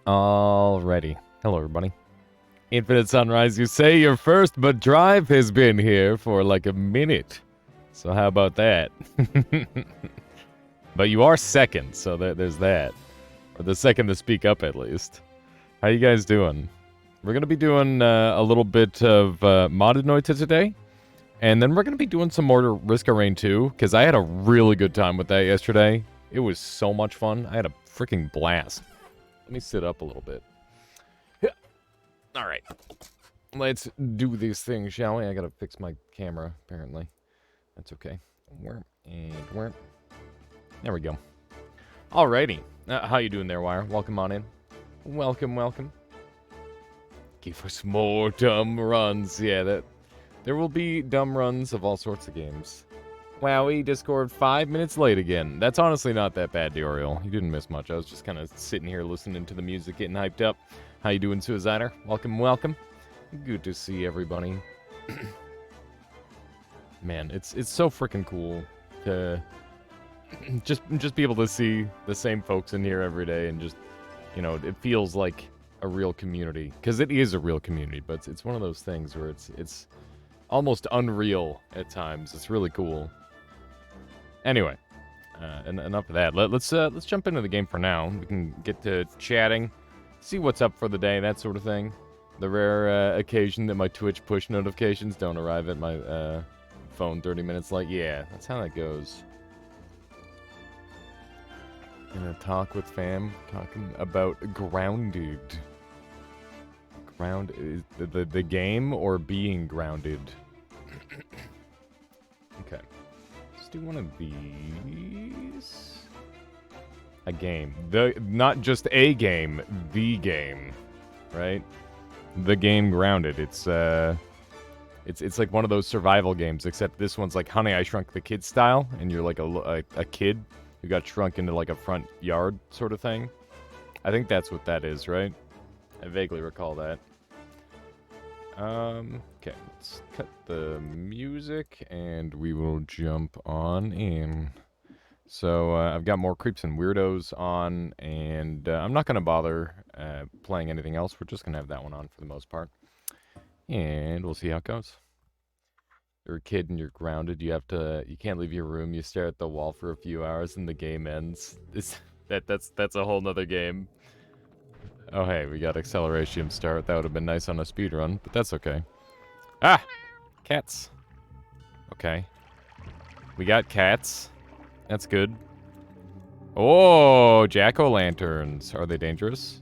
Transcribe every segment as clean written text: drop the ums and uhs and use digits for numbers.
Alrighty. Hello, everybody. Infinite Sunrise, you say you're first, but Drive has been here for like a minute. So how about that? But you are second, so there's that. Or the second to speak up, at least. How you guys doing? We're going to be doing a little bit of modded Noita today. And then we're going to be doing some more Risk of Rain 2, because I had a really good time with that yesterday. It was so much fun. I had a freaking blast. Let me sit up a little bit. Alright. Let's do these things, shall we? I gotta fix my camera, apparently. That's okay. There we go. Alrighty. How you doing there, Wire? Welcome on in. Welcome, welcome. Give us more dumb runs. Yeah, there will be dumb runs of all sorts of games. Wowie, Discord 5 minutes late again. That's honestly not that bad, Dioriel. You didn't miss much. I was just kind of sitting here listening to the music, getting hyped up. How you doing, Suicider? Welcome, welcome. Good to see everybody. Man, it's so freaking cool to just be able to see the same folks in here every day, and just, you know, it feels like a real community, because it is a real community, but it's one of those things where it's almost unreal at times. It's really cool. Anyway, and enough of that. Let's jump into the game for now. We can get to chatting, see what's up for the day, that sort of thing. The rare occasion that my Twitch push notifications don't arrive at my phone 30 minutes late. Yeah, that's how that goes. Gonna talk with fam, talking about Grounded. Is the game or being grounded? Okay. Let's do one of these. A game. Not just a game, the game. Right? The game Grounded. It's like one of those survival games, except this one's like Honey, I Shrunk the Kid style, and you're like a kid who got shrunk into like a front yard sort of thing. I think that's what that is, right? I vaguely recall that. Okay, let's cut the music and we will jump on in. So, I've got more Creeps and Weirdos on, and I'm not going to bother playing anything else. We're just going to have that one on for the most part. And we'll see how it goes. You're a kid and you're grounded. You can't leave your room. You stare at the wall for a few hours and the game ends. That's a whole nother game. Oh, hey, we got Acceleration start. That would have been nice on a speedrun, but that's okay. Ah! Cats. Okay. We got cats. That's good. Oh, jack-o'-lanterns. Are they dangerous?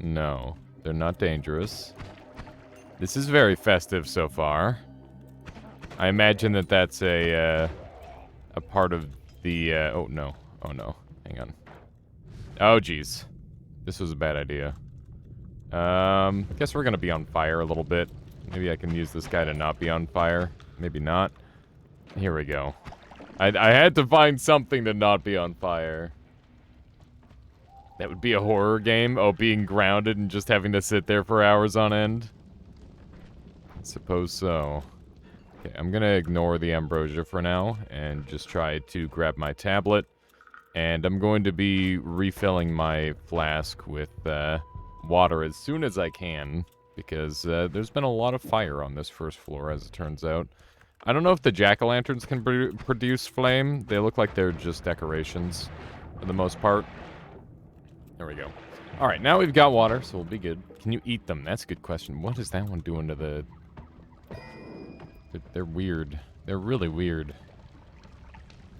No, they're not dangerous. This is very festive so far. I imagine that that's a part of the, oh, no. Oh, no. Hang on. Oh, jeez. This was a bad idea. Guess we're gonna be on fire a little bit. Maybe I can use this guy to not be on fire. Maybe not. Here we go. I had to find something to not be on fire. That would be a horror game? Oh, being grounded and just having to sit there for hours on end? I suppose so. Okay, I'm gonna ignore the ambrosia for now and just try to grab my tablet. And I'm going to be refilling my flask with water as soon as I can, because there's been a lot of fire on this first floor, as it turns out. I don't know if the jack-o'-lanterns can produce flame. They look like they're just decorations, for the most part. There we go. Alright, now we've got water, so we'll be good. Can you eat them? That's a good question. What is that one doing to the... They're weird. They're really weird.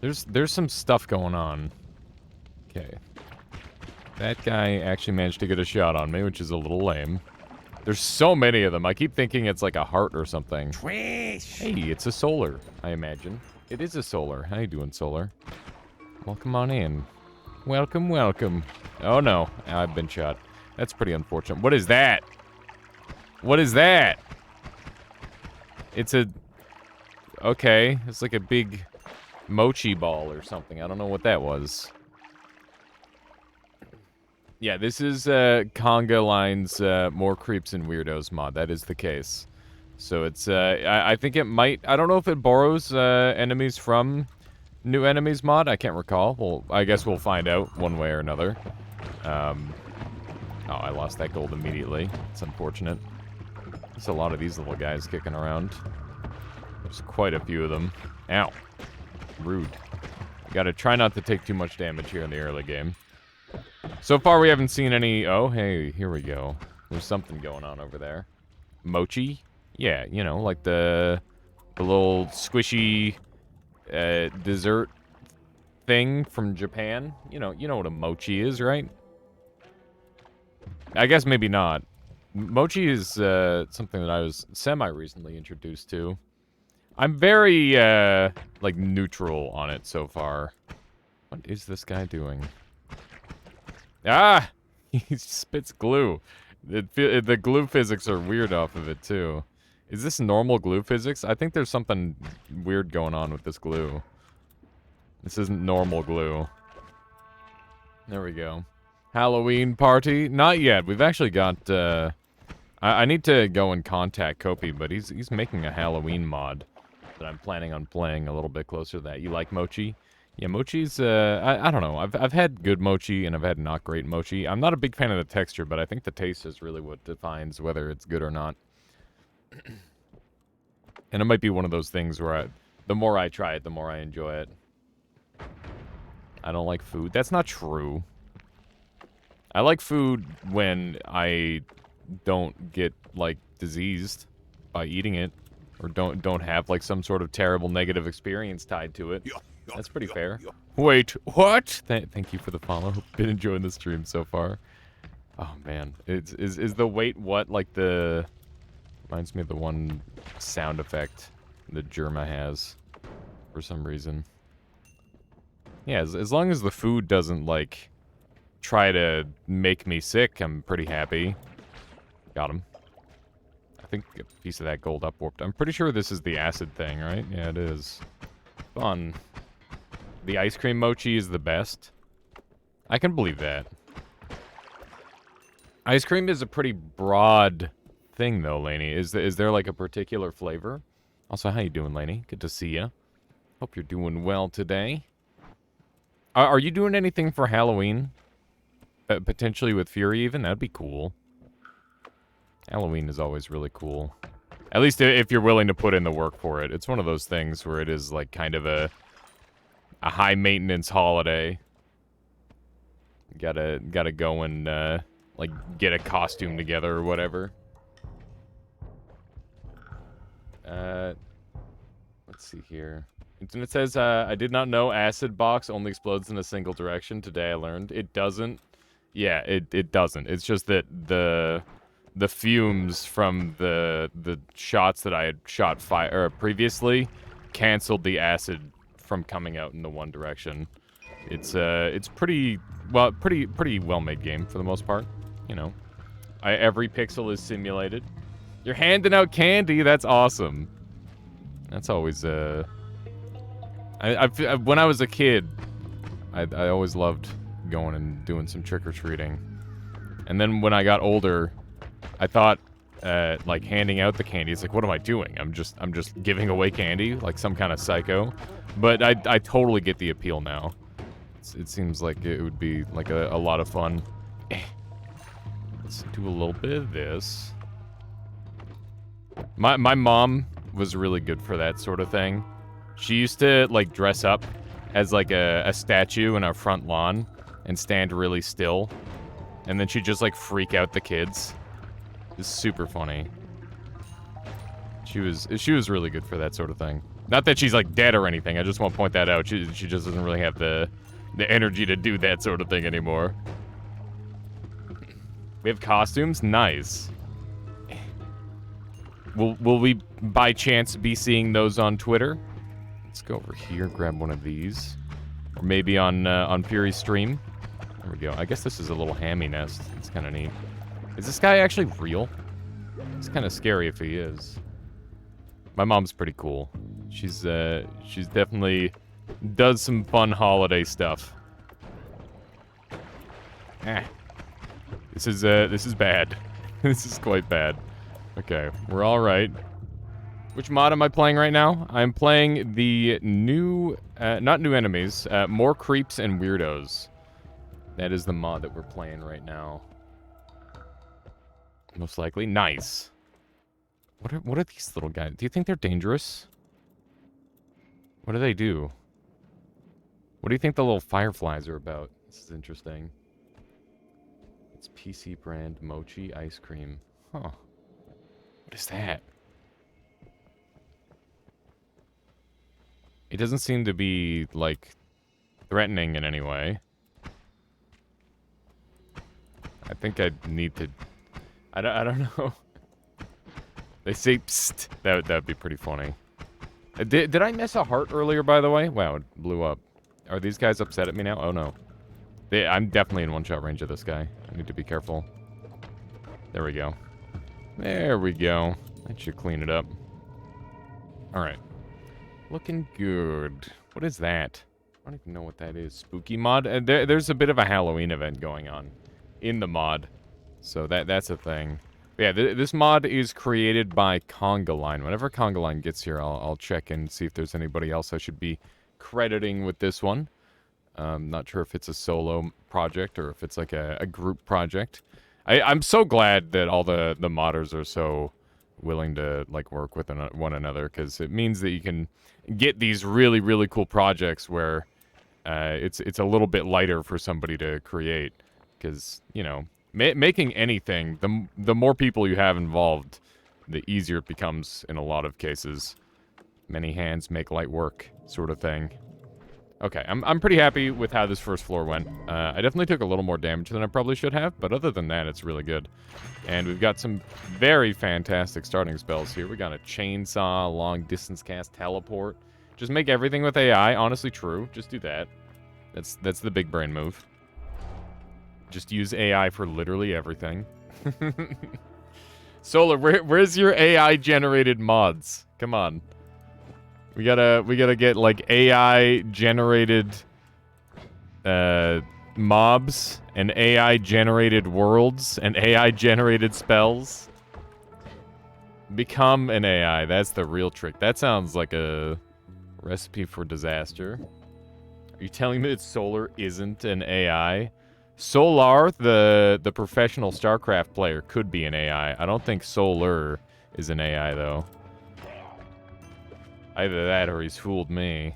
There's some stuff going on. Okay. That guy actually managed to get a shot on me, which is a little lame. There's so many of them. I keep thinking it's like a heart or something. Twish! Hey, it's a solar, I imagine. It is a solar. How you doing, solar? Welcome on in. Welcome, welcome. Oh, no. I've been shot. That's pretty unfortunate. What is that? What is that? It's a... Okay. It's like a big mochi ball or something. I don't know what that was. Yeah, this is Conga Line's More Creeps and Weirdos mod. That is the case. So it's, I think it might, I don't know if it borrows enemies from New Enemies mod. I can't recall. Well, I guess we'll find out one way or another. Oh, I lost that gold immediately. It's unfortunate. There's a lot of these little guys kicking around. There's quite a few of them. Ow. Rude. You gotta try not to take too much damage here in the early game. So far, we haven't seen any... Oh, hey, here we go. There's something going on over there. Mochi? Yeah, you know, like the little squishy dessert thing from Japan. You know what a mochi is, right? I guess maybe not. Mochi is something that I was semi-recently introduced to. I'm very, like, neutral on it so far. What is this guy doing? Ah! He spits glue. The glue physics are weird off of it, too. Is this normal glue physics? I think there's something weird going on with this glue. This isn't normal glue. There we go. Halloween party? Not yet. We've actually got, I need to go and contact Kopi, but he's making a Halloween mod that I'm planning on playing a little bit closer to that. You like mochi? Yeah, mochi's, I don't know. I've had good mochi and I've had not great mochi. I'm not a big fan of the texture, but I think the taste is really what defines whether it's good or not. And it might be one of those things where the more I try it, the more I enjoy it. I don't like food. That's not true. I like food when I don't get, like, diseased by eating it. Or don't have, like, some sort of terrible negative experience tied to it. That's pretty fair. Wait, what? Thank you for the follow. Been enjoying the stream so far. Oh, man. Is the wait what, like, the... Reminds me of the one sound effect that Germa has. For some reason. Yeah, as long as the food doesn't, like... try to make me sick, I'm pretty happy. Got him. I think a piece of that gold upwarped. I'm pretty sure this is the acid thing, right? Yeah, it is. Fun. The ice cream mochi is the best. I can believe that. Ice cream is a pretty broad thing, though, Lainey. Is there like a particular flavor? Also, how you doing, Lainey? Good to see you. Hope you're doing well today. Are you doing anything for Halloween? Potentially with Fury, even? That'd be cool. Halloween is always really cool. At least if you're willing to put in the work for it. It's one of those things where it is, like, kind of a high-maintenance holiday. Gotta go and, like, get a costume together or whatever. Let's see here. It says, I did not know acid box only explodes in a single direction. Today I learned. It doesn't. Yeah, it doesn't. It's just that the fumes from the shots that I had shot previously canceled the acid from coming out in the one direction. It's pretty well-made game for the most part. You know, every pixel is simulated. You're handing out candy. That's awesome. That's always when I was a kid, I always loved going and doing some trick-or-treating. And then when I got older, I thought, like, handing out the candy, it's like, what am I doing? I'm just giving away candy, like some kind of psycho. But I totally get the appeal now. It seems like it would be, like, a lot of fun. Let's do a little bit of this. My mom was really good for that sort of thing. She used to, like, dress up as, like, a statue in our front lawn and stand really still. And then she'd just, like, freak out the kids. It's super funny. She was really good for that sort of thing. Not that she's, like, dead or anything. I just want to point that out. She just doesn't really have the energy to do that sort of thing anymore. We have costumes? Nice. Will we, by chance, be seeing those on Twitter? Let's go over here, grab one of these. Or maybe on Fury's stream. There we go. I guess this is a little hammy nest. It's kind of neat. Is this guy actually real? It's kind of scary if he is. My mom's pretty cool. She's definitely does some fun holiday stuff. This is bad. This is quite bad. Okay, we're all right. Which mod am I playing right now? I'm playing the new, not new enemies, more creeps and weirdos. That is the mod that we're playing right now. Most likely. Nice. What are these little guys? Do you think they're dangerous? What do they do? What do you think the little fireflies are about? This is interesting. It's PC brand mochi ice cream. Huh. What is that? It doesn't seem to be, like, threatening in any way. I think I need to... I don't know. They say psst. That'd be pretty funny. Did I miss a heart earlier, by the way? Wow, it blew up. Are these guys upset at me now? Oh, no. I'm definitely in one-shot range of this guy. I need to be careful. There we go. There we go. That should clean it up. Alright. Looking good. What is that? I don't even know what that is. Spooky mod? There's a bit of a Halloween event going on in the mod. So that's a thing. But yeah, this mod is created by Conga Line. Whenever Conga Line gets here, I'll check and see if there's anybody else I should be crediting with this one. Not sure if it's a solo project or if it's like a group project. I'm so glad that all the modders are so willing to like work with one another, because it means that you can get these really, really cool projects where it's a little bit lighter for somebody to create, because, you know, making anything, the more people you have involved, the easier it becomes in a lot of cases. Many hands make light work, sort of thing. Okay, I'm pretty happy with how this first floor went. I definitely took a little more damage than I probably should have, but other than that, it's really good. And we've got some very fantastic starting spells here. We got a chainsaw, long distance cast, teleport. Just make everything with AI. Honestly, true. Just do that. That's the big brain move. Just use AI for literally everything. Solar, where's your AI generated mods? Come on. We gotta get like AI generated mobs and AI generated worlds and AI generated spells. Become an AI. That's the real trick. That sounds like a recipe for disaster. Are you telling me that Solar isn't an AI? Solar, the professional StarCraft player, could be an AI. I don't think Solar is an AI, though. Either that or he's fooled me.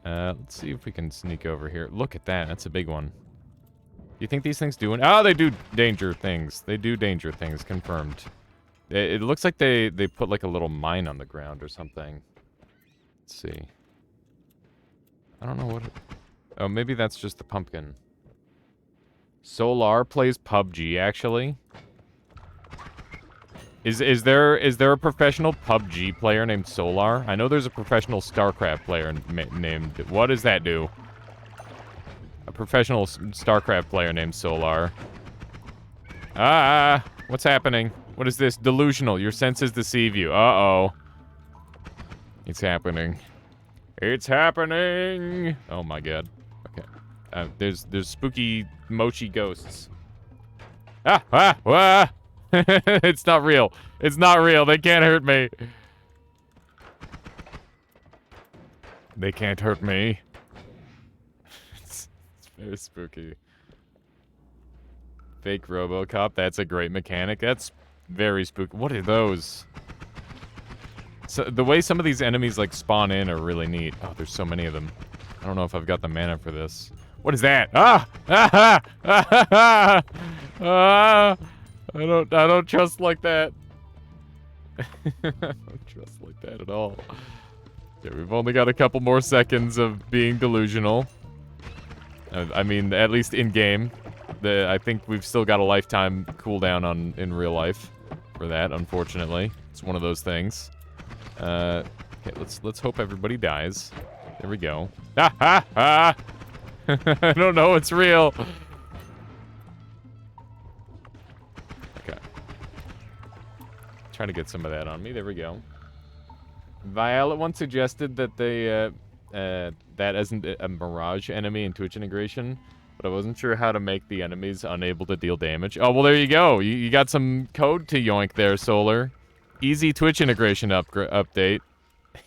Let's see if we can sneak over here. Look at that. That's a big one. You think these things do... Oh, they do danger things. They do danger things. Confirmed. It looks like they put like a little mine on the ground or something. Let's see. I don't know what... Oh, maybe that's just the pumpkin. Solar plays PUBG, actually. Is there a professional PUBG player named Solar? I know there's a professional StarCraft player named... What does that do? A professional StarCraft player named Solar. Ah! What's happening? What is this? Delusional. Your senses deceive you. Uh-oh. It's happening. It's happening! Oh my god. Okay. There's spooky mochi ghosts. Ah! It's not real. It's not real. They can't hurt me. They can't hurt me. It's very spooky. Fake RoboCop. That's a great mechanic. That's very spooky. What are those? So the way some of these enemies like spawn in are really neat. Oh, there's so many of them. I don't know if I've got the mana for this. What is that? Ah! Ah! Ah! Ah! I don't trust like that. I don't trust like that at all. Okay, we've only got a couple more seconds of being delusional. I mean, at least in game. I think we've still got a lifetime cooldown in real life for that. Unfortunately, it's one of those things. Okay, let's hope everybody dies. There we go. Ah ha ha! I don't know. It's real. Trying to get some of that on me. There we go. Violet once suggested that that isn't a Mirage enemy in Twitch integration, but I wasn't sure how to make the enemies unable to deal damage. Oh, well, there you go. You got some code to yoink there, Solar. Easy Twitch integration update.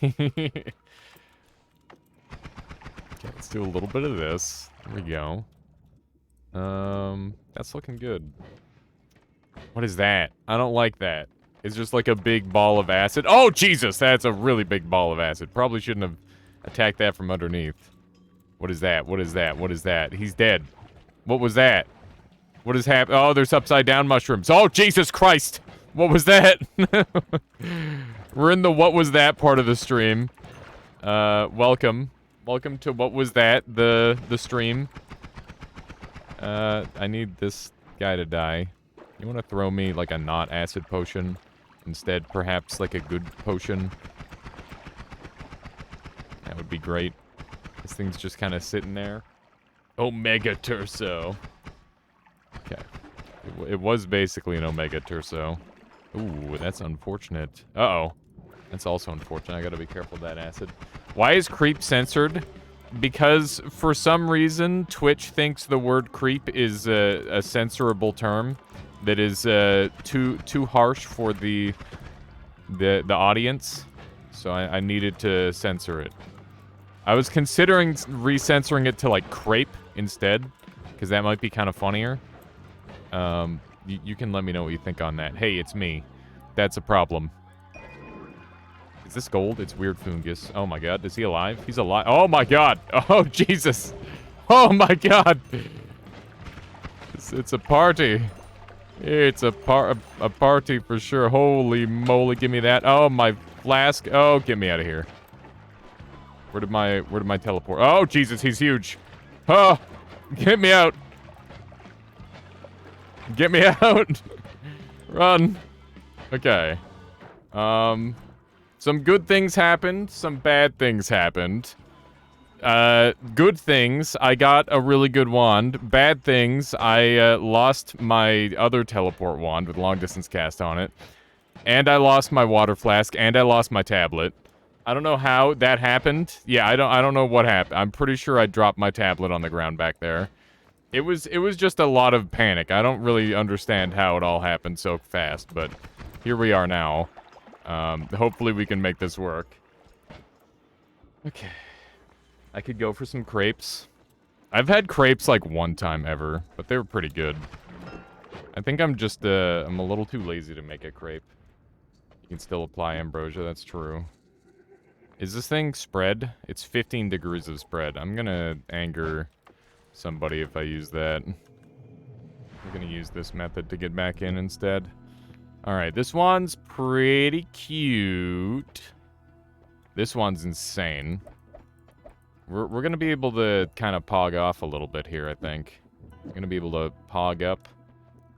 Okay, let's do a little bit of this. There we go. That's looking good. What is that? I don't like that. It's just like a big ball of acid. Oh, Jesus! That's a really big ball of acid. Probably shouldn't have attacked that from underneath. What is that? What is that? What is that? He's dead. What was that? What is happening? Oh, there's upside down mushrooms. Oh, Jesus Christ! What was that? We're in the what was that part of the stream. Welcome. Welcome to what was that, the stream. I need this guy to die. You want to throw me like a not acid potion? Instead, perhaps like a good potion? That would be great. This thing's just kind of sitting there. Omega Terso. Okay. It was basically an Omega Terso. Ooh, that's unfortunate. Uh-oh. That's also unfortunate. I gotta be careful of that acid. Why is creep censored? Because for some reason, Twitch thinks the word creep is a censorable term that is too harsh for the audience. So I needed to censor it. I was considering recensoring it to like crepe instead, because that might be kind of funnier. You can let me know what you think on that. Hey, it's me. That's a problem. Is this gold? It's weird fungus. Oh my god, is he alive? He's alive. Oh my god! Oh Jesus! Oh my god! It's a party. It's a party for sure. Holy moly, give me that. Oh, my flask. Oh, get me out of here. Where did my teleport? Oh, Jesus, he's huge. Oh, get me out. Get me out. Run. Okay. Some good things happened. Some bad things happened. Good things, I got a really good wand. Bad things, I lost my other teleport wand with long distance cast on it. And I lost my water flask, and I lost my tablet. I don't know how that happened. Yeah, I don't know what happened. I'm pretty sure I dropped my tablet on the ground back there. It was just a lot of panic. I don't really understand how it all happened so fast, but here we are now. Hopefully we can make this work. Okay. I could go for some crepes. I've had crepes like one time ever, but they were pretty good. I think I'm just, I'm a little too lazy to make a crepe. You can still apply ambrosia, that's true. Is this thing spread? It's 15 degrees of spread. I'm gonna anger somebody if I use that. I'm gonna use this method to get back in instead. Alright, this one's pretty cute. This one's insane. We're gonna be able to kind of pog off a little bit here, I think. We're gonna be able to pog up.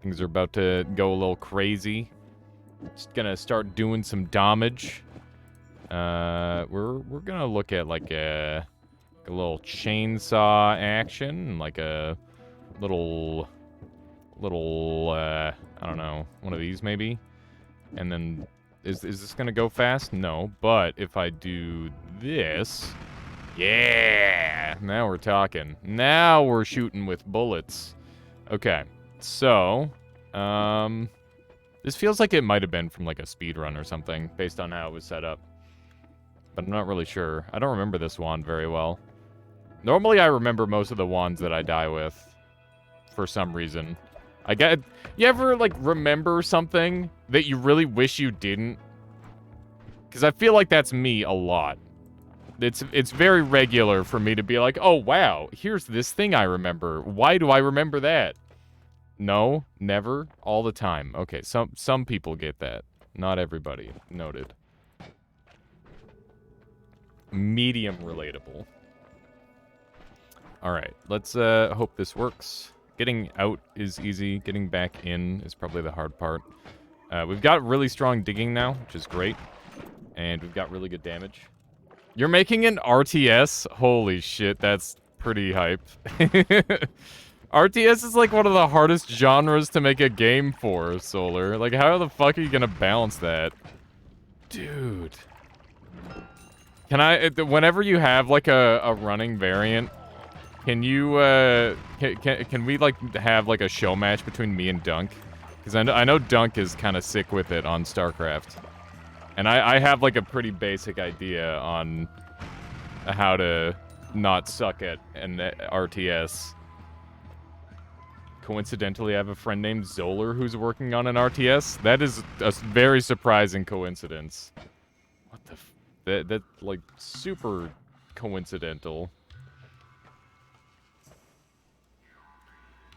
Things are about to go a little crazy. Just gonna start doing some damage. We're gonna look at like a little chainsaw action, like a little I don't know, one of these maybe. And then is this gonna go fast? No, but if I do this. Yeah! Now we're talking. Now we're shooting with bullets. Okay. So, this feels like it might have been from like a speedrun or something, based on how it was set up. But I'm not really sure. I don't remember this wand very well. Normally I remember most of the wands that I die with. For some reason. You ever, like, remember something that you really wish you didn't? Because I feel like that's me a lot. It's very regular for me to be like, oh, wow, here's this thing I remember. Why do I remember that? No, never, all the time. Okay, some people get that. Not everybody. Noted. Medium relatable. Alright, let's hope this works. Getting out is easy. Getting back in is probably the hard part. We've got really strong digging now, which is great. And we've got really good damage. You're making an RTS? Holy shit, that's pretty hype. RTS is like one of the hardest genres to make a game for, Solar. Like, how the fuck are you gonna balance that? Dude. Can I, whenever you have like a running variant, can you, can we like have like a show match between me and Dunk? Because I know Dunk is kind of sick with it on StarCraft. And I have like a pretty basic idea on how to not suck at an RTS. coincidentally, I have a friend named Zoller who's working on an RTS. That is a very surprising coincidence. What the that, like, super coincidental.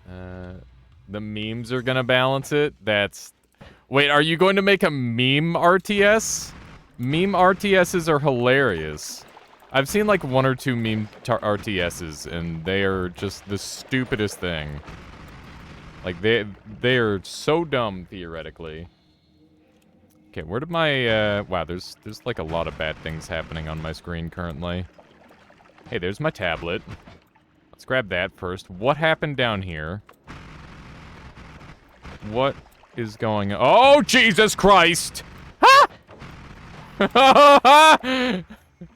The memes are gonna balance it? That's... Wait, are you going to make a meme RTS? Meme RTSs are hilarious. I've seen like 1 or 2 meme RTSs, and they are just the stupidest thing. Like, they are so dumb, theoretically. Okay, where did my, wow, there's like a lot of bad things happening on my screen currently. Hey, there's my tablet. Let's grab that first. What happened down here? What is going on? Oh, Jesus Christ! Ha!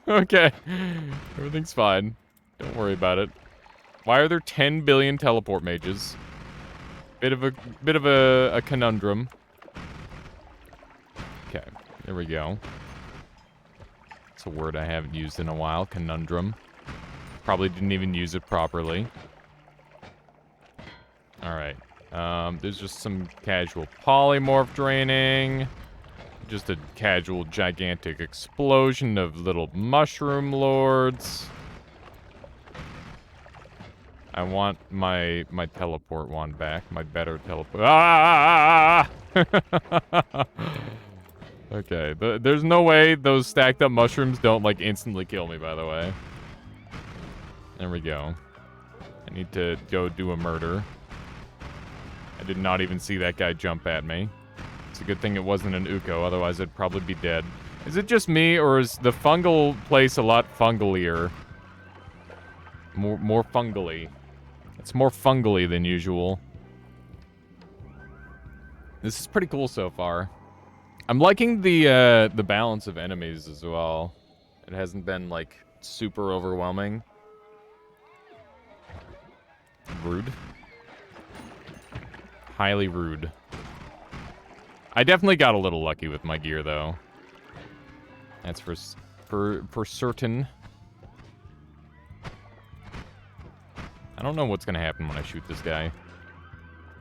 Okay. Everything's fine. Don't worry about it. Why are there 10 billion teleport mages? Bit of a conundrum. Okay, there we go. It's a word I haven't used in a while, conundrum. Probably didn't even use it properly. Alright. There's just some casual polymorph draining. Just a casual, gigantic explosion of little mushroom lords. I want my teleport wand back. My better teleport. Ah! Okay, there's no way those stacked up mushrooms don't, like, instantly kill me, by the way. There we go. I need to go do a murder. I did not even see that guy jump at me. It's a good thing it wasn't an Uko, otherwise I'd probably be dead. Is it just me, or is the fungal place a lot fungalier? More fungally. It's more fungally than usual. This is pretty cool so far. I'm liking the balance of enemies as well. It hasn't been, like, super overwhelming. Rude. Highly rude. I definitely got a little lucky with my gear, though. That's for certain. I don't know what's gonna happen when I shoot this guy.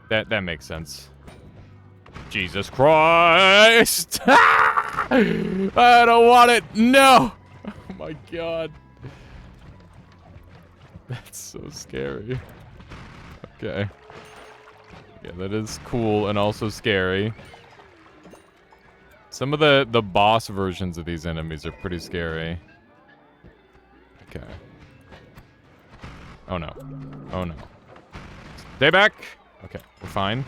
That makes sense. Jesus Christ! I don't want it! No! Oh my god. That's so scary. Okay. Yeah, that is cool and also scary. Some of the boss versions of these enemies are pretty scary. Okay. Oh no. Oh no. Stay back! Okay, we're fine.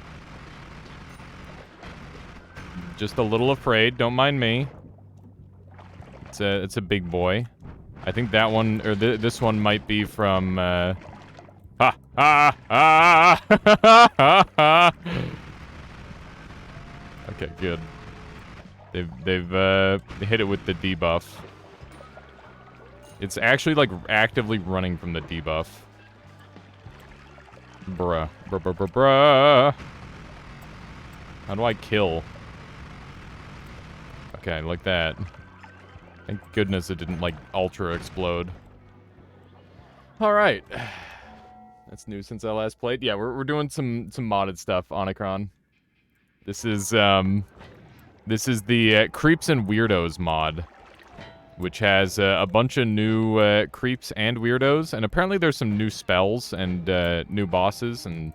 Just a little afraid, don't mind me. It's a big boy. I think that one, or this one might be from, okay, good. They've hit it with the debuff. It's actually, like, actively running from the debuff. Bruh. Bruh. How do I kill? Okay, like that. Thank goodness it didn't, like, ultra explode. Alright. That's new since I last played. Yeah, we're doing some modded stuff on Akron. This is the Creeps and Weirdos mod, which has a bunch of new creeps and weirdos, and apparently there's some new spells and new bosses, and,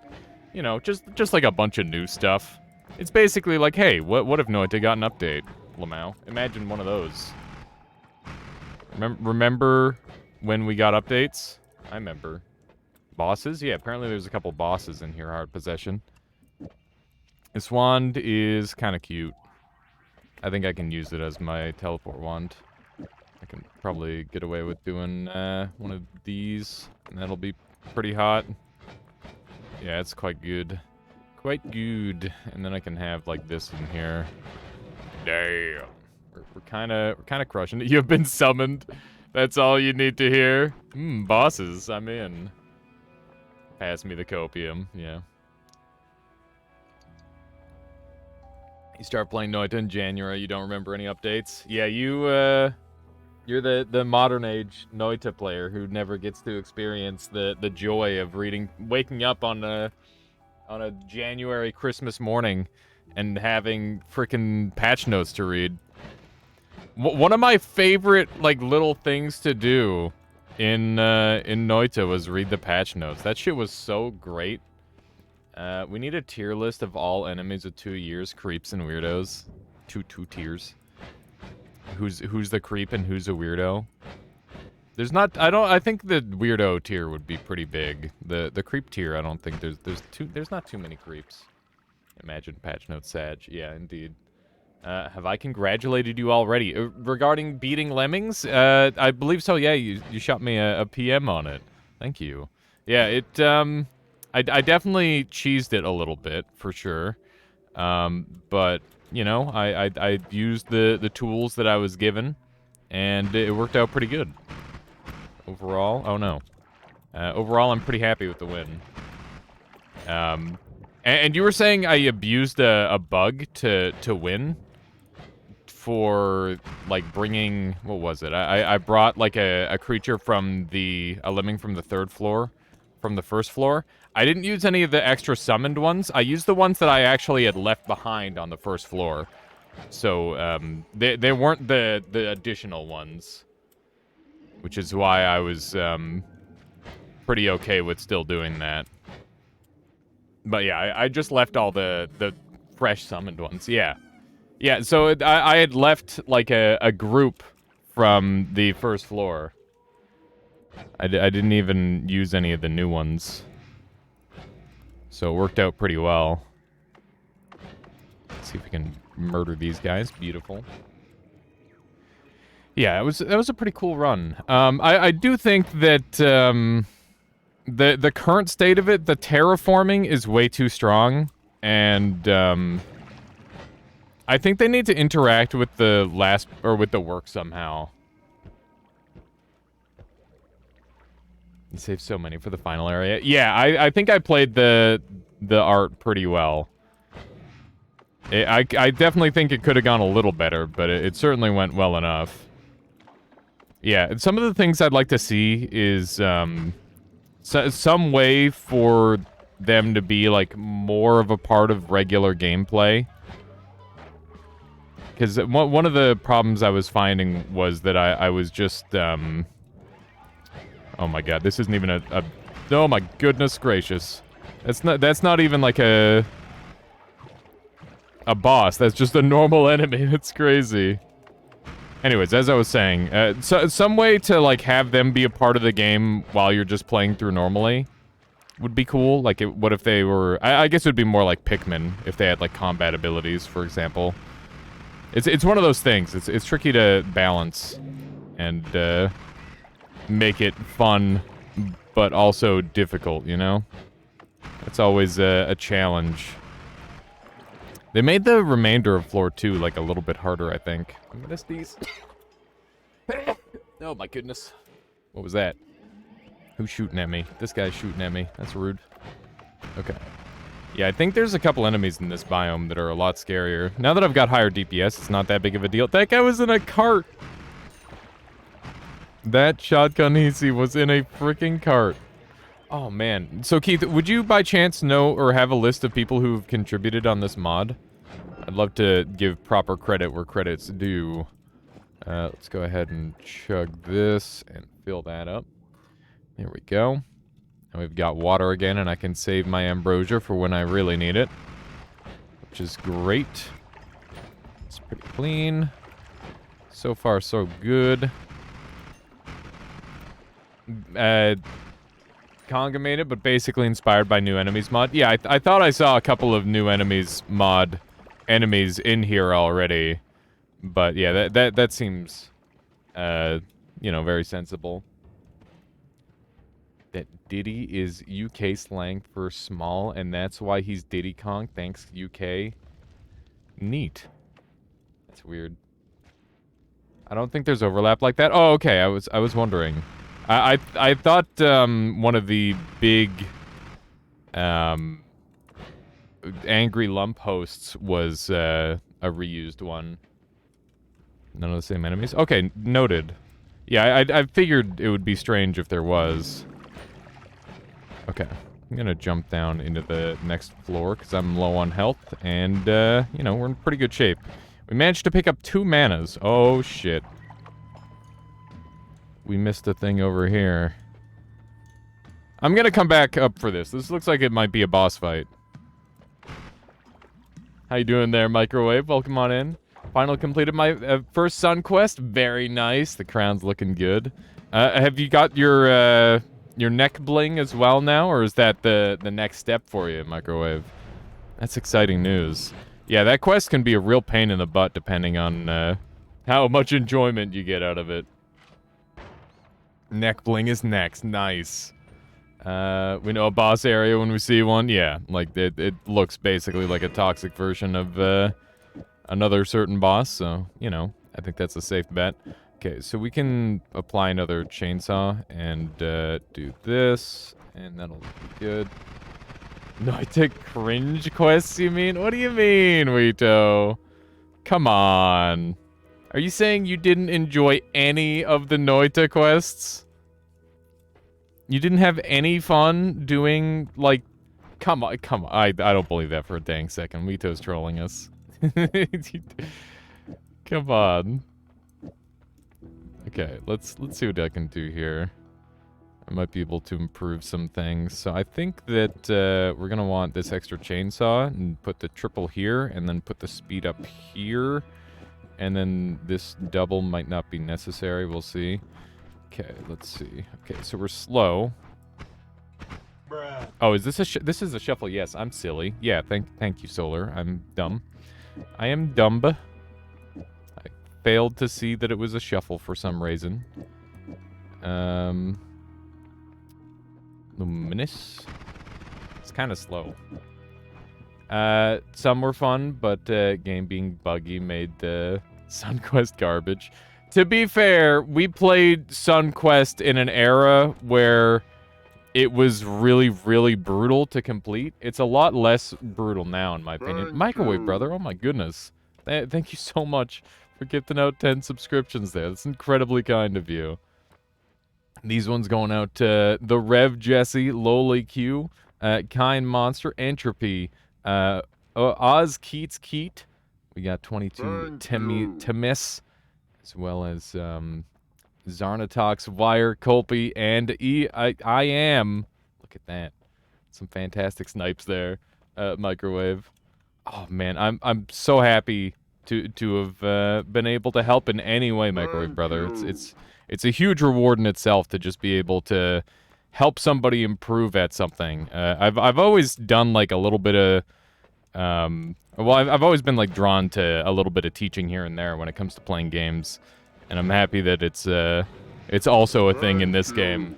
you know, just like a bunch of new stuff. It's basically like, hey, what if Noita got an update, Lamau? Imagine one of those. Remember when we got updates? I remember. Bosses? Yeah, apparently there's a couple bosses in here, Hard Possession. This wand is kind of cute. I think I can use it as my teleport wand. I can probably get away with doing one of these, and that'll be pretty hot. Yeah, it's quite good. Quite good. And then I can have, like, this in here. Damn. We're kind of crushing it. You've been summoned. That's all you need to hear. Bosses. I'm in. Pass me the copium. Yeah. You start playing Noita in January. You don't remember any updates. Yeah, you're the modern age Noita player who never gets to experience the joy of waking up on on a January Christmas morning and having freaking patch notes to read. One of my favorite, like, little things to do in Noita was read the patch notes. That shit was so great. We need a tier list of all enemies with 2 years, creeps and weirdos. Two tiers. Who's the creep and who's a weirdo? There's not. I think the weirdo tier would be pretty big. The creep tier, I don't think there's not too many creeps. Imagine patch notes Sag. Yeah, indeed. Have I congratulated you already? Regarding beating Lemmings? I believe so, yeah, you shot me a PM on it. Thank you. Yeah, I definitely cheesed it a little bit, for sure. But, you know, I used the tools that I was given, and it worked out pretty good. Overall, oh no. Overall, I'm pretty happy with the win. And you were saying I abused a bug to win? For, like, bringing... What was it? I brought, like, a creature from a lemming from the 3rd floor. From the 1st floor. I didn't use any of the extra summoned ones. I used the ones that I actually had left behind on the 1st floor. So, they weren't the additional ones. Which is why I was, pretty okay with still doing that. But yeah, I just left all the fresh summoned ones. Yeah. Yeah, so I had left, like, a group from the 1st floor. I didn't even use any of the new ones. So it worked out pretty well. Let's see if we can murder these guys. Beautiful. Yeah, that was a pretty cool run. I do think that, the current state of it, the terraforming is way too strong. And, I think they need to interact with the with the work somehow. You saved so many for the final area. Yeah, I think I played the art pretty well. I definitely think it could have gone a little better, but it certainly went well enough. Yeah, and some of the things I'd like to see is some way for them to be, like, more of a part of regular gameplay. Because one of the problems I was finding was that I was just, oh my god, this isn't even oh my goodness gracious. That's not even like a boss, that's just a normal enemy, that's crazy. Anyways, as I was saying, some way to, like, have them be a part of the game while you're just playing through normally would be cool. Like, what if they were, I guess it would be more like Pikmin, if they had, like, combat abilities, for example. It's one of those things. It's tricky to balance and make it fun, but also difficult. You know, it's always a challenge. They made the remainder of floor 2 like a little bit harder, I think. I missed these. Oh my goodness, what was that? Who's shooting at me? This guy's shooting at me. That's rude. Okay. Yeah, I think there's a couple enemies in this biome that are a lot scarier. Now that I've got higher DPS, it's not that big of a deal. That guy was in a cart! That shotgun easy was in a freaking cart. Oh, man. So, Keith, would you by chance know or have a list of people who've contributed on this mod? I'd love to give proper credit where credit's due. Let's go ahead and chug this and fill that up. There we go. And we've got water again, and I can save my ambrosia for when I really need it. Which is great. It's pretty clean. So far, so good. Conga made it, but basically inspired by New Enemies mod. Yeah, I thought I saw a couple of New Enemies mod enemies in here already. But yeah, that seems, you know, very sensible. That Diddy is UK slang for small, and that's why he's Diddy Kong. Thanks, UK. Neat. That's weird. I don't think there's overlap like that. Oh, okay. I was wondering. I thought one of the big Angry Lump hosts was a reused one. None of the same enemies. Okay, noted. Yeah, I figured it would be strange if there was. Okay. I'm gonna jump down into the next floor because I'm low on health, and, you know, we're in pretty good shape. We managed to pick up 2 manas. Oh, shit. We missed a thing over here. I'm gonna come back up for this. This looks like it might be a boss fight. How you doing there, Microwave? Welcome on in. Finally completed my first Sun quest. Very nice. The crown's looking good. Have you got your neck bling as well now, or is that the next step for you, Microwave? That's exciting news. Yeah, that quest can be a real pain in the butt depending on how much enjoyment you get out of it. Neck bling is next. Nice. We know a boss area when we see one. Yeah, like it looks basically like a toxic version of another certain boss, so, you know, I think that's a safe bet. Okay, so we can apply another chainsaw and do this, and that'll be good. No, I take cringe quests, you mean? What do you mean, Wito? Come on. Are you saying you didn't enjoy any of the Noita quests? You didn't have any fun doing, like... Come on. I don't believe that for a dang second. Wito's trolling us. Come on. Okay, let's see what I can do here. I might be able to improve some things. So I think that we're gonna want this extra chainsaw and put the triple here, and then put the speed up here, and then this double might not be necessary. We'll see. Okay, let's see. Okay, so we're slow. Bruh. Oh, is this a this is a shuffle? Yes, I'm silly. Yeah, thank you, Solar. I'm dumb. I am dumb. I failed to see that it was a shuffle for some reason. Luminous. It's kind of slow. Some were fun, but game being buggy made the Sun Quest garbage. To be fair, we played Sun Quest in an era where it was really, really brutal to complete. It's a lot less brutal now, in my opinion. Microwave, brother. Oh, my goodness. Thank you so much for gifting out 10 subscriptions there. That's incredibly kind of you. These ones going out to the Rev Jesse, Lowly Q, Kind Monster, Entropy, Oz Keats Keat. We got 22 Temis, as well as Zarnatox, Wire, Colpy, and I am. Look at that. Some fantastic snipes there, Microwave. Oh man, I'm so happy to have been able to help in any way, Microwave brother. It's a huge reward in itself to just be able to help somebody improve at something. I've always done like a little bit of well, I've always been like drawn to a little bit of teaching here and there when it comes to playing games, and I'm happy that it's also a thing in this game.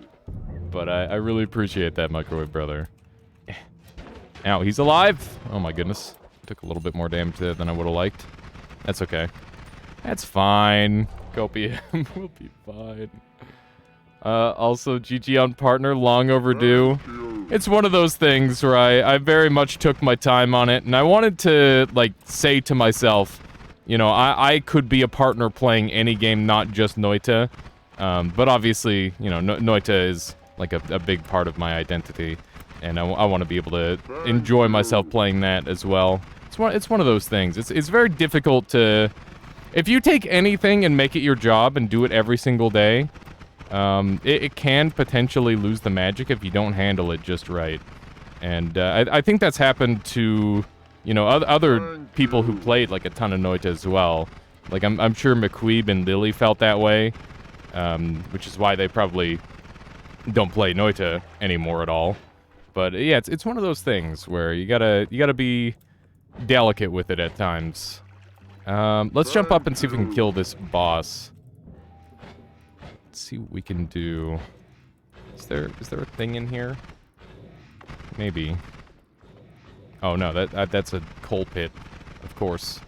But I really appreciate that, Microwave brother. Ow, he's alive! Oh my goodness. Took a little bit more damage there than I would have liked. That's okay. That's fine. Copium will be fine. Also, GG on partner, long overdue. It's one of those things where I very much took my time on it, and I wanted to, like, say to myself, you know, I could be a partner playing any game, not just Noita. But obviously, you know, Noita is, like, a big part of my identity, and I want to be able to enjoy myself playing that as well. It's one of those things. It's very difficult to... If you take anything and make it your job and do it every single day, it can potentially lose the magic if you don't handle it just right. And I think that's happened to, you know, other people who played like a ton of Noita as well. Like I'm sure McQueeb and Lily felt that way, which is why they probably don't play Noita anymore at all. But yeah, it's one of those things where you gotta be delicate with it at times. Let's jump up and see if we can kill this boss. Let's see what we can do. Is there a thing in here? Maybe. Oh no, that's a coal pit, of course.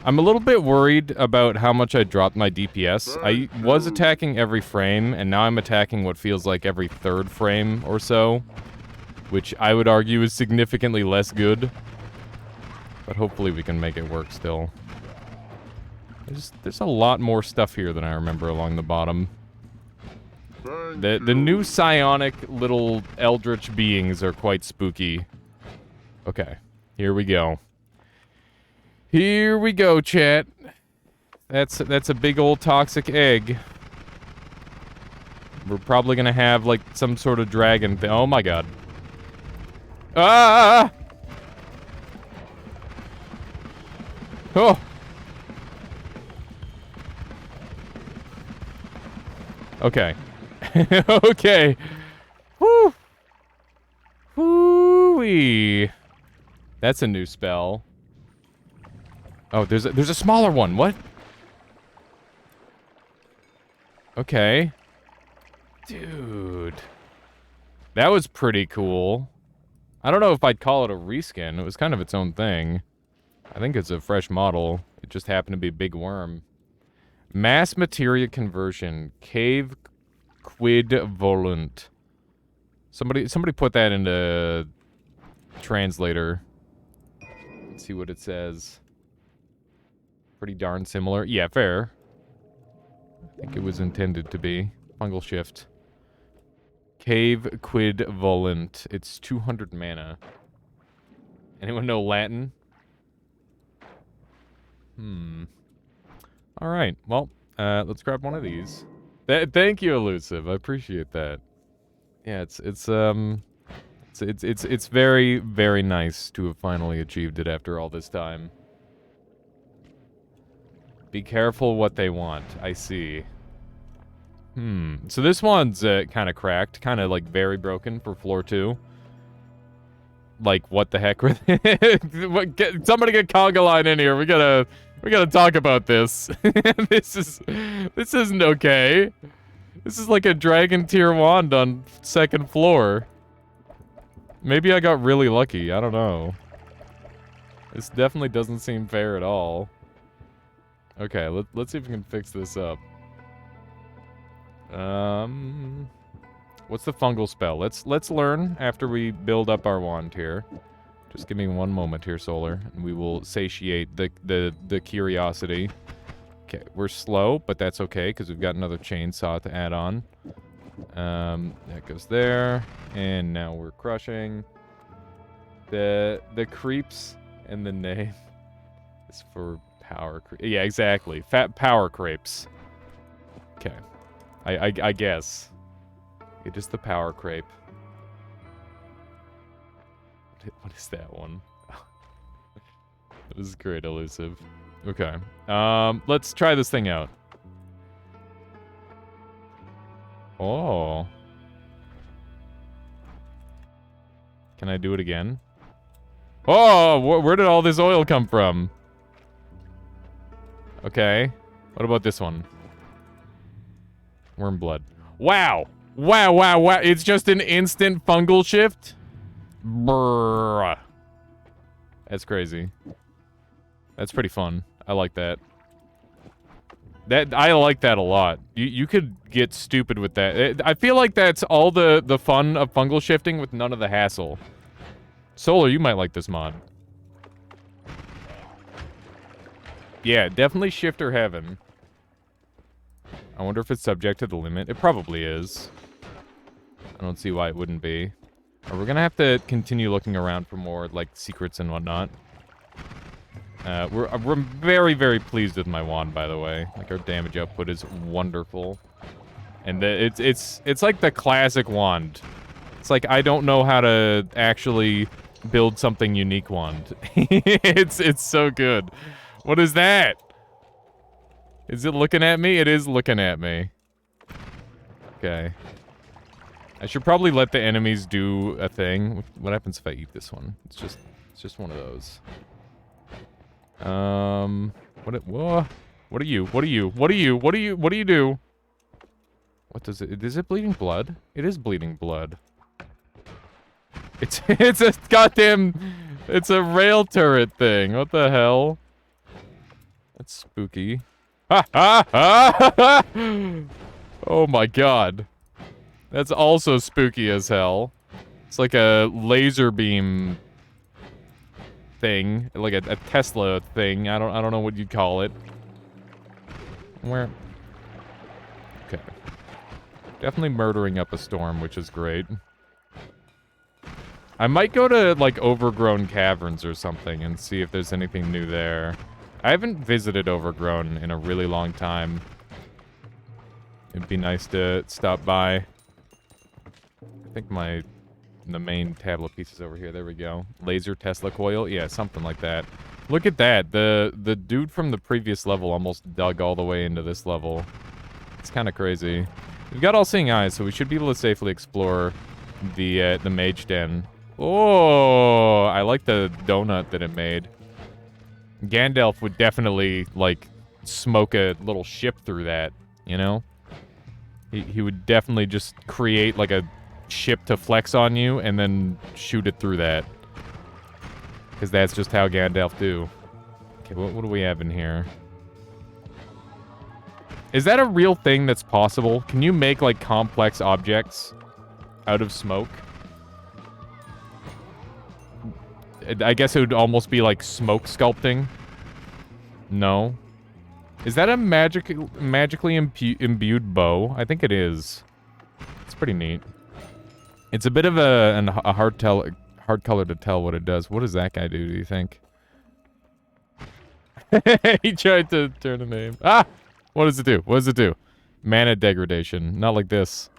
I'm a little bit worried about how much I dropped my DPS. I was attacking every frame, and now I'm attacking what feels like every third frame or so, which I would argue is significantly less good. But hopefully we can make it work still. There's a lot more stuff here than I remember along the bottom. The new psionic little eldritch beings are quite spooky. Okay, here we go. Here we go, chat. That's a big old toxic egg. We're probably gonna have, like, some sort of dragon thing. Oh my god. Ah! Oh! Okay. Okay. Woo! Woo-wee. That's a new spell. Oh, there's a smaller one. What? Okay. Dude. That was pretty cool. I don't know if I'd call it a reskin. It was kind of its own thing. I think it's a fresh model. It just happened to be a big worm. Mass materia conversion. Cave quid volunt. Somebody put that into translator. Let's see what it says. Pretty darn similar. Yeah, fair. I think it was intended to be. Fungal shift. Cave quid volunt. It's 200 mana. Anyone know Latin? Alright, well, let's grab one of these. Thank you, Elusive. I appreciate that. Yeah, it's very, very nice to have finally achieved it after all this time. Be careful what they want. I see. So this one's kind of cracked, kind of like very broken for floor 2. Like, what the heck? Somebody get conga line in here. We gotta talk about this. This isn't okay. This is like a dragon tier wand on 2nd floor. Maybe I got really lucky. I don't know. This definitely doesn't seem fair at all. Okay, let's see if we can fix this up. What's the fungal spell? Let's learn after we build up our wand here. Just give me one moment here, Solar, and we will satiate the curiosity. Okay, we're slow, but that's okay because we've got another chainsaw to add on. That goes there, and now we're crushing. The creeps and the name is for power. Yeah, exactly. Fat power crepes. Okay, I guess. It is the power crepe. What is that one? That is great, Elusive. Okay. Let's try this thing out. Oh. Can I do it again? Oh, where did all this oil come from? Okay. What about this one? Worm blood. Wow! Wow, wow, wow. It's just an instant fungal shift? Brrr. That's crazy. That's pretty fun. I like that. I like that a lot. You could get stupid with that. I feel like that's all the fun of fungal shifting with none of the hassle. Solar, you might like this mod. Yeah, definitely shifter heaven. I wonder if it's subject to the limit. It probably is. I don't see why it wouldn't be. We're gonna have to continue looking around for more, like, secrets and whatnot. We're very, very pleased with my wand, by the way. Like, our damage output is wonderful. And it's like the classic wand. It's like, I don't know how to actually build something unique wand. It's so good. What is that? Is it looking at me? It is looking at me. Okay. I should probably let the enemies do a thing. What happens if I eat this one? It's just one of those. What are you? What do you do? What does it? Is it bleeding blood? It is bleeding blood. It's a goddamn, it's a rail turret thing. What the hell? That's spooky. Ha ha ha! Oh my god. That's also spooky as hell. It's like a laser beam thing, like a Tesla thing. I don't know what you'd call it. Where? Okay. Definitely murdering up a storm, which is great. I might go to, like, Overgrown Caverns or something and see if there's anything new there. I haven't visited Overgrown in a really long time. It'd be nice to stop by. I think the main tablet piece is over here. There we go. Laser Tesla coil? Yeah, something like that. Look at that. The dude from the previous level almost dug all the way into this level. It's kind of crazy. We've got all-seeing eyes, so we should be able to safely explore the mage den. Oh, I like the donut that it made. Gandalf would definitely, like, smoke a little ship through that, you know? He would definitely just create, like, a ship to flex on you and then shoot it through that. Because that's just how Gandalf do. Okay, what do we have in here? Is that a real thing that's possible? Can you make, like, complex objects out of smoke? I guess it would almost be like smoke sculpting. No. Is that a magically imbued bow? I think it is. It's pretty neat. It's a bit of a hard color to tell what it does. What does that guy do you think? He tried to turn a name. Ah! What does it do? What does it do? Mana degradation. Not like this.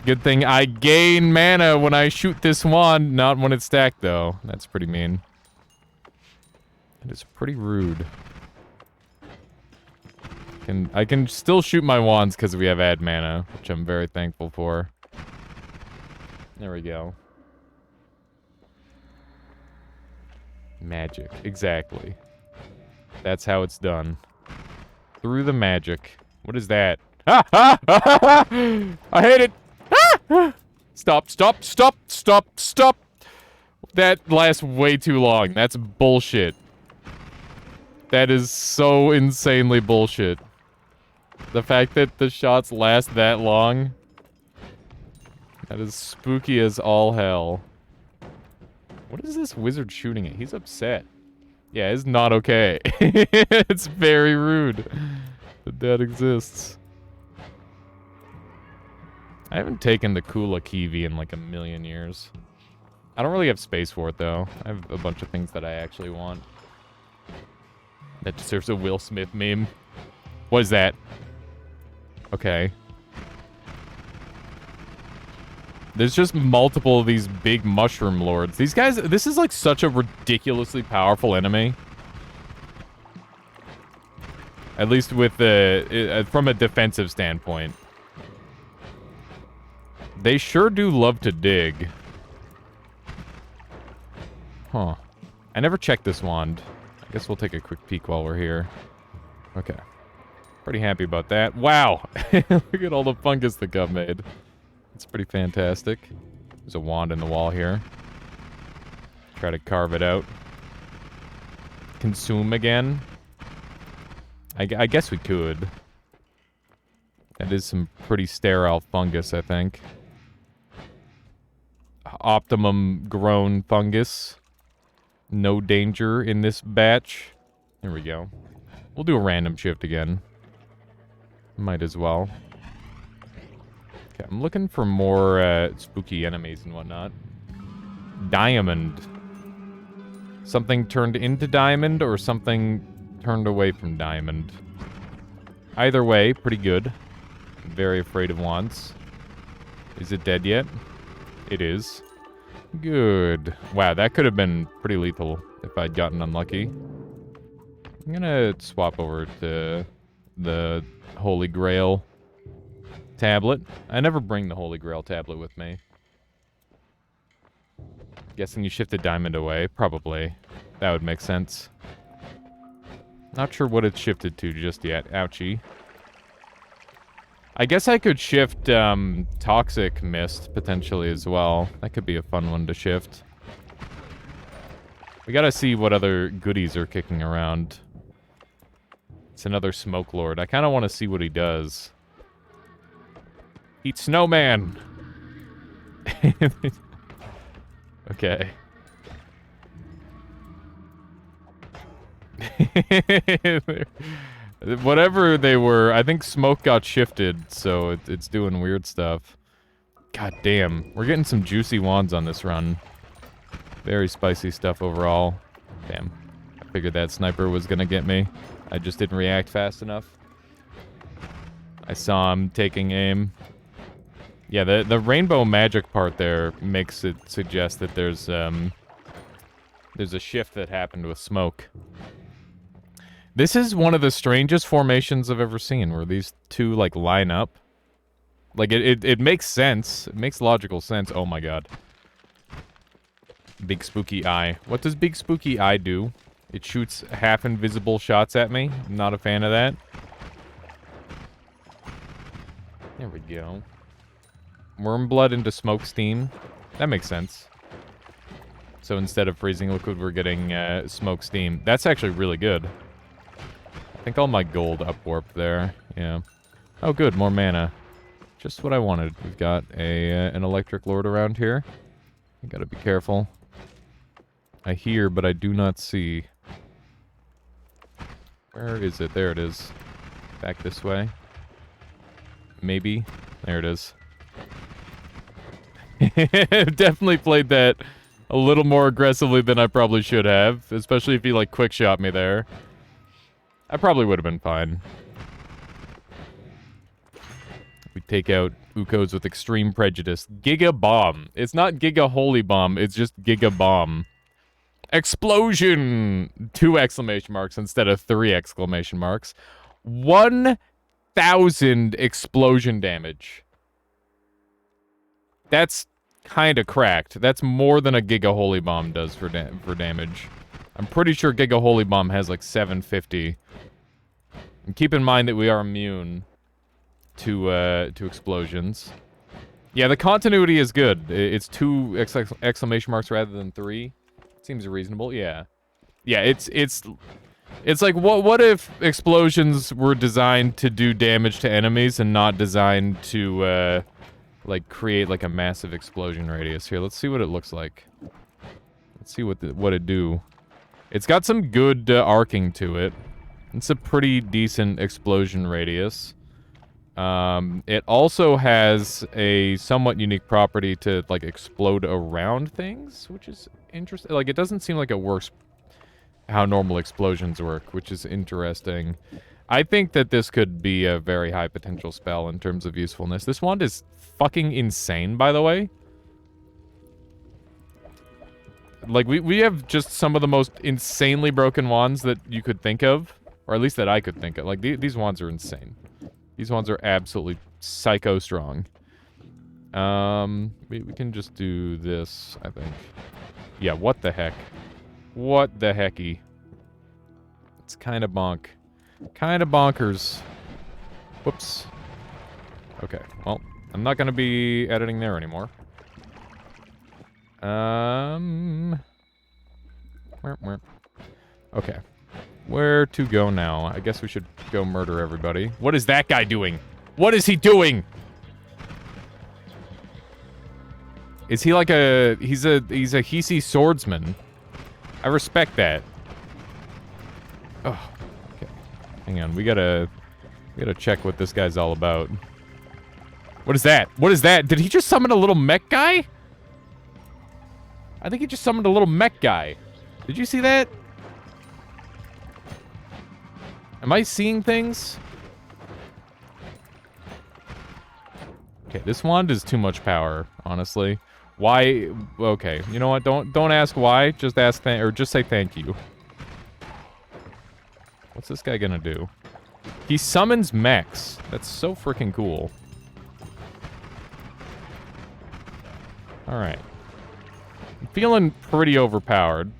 Good thing I gain mana when I shoot this wand, not when it's stacked, though. That's pretty mean. It is pretty rude. I can still shoot my wands because we have add mana, which I'm very thankful for. There we go. Magic. Exactly. That's how it's done. Through the magic. What is that? Ah! Ah! Ah! Ah! I hate it! Ah! Stop, stop, stop, stop, stop! That lasts way too long. That's bullshit. That is so insanely bullshit. The fact that the shots last that long. That is spooky as all hell. What is this wizard shooting at? He's upset. Yeah, it's not okay. It's very rude that exists. I haven't taken the Kula Kiwi in like a million years. I don't really have space for it, though. I have a bunch of things that I actually want. That deserves a Will Smith meme. What is that? Okay. There's just multiple of these big mushroom lords. These guys, this is like such a ridiculously powerful enemy. At least with the, from a defensive standpoint. They sure do love to dig. Huh. I never checked this wand. I guess we'll take a quick peek while we're here. Okay. Pretty happy about that. Wow! Look at all the fungus the Gov made. It's pretty fantastic. There's a wand in the wall here. Try to carve it out. Consume again. I guess we could. That is some pretty sterile fungus, I think. Optimum grown fungus. No danger in this batch. There we go. We'll do a random shift again. Might as well. Okay, I'm looking for more spooky enemies and whatnot. Diamond. Something turned into diamond or something turned away from diamond. Either way, pretty good. Very afraid of wands. Is it dead yet? It is. Good. Wow, that could have been pretty lethal if I'd gotten unlucky. I'm gonna swap over to the Holy Grail tablet. I never bring the Holy Grail tablet with me. Guessing you shifted diamond away. Probably. That would make sense. Not sure what it's shifted to just yet. Ouchie. I guess I could shift Toxic Mist potentially as well. That could be a fun one to shift. We gotta see what other goodies are kicking around. It's another Smoke Lord. I kind of want to see what he does. Eat snowman! Okay. Whatever they were, I think smoke got shifted, so it's doing weird stuff. God damn, we're getting some juicy wands on this run. Very spicy stuff overall. Damn, I figured that sniper was gonna get me. I just didn't react fast enough. I saw him taking aim. Yeah, the rainbow magic part there makes it suggest that there's a shift that happened with smoke. This is one of the strangest formations I've ever seen, where these two, like, line up. Like, it makes sense. It makes logical sense. Oh my god. Big spooky eye. What does big spooky eye do? It shoots half-invisible shots at me. I'm not a fan of that. There we go. Worm blood into smoke steam. That makes sense. So instead of freezing liquid, we're getting smoke steam. That's actually really good. I think all my gold upwarp there. Yeah. Oh, good. More mana. Just what I wanted. We've got an electric lord around here. You gotta be careful. I hear, but I do not see. Where is it? There it is. Back this way. Maybe. There it is. Definitely played that a little more aggressively than I probably should have. Especially if he, like, quick shot me there. I probably would have been fine. We take out Ukos with extreme prejudice. Giga Bomb. It's not Giga Holy Bomb, it's just Giga Bomb. Explosion! 2 exclamation marks instead of 3 exclamation marks. 1,000 explosion damage. That's kind of cracked. That's more than a Giga Holy Bomb does for damage. I'm pretty sure Giga Holy Bomb has like 750. And keep in mind that we are immune to explosions. Yeah, the continuity is good. It's 2 exclamation marks rather than 3. Seems reasonable. Yeah. Yeah, it's like what if explosions were designed to do damage to enemies and not designed to like create like a massive explosion radius. Here, let's see what it looks like. Let's see what it do. It's got some good arcing to it. It's a pretty decent explosion radius. It also has a somewhat unique property to, like, explode around things, which is interesting. Like, it doesn't seem like it works how normal explosions work, which is interesting. I think that this could be a very high potential spell in terms of usefulness. This wand is fucking insane, by the way. Like, we have just some of the most insanely broken wands that you could think of. Or at least that I could think of. Like, these wands are insane. These wands are absolutely psycho strong. We can just do this, I think. Yeah, what the heck? What the hecky? It's kind of bonk. Kind of bonkers. Whoops. Okay, well, I'm not gonna be editing there anymore. Okay. Where to go now? I guess we should go murder everybody. What is that guy doing? What is he doing? Is he like a... He's a Hisi swordsman. I respect that. Oh, okay. Hang on, we gotta check what this guy's all about. What is that? What is that? Did he just summon a little mech guy? I think he just summoned a little mech guy. Did you see that? Am I seeing things? Okay, this wand is too much power, honestly. Why? Okay, you know what? Don't ask why. Just ask or just say thank you. What's this guy gonna do? He summons mechs. That's so freaking cool. All right. I'm feeling pretty overpowered.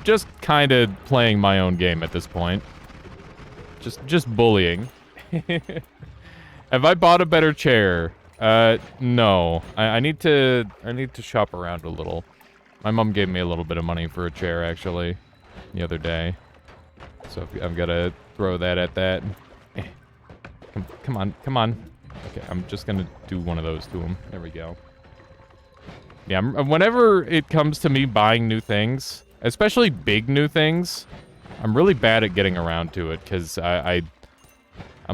Just kind of playing my own game at this point. Just bullying. Have I bought a better chair? No. I need to shop around a little. My mom gave me a little bit of money for a chair, actually, the other day. So I've got to throw that at that. Come on, come on. Okay, I'm just gonna do one of those to him. There we go. Yeah, whenever it comes to me buying new things, Especially big new things. I'm really bad at getting around to it, because I'm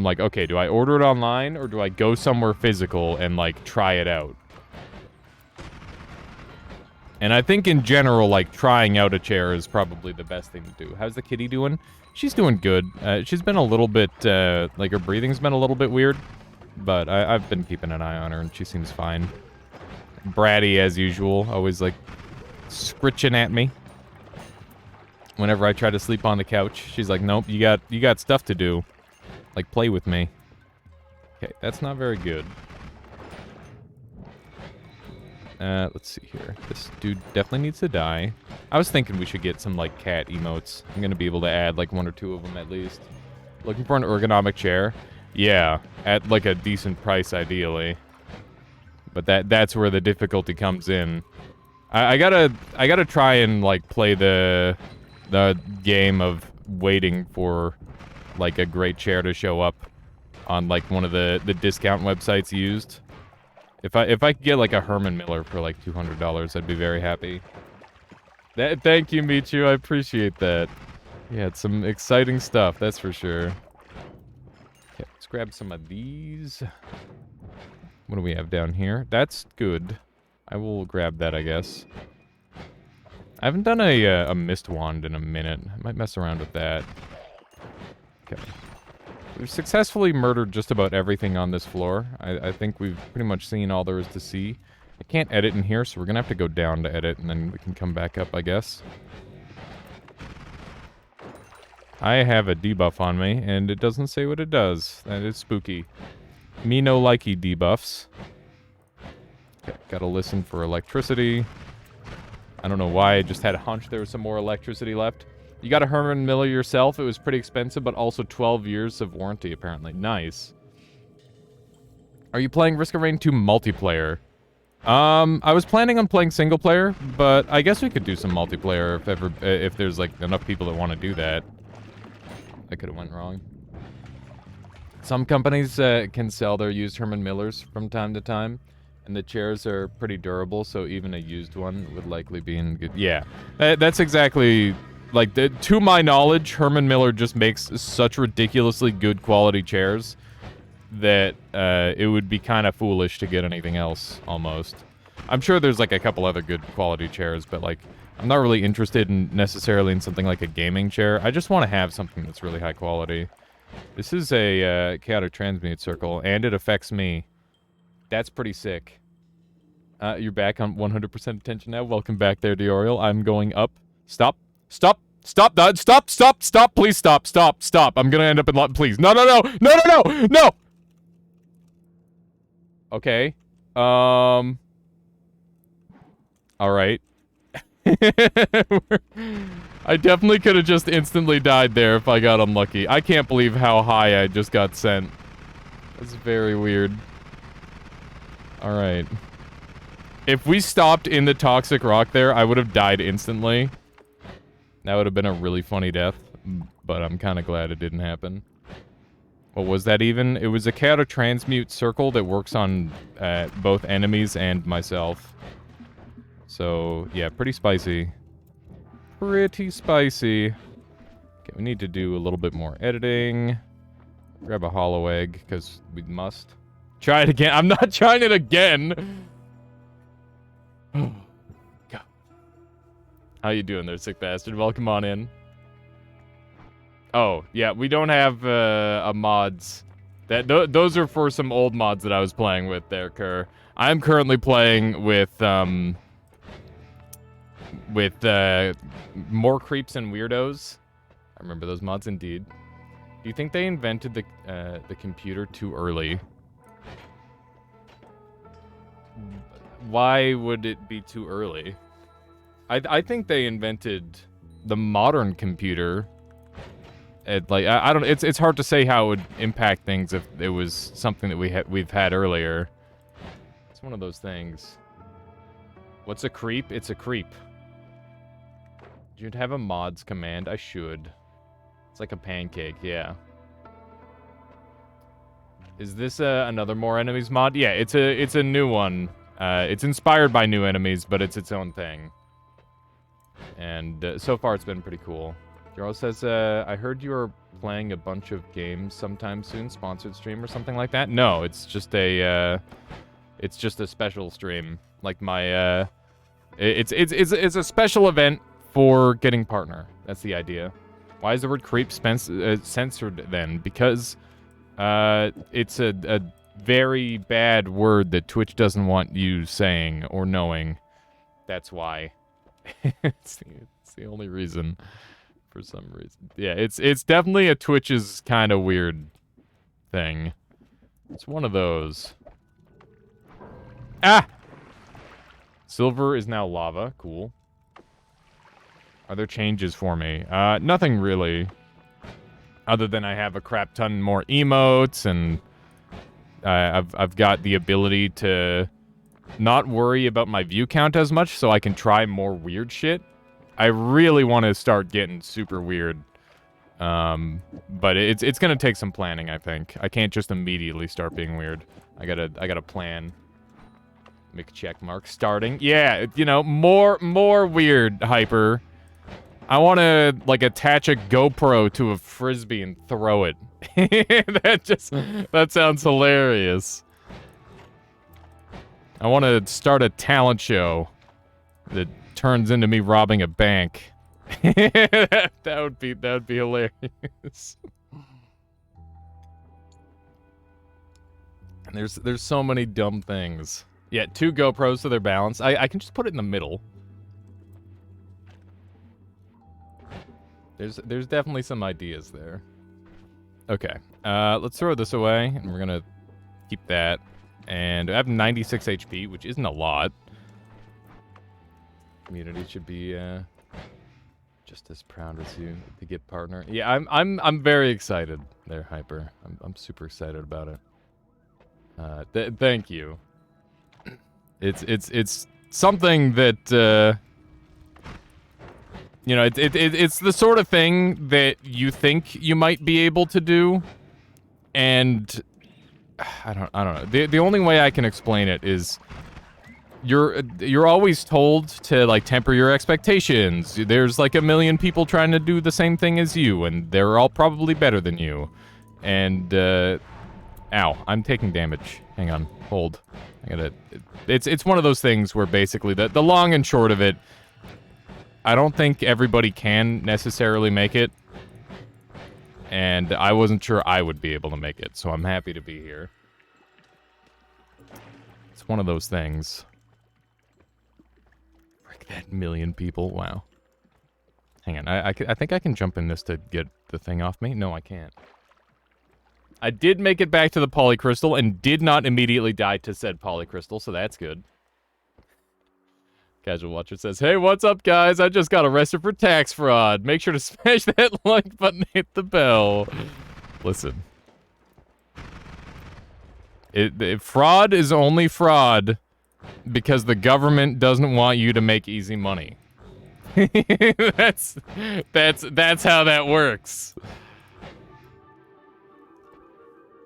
like, okay, do I order it online, or do I go somewhere physical and, like, try it out? And I think in general, like, trying out a chair is probably the best thing to do. How's the kitty doing? She's doing good. She's been a little bit, like, her breathing's been a little bit weird. But I've been keeping an eye on her, and she seems fine. Bratty, as usual. Always, like, scritching at me. Whenever I try to sleep on the couch, she's like, nope, you got stuff to do. Like, play with me. Okay, that's not very good. Let's see here. This dude definitely needs to die. I was thinking we should get some, like, cat emotes. I'm gonna be able to add, like, 1 or 2 of them at least. Looking for an ergonomic chair? Yeah, at, like, a decent price, ideally. But that's where the difficulty comes in. I gotta try and, like, play the game of waiting for, like, a great chair to show up on, like, one of the discount websites used. If I could get, like, a Herman Miller for, like, $200, I'd be very happy. Thank you, Michu. I appreciate that. Yeah, it's some exciting stuff, that's for sure. Okay, let's grab some of these. What do we have down here? That's good. I will grab that, I guess. I haven't done a mist wand in a minute. I might mess around with that. Okay. We've successfully murdered just about everything on this floor. I think we've pretty much seen all there is to see. I can't edit in here, so we're gonna have to go down to edit, and then we can come back up, I guess. I have a debuff on me, and it doesn't say what it does. That is spooky. Me no likey debuffs. Okay, gotta listen for electricity. I don't know why, I just had a hunch there was some more electricity left. You got a Herman Miller yourself. It was pretty expensive, but also 12 years of warranty, apparently. Nice. Are you playing Risk of Rain 2 multiplayer? I was planning on playing single player, but I guess we could do some multiplayer if there's, like, enough people that want to do that. That could have went wrong. Some companies can sell their used Herman Millers from time to time, and the chairs are pretty durable, so even a used one would likely be in good... Yeah, that's exactly... Like, to my knowledge, Herman Miller just makes such ridiculously good quality chairs that it would be kind of foolish to get anything else, almost. I'm sure there's, like, a couple other good quality chairs, but, like, I'm not really interested in necessarily in something like a gaming chair. I just want to have something that's really high quality. This is a chaotic transmute circle, and it affects me. That's pretty sick. You're back on 100% attention now. Welcome back there, Dioriel. I'm going up. Stop. Stop! Stop that! Stop! Stop! Stop! Please stop! Stop! Stop! I'm gonna end up in please! No! No! No! No! No! No! No! Okay. All right. I definitely could have just instantly died there if I got unlucky. I can't believe how high I just got sent. That's very weird. All right. If we stopped in the toxic rock there, I would have died instantly. That would have been a really funny death, but I'm kind of glad it didn't happen. What was that even? It was a chaotic transmute circle that works on both enemies and myself. So, yeah, pretty spicy. Pretty spicy. Okay, we need to do a little bit more editing. Grab a hollow egg, because we must. Try it again. I'm not trying it again! How you doing there, sick bastard? Welcome on in. Oh, yeah, we don't have a mods. Those are for some old mods that I was playing with there, Kerr. I'm currently playing with more creeps and weirdos. I remember those mods indeed. Do you think they invented the computer too early? Why would it be too early? I think they invented the modern computer. I don't. It's hard to say how it would impact things if it was something that we've had earlier. It's one of those things. What's a creep? It's a creep. You'd have a mods command. I should. It's like a pancake. Yeah. Is this another more enemies mod? Yeah, it's a new one. It's inspired by new enemies, but it's its own thing. And so far, it's been pretty cool. Jarl says, I heard you were playing a bunch of games sometime soon, sponsored stream or something like that. No, it's just a special stream. Like my, it's a special event for getting partner. That's the idea. Why is the word creep censored then? Because it's a very bad word that Twitch doesn't want you saying or knowing. That's why. it's the only reason. For some reason. Yeah, it's definitely a Twitch's kind of weird thing. It's one of those. Ah! Silver is now lava. Cool. Are there changes for me? Nothing really. Other than I have a crap ton more emotes, and I've got the ability to not worry about my view count as much, so I can try more weird shit. I really want to start getting super weird. But it's gonna take some planning, I think. I can't just immediately start being weird. I gotta plan. Make check mark. Starting. Yeah, you know, more weird, Hyper. I want to, like, attach a GoPro to a Frisbee and throw it. That sounds hilarious. I want to start a talent show that turns into me robbing a bank. that would be hilarious. And there's so many dumb things. Yeah, 2 GoPros so they're balanced. I can just put it in the middle. There's definitely some ideas there. Okay. Let's throw this away, and we're gonna keep that. And I have 96 HP, which isn't a lot. Community should be just as proud as you to get partner. Yeah, I'm very excited there, Hyper. I'm super excited about it. Thank you. It's something that you know, it's the sort of thing that you think you might be able to do, and I don't know. The only way I can explain it is you're always told to, like, temper your expectations. There's like a million people trying to do the same thing as you, and they're all probably better than you. And ow, I'm taking damage. Hang on, hold. I gotta. It's one of those things where basically the long and short of it, I don't think everybody can necessarily make it, and I wasn't sure I would be able to make it, so I'm happy to be here. It's one of those things. Frick, that million people, wow. Hang on, I think I can jump in this to get the thing off me? No, I can't. I did make it back to the polycrystal and did not immediately die to said polycrystal, so that's good. Casual Watcher says, hey, what's up, guys? I just got arrested for tax fraud. Make sure to smash that like button, hit the bell. Listen. Fraud is only fraud because the government doesn't want you to make easy money. that's how that works.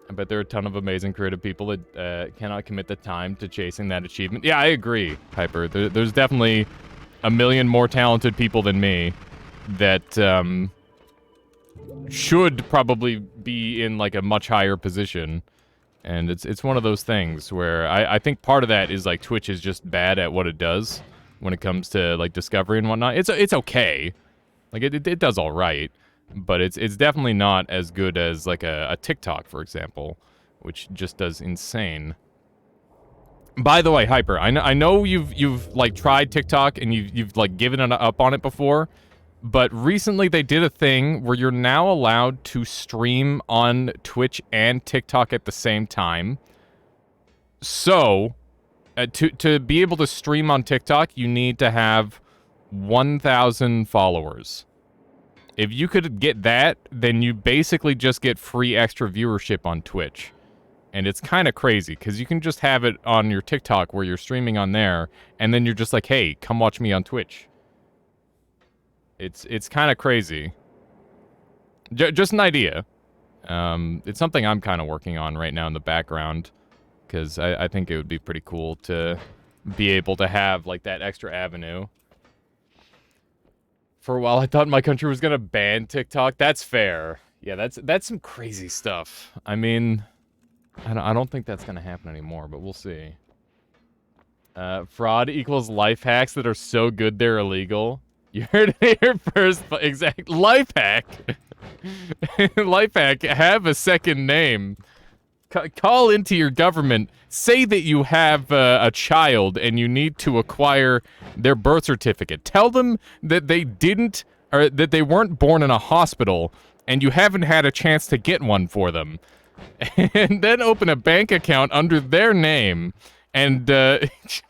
I bet there are a ton of amazing creative people that cannot commit the time to chasing that achievement. Yeah, I agree, Hyper. There's definitely a million more talented people than me that should probably be in, like, a much higher position. And it's one of those things where I think part of that is, like, Twitch is just bad at what it does when it comes to, like, discovery and whatnot. It's okay. Like, it does all right. But it's definitely not as good as, like, a TikTok, for example, which just does insane. By the way, Hyper, I know you've like tried TikTok and you've like given it up on it before, but recently they did a thing where you're now allowed to stream on Twitch and TikTok at the same time. So, to be able to stream on TikTok, you need to have 1,000 followers. If you could get that, then you basically just get free extra viewership on Twitch. And it's kind of crazy, because you can just have it on your TikTok where you're streaming on there, and then you're just like, hey, come watch me on Twitch. It's kind of crazy. Just an idea. It's something I'm kind of working on right now in the background, because I think it would be pretty cool to be able to have, like, that extra avenue. For a while, I thought my country was gonna ban TikTok. That's fair. Yeah, that's some crazy stuff. I mean, I don't think that's gonna happen anymore, but we'll see. Fraud equals life hacks that are so good they're illegal. You heard it here first. Exact life hack. Life hack. Have a second name. Call into your government. Say that you have a child and you need to acquire their birth certificate. Tell them that they didn't, or that they weren't born in a hospital, and you haven't had a chance to get one for them. And then open a bank account under their name, and it's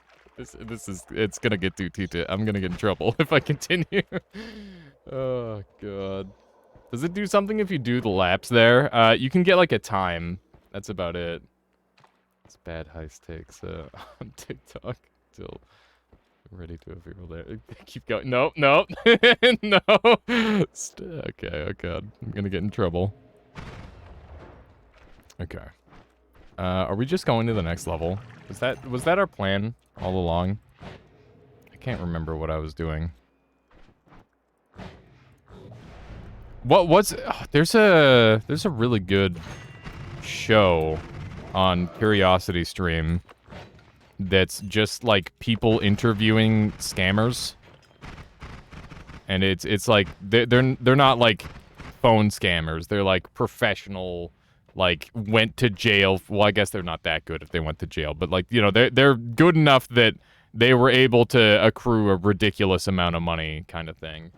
gonna get too heated. I'm gonna get in trouble if I continue. Oh god. Does it do something if you do the laps there? You can get like a time. That's about it. It's bad heist takes on TikTok till ready to have people there. Keep going. No, no, no. Okay, oh god. I'm gonna get in trouble. Okay. Are we just going to the next level? Was that our plan all along? I can't remember what I was doing. What was... Oh, there's a really good show on Curiosity Stream that's just like people interviewing scammers, and it's like they're not like phone scammers. They're like professional, like went to jail. Well, I guess they're not that good if they went to jail, but like, you know, they're good enough that they were able to accrue a ridiculous amount of money, kind of thing.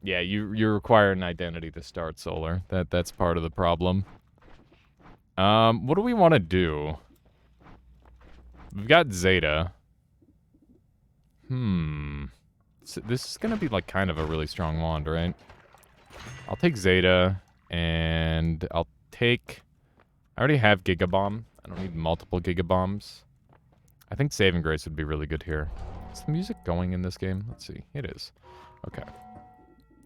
Yeah, you require an identity to start Solar. That's part of the problem. What do we want to do? We've got Zeta. So this is gonna be like kind of a really strong wand, right? I'll take Zeta, and I'll take... I already have Gigabomb. I don't need multiple Gigabombs. I think Saving Grace would be really good here. Is the music going in this game? Let's see. It is. Okay.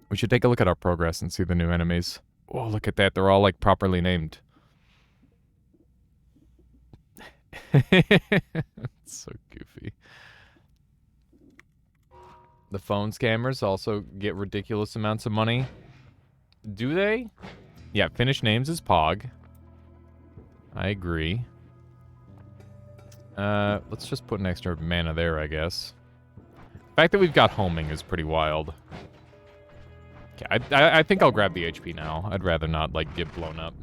We should take a look at our progress and see the new enemies. Oh, look at that. They're all, like, properly named. It's so goofy. The phone scammers also get ridiculous amounts of money. Do they? Yeah, finish names is Pog. I agree. Let's just put an extra mana there, I guess. The fact that we've got homing is pretty wild. Okay, I think I'll grab the HP now. I'd rather not, like, get blown up.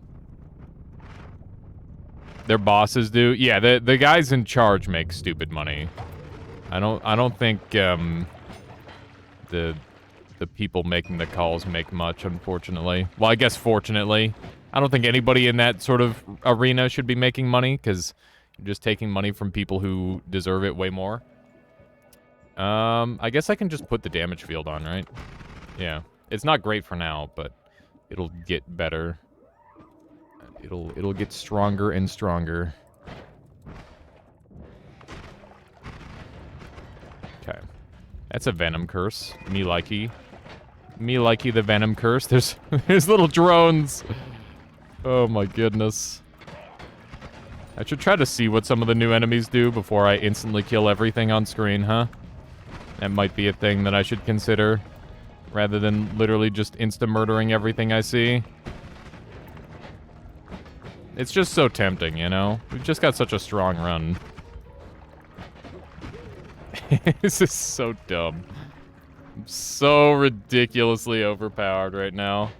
Their bosses do? Yeah, the guys in charge make stupid money. I don't think, the people making the calls make much, unfortunately. Well, I guess fortunately. I don't think anybody in that sort of arena should be making money, because you're just taking money from people who deserve it way more. I guess I can just put the damage field on, right? Yeah. It's not great for now, but it'll get better. It'll get stronger and stronger. Okay. That's a Venom Curse. Me likey. Me likey the Venom Curse. There's little drones. Oh my goodness. I should try to see what some of the new enemies do before I instantly kill everything on screen, huh? That might be a thing that I should consider, rather than literally just insta-murdering everything I see. It's just so tempting, you know? We've just got such a strong run. This is so dumb. I'm so ridiculously overpowered right now.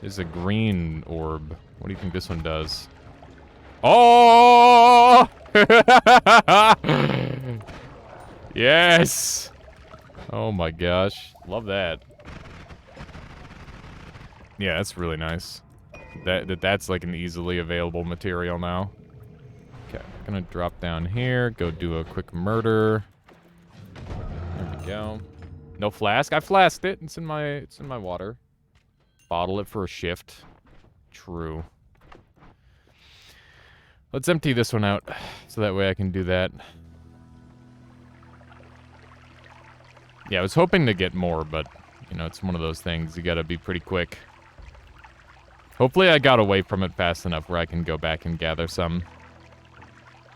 There's a green orb. What do you think this one does? Oh! Yes! Oh my gosh. Love that. Yeah, that's really nice. That's like an easily available material now. Okay, I'm gonna drop down here, go do a quick murder. There we go. No flask? I flasked it. It's in my water. Bottle it for a shift. True. Let's empty this one out, so that way I can do that. Yeah, I was hoping to get more, but, you know, it's one of those things. You gotta be pretty quick. Hopefully I got away from it fast enough where I can go back and gather some.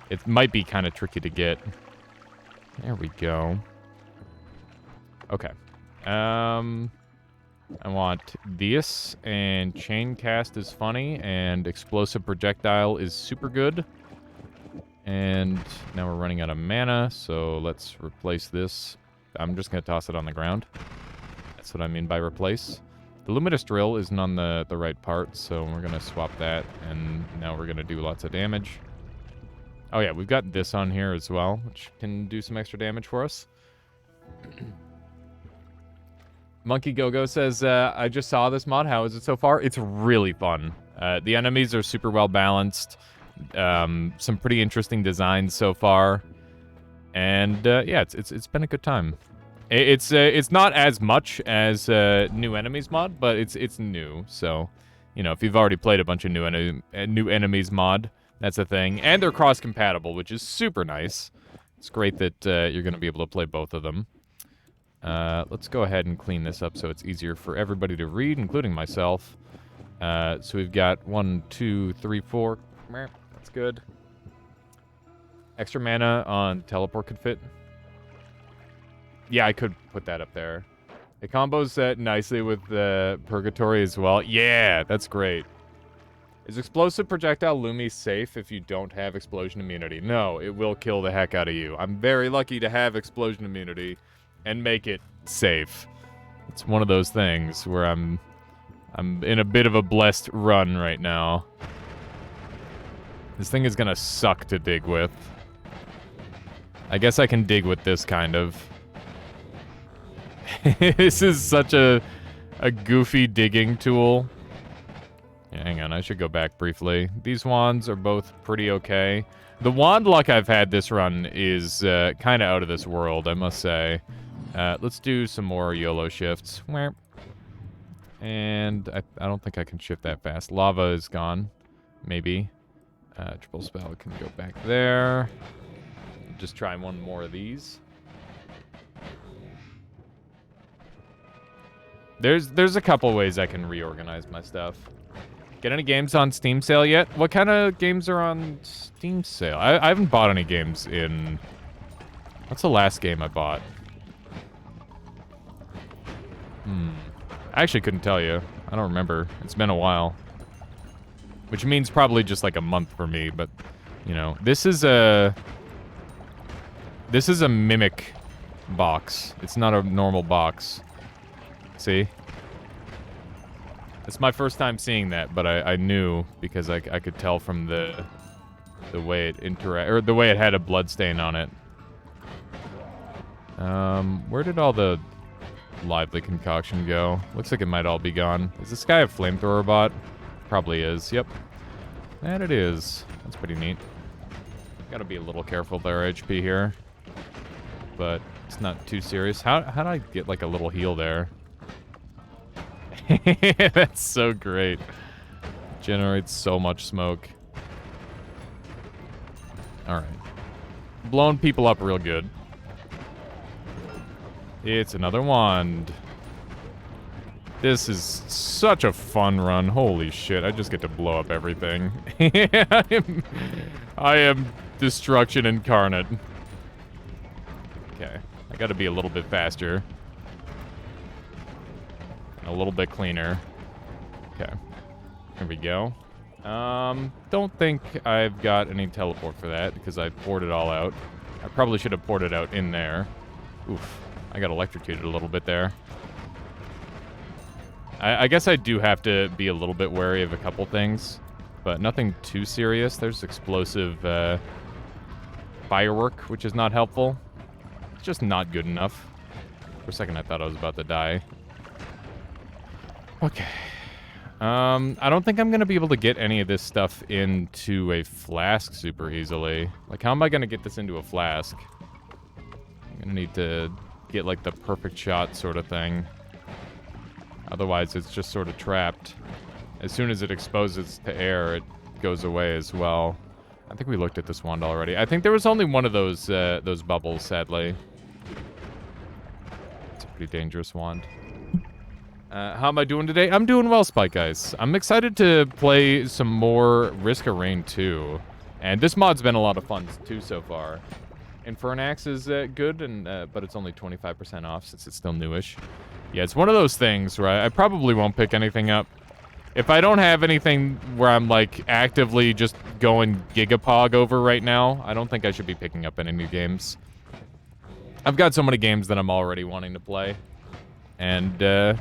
It might be kind of tricky to get. There we go. Okay. I want this, and chain cast is funny, and explosive projectile is super good. And now we're running out of mana, so let's replace this. I'm just going to toss it on the ground. That's what I mean by replace. The luminous drill isn't on the right part, so we're going to swap that, and now we're going to do lots of damage. Oh yeah, we've got this on here as well, which can do some extra damage for us. Monkey Go-Go says, I just saw this mod. How is it so far? It's really fun. The enemies are super well balanced. Some pretty interesting designs so far. And yeah, it's been a good time. It's not as much as new enemies mod, but it's new. So, you know, if you've already played a bunch of new enemies mod, that's a thing. And they're cross-compatible, which is super nice. It's great that you're going to be able to play both of them. Let's go ahead and clean this up so it's easier for everybody to read, including myself. So we've got 1, 2, 3, 4. That's good. Extra mana on teleport could fit. Yeah, I could put that up there. It combos nicely with the Purgatory as well. Yeah, that's great. Is explosive projectile Lumi safe if you don't have explosion immunity? No, it will kill the heck out of you. I'm very lucky to have explosion immunity and make it safe. It's one of those things where I'm in a bit of a blessed run right now. This thing is gonna suck to dig with. I guess I can dig with this kind of. This is such a goofy digging tool. Yeah, hang on, I should go back briefly. These wands are both pretty okay. The wand luck I've had this run is kind of out of this world, I must say. Let's do some more YOLO shifts. And I don't think I can shift that fast. Lava is gone. Maybe. Triple spell can go back there. Just try one more of these. There's a couple ways I can reorganize my stuff. Get any games on Steam sale yet? What kind of games are on Steam sale? I haven't bought any games in... What's the last game I bought? I actually couldn't tell you. I don't remember. It's been a while. Which means probably just like a month for me, but, you know. This is a mimic box. It's not a normal box. See? It's my first time seeing that, but I knew because I could tell from the way it the way it had a blood stain on it. Where did all the lively concoction go? Looks like it might all be gone. Is this guy a flamethrower bot? Probably is. Yep. That it is. That's pretty neat. Gotta be a little careful with our HP here. But it's not too serious. How did I get like a little heal there? That's so great. Generates so much smoke. Alright. Blowing people up real good. It's another wand. This is such a fun run. Holy shit, I just get to blow up everything. I am destruction incarnate. Okay, I gotta be a little bit faster. A little bit cleaner. Okay. Here we go. Don't think I've got any teleport for that because I poured it all out. I probably should have poured it out in there. Oof. I got electrocuted a little bit there. I guess I do have to be a little bit wary of a couple things, but nothing too serious. There's explosive firework, which is not helpful. It's just not good enough. For a second, I thought I was about to die. Okay. I don't think I'm going to be able to get any of this stuff into a flask super easily. Like, how am I going to get this into a flask? I'm going to need to get, like, the perfect shot sort of thing. Otherwise, it's just sort of trapped. As soon as it exposes to air, it goes away as well. I think we looked at this wand already. I think there was only one of those bubbles, sadly. It's a pretty dangerous wand. How am I doing today? I'm doing well, Spike Guys. I'm excited to play some more Risk of Rain 2. And this mod's been a lot of fun, too, so far. Infernax is good, and but it's only 25% off since it's still newish. Yeah, it's one of those things where I probably won't pick anything up. If I don't have anything where I'm, like, actively just going gigapog over right now, I don't think I should be picking up any new games. I've got so many games that I'm already wanting to play. And,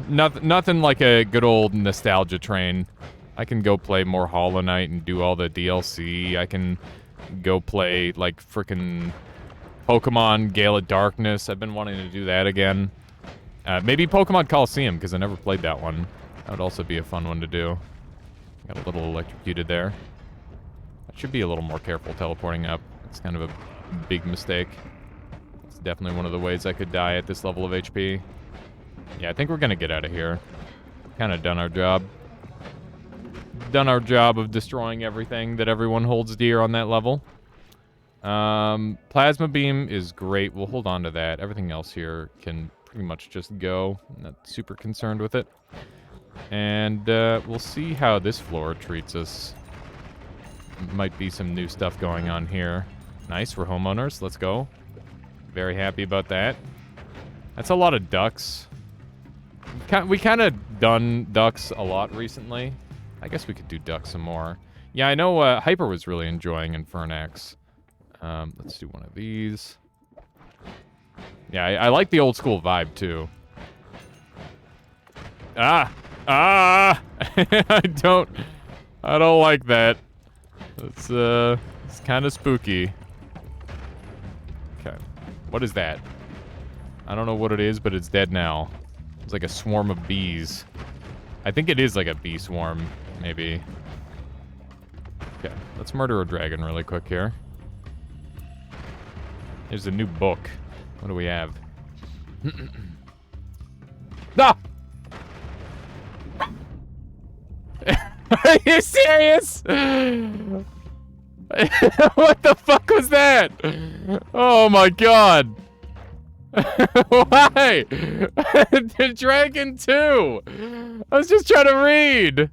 nothing like a good old nostalgia train. I can go play more Hollow Knight and do all the DLC. I can go play, like, frickin' Pokemon Gale of Darkness. I've been wanting to do that again. Maybe Pokemon Coliseum, because I never played that one. That would also be a fun one to do. Got a little electrocuted there. I should be a little more careful teleporting up. It's kind of a big mistake. It's definitely one of the ways I could die at this level of HP. Yeah, I think we're gonna get out of here. Kind of done our job. Done our job of destroying everything that everyone holds dear on that level. Plasma Beam is great. We'll hold on to that. Everything else here can pretty much just go. I'm not super concerned with it. And we'll see how this floor treats us. Might be some new stuff going on here. Nice, we're homeowners. Let's go. Very happy about that. That's a lot of ducks. We kind of done ducks a lot recently. I guess we could do ducks some more. Yeah, I know Hyper was really enjoying Infernax. Let's do one of these. Yeah, I like the old school vibe, too. Ah! I don't like that. It's kind of spooky. Okay. What is that? I don't know what it is, but it's dead now. It's like a swarm of bees. I think it is like a bee swarm, maybe. Okay, let's murder a dragon really quick here. There's a new book. What do we have? Ah! Are you serious? What the fuck was that? Oh my god. Why? The Dragon 2. I was just trying to read.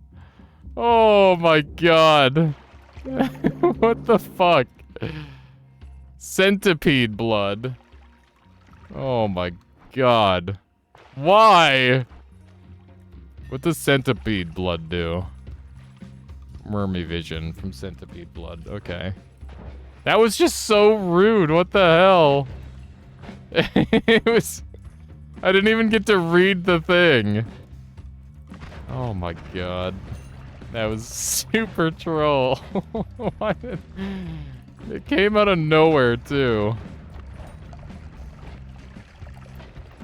Oh my god. What the fuck? Centipede blood. Oh my god. Why? What does centipede blood do? Mermy vision from centipede blood. Okay. That was just so rude. What the hell? It was... I didn't even get to read the thing. Oh my god. That was super troll. Why did... It came out of nowhere, too.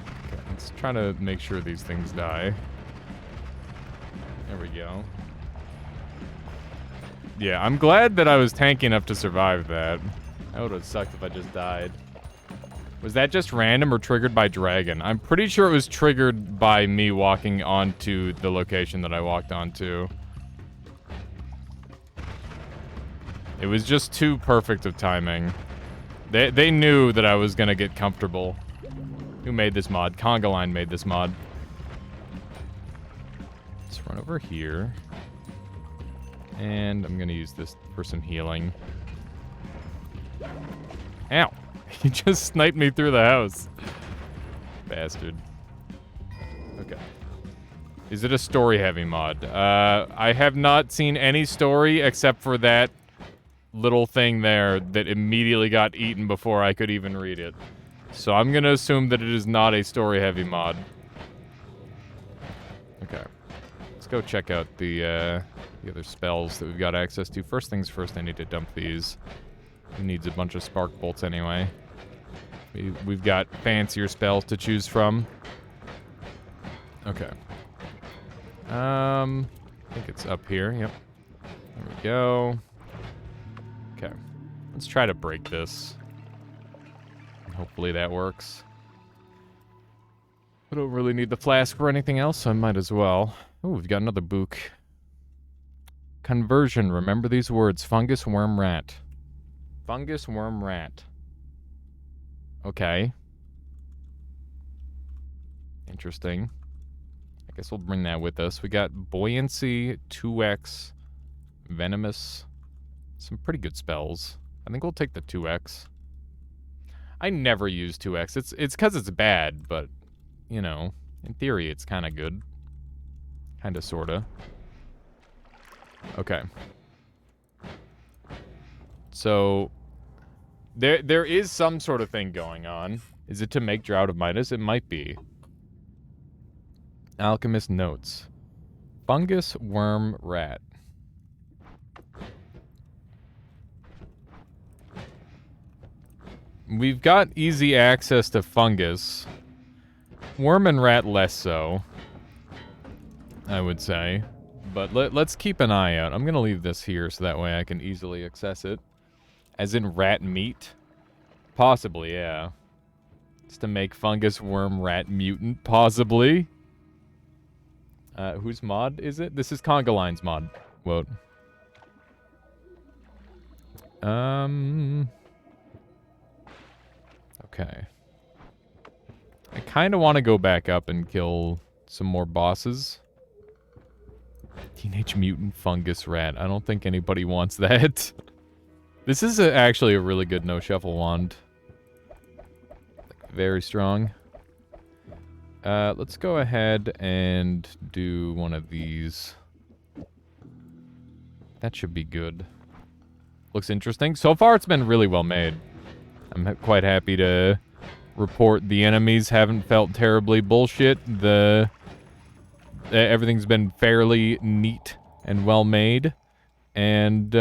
Okay, let's try to make sure these things die. There we go. Yeah, I'm glad that I was tanky enough to survive that. That would have sucked if I just died. Was that just random or triggered by dragon? I'm pretty sure it was triggered by me walking onto the location that I walked onto. It was just too perfect of timing. They knew that I was gonna get comfortable. Who made this mod? Conga Line made this mod. Let's run over here. And I'm gonna use this for some healing. Ow! He just sniped me through the house. Bastard. Okay. Is it a story-heavy mod? I have not seen any story except for that little thing there that immediately got eaten before I could even read it. So I'm gonna assume that it is not a story-heavy mod. Okay. Let's go check out the other spells that we've got access to. First things first, I need to dump these. Who needs a bunch of spark bolts anyway? We've got fancier spells to choose from. Okay. I think it's up here. Yep. There we go. Okay. Let's try to break this. Hopefully that works. I don't really need the flask for anything else, so I might as well. Oh, we've got another book. Conversion. Remember these words. Fungus, worm, rat. Fungus, worm, rat. Okay. Interesting. I guess we'll bring that with us. We got Buoyancy, 2x, Venomous. Some pretty good spells. I think we'll take the 2x. I never use 2x. It's because it's bad, but, you know, in theory, it's kind of good. Kind of, sort of. Okay. So, there is some sort of thing going on. Is it to make Drought of Midas? It might be. Alchemist notes. Fungus, worm, rat. We've got easy access to fungus. Worm and rat less so, I would say. But let's keep an eye out. I'm going to leave this here so that way I can easily access it. As in rat meat? Possibly, yeah. Just to make fungus, worm, rat, mutant, possibly. Whose mod is it? This is Conga Line's mod. Whoa. Okay. I kind of want to go back up and kill some more bosses. Teenage Mutant Fungus Rat. I don't think anybody wants that. This is actually a really good no-shuffle wand. Like, very strong. Let's go ahead and do one of these. That should be good. Looks interesting. So far, it's been really well made. I'm quite happy to report the enemies haven't felt terribly bullshit. Everything's been fairly neat and well made. And,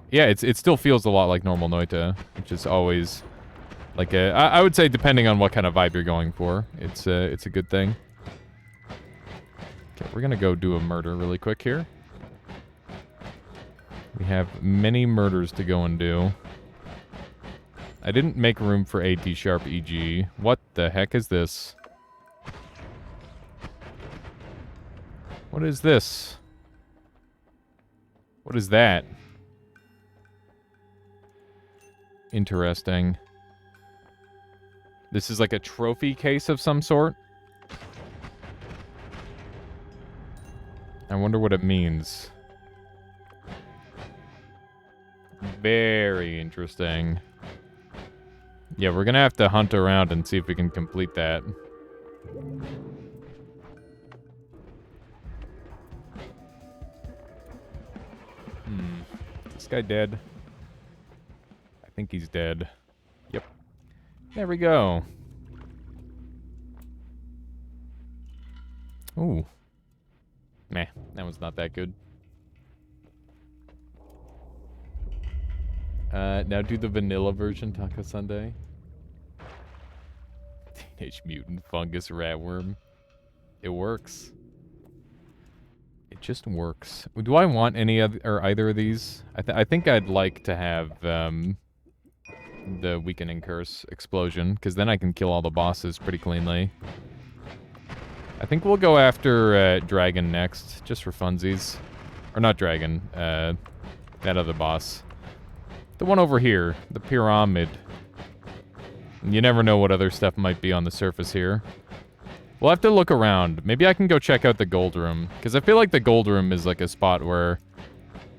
yeah, it still feels a lot like normal Noita, which is always, like, I would say depending on what kind of vibe you're going for, it's a good thing. Okay, we're gonna go do a murder really quick here. We have many murders to go and do. I didn't make room for AT Sharp EG. What the heck is this? What is this? What is that? Interesting. This is like a trophy case of some sort? I wonder what it means. Very interesting. Yeah, we're gonna have to hunt around and see if we can complete that. Is this guy dead? I think he's dead. Yep. There we go. Ooh. Meh, that one's not that good. Now do the vanilla version, Taco Sunday. Teenage Mutant Fungus Ratworm. It works. It just works. Do I want any of, or either of these? I think I'd like to have, the Weakening Curse explosion, because then I can kill all the bosses pretty cleanly. I think we'll go after, Dragon next, just for funsies. Or not Dragon, that other boss. The one over here, the Pyramid. You never know what other stuff might be on the surface here. We'll have to look around. Maybe I can go check out the Gold Room, because I feel like the Gold Room is like a spot where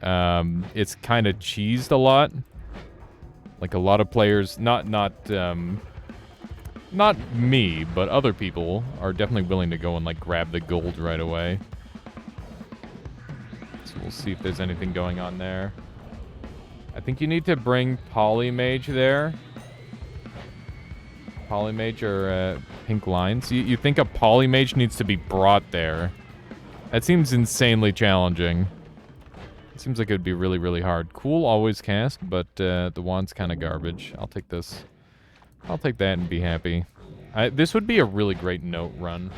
it's kind of cheesed a lot. Like a lot of players, not me, but other people are definitely willing to go and like grab the gold right away. So we'll see if there's anything going on there. I think you need to bring Polymage there. Polymage or pink lines. You think a Polymage needs to be brought there. That seems insanely challenging. It seems like it would be really, really hard. Cool, always cast, but the wand's kind of garbage. I'll take this. I'll take that and be happy. This would be a really great note run.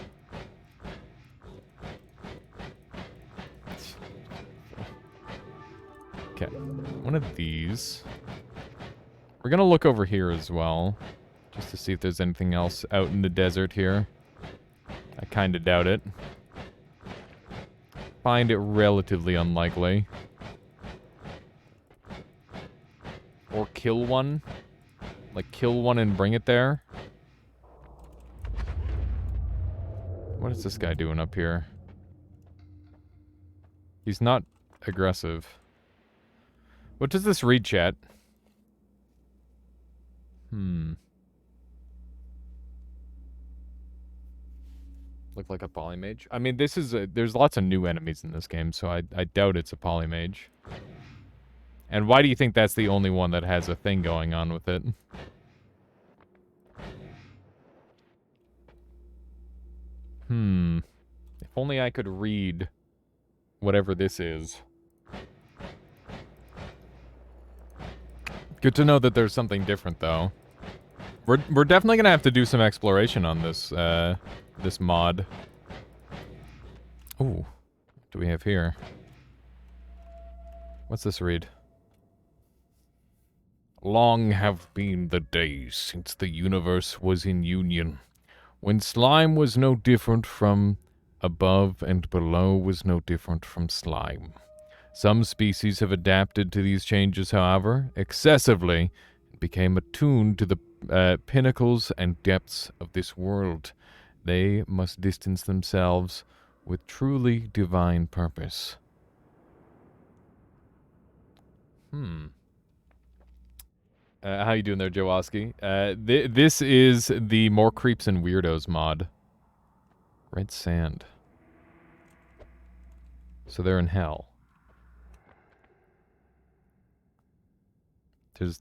Okay, one of these. We're gonna look over here as well, just to see if there's anything else out in the desert here. I kinda doubt it. Find it relatively unlikely. Or kill one. Like, kill one and bring it there. What is this guy doing up here? He's not aggressive. What does this read, chat? Look like a polymage. I mean, this is there's lots of new enemies in this game, so I doubt it's a polymage. And why do you think that's the only one that has a thing going on with it? If only I could read whatever this is. Good to know that there's something different, though. We're definitely gonna have to do some exploration on this, this mod. Ooh, what do we have here? What's this read? Long have been the days since the universe was in union, when slime was no different from above and below was no different from slime. Some species have adapted to these changes, however, excessively, and became attuned to the pinnacles and depths of this world. They must distance themselves with truly divine purpose. How you doing there, Jowoski? This is the More Creeps and Weirdos mod. Red sand. So they're in hell.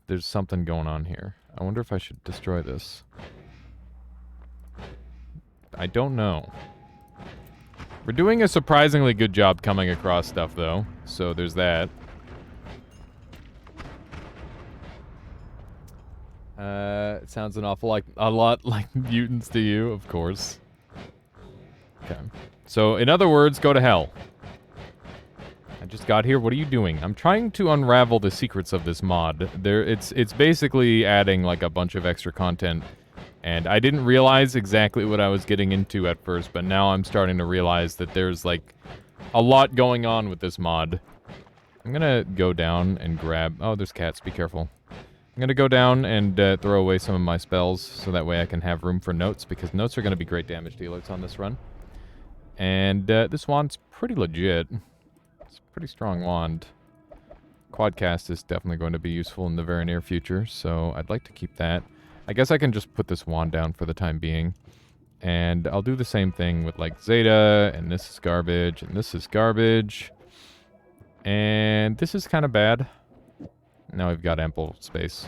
There's something going on here. I wonder if I should destroy this. I don't know. We're doing a surprisingly good job coming across stuff, though. So there's that. It sounds an awful a lot like mutants to you, of course. Okay. So, in other words, go to hell. I just got here. What are you doing? I'm trying to unravel the secrets of this mod. It's basically adding like a bunch of extra content, and I didn't realize exactly what I was getting into at first, but now I'm starting to realize that there's like a lot going on with this mod. I'm gonna go down and grab... Oh, there's cats. Be careful. I'm gonna go down and throw away some of my spells, so that way I can have room for notes, because notes are gonna be great damage dealers on this run. And this wand's pretty legit. It's a pretty strong wand. Quadcast is definitely going to be useful in the very near future, so I'd like to keep that. I guess I can just put this wand down for the time being. And I'll do the same thing with, like, Zeta, and this is garbage, and this is garbage. And this is kind of bad. Now we've got ample space.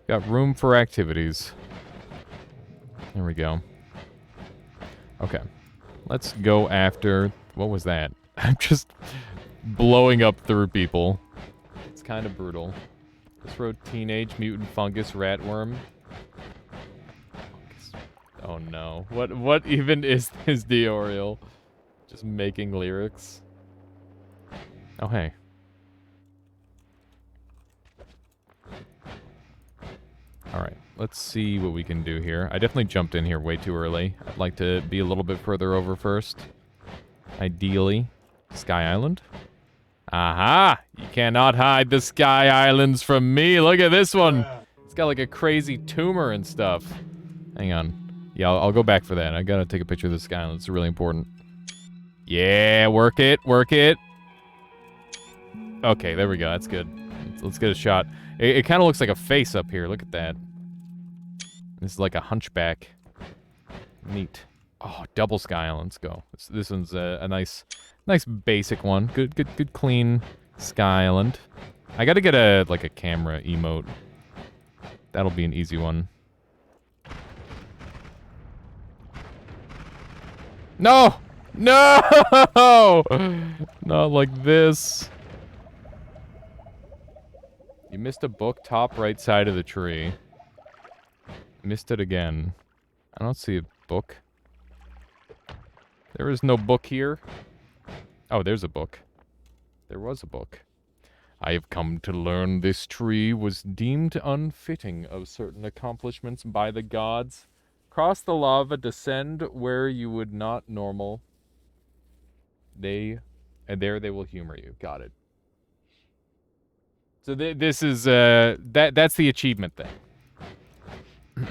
Got room for activities. There we go. Okay. Let's go after... What was that? I'm just blowing up through people. It's kind of brutal. This road, teenage mutant fungus ratworm. Oh no. What even is this Dioriel? Just making lyrics. Oh hey. Alright, let's see what we can do here. I definitely jumped in here way too early. I'd like to be a little bit further over first. Ideally. Sky Island? Aha! You cannot hide the Sky Islands from me! Look at this one! It's got like a crazy tumor and stuff. Hang on. Yeah, I'll go back for that. I gotta take a picture of the Sky Island. It's really important. Yeah, work it, work it. Okay, there we go. That's good. Let's get a shot. It kind of looks like a face up here. Look at that. This is like a hunchback. Neat. Oh, double Sky Island. Let's go. This one's a nice basic one. Good clean Sky Island. I gotta get a camera emote. That'll be an easy one. No! No! Not like this. You missed a book top right side of the tree. Missed it again. I don't see a book. There is no book here. Oh, there's a book. There was a book. I have come to learn this tree was deemed unfitting of certain accomplishments by the gods. Cross the lava, descend where you would not normal. And there they will humor you. Got it. So this is, that's the achievement thing.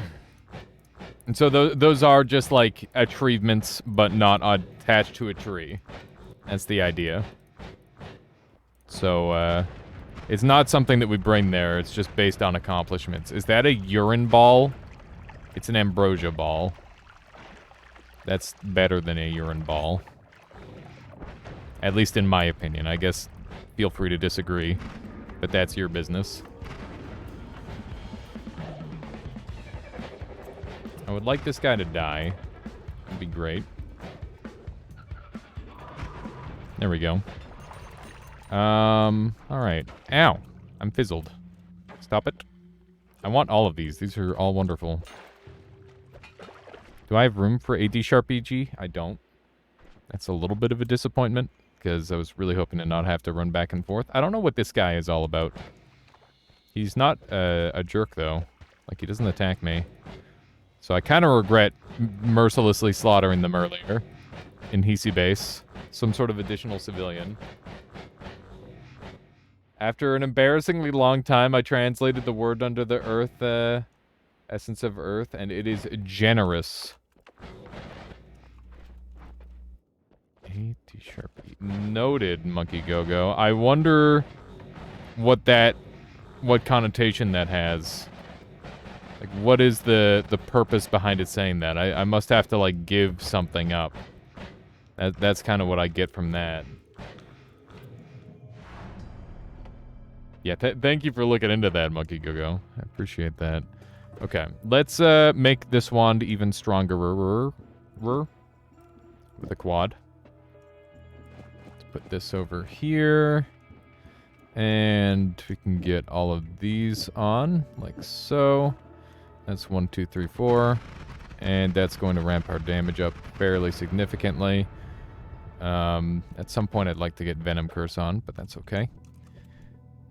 And so those are just, like, achievements, but not attached to a tree. That's the idea. So, It's not something that we bring there. It's just based on accomplishments. Is that a urine ball? It's an ambrosia ball. That's better than a urine ball. At least in my opinion. I guess feel free to disagree. But that's your business. I would like this guy to die. That'd be great. There we go. Alright. Ow! I'm fizzled. Stop it. I want all of these. These are all wonderful. Do I have room for a D-sharp EG? I don't. That's a little bit of a disappointment, because I was really hoping to not have to run back and forth. I don't know what this guy is all about. He's not a jerk, though. Like, he doesn't attack me. So I kind of regret mercilessly slaughtering them earlier in Hisi base. Some sort of additional civilian. After an embarrassingly long time, I translated the word under the earth, essence of earth, and it is generous. A T-sharp E. Noted, Monkey Go-Go. I wonder what connotation that has. Like, what is the purpose behind it saying that? I must have to, like, give something up. That's kind of what I get from that. Yeah, thank you for looking into that, Monkey Go-Go. I appreciate that. Okay, let's make this wand even stronger with a quad. Let's put this over here. And we can get all of these on, like so. That's 1, 2, 3, 4. And that's going to ramp our damage up fairly significantly. At some point I'd like to get Venom Curse on, but that's okay.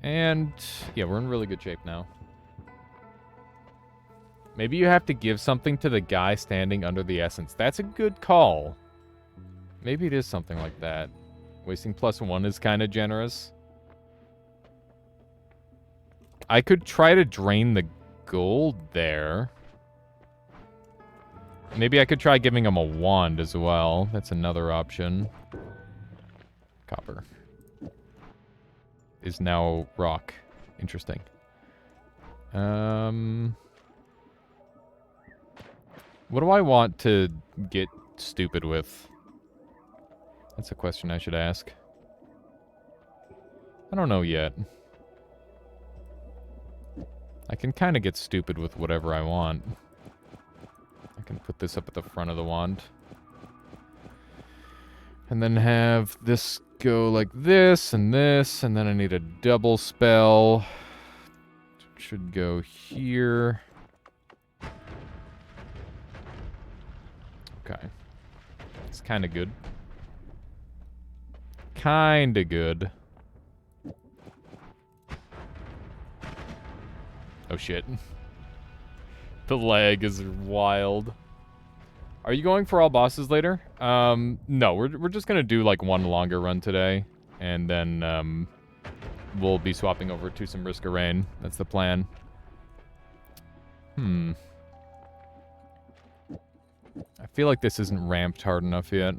And, yeah, we're in really good shape now. Maybe you have to give something to the guy standing under the essence. That's a good call. Maybe it is something like that. Wasting +1 is kind of generous. I could try to drain the gold there. Maybe I could try giving him a wand as well. That's another option. Copper. Is now rock. Interesting. What do I want to get stupid with? That's a question I should ask. I don't know yet. I can kind of get stupid with whatever I want. I can put this up at the front of the wand. And then have this go like this, and then I need a double spell. It should go here. Okay. It's kind of good. Kind of good. Oh shit. The lag is wild. Are you going for all bosses later? No, we're just gonna do like one longer run today, and then we'll be swapping over to some Risk of Rain. That's the plan. I feel like this isn't ramped hard enough yet.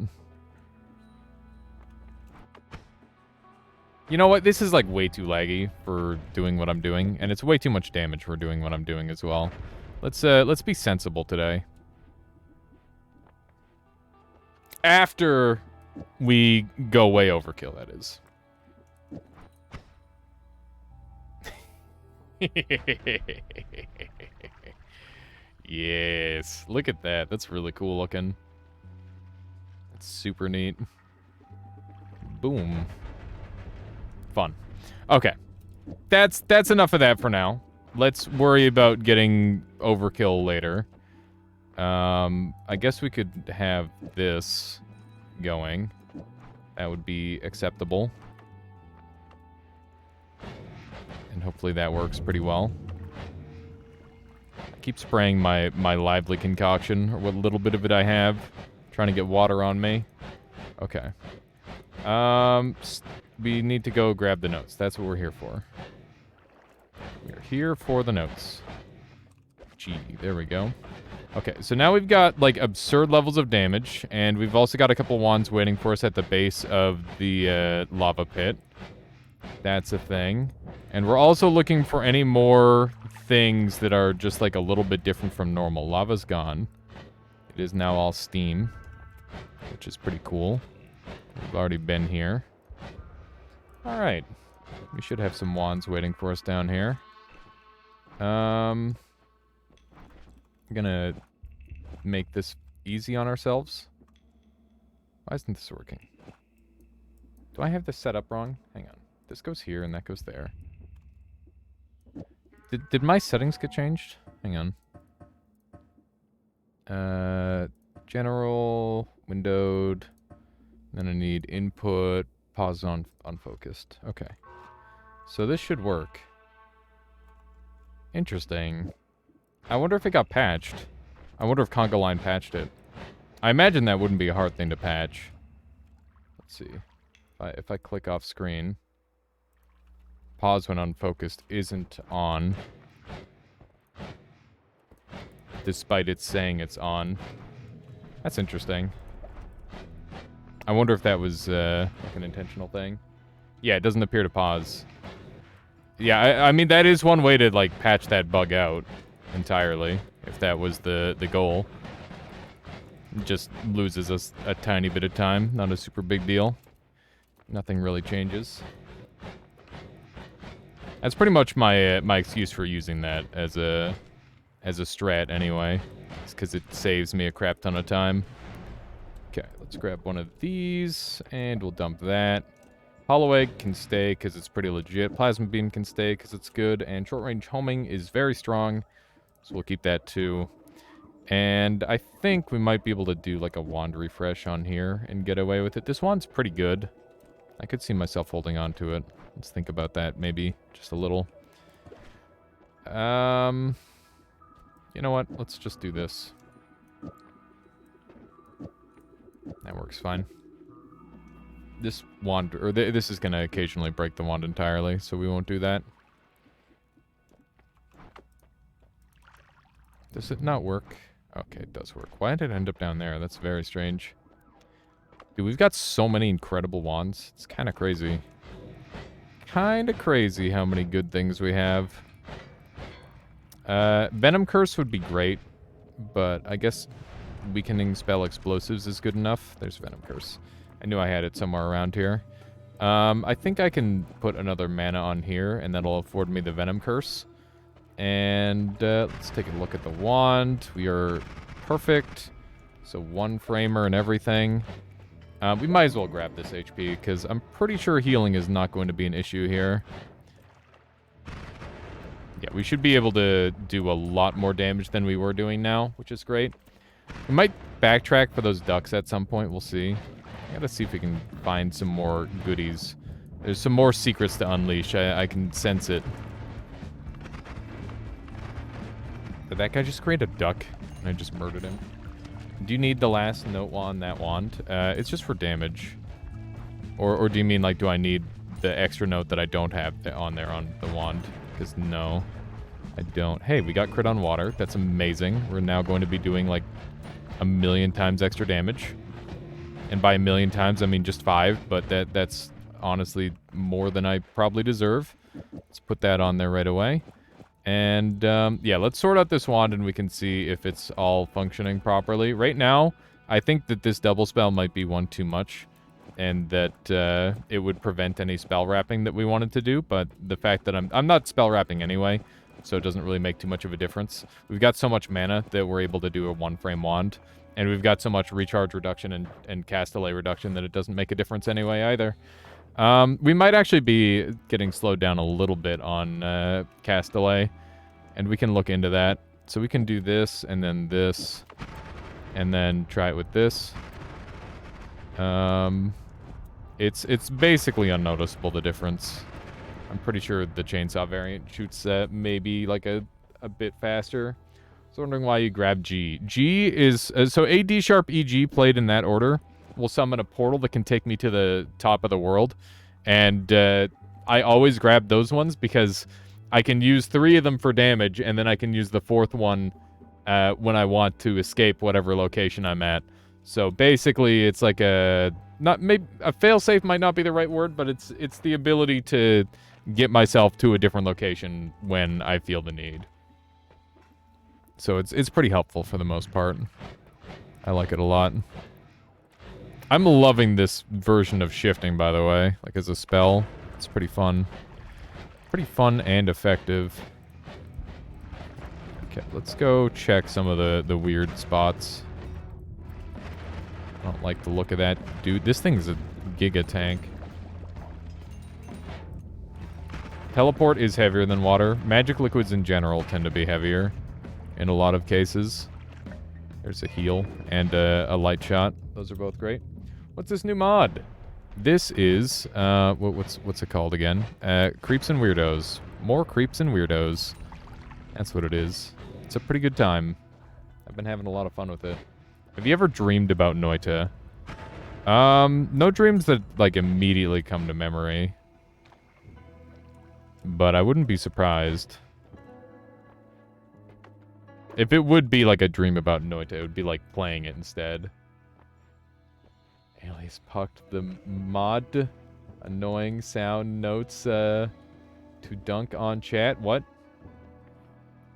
You know what? This is like way too laggy for doing what I'm doing, and it's way too much damage for doing what I'm doing as well. Let's be sensible today. After we go way overkill, that is. Yes. Look at that. That's really cool looking. That's super neat. Boom. Fun. Okay. That's enough of that for now. Let's worry about getting overkill later. I guess we could have this going. That would be acceptable. And hopefully that works pretty well. I keep spraying my lively concoction, or what little bit of it I have. Trying to get water on me. Okay. We need to go grab the notes. That's what we're here for. We're here for the notes. Gee, there we go. Okay, so now we've got, like, absurd levels of damage, and we've also got a couple wands waiting for us at the base of the lava pit. That's a thing. And we're also looking for any more things that are just like a little bit different from normal. Lava's gone. It is now all steam, which is pretty cool. We've already been here. Alright. We should have some wands waiting for us down here. I'm gonna make this easy on ourselves. Why isn't this working? Do I have this set up wrong? Hang on. This goes here and that goes there. Did my settings get changed? Hang on. General, windowed. Then I need input, pause on unfocused. Okay. So this should work. Interesting. I wonder if it got patched. I wonder if Conga Line patched it. I imagine that wouldn't be a hard thing to patch. Let's see. If I click off screen, pause when unfocused isn't on, despite it saying it's on. That's interesting. I wonder if that was like an intentional thing. Yeah, it doesn't appear to pause. Yeah, I mean, that is one way to, like, patch that bug out entirely, if that was the goal. It just loses us a tiny bit of time, not a super big deal. Nothing really changes. That's pretty much my my excuse for using that as a strat anyway. It's because it saves me a crap ton of time. Okay, let's grab one of these, and we'll dump that. Hollow Egg can stay because it's pretty legit. Plasma Beam can stay because it's good. And Short Range Homing is very strong, so we'll keep that too. And I think we might be able to do like a wand refresh on here and get away with it. This wand's pretty good. I could see myself holding on to it. Let's think about that maybe just a little. You know what? Let's just do this. That works fine. This wand, or this is going to occasionally break the wand entirely, so we won't do that. Does it not work? Okay, it does work. Why did it end up down there? That's very strange. Dude, we've got so many incredible wands. It's kind of crazy. Kind of crazy how many good things we have. Venom Curse would be great, but I guess weakening spell explosives is good enough. There's Venom Curse. I knew I had it somewhere around here. I think I can put another mana on here, and that'll afford me the Venom Curse. And let's take a look at the wand. We are perfect. So one framer and everything. We might as well grab this HP, because I'm pretty sure healing is not going to be an issue here. Yeah, we should be able to do a lot more damage than we were doing now, which is great. We might backtrack for those ducks at some point. We'll see. I gotta see if we can find some more goodies. There's some more secrets to unleash. I can sense it. Did that guy just create a duck? And I just murdered him. Do you need the last note on that wand? It's just for damage. Or do you mean, like, do I need the extra note that I don't have on there on the wand? Because no, I don't. Hey, we got crit on water. That's amazing. We're now going to be doing, like, 1,000,000 times extra damage. And by 1,000,000 times, I mean just 5, but that's honestly more than I probably deserve. Let's put that on there right away. And, yeah, let's sort out this wand and we can see if it's all functioning properly. Right now, I think that this double spell might be one too much, and that it would prevent any spell wrapping that we wanted to do, but the fact that I'm not spell wrapping anyway, so it doesn't really make too much of a difference. We've got so much mana that we're able to do a one-frame wand, and we've got so much recharge reduction and cast delay reduction that it doesn't make a difference anyway either. We might actually be getting slowed down a little bit on cast delay, and we can look into that. So we can do this, and then this, and then try it with this. It's basically unnoticeable, the difference. I'm pretty sure the chainsaw variant shoots maybe like a bit faster. I was wondering why you grab G. G is... so A, D sharp, E, G played in that order will summon a portal that can take me to the top of the world. And I always grab those ones because I can use 3 of them for damage, and then I can use the 4th one when I want to escape whatever location I'm at. So basically, it's like a... maybe a failsafe might not be the right word, but it's the ability to get myself to a different location when I feel the need. So it's pretty helpful for the most part. I like it a lot. I'm loving this version of shifting, by the way. Like, as a spell. It's pretty fun. Pretty fun and effective. Okay, let's go check some of the weird spots. I don't like the look of that. Dude, this thing's a giga tank. Teleport is heavier than water. Magic liquids in general tend to be heavier in a lot of cases. There's a heal and a light shot. Those are both great. What's this new mod? This is, what's it called again? Creeps and Weirdos. More Creeps and Weirdos. That's what it is. It's a pretty good time. I've been having a lot of fun with it. Have you ever dreamed about Noita? No dreams that, like, immediately come to memory. But I wouldn't be surprised. If it would be, like, a dream about Noita, it would be, like, playing it instead. Alias pucked the mod. Annoying sound notes, to dunk on chat. What?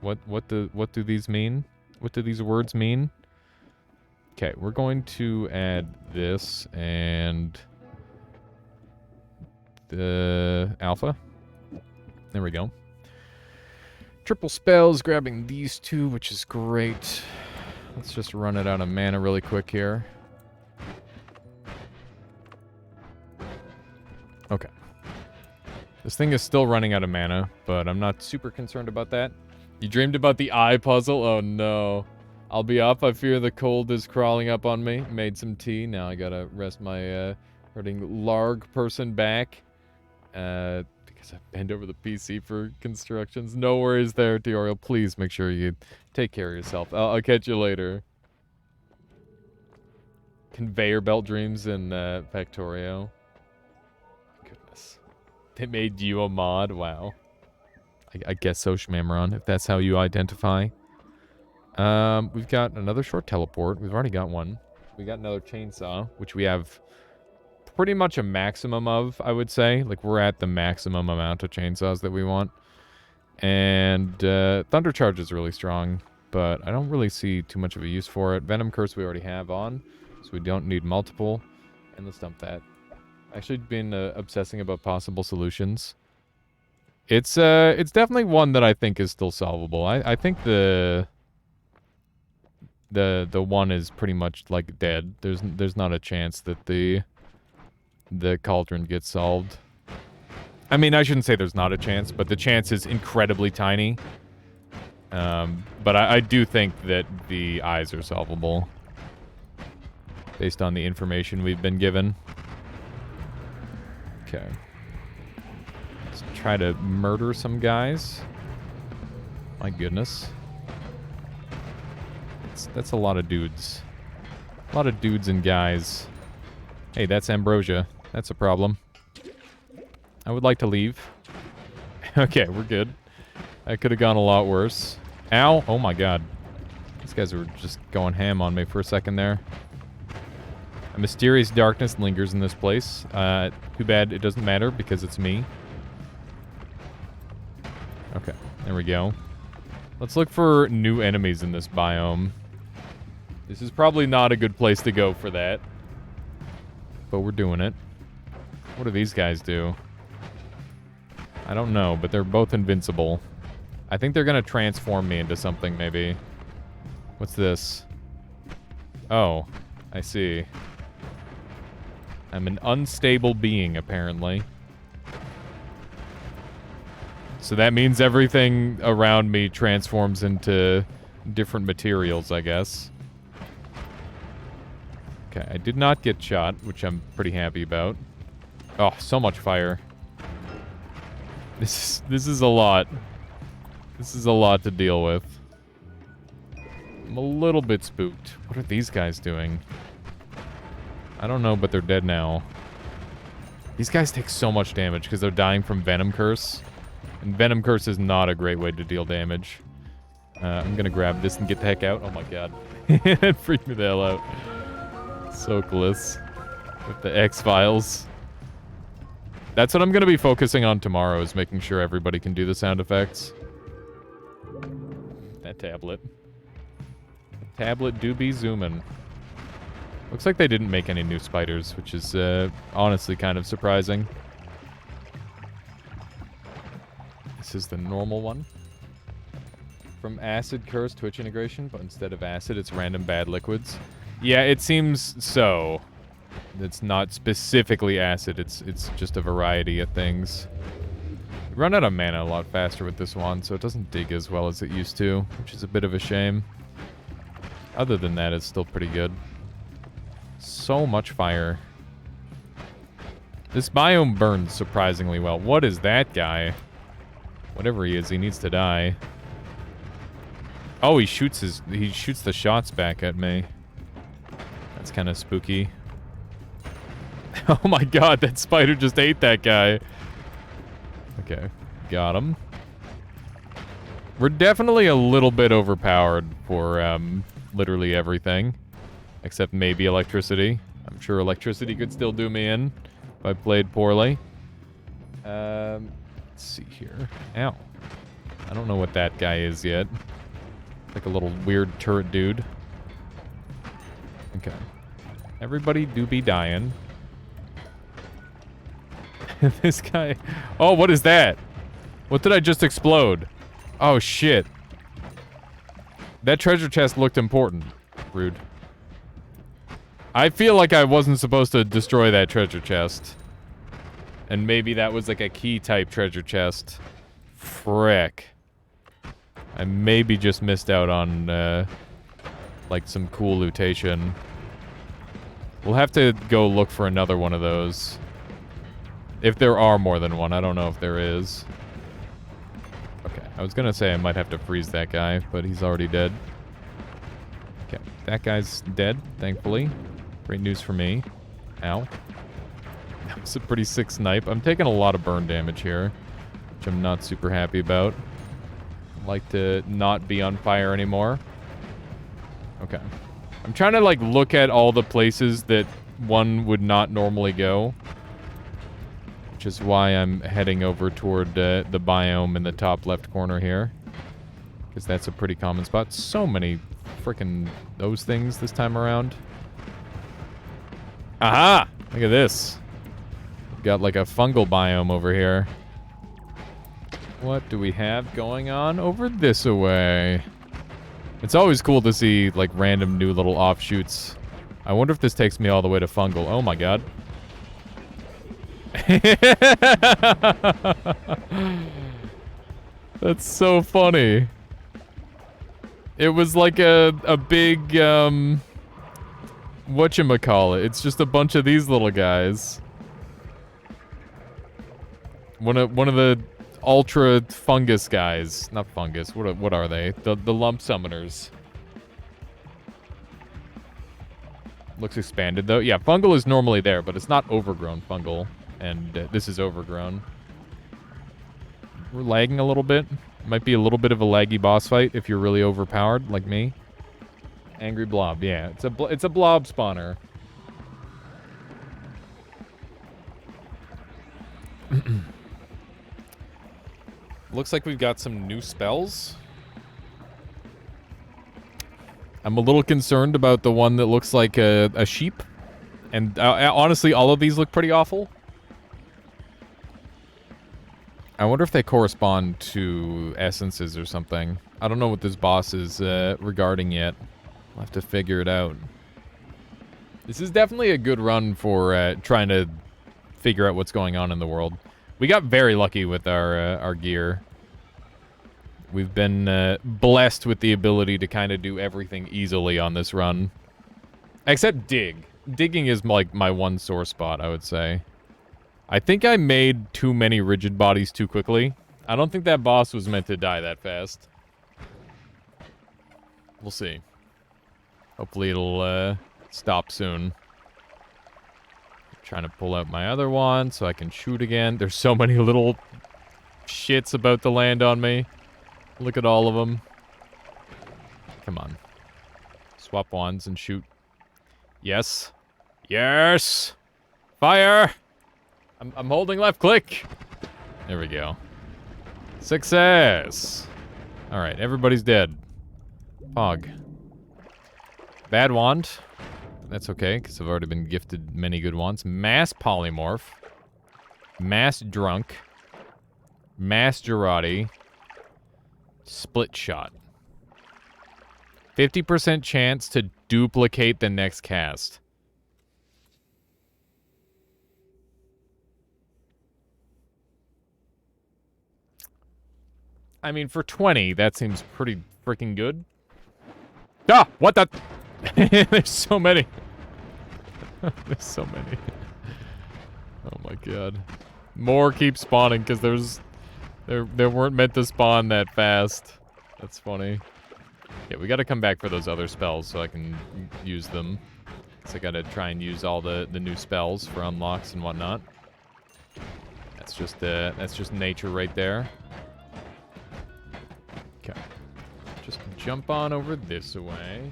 What do these mean? What do these words mean? Okay, we're going to add this and the alpha. There we go. Triple spells, grabbing these two, which is great. Let's just run it out of mana really quick here. Okay. This thing is still running out of mana, but I'm not super concerned about that. You dreamed about the eye puzzle? Oh no. I'll be up. I fear the cold is crawling up on me. Made some tea. Now I gotta rest my hurting larg person back. Because I bent over the PC for constructions. No worries there, Teorial. Please make sure you take care of yourself. I'll catch you later. Conveyor belt dreams in Factorio. Goodness. They made you a mod? Wow. I guess so, Shmamron, if that's how you identify. We've got another short teleport. We've already got one. We got another chainsaw, which we have pretty much a maximum of, I would say. Like, we're at the maximum amount of chainsaws that we want. And Thunder Charge is really strong, but I don't really see too much of a use for it. Venom Curse we already have on, so we don't need multiple. And let's dump that. Actually been obsessing about possible solutions. It's definitely one that I think is still solvable. I think the one is pretty much like dead. There's not a chance that the cauldron gets solved. I mean, I shouldn't say there's not a chance, but the chance is incredibly tiny. But I do think that the eyes are solvable based on the information we've been given. Okay. Let's try to murder some guys. My goodness. That's a lot of dudes. A lot of dudes and guys. Hey, that's ambrosia. That's a problem. I would like to leave. Okay, we're good. That could have gone a lot worse. Ow! Oh my god. These guys were just going ham on me for a second there. A mysterious darkness lingers in this place. Too bad it doesn't matter because it's me. Okay, there we go. Let's look for new enemies in this biome. This is probably not a good place to go for that. But we're doing it. What do these guys do? I don't know, but they're both invincible. I think they're gonna transform me into something, maybe. What's this? Oh, I see. I'm an unstable being, apparently. So that means everything around me transforms into different materials, I guess. Okay, I did not get shot, which I'm pretty happy about. Oh, so much fire. This is a lot. This is a lot to deal with. I'm a little bit spooked. What are these guys doing? I don't know, but they're dead now. These guys take so much damage because they're dying from Venom Curse. And Venom Curse is not a great way to deal damage. I'm gonna grab this and get the heck out. Oh my god. It freaked me the hell out. So close. With the X-Files. That's what I'm going to be focusing on tomorrow, is making sure everybody can do the sound effects. That tablet. Tablet do be zooming. Looks like they didn't make any new spiders, which is honestly kind of surprising. This is the normal one. From Acid Curse Twitch integration, but instead of acid, it's random bad liquids. Yeah, it seems so. It's not specifically acid, it's just a variety of things. You run out of mana a lot faster with this one, so it doesn't dig as well as it used to, which is a bit of a shame. Other than that, it's still pretty good. So much fire. This biome burns surprisingly well. What is that guy? Whatever he is, he needs to die. Oh, he shoots the shots back at me. That's kind of spooky. Oh my god, that spider just ate that guy. Okay, got him. We're definitely a little bit overpowered for literally everything. Except maybe electricity. I'm sure electricity could still do me in if I played poorly. Let's see here. Ow. I don't know what that guy is yet. Like a little weird turret dude. Okay. Everybody do be dying. This guy... Oh, what is that? What did I just explode? Oh, shit. That treasure chest looked important. Rude. I feel like I wasn't supposed to destroy that treasure chest. And maybe that was like a key type treasure chest. Frick. I maybe just missed out on, like some cool lootation. We'll have to go look for another one of those. If there are more than one, I don't know if there is. Okay, I was gonna say I might have to freeze that guy, but he's already dead. Okay, that guy's dead, thankfully. Great news for me. Ow. That was a pretty sick snipe. I'm taking a lot of burn damage here, which I'm not super happy about. I'd like to not be on fire anymore. Okay. I'm trying to, like, look at all the places that one would not normally go. Which is why I'm heading over toward the biome in the top left corner here. Because that's a pretty common spot. So many frickin' those things this time around. Aha! Look at this. We've got like a fungal biome over here. What do we have going on over this way? It's always cool to see like random new little offshoots. I wonder if this takes me all the way to fungal. Oh my god. That's so funny. It was like a big, whatchamacallit. It's just a bunch of these little guys. One of the ultra fungus guys. Not fungus. What are they? The lump summoners. Looks expanded though. Yeah, fungal is normally there, but it's not overgrown fungal. And this is overgrown. We're lagging a little bit. Might be a little bit of a laggy boss fight if you're really overpowered, like me. Angry blob, yeah. It's a blob spawner. Looks like we've got some new spells. I'm a little concerned about the one that looks like a sheep. And honestly, all of these look pretty awful. I wonder if they correspond to essences or something. I don't know what this boss is regarding yet. We'll have to figure it out. This is definitely a good run for trying to figure out what's going on in the world. We got very lucky with our gear. We've been blessed with the ability to kind of do everything easily on this run. Except dig. Digging is like my one sore spot, I would say. I think I made too many rigid bodies too quickly. I don't think that boss was meant to die that fast. We'll see. Hopefully it'll stop soon. Trying to pull out my other one so I can shoot again. There's so many little shits about to land on me. Look at all of them. Come on. Swap wands and shoot. Yes. Yes! Fire! I'm holding left click. There we go. Success. All right, everybody's dead. Pog. Bad wand. That's okay, because I've already been gifted many good ones. Mass polymorph. Mass drunk. Mass Girardi. Split shot. 50% chance to duplicate the next cast. I mean, for 20, that seems pretty freaking good. Ah! What the? There's so many. There's so many. Oh my god. More keep spawning, because they weren't meant to spawn that fast. That's funny. Yeah, we gotta come back for those other spells so I can use them. So I gotta try and use all the new spells for unlocks and whatnot. That's just nature right there. Okay. Just jump on over this way.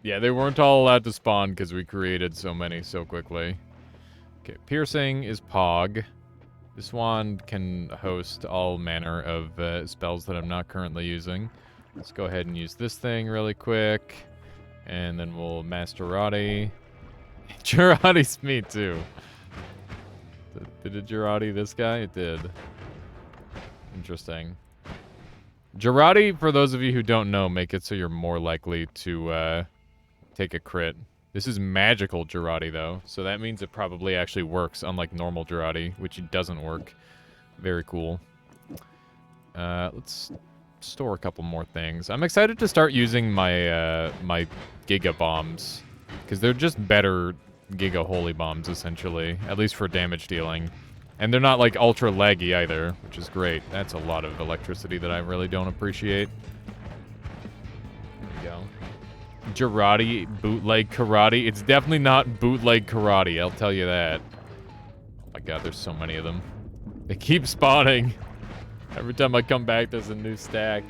Yeah, they weren't all allowed to spawn because we created so many so quickly. Okay, piercing is Pog. This wand can host all manner of spells that I'm not currently using. Let's go ahead and use this thing really quick. And then we'll Master Girardi. Girardi's me too. Did it Girardi this guy? It did. Interesting. Girardi, for those of you who don't know, make it so you're more likely to take a crit. This is magical Girardi, though, so that means it probably actually works, unlike normal Girardi, which it doesn't work. Very cool. Let's store a couple more things. I'm excited to start using my my Giga Bombs, because they're just better Giga Holy Bombs, essentially, at least for damage dealing. And they're not, like, ultra laggy either, which is great. That's a lot of electricity that I really don't appreciate. There we go. Girardi, bootleg karate. It's definitely not bootleg karate, I'll tell you that. Oh my god, there's so many of them. They keep spawning. Every time I come back, there's a new stack.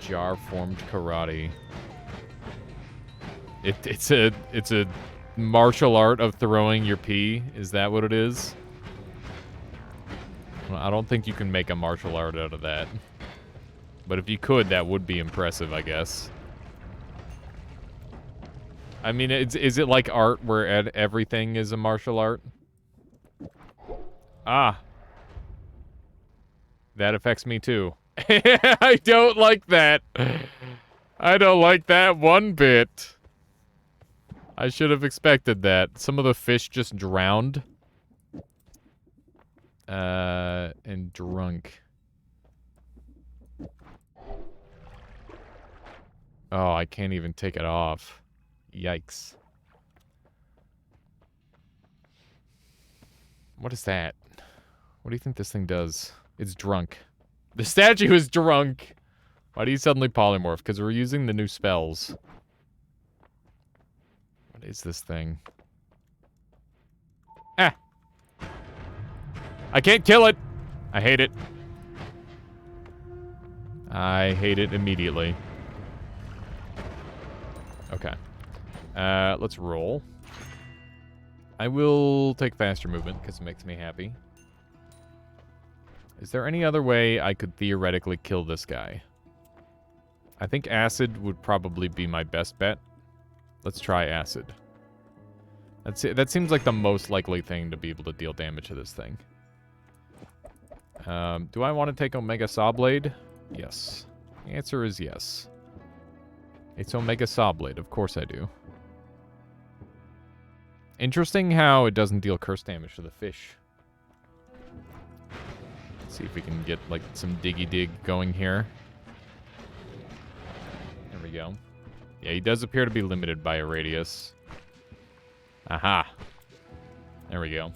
Jar-formed karate. It's a martial art of throwing your pee. Is that what it is? Well, I don't think you can make a martial art out of that. But if you could, that would be impressive, I guess. I mean, is it like art where everything is a martial art? Ah. That affects me too. I don't like that. I don't like that one bit. I should have expected that. Some of the fish just drowned. And drunk. Oh, I can't even take it off. Yikes. What is that? What do you think this thing does? It's drunk. The statue is drunk! Why do you suddenly polymorph? Because we're using the new spells. What is this thing? Ah! I can't kill it! I hate it. I hate it immediately. Okay. Let's roll. I will take faster movement, because it makes me happy. Is there any other way I could theoretically kill this guy? I think acid would probably be my best bet. Let's try acid. That seems like the most likely thing to be able to deal damage to this thing. Do I want to take Omega Saw Blade? Yes. The answer is yes. It's Omega Saw Blade. Of course I do. Interesting how it doesn't deal curse damage to the fish. Let's see if we can get, like, some diggy-dig going here. There we go. Yeah, he does appear to be limited by a radius. Aha. There we go.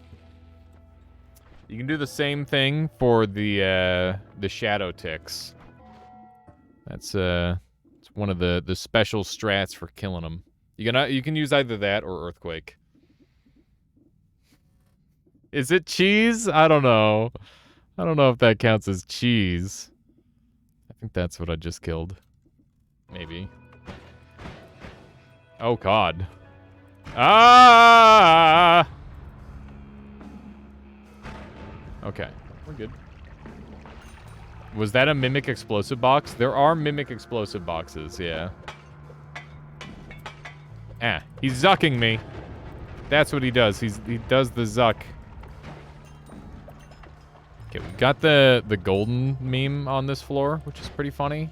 You can do the same thing for the shadow ticks. That's it's one of the special strats for killing them. You can use either that or earthquake. Is it cheese? I don't know. I don't know if that counts as cheese. I think that's what I just killed. Maybe. Oh god. Ah! Okay, we're good. Was that a mimic explosive box? There are mimic explosive boxes, yeah. Ah, he's zucking me. That's what he does. He does the zuck. Okay, we got the golden meme on this floor, which is pretty funny.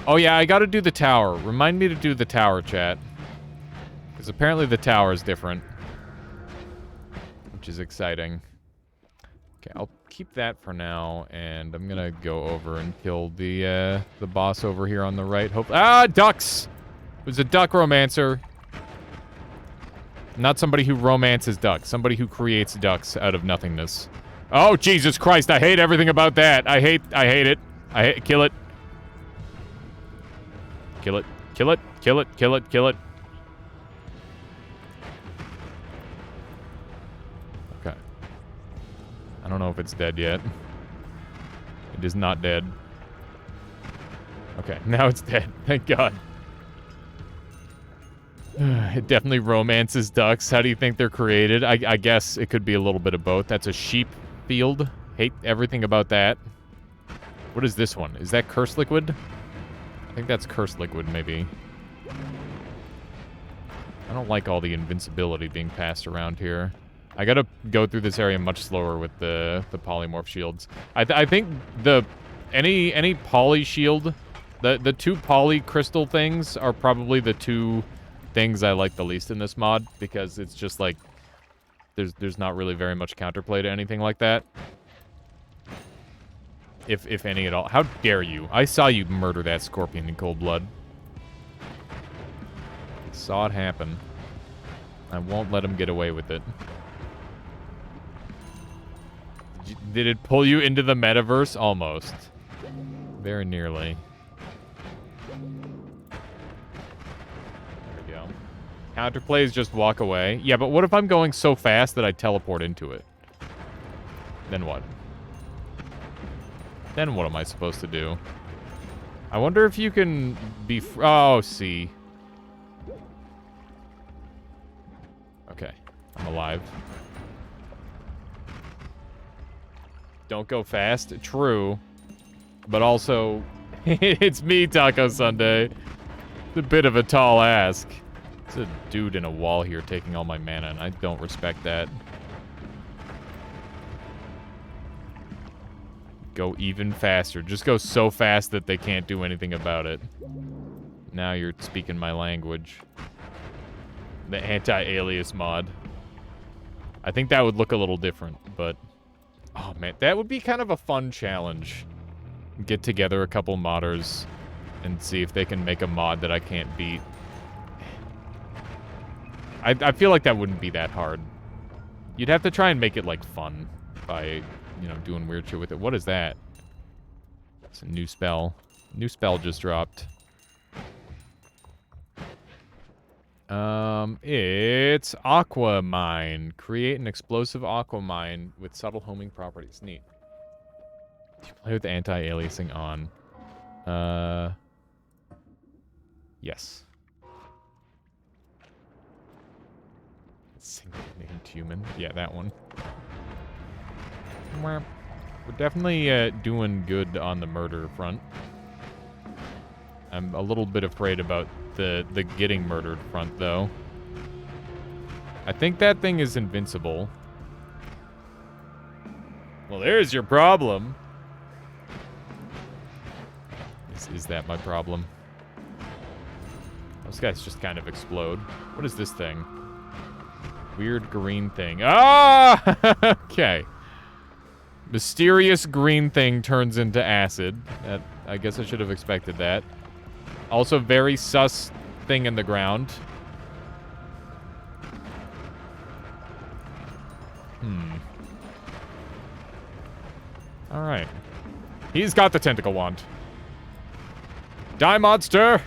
Oh yeah, I gotta do the tower. Remind me to do the tower, chat. Because apparently the tower is different. Which is exciting. Okay, I'll keep that for now, and I'm gonna go over and kill the boss over here on the right. Ducks! It was a duck romancer. Not somebody who romances ducks. Somebody who creates ducks out of nothingness. Oh, Jesus Christ, I hate everything about that. I hate it. Kill it. Kill it. Kill it. Kill it. Kill it. Kill it. Okay. I don't know if it's dead yet. It is not dead. Okay, now it's dead. Thank God. It definitely romances ducks. How do you think they're created? I guess it could be a little bit of both. That's a sheep field. Hate everything about that. What is this one? Is that curse liquid? I think that's curse liquid, maybe. I don't like all the invincibility being passed around here. I gotta go through this area much slower with the polymorph shields. I think any poly shield, the two poly crystal things are probably the two things I like the least in this mod, because it's just like there's not really very much counterplay to anything like that. If any at all. How dare you? I saw you murder that scorpion in cold blood. I saw it happen. I won't let him get away with it. Did it pull you into the metaverse? Almost. Very nearly. There we go. Counterplay is just walk away. Yeah, but what if I'm going so fast that I teleport into it? Then what? Then what am I supposed to do? I wonder if you can be... Oh, see. Okay. I'm alive. Don't go fast. True. But also, it's me, Taco Sunday. It's a bit of a tall ask. It's a dude in a wall here taking all my mana, and I don't respect that. Go even faster. Just go so fast that they can't do anything about it. Now you're speaking my language. The anti-alias mod. I think that would look a little different, but... Oh, man. That would be kind of a fun challenge. Get together a couple modders and see if they can make a mod that I can't beat. I feel like that wouldn't be that hard. You'd have to try and make it, like, fun by... You know, doing weird shit with it. What is that? It's a new spell. New spell just dropped. It's Aqua Mine. Create an explosive Aqua Mine with subtle homing properties. Neat. Do you play with anti-aliasing on? Yes. Single named human. Yeah, that one. We're definitely doing good on the murder front. I'm a little bit afraid about the getting murdered front, though. I think that thing is invincible. Well, there's your problem. Is that my problem? Those guys just kind of explode. What is this thing? Weird green thing. Ah! Okay. Mysterious green thing turns into acid. I guess I should have expected that. Also, very sus thing in the ground. Alright. He's got the tentacle wand. Die, monster!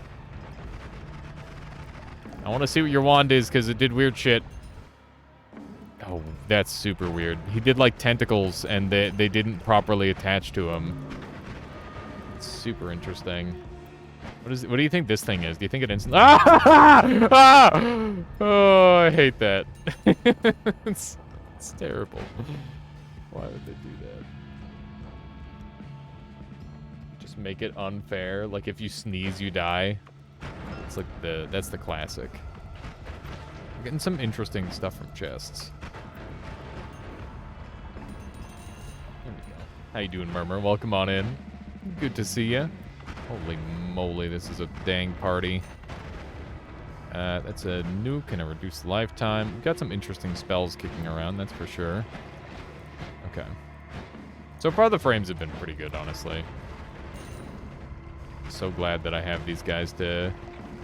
I want to see what your wand is, because it did weird shit. Oh, that's super weird. He did, like, tentacles, and they didn't properly attach to him. It's super interesting. What do you think this thing is? Do you think it instantly... Ah! Ah! Oh, I hate that. it's terrible. Why would they do that? Just make it unfair. Like if you sneeze, you die. It's like that's the classic. We're getting some interesting stuff from chests. There we go. How you doing, Murmur? Welcome on in. Good to see ya. Holy moly, this is a dang party. That's a nuke and a reduced lifetime. We've got some interesting spells kicking around, that's for sure. Okay. So far, the frames have been pretty good, honestly. So glad that I have these guys to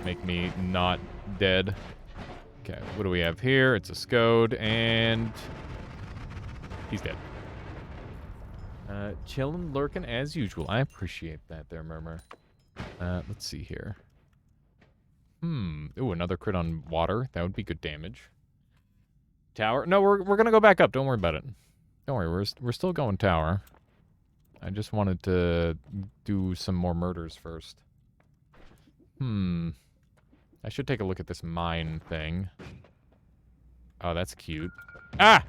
make me not dead. Okay, what do we have here? It's a Scode, and he's dead. Chillin', lurking as usual. I appreciate that there, Murmur. Let's see here. Ooh, another crit on water. That would be good damage. Tower? No, we're gonna go back up. Don't worry about it. Don't worry, we're still going tower. I just wanted to do some more murders first. I should take a look at this mine thing. Oh, that's cute. Ah!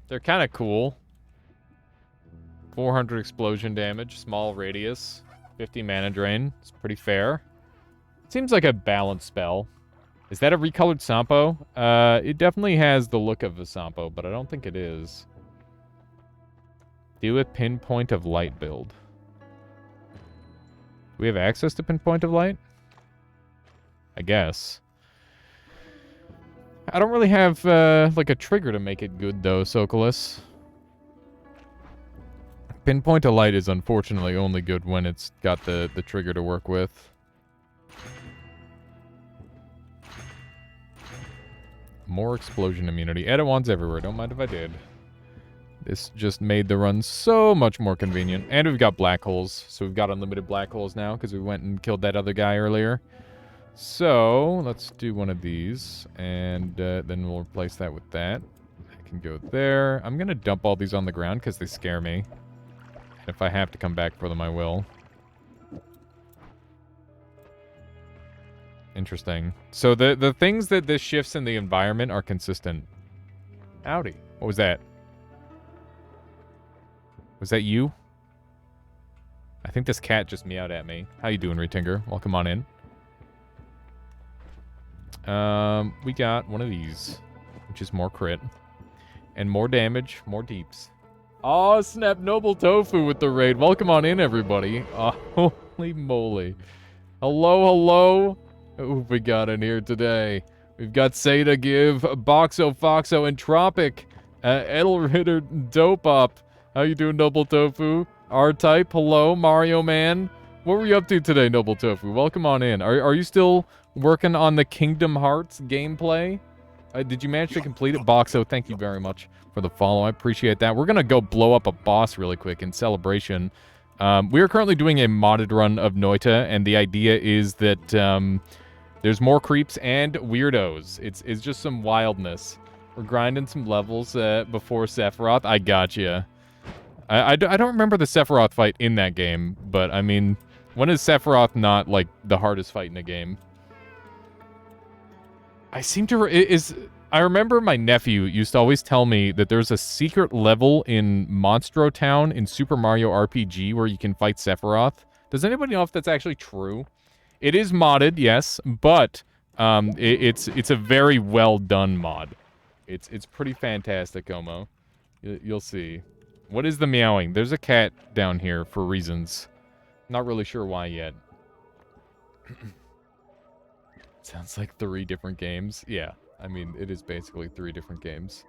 They're kind of cool. 400 explosion damage, small radius, 50 mana drain. It's pretty fair. Seems like a balanced spell. Is that a recolored Sampo? It definitely has the look of a Sampo, but I don't think it is. Do a Pinpoint of Light build. Do we have access to Pinpoint of Light? I guess. I don't really have, like, a trigger to make it good, though, Sokolis. Pinpoint of Light is unfortunately only good when it's got the trigger to work with. More explosion immunity. Edit-wands everywhere. Don't mind if I did. This just made the run so much more convenient. And we've got black holes. So we've got unlimited black holes now because we went and killed that other guy earlier. So, let's do one of these. And then we'll replace that with that. I can go there. I'm going to dump all these on the ground because they scare me. If I have to come back for them, I will. Interesting. So the things that this shifts in the environment are consistent. Howdy. What was that? Was that you? I think this cat just meowed at me. How you doing, Retinker? Welcome on in. We got one of these, which is more crit. And more damage, more deeps. Oh, snap, Noble Tofu with the raid. Welcome on in, everybody. Oh, holy moly. Hello, hello. Who we got in here today? We've got Seda Give, Boxo, Foxo, and Tropic. Edelritter, Dope Up. How you doing, Noble Tofu? R-Type, hello, Mario Man. What were you up to today, Noble Tofu? Welcome on in. Are you still working on the Kingdom Hearts gameplay? Did you manage to complete it? Boxo, thank you very much for the follow. I appreciate that. We're going to go blow up a boss really quick in celebration. We are currently doing a modded run of Noita, and the idea is that there's more creeps and weirdos. It's just some wildness. We're grinding some levels before Sephiroth. I gotcha. I don't remember the Sephiroth fight in that game, but I mean, when is Sephiroth not, like, the hardest fight in a game? I seem to... I remember my nephew used to always tell me that there's a secret level in Monstro Town in Super Mario RPG where you can fight Sephiroth. Does anybody know if that's actually true? It is modded, yes, but it's a very well done mod. It's pretty fantastic, Omo. You'll see. What is the meowing? There's a cat down here for reasons. Not really sure why yet. Sounds like 3 different games. Yeah, I mean, it is basically 3 different games.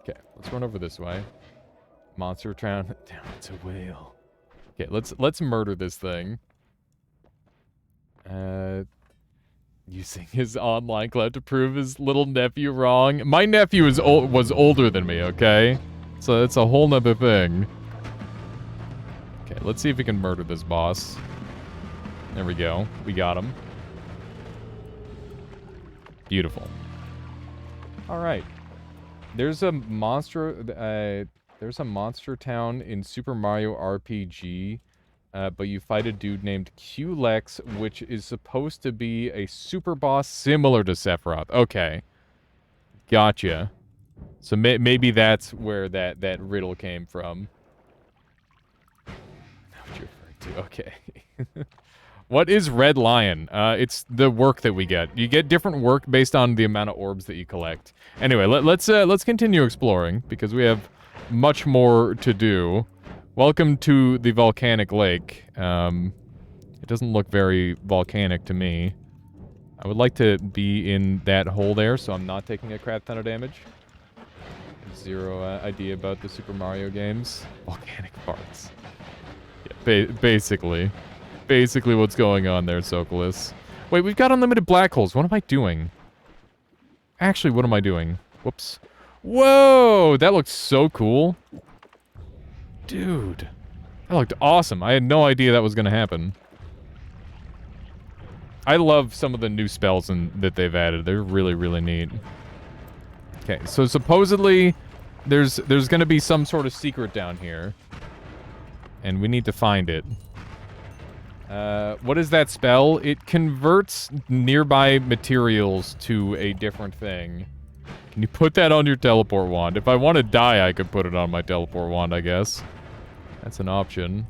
Okay, let's run over this way. Monster Town. Damn, it's a whale. Okay, let's murder this thing. Using his online cloud to prove his little nephew wrong. My nephew was older than me, okay? So it's a whole nother thing. Okay, let's see if we can murder this boss. There we go. We got him. Beautiful. Alright. There's a monster... There's a monster town in Super Mario RPG, but you fight a dude named Q-Lex, which is supposed to be a super boss similar to Sephiroth. Okay. Gotcha. So maybe that's where that riddle came from. What you're referring to. Okay. What is Red Lion? It's the work that we get. You get different work based on the amount of orbs that you collect. Anyway, let's continue exploring because we have much more to do. Welcome to the volcanic lake. It doesn't look very volcanic to me. I would like to be in that hole there, so I'm not taking a crap ton of damage. Zero idea about the Super Mario games. Volcanic parts. Yeah, basically what's going on there, Sokolis. Wait, we've got unlimited black holes. What am I doing? Actually, what am I doing? Whoops. Whoa! That looked so cool. Dude. That looked awesome. I had no idea that was going to happen. I love some of the new spells that they've added. They're really, really neat. Okay, so supposedly there's going to be some sort of secret down here. And we need to find it. What is that spell? It converts nearby materials to a different thing. Can you put that on your teleport wand? If I want to die, I could put it on my teleport wand, I guess. That's an option.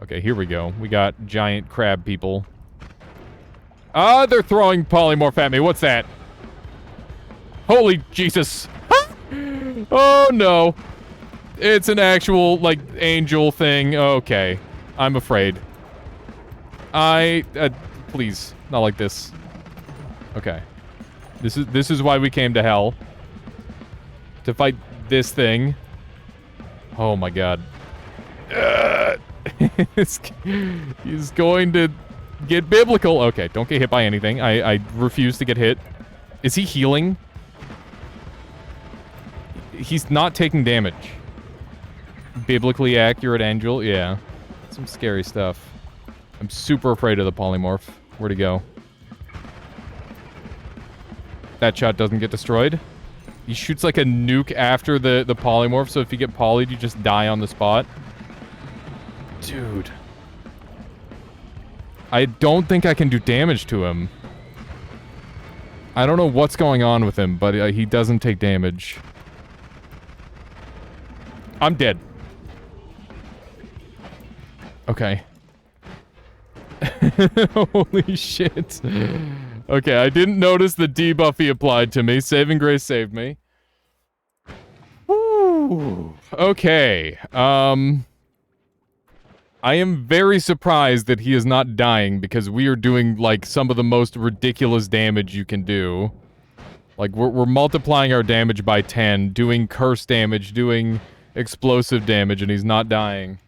Okay, here we go. We got giant crab people. Ah, they're throwing polymorph at me. What's that? Holy Jesus. Oh, no. It's an actual, like, angel thing. Okay. I'm afraid. Please, not like this. Okay. This is why we came to hell. To fight this thing. Oh my god. He's going to get biblical. Okay, don't get hit by anything. I refuse to get hit. Is he healing? He's not taking damage. Biblically accurate angel? Yeah. Some scary stuff. I'm super afraid of the polymorph. Where'd he go? That shot doesn't get destroyed. He shoots like a nuke after the polymorph, so if you get polyed, you just die on the spot. Dude. I don't think I can do damage to him. I don't know what's going on with him, but he doesn't take damage. I'm dead. Okay. Holy shit. Okay, I didn't notice the debuff he applied to me. Saving grace saved me. Woo. Okay. I am very surprised that he is not dying because we are doing, like, some of the most ridiculous damage you can do. Like, we're multiplying our damage by 10, doing curse damage, doing explosive damage, and he's not dying.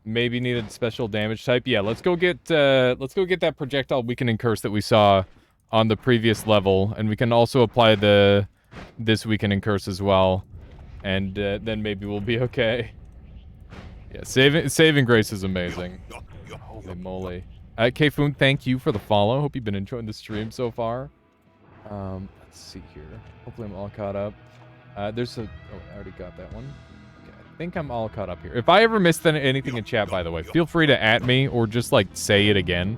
Maybe needed special damage type. Yeah, let's go get that projectile weakening curse that we saw on the previous level, and we can also apply this weakening curse as well, and then maybe we'll be okay. Yeah, saving grace is amazing. Holy moly! Kfoon, thank you for the follow. Hope you've been enjoying the stream so far. Let's see here. Hopefully I'm all caught up. There's a... Oh, I already got that one. I think I'm all caught up here. If I ever missed anything in chat, by the way, feel free to @ me or just, like, say it again,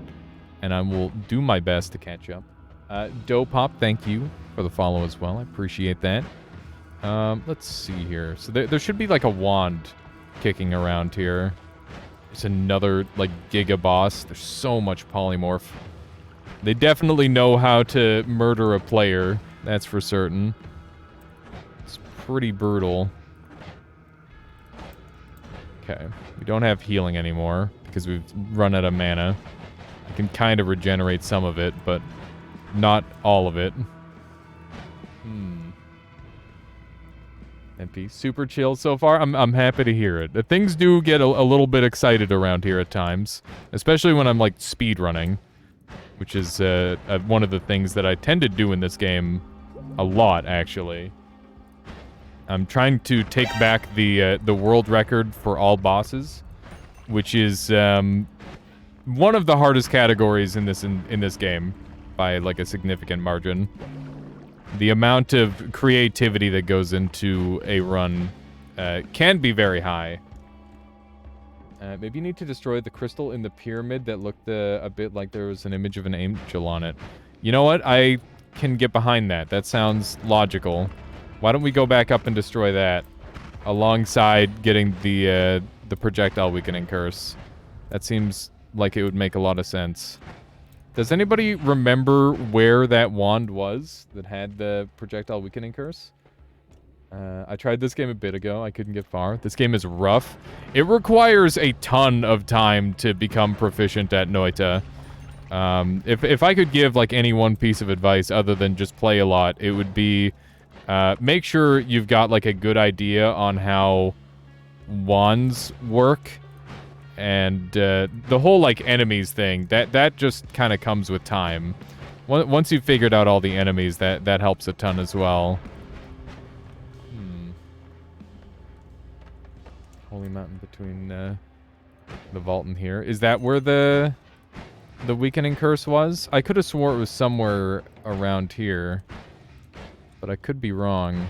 and I will do my best to catch up. Dopop, thank you for the follow as well. I appreciate that. Let's see here. So there should be, like, a wand kicking around here. There's another, like, Giga boss. There's so much polymorph. They definitely know how to murder a player. That's for certain. It's pretty brutal. Okay, we don't have healing anymore because we've run out of mana. I can kind of regenerate some of it, but not all of it. MP, super chill so far. I'm happy to hear it. Things do get a little bit excited around here at times, especially when I'm, like, speed running, which is one of the things that I tend to do in this game a lot, actually. I'm trying to take back the world record for all bosses, which is one of the hardest categories in this game by, like, a significant margin. The amount of creativity that goes into a run can be very high. Maybe you need to destroy the crystal in the pyramid that looked a bit like there was an image of an angel on it. You know what? I can get behind that. That sounds logical. Why don't we go back up and destroy that alongside getting the projectile weakening curse? That seems like it would make a lot of sense. Does anybody remember where that wand was that had the projectile weakening curse? I tried this game a bit ago. I couldn't get far. This game is rough. It requires a ton of time to become proficient at Noita. If I could give, like, any one piece of advice other than just play a lot, it would be, make sure you've got, like, a good idea on how wands work. And, the whole, like, enemies thing, that just kind of comes with time. Once you've figured out all the enemies, that helps a ton as well. Holy mountain between, the vault and here. Is that where the weakening curse was? I could have swore it was somewhere around here. But I could be wrong.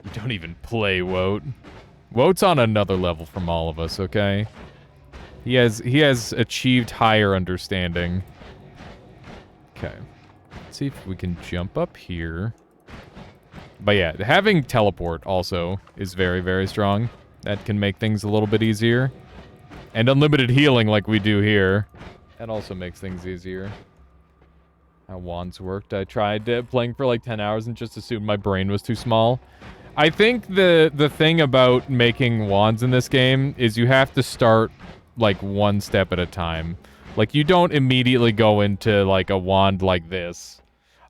You don't even play Woat. Woat's on another level from all of us, okay? He has achieved higher understanding. Okay. Let's see if we can jump up here. But yeah, having teleport also is very, very strong. That can make things a little bit easier. And unlimited healing like we do here. That also makes things easier. How wands worked. I tried playing for like 10 hours and just assumed my brain was too small. I think the thing about making wands in this game is you have to start like one step at a time. Like you don't immediately go into like a wand like this.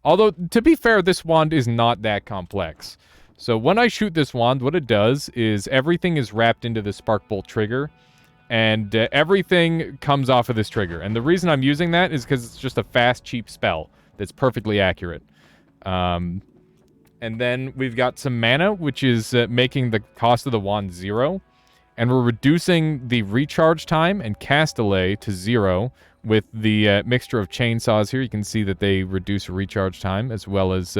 Although, to be fair, this wand is not that complex. So when I shoot this wand, what it does is everything is wrapped into the spark bolt trigger, and everything comes off of this trigger. And the reason I'm using that is because it's just a fast, cheap spell that's perfectly accurate. And then we've got some mana, which is making the cost of the wand 0. And we're reducing the recharge time and cast delay to 0 with the mixture of chainsaws here. You can see that they reduce recharge time as well as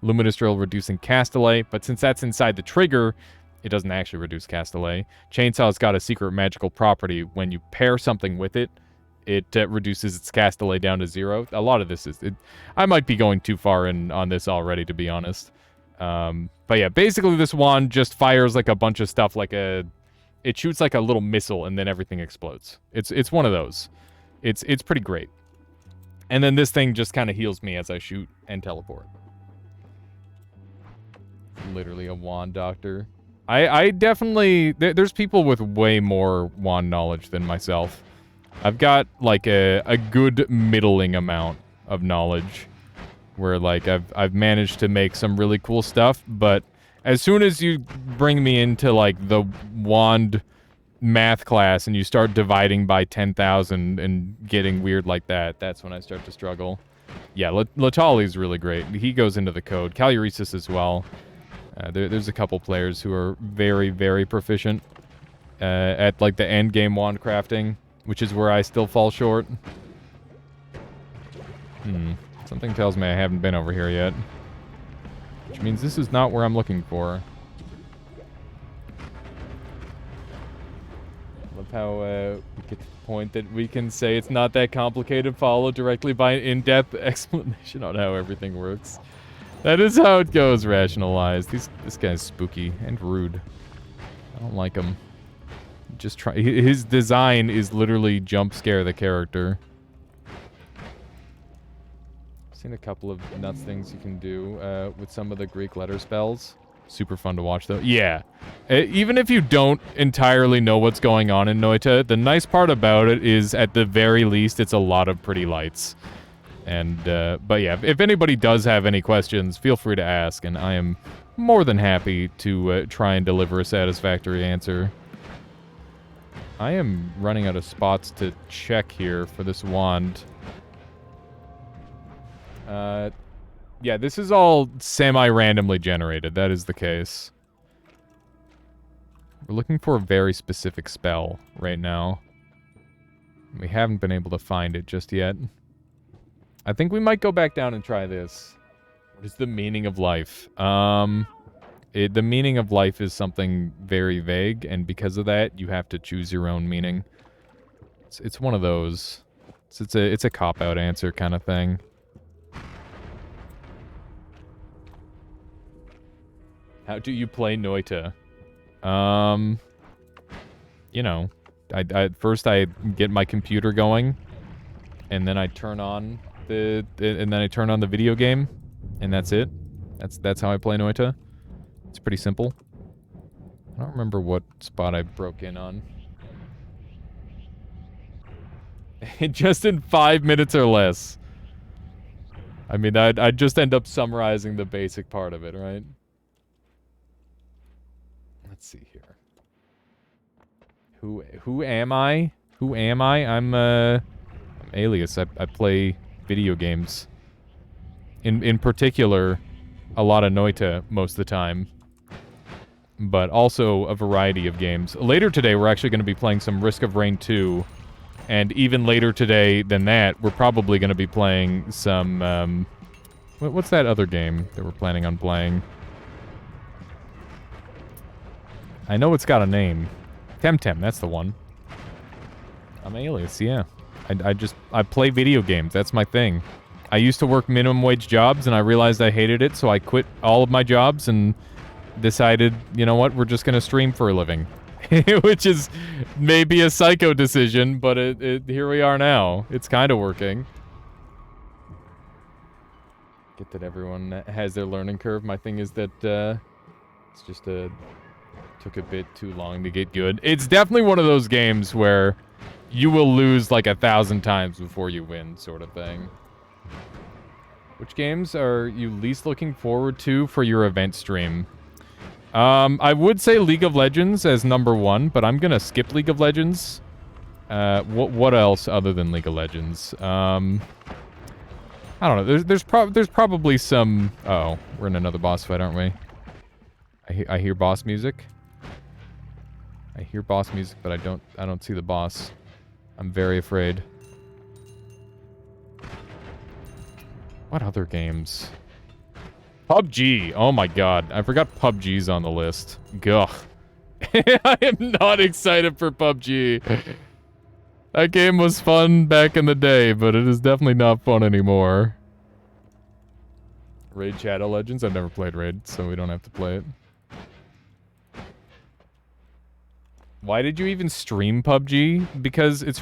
Luminous Drill reducing cast delay. But since that's inside the trigger, it doesn't actually reduce cast delay. Chainsaw's got a secret magical property. When you pair something with it, it reduces its cast delay down to 0. A lot of this is... I might be going too far in on this already, to be honest. But yeah, basically this wand just fires like a bunch of stuff like a... It shoots like a little missile and then everything explodes. It's one of those. It's pretty great. And then this thing just kind of heals me as I shoot and teleport. Literally a wand doctor. I definitely... There's people with way more wand knowledge than myself. I've got, like, a good middling amount of knowledge. Where, like, I've managed to make some really cool stuff, but as soon as you bring me into, like, the wand math class and you start dividing by 10,000 and getting weird like that, that's when I start to struggle. Yeah, Latali's really great. He goes into the code. Caluresis as well. There's a couple players who are very, very proficient at, like, the end game wand crafting, which is where I still fall short. Something tells me I haven't been over here yet. Which means this is not where I'm looking for. Love how we get to the point that we can say it's not that complicated, followed directly by an in-depth explanation on how everything works. That is how it goes, Rationalized. This guy's spooky and rude. I don't like him. Just try. His design is literally jump scare the character. Seen a couple of nuts things you can do with some of the Greek letter spells. Super fun to watch, though. Yeah. Even if you don't entirely know what's going on in Noita, the nice part about it is, at the very least, it's a lot of pretty lights. And, but yeah, if anybody does have any questions, feel free to ask, and I am more than happy to try and deliver a satisfactory answer. I am running out of spots to check here for this wand. Yeah, this is all semi-randomly generated. That is the case. We're looking for a very specific spell right now. We haven't been able to find it just yet. I think we might go back down and try this. What is the meaning of life? The meaning of life is something very vague, and because of that, you have to choose your own meaning. It's one of those. It's a cop-out answer kind of thing. How do you play Noita? You know, first I get my computer going, and then I turn on the video game, and that's it. That's how I play Noita. It's pretty simple. I don't remember what spot I broke in on. Just in 5 minutes or less. I mean, I'd just end up summarizing the basic part of it, right? Let's see here. Who am I? Who am I? I'm Alias. I play video games. In particular, a lot of Noita most of the time. But also a variety of games. Later today, we're actually going to be playing some Risk of Rain 2. And even later today than that, we're probably going to be playing some, what's that other game that we're planning on playing? I know it's got a name. Temtem, that's the one. I'm Alias, yeah. I play video games, that's my thing. I used to work minimum wage jobs, and I realized I hated it, so I quit all of my jobs and decided, you know what, we're just gonna stream for a living. Which is maybe a psycho decision, but here we are now. It's kind of working. Get that everyone has their learning curve. My thing is that it's just took a bit too long to get good. It's definitely one of those games where you will lose like 1,000 times before you win, sort of thing. Which games are you least looking forward to for your event stream? I would say League of Legends as #1, but I'm gonna skip League of Legends. What else other than League of Legends? I don't know. There's probably some. Oh, we're in another boss fight, aren't we? I hear boss music. I hear boss music, but I don't see the boss. I'm very afraid. What other games? PUBG. Oh my god. I forgot PUBG's on the list. Gugh. I am not excited for PUBG. That game was fun back in the day, but it is definitely not fun anymore. Raid Shadow Legends? I've never played Raid, so we don't have to play it. Why did you even stream PUBG? Because it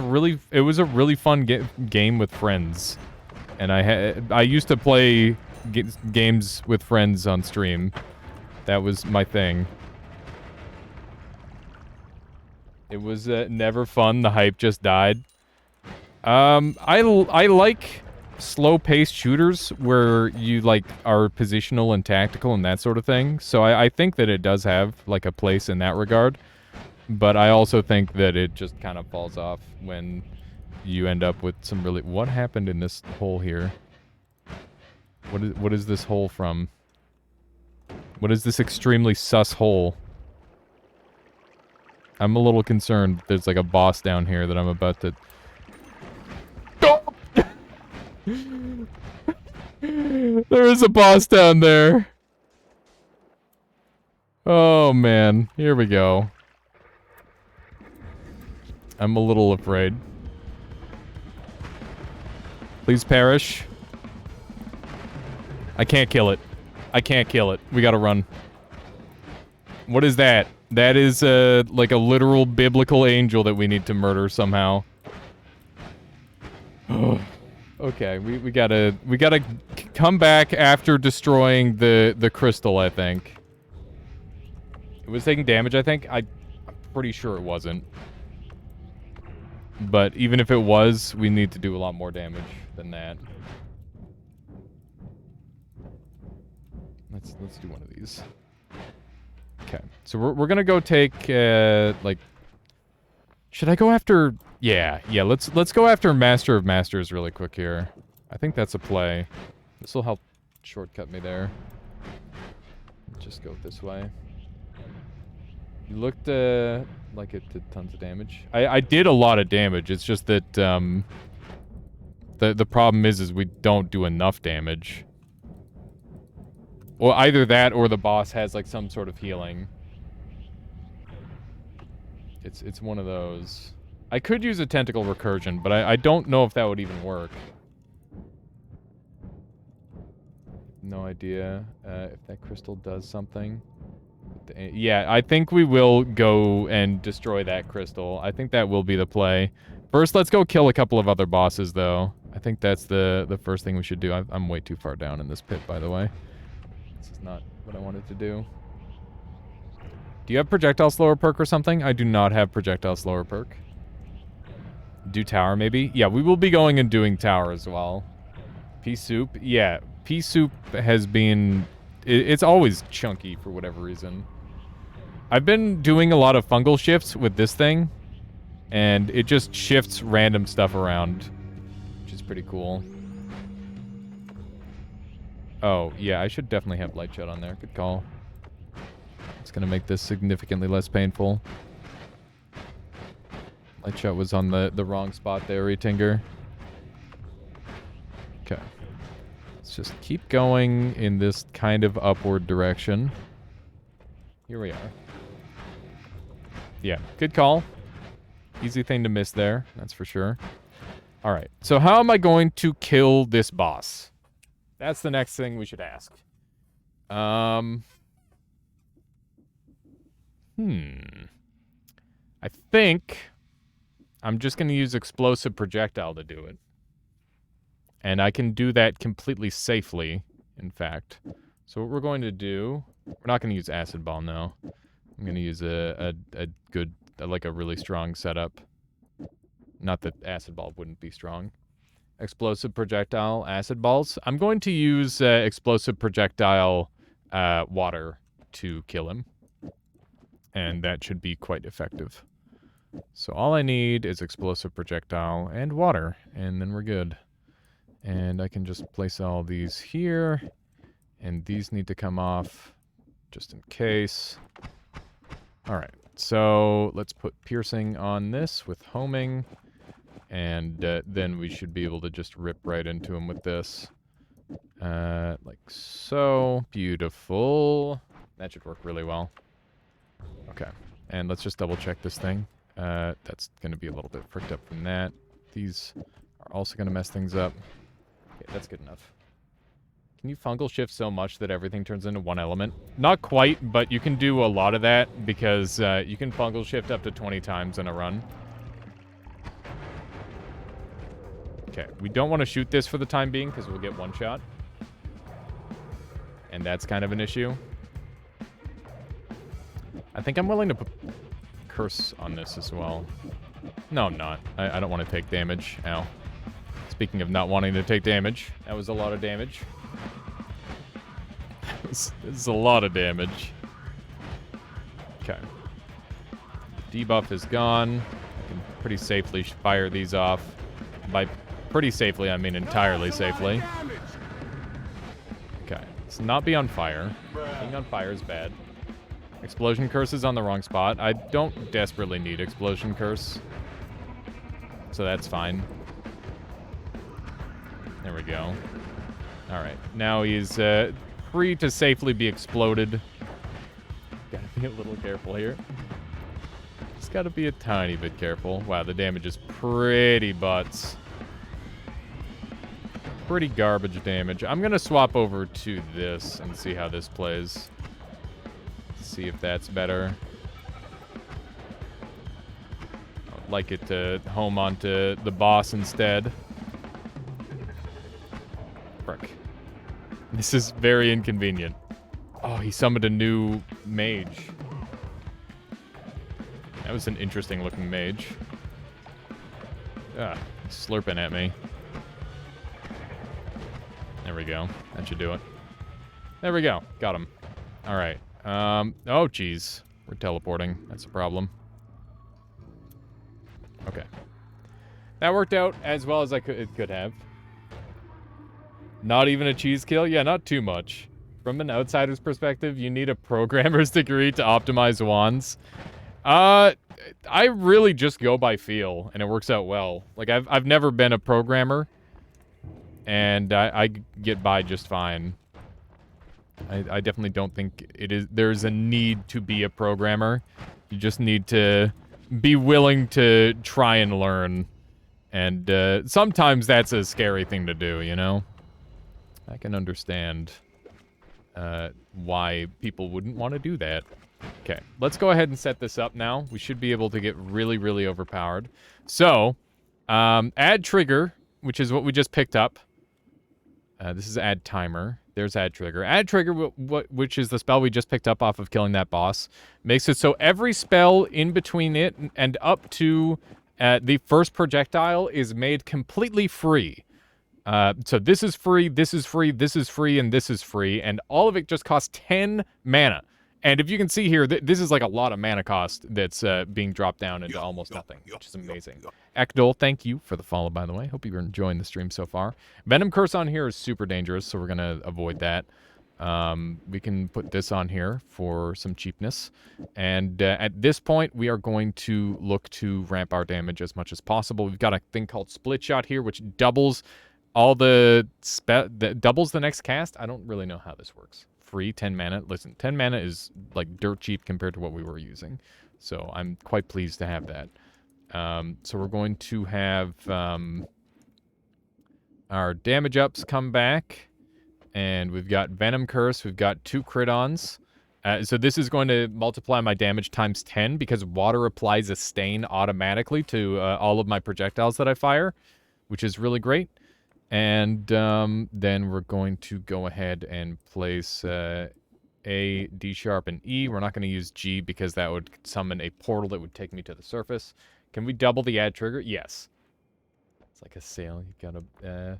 was a really fun game with friends. And I used to play games with friends on stream. That was my thing. It was never fun. The hype just died. I like slow-paced shooters where you like are positional and tactical and that sort of thing. So I think that it does have like a place in that regard. But I also think that it just kind of falls off when you end up with some really... What happened in this hole here? What is this hole from? What is this extremely sus hole? I'm a little concerned there's like a boss down here that I'm about to... There is a boss down there. Oh man, here we go. I'm a little afraid. Please perish. I can't kill it. I can't kill it. We gotta run. What is that? That is, like a literal biblical angel that we need to murder somehow. Okay, we gotta come back after destroying the crystal, I think. It was taking damage, I think? I'm pretty sure it wasn't. But even if it was, we need to do a lot more damage than that. Let's do one of these. Okay, so we're gonna go take like. Should I go after? Yeah. Let's go after Master of Masters really quick here. I think that's a play. This will help shortcut me there. Just go this way. You looked like it did tons of damage. I did a lot of damage. It's just that the problem is we don't do enough damage. Or either that or the boss has, like, some sort of healing. It's one of those. I could use a tentacle recursion, but I don't know if that would even work. No idea if that crystal does something. Yeah, I think we will go and destroy that crystal. I think that will be the play. First, let's go kill a couple of other bosses, though. I think that's the first thing we should do. I'm way too far down in this pit, by the way. This is not what I wanted to do. Do you have projectile slower perk or something? I do not have projectile slower perk. Do tower, maybe? Yeah, we will be going and doing tower as well. Pea soup? Yeah, pea soup has been... It's always chunky for whatever reason. I've been doing a lot of fungal shifts with this thing, and it just shifts random stuff around, which is pretty cool. Oh, yeah, I should definitely have light shot on there. Good call. It's gonna make this significantly less painful. Light shot was on the wrong spot there, Retinger. Okay. Let's just keep going in this kind of upward direction. Here we are. Yeah, good call. Easy thing to miss there, that's for sure. Alright, so how am I going to kill this boss? That's the next thing we should ask. I think I'm just going to use explosive projectile to do it. And I can do that completely safely, in fact. So what we're going to do... We're not going to use acid ball, no. I'm going to use a good, like a really strong setup. Not that acid ball wouldn't be strong. Explosive projectile acid balls. I'm going to use explosive projectile water to kill him. And that should be quite effective. So all I need is explosive projectile and water, and then we're good. And I can just place all these here, and these need to come off just in case. Alright, so let's put piercing on this with homing, and then we should be able to just rip right into him with this. Like so. Beautiful. That should work really well. Okay, and let's just double check this thing. That's going to be a little bit fricked up from that. These are also going to mess things up. Okay, that's good enough. Can you fungal shift so much that everything turns into one element? Not quite, but you can do a lot of that because you can fungal shift up to 20 times in a run. Okay, we don't want to shoot this for the time being because we'll get one shot. And that's kind of an issue. I think I'm willing to put curse on this as well. No, I'm not. I don't want to take damage. Ow. Speaking of not wanting to take damage, that was a lot of damage. This is a lot of damage. Okay. Debuff is gone. I can pretty safely fire these off. By pretty safely, I mean entirely safely. Okay. Let's not be on fire. Being on fire is bad. Explosion curse is on the wrong spot. I don't desperately need explosion curse. So that's fine. There we go. Alright. Now he's free to safely be exploded. Gotta be a little careful here. Just gotta be a tiny bit careful. Wow, the damage is pretty butts. Pretty garbage damage. I'm gonna swap over to this and see how this plays. See if that's better. I'd like it to home onto the boss instead. Frick. This is very inconvenient. Oh, he summoned a new mage. That was an interesting looking mage. Ah, he's slurping at me. There we go. That should do it. There we go. Got him. Alright. Oh, jeez. We're teleporting. That's a problem. Okay. That worked out as well as it could have. Not even a cheese kill? Yeah, not too much. From an outsider's perspective, you need a programmer's degree to optimize wands. I really just go by feel, and it works out well. Like, I've never been a programmer, and I get by just fine. I definitely don't think there's a need to be a programmer. You just need to be willing to try and learn. And sometimes that's a scary thing to do, you know? I can understand why people wouldn't want to do that. Okay, let's go ahead and set this up now. We should be able to get really, really overpowered. So, add trigger, which is what we just picked up. This is add timer. There's add trigger. Add trigger, which is the spell we just picked up off of killing that boss, makes it so every spell in between it and up to the first projectile is made completely free. So this is free, this is free, this is free, and this is free, and all of it just costs 10 mana. And if you can see here, this is like a lot of mana cost that's being dropped down into almost nothing, which is amazing. Ekdol, thank you for the follow, by the way. Hope you're enjoying the stream so far. Venom Curse on here is super dangerous, so we're going to avoid that. We can put this on here for some cheapness. And at this point, we are going to look to ramp our damage as much as possible. We've got a thing called Split Shot here, which doubles all doubles the next cast. I don't really know how this works. Free 10 mana. Listen, 10 mana is like dirt cheap compared to what we were using. So I'm quite pleased to have that. So we're going to have our damage ups come back. And we've got Venom Curse. We've got 2 crit-ons. So this is going to multiply my damage times 10 because water applies a stain automatically to all of my projectiles that I fire, which is really great. And then we're going to go ahead and place A, D sharp, and E. We're not going to use G because that would summon a portal that would take me to the surface. Can we double the add trigger? Yes. It's like a sale. You gotta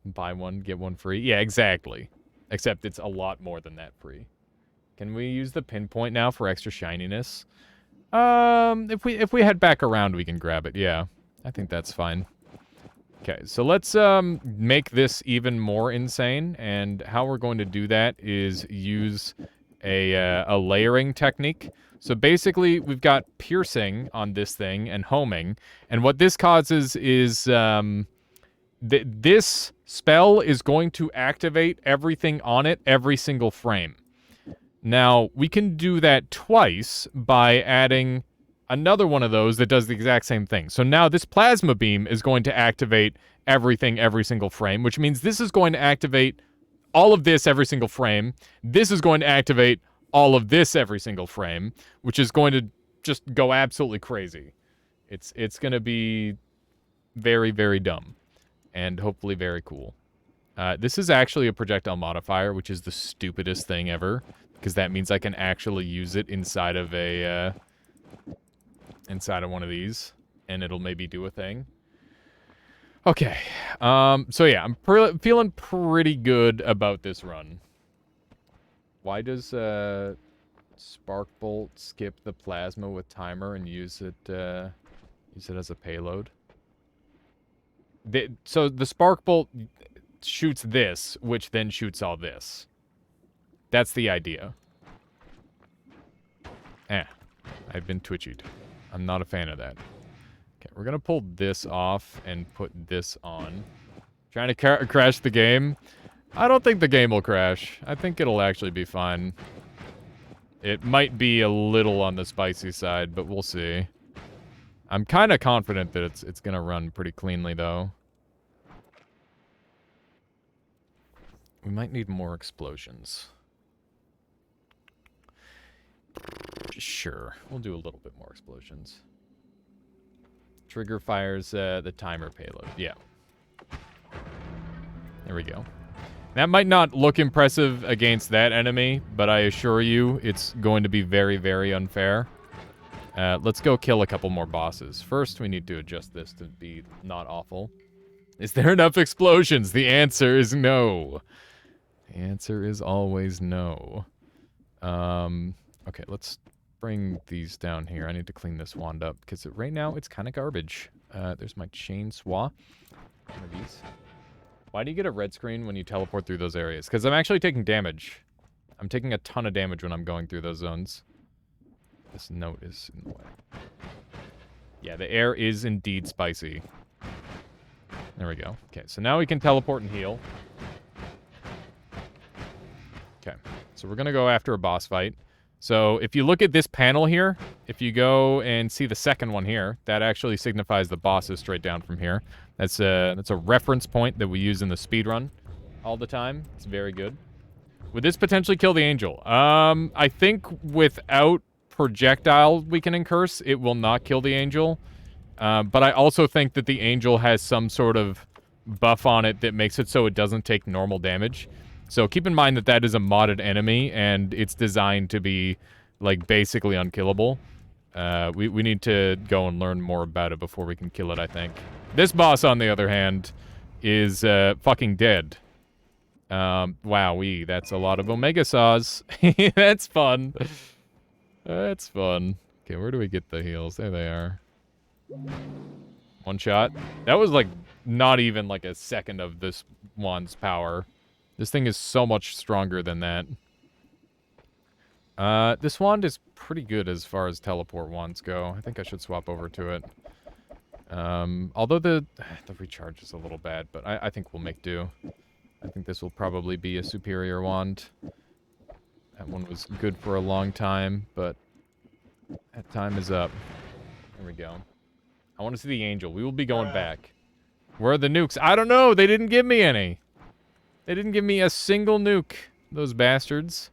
buy one, get one free. Yeah, exactly. Except it's a lot more than that free. Can we use the pinpoint now for extra shininess? If we head back around, we can grab it. Yeah, I think that's fine. Okay, so let's make this even more insane, and how we're going to do that is use a layering technique. So basically, we've got piercing on this thing and homing, and what this causes is this spell is going to activate everything on it every single frame. Now, we can do that twice by adding another one of those that does the exact same thing. So now this plasma beam is going to activate everything every single frame, which means this is going to activate all of this every single frame. This is going to activate all of this every single frame, which is going to just go absolutely crazy. It's going to be very, very dumb and hopefully very cool. This is actually a projectile modifier, which is the stupidest thing ever, because that means I can actually use it inside of a inside of one of these, and it'll maybe do a thing. Okay, so yeah, I'm feeling pretty good about this run. Why does Spark Bolt skip the plasma with timer and use it as a payload? So the Spark Bolt shoots this, which then shoots all this. That's the idea. I've been twitchied. I'm not a fan of that. Okay, we're gonna pull this off and put this on. Trying to crash the game. I don't think the game will crash. I think it'll actually be fine. It might be a little on the spicy side, but we'll see. I'm kind of confident that it's gonna run pretty cleanly, though. We might need more explosions. Sure, we'll do a little bit more explosions. Trigger fires the timer payload. Yeah. There we go. That might not look impressive against that enemy, but I assure you it's going to be very, very unfair. Let's go kill a couple more bosses. First, we need to adjust this to be not awful. Is there enough explosions? The answer is no. The answer is always no. Okay, let's bring these down here. I need to clean this wand up, because right now it's kind of garbage. There's my chainsaw. One of these. Why do you get a red screen when you teleport through those areas? Because I'm actually taking damage. I'm taking a ton of damage when I'm going through those zones. This note is in the way. Yeah, the air is indeed spicy. There we go. Okay, so now we can teleport and heal. Okay, so we're going to go after a boss fight. So if you look at this panel here, if you go and see the second one here, that actually signifies the boss is straight down from here. That's a reference point that we use in the speedrun all the time. It's very good. Would this potentially kill the angel? I think without projectile we can incurse, it will not kill the angel. But I also think that the angel has some sort of buff on it that makes it so it doesn't take normal damage. So keep in mind that that is a modded enemy, and it's designed to be, like, basically unkillable. We need to go and learn more about it before we can kill it, I think. This boss, on the other hand, is fucking dead. Wowee, that's a lot of Omega Saws. That's fun. That's fun. Okay, where do we get the heals? There they are. One shot. That was, like, not even, like, a second of this wand's power. This thing is so much stronger than that. This wand is pretty good as far as teleport wands go. I think I should swap over to it. Although the recharge is a little bad, but I think we'll make do. I think this will probably be a superior wand. That one was good for a long time, but that time is up. There we go. I want to see the angel. We will be going back. Where are the nukes? I don't know. They didn't give me any. They didn't give me a single nuke. Those bastards.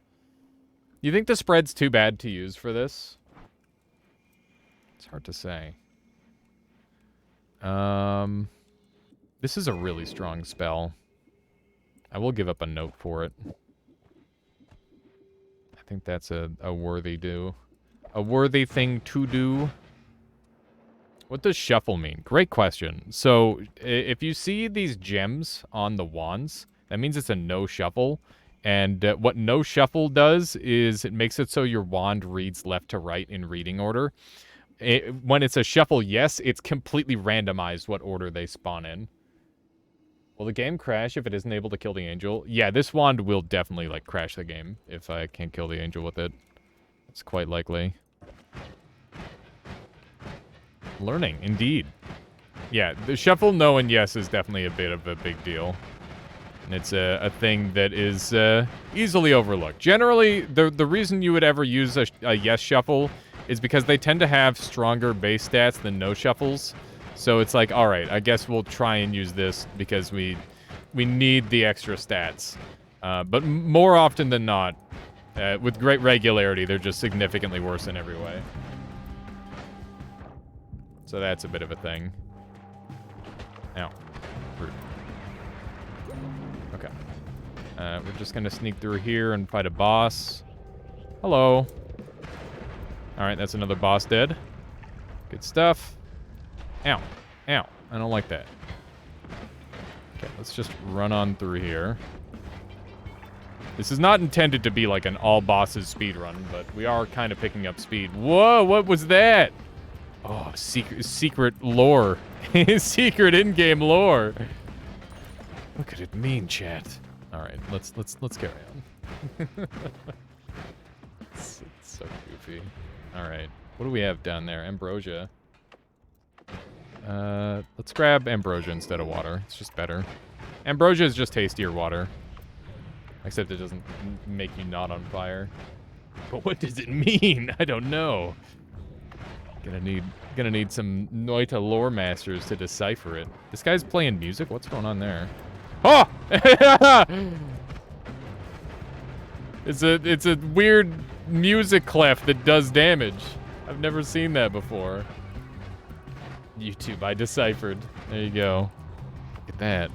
You think the spread's too bad to use for this? It's hard to say. This is a really strong spell. I will give up a note for it. I think that's a worthy do. A worthy thing to do. What does shuffle mean? Great question. So, if you see these gems on the wands, that means it's a no shuffle. And what no shuffle does is it makes it so your wand reads left to right in reading order. When it's a shuffle, yes, it's completely randomized what order they spawn in. Will the game crash if it isn't able to kill the angel? Yeah, this wand will definitely, like, crash the game if I can't kill the angel with it. It's quite likely. Learning, indeed. Yeah, the shuffle no and yes is definitely a bit of a big deal. And it's a thing that is easily overlooked. Generally, the reason you would ever use a yes shuffle is because they tend to have stronger base stats than no shuffles. So it's like, all right, I guess we'll try and use this because we need the extra stats. But more often than not, with great regularity, they're just significantly worse in every way. So that's a bit of a thing. Ow. Rude. Okay. We're just gonna sneak through here and fight a boss. Hello. Alright, that's another boss dead. Good stuff. Ow. Ow. I don't like that. Okay, let's just run on through here. This is not intended to be like an all bosses speedrun, but we are kind of picking up speed. Whoa, what was that? Oh, secret lore. Secret in-game lore. What could it mean, chat? Alright, let's carry on. It's so goofy. Alright. What do we have down there? Ambrosia. Let's grab ambrosia instead of water. It's just better. Ambrosia is just tastier water. Except it doesn't make you not on fire. But what does it mean? I don't know. Gonna need some Noita lore masters to decipher it. This guy's playing music? What's going on there? Oh! It's a weird music clef that does damage. I've never seen that before. YouTube, I deciphered. There you go. Look at that.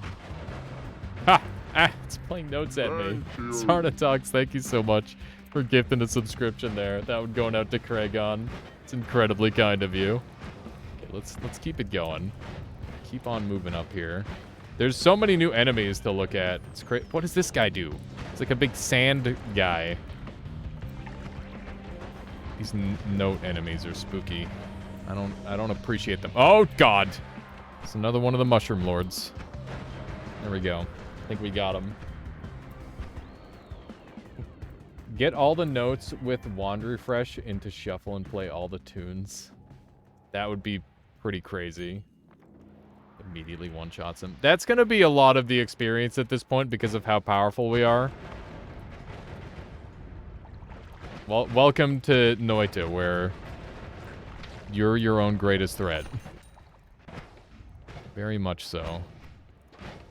Ha! Ah, it's playing notes at me. Sarnatox, thank you so much for gifting a subscription there. That one going out to Craigon. It's incredibly kind of you. Okay, let's keep it going. Keep on moving up here. There's so many new enemies to look at. It's great. What does this guy do? It's like a big sand guy. These note enemies are spooky. I don't appreciate them. Oh God! It's another one of the mushroom lords. There we go. I think we got him. Get all the notes with wand refresh into shuffle and play all the tunes. That would be pretty crazy. Immediately one-shots him. That's going to be a lot of the experience at this point because of how powerful we are. Well, welcome to Noita, where you're your own greatest threat. Very much so.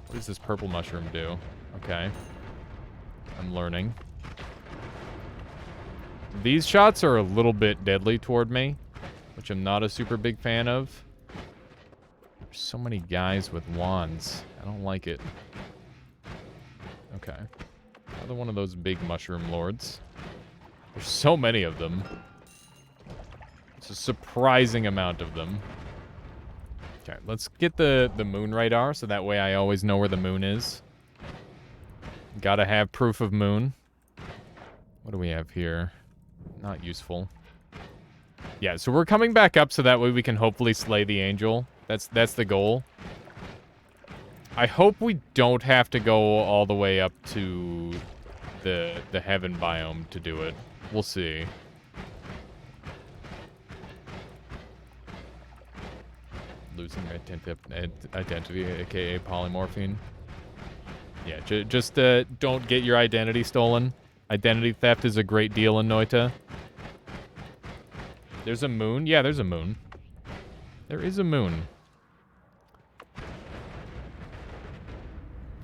What does this purple mushroom do? Okay. I'm learning. These shots are a little bit deadly toward me, which I'm not a super big fan of. There's so many guys with wands. I don't like it. Okay. Another one of those big mushroom lords. There's so many of them. It's a surprising amount of them. Okay, let's get the moon radar, so that way I always know where the moon is. Gotta have proof of moon. What do we have here? Not useful. Yeah, so we're coming back up so that way we can hopefully slay the angel. That's the goal. I hope we don't have to go all the way up to the heaven biome to do it. We'll see. Losing identity, aka polymorphine. Yeah, just don't get your identity stolen. Identity theft is a great deal in Noita. There's a moon? Yeah, there's a moon. There is a moon.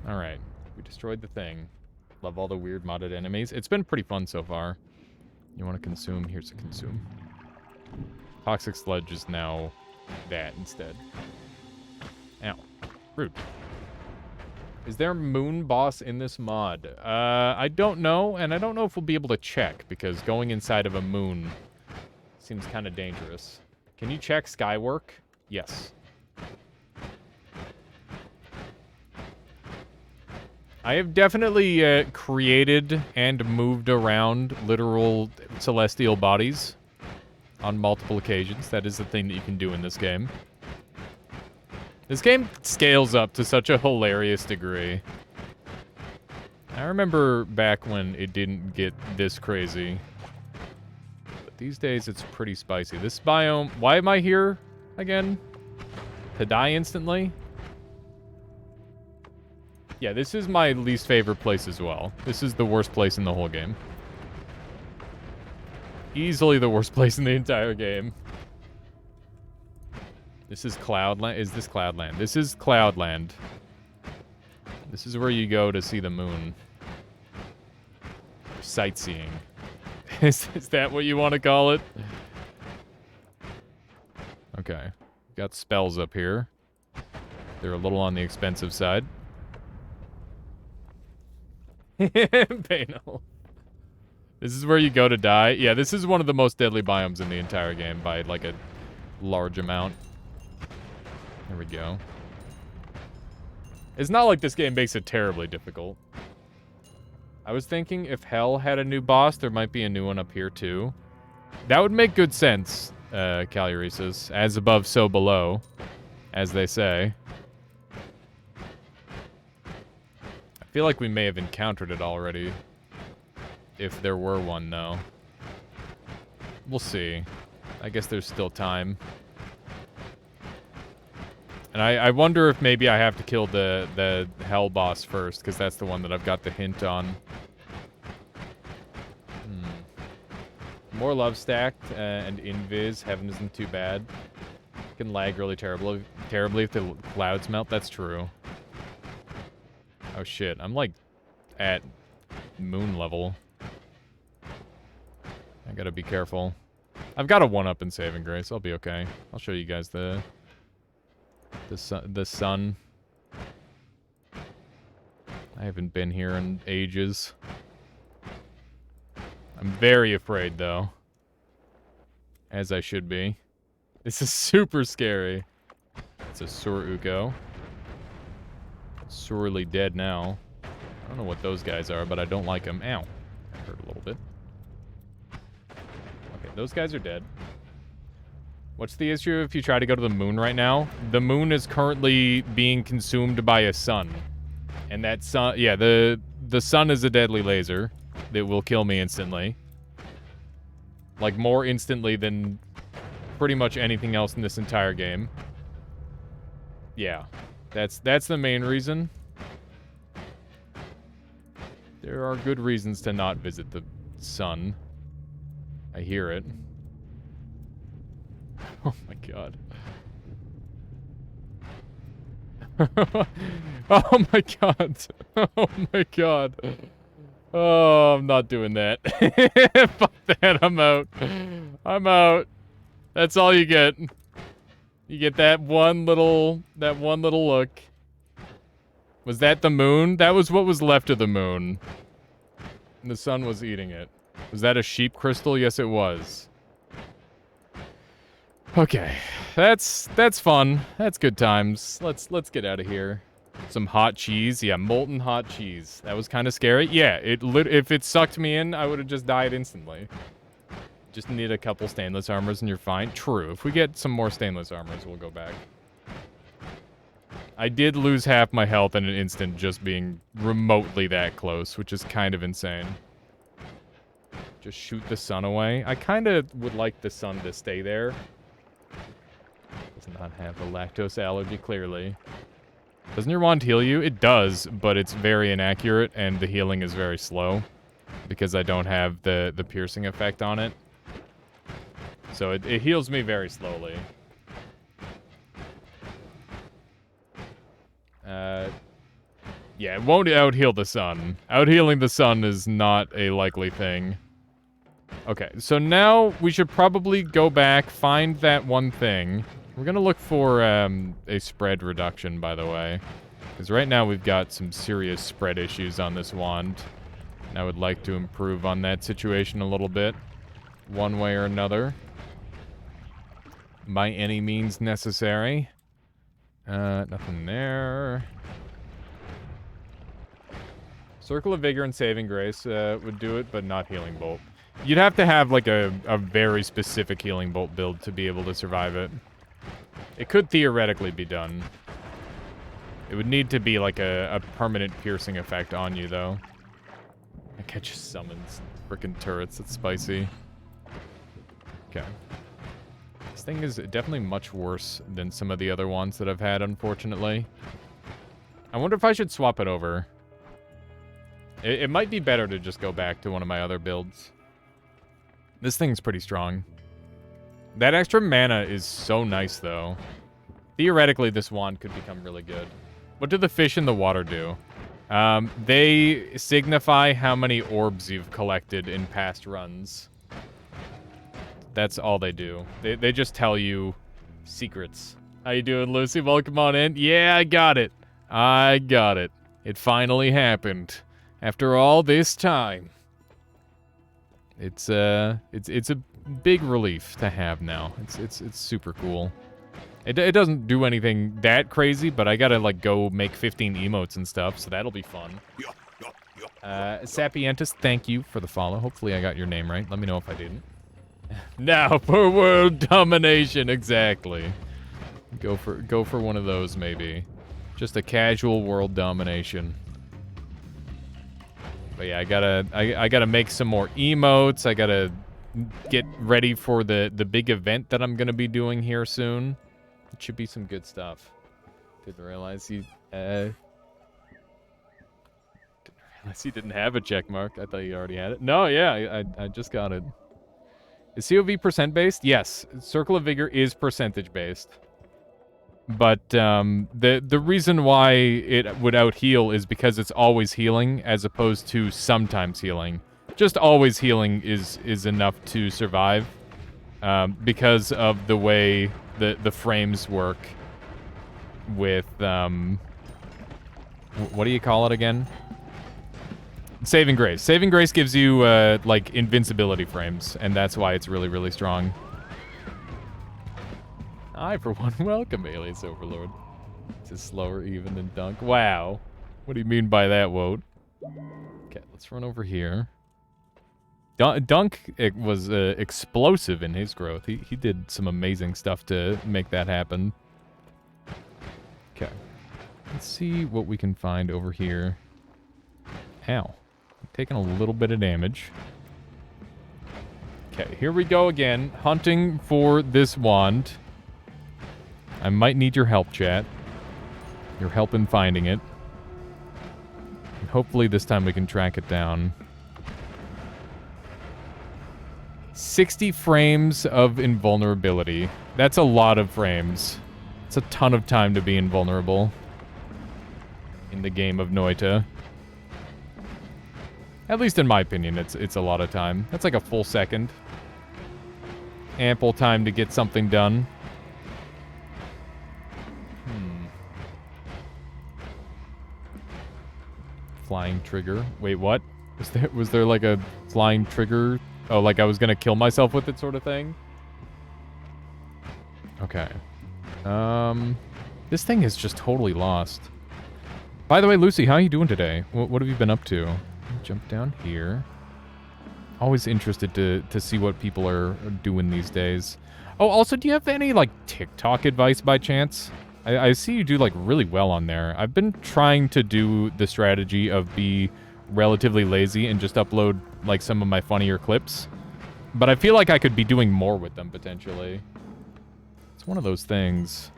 Alright. We destroyed the thing. Love all the weird modded enemies. It's been pretty fun so far. You want to consume? Here's a consume. Toxic sludge is now that instead. Ow. Rude. Is there a moon boss in this mod? I don't know, and I don't know if we'll be able to check, because going inside of a moon seems kind of dangerous. Can you check Skywork? Yes. I have definitely created and moved around literal celestial bodies on multiple occasions. That is the thing that you can do in this game. This game scales up to such a hilarious degree. I remember back when it didn't get this crazy. But these days, it's pretty spicy. This biome... Why am I here again? To die instantly? Yeah, this is my least favorite place as well. This is the worst place in the whole game. Easily the worst place in the entire game. This is Cloudland. Is this Cloudland? This is Cloudland. This is where you go to see the moon. Sightseeing. Is that what you want to call it? Okay. Got spells up here. They're a little on the expensive side. Banal. This is where you go to die. Yeah, this is one of the most deadly biomes in the entire game by, like, a large amount. There we go. It's not like this game makes it terribly difficult. I was thinking if Hell had a new boss, there might be a new one up here, too. That would make good sense, Caluresis. As above, so below, as they say. I feel like we may have encountered it already. If there were one, though. We'll see. I guess there's still time. And I wonder if maybe I have to kill the Hell boss first, because that's the one that I've got the hint on. More love stacked and invis. Heaven isn't too bad. It can lag really terribly if the clouds melt. That's true. Oh shit, I'm like at moon level. I gotta be careful. I've got a 1-up in saving grace. I'll be okay. I'll show you guys the sun. I haven't been here in ages. I'm very afraid, though. As I should be. This is super scary. It's a Sur Uko. Sorely dead now. I don't know what those guys are, but I don't like them. Ow. That hurt a little bit. Okay, those guys are dead. What's the issue if you try to go to the moon right now? The moon is currently being consumed by a sun. And that sun... Yeah, the sun is a deadly laser that will kill me instantly. Like, more instantly than pretty much anything else in this entire game. Yeah. That's the main reason. There are good reasons to not visit the sun. I hear it. Oh my god. Oh my god. Oh my god. Oh, I'm not doing that. Fuck that, I'm out. I'm out. That's all you get. You get that one little look. Was that the moon? That was what was left of the moon. And the sun was eating it. Was that a sheep crystal? Yes, it was. Okay. That's fun. That's good times. Let's get out of here. Some hot cheese. Yeah, molten hot cheese. That was kind of scary. Yeah, if it sucked me in, I would have just died instantly. Just need a couple stainless armors and you're fine. True. If we get some more stainless armors, we'll go back. I did lose half my health in an instant just being remotely that close, which is kind of insane. Just shoot the sun away. I kind of would like the sun to stay there. Does not have a lactose allergy, clearly. Doesn't your wand heal you? It does, but it's very inaccurate, and the healing is very slow. Because I don't have the piercing effect on it. So it heals me very slowly. Yeah, it won't out-heal the sun. Out-healing the sun is not a likely thing. Okay, so now we should probably go back, find that one thing. We're gonna look for a spread reduction, by the way. Because right now we've got some serious spread issues on this wand. And I would like to improve on that situation a little bit. One way or another. By any means necessary. Nothing there. Circle of Vigor and Saving Grace would do it, but not Healing Bolt. You'd have to have, like, a very specific Healing Bolt build to be able to survive it. It could theoretically be done. It would need to be, like, a permanent piercing effect on you, though. I can't just summon frickin' turrets. It's spicy. Okay. This thing is definitely much worse than some of the other ones that I've had, unfortunately. I wonder if I should swap it over. It might be better to just go back to one of my other builds. This thing's pretty strong. That extra mana is so nice, though. Theoretically, this wand could become really good. What do the fish in the water do? They signify how many orbs you've collected in past runs. That's all they do. They just tell you secrets. How you doing, Lucy? Welcome on in. Yeah, I got it. I got it. It finally happened. After all this time. It's a big relief to have now. It's super cool. It doesn't do anything that crazy, but I gotta, like, go make 15 emotes and stuff, so that'll be fun. Sapientus, thank you for the follow. Hopefully I got your name right. Let me know if I didn't. Now for world domination, exactly. Go for one of those, maybe. Just a casual world domination. But yeah, I gotta make some more emotes. I gotta get ready for the big event that I'm gonna be doing here soon. It should be some good stuff. Didn't realize he didn't have a check mark. I thought he already had it. No, yeah, I just got it. Is COV percent based? Yes, Circle of Vigor is percentage based. But the reason why it would out heal is because it's always healing as opposed to sometimes healing. Just always healing is enough to survive because of the way the frames work with what do you call it again? Saving Grace. Saving Grace gives you like invincibility frames, and that's why it's really, really strong. I, for one, welcome, Alias Overlord. This is slower even than Dunk. Wow. What do you mean by that, Woat? Okay, let's run over here. Dunk was explosive in his growth. He did some amazing stuff to make that happen. Okay. Let's see what we can find over here. Ow. I'm taking a little bit of damage. Okay, here we go again. Hunting for this wand. I might need your help, chat. Your help in finding it. And hopefully this time we can track it down. 60 frames of invulnerability. That's a lot of frames. It's a ton of time to be invulnerable in the game of Noita. At least in my opinion, it's a lot of time. That's like a full second. Ample time to get something done. Flying trigger. Wait, what? Was there like a flying trigger? Oh, like I was gonna kill myself with it sort of thing? Okay. This thing is just totally lost. By the way, Lucy, how are you doing today? What have you been up to? Jump down here. Always interested to see what people are doing these days. Oh, also, do you have any, like, TikTok advice by chance? I see you do, like, really well on there. I've been trying to do the strategy of be relatively lazy and just upload, like, some of my funnier clips. But I feel like I could be doing more with them, potentially. It's one of those things.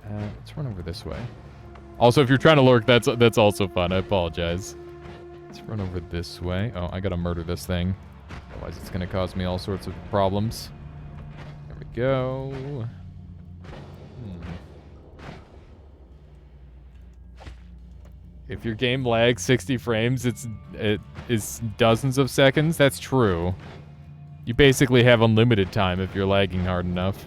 Let's run over this way. Also, if you're trying to lurk, that's also fun. I apologize. Let's run over this way. Oh, I gotta murder this thing. Otherwise, it's gonna cause me all sorts of problems. There we go. If your game lags 60 frames, it is dozens of seconds. That's true. You basically have unlimited time if you're lagging hard enough.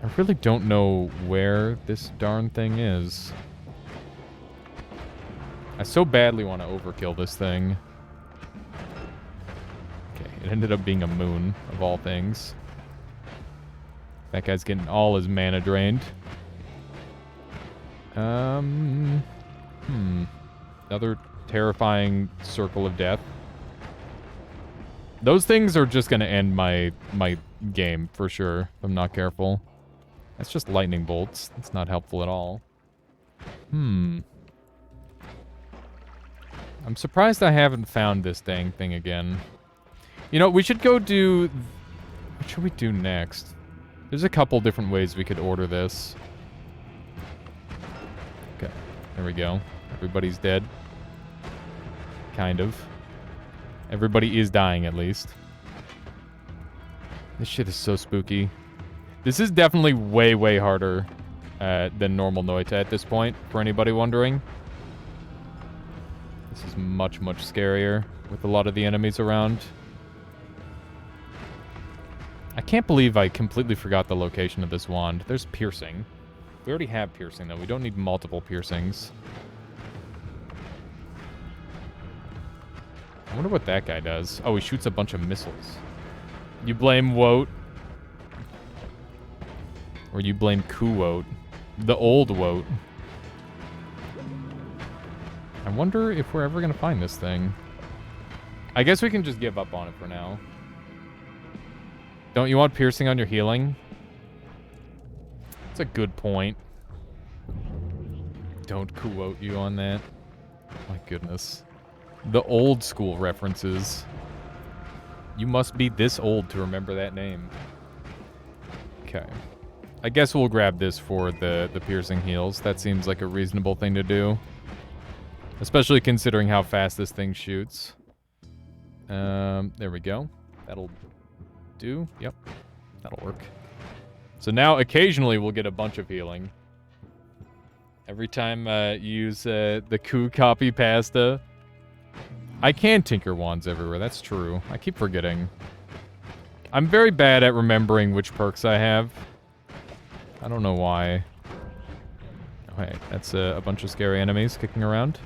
I really don't know where this darn thing is. I so badly want to overkill this thing. Okay, it ended up being a moon, of all things. That guy's getting all his mana drained. Another terrifying circle of death. Those things are just gonna end my game, for sure, if I'm not careful. That's just lightning bolts. That's not helpful at all. I'm surprised I haven't found this dang thing again. You know, we should go do... What should we do next? There's a couple different ways we could order this. Okay, there we go. Everybody's dead. Kind of. Everybody is dying, at least. This shit is so spooky. This is definitely way, way harder than normal Noita at this point, for anybody wondering. This is much, much scarier with a lot of the enemies around. I can't believe I completely forgot the location of this wand. There's piercing. We already have piercing, though. We don't need multiple piercings. I wonder what that guy does. Oh, he shoots a bunch of missiles. You blame Woat. Or you blame Kuwoat. The old Woat. I wonder if we're ever going to find this thing. I guess we can just give up on it for now. Don't you want piercing on your healing? That's a good point. Don't Kuwoat you on that. My goodness. The old school references. You must be this old to remember that name. Okay. I guess we'll grab this for the piercing heals. That seems like a reasonable thing to do. Especially considering how fast this thing shoots. There we go. That'll do. Yep. That'll work. So now, occasionally, we'll get a bunch of healing. Every time you use the Ku copy pasta. I can tinker wands everywhere, that's true. I keep forgetting. I'm very bad at remembering which perks I have. I don't know why. Okay, that's a bunch of scary enemies kicking around.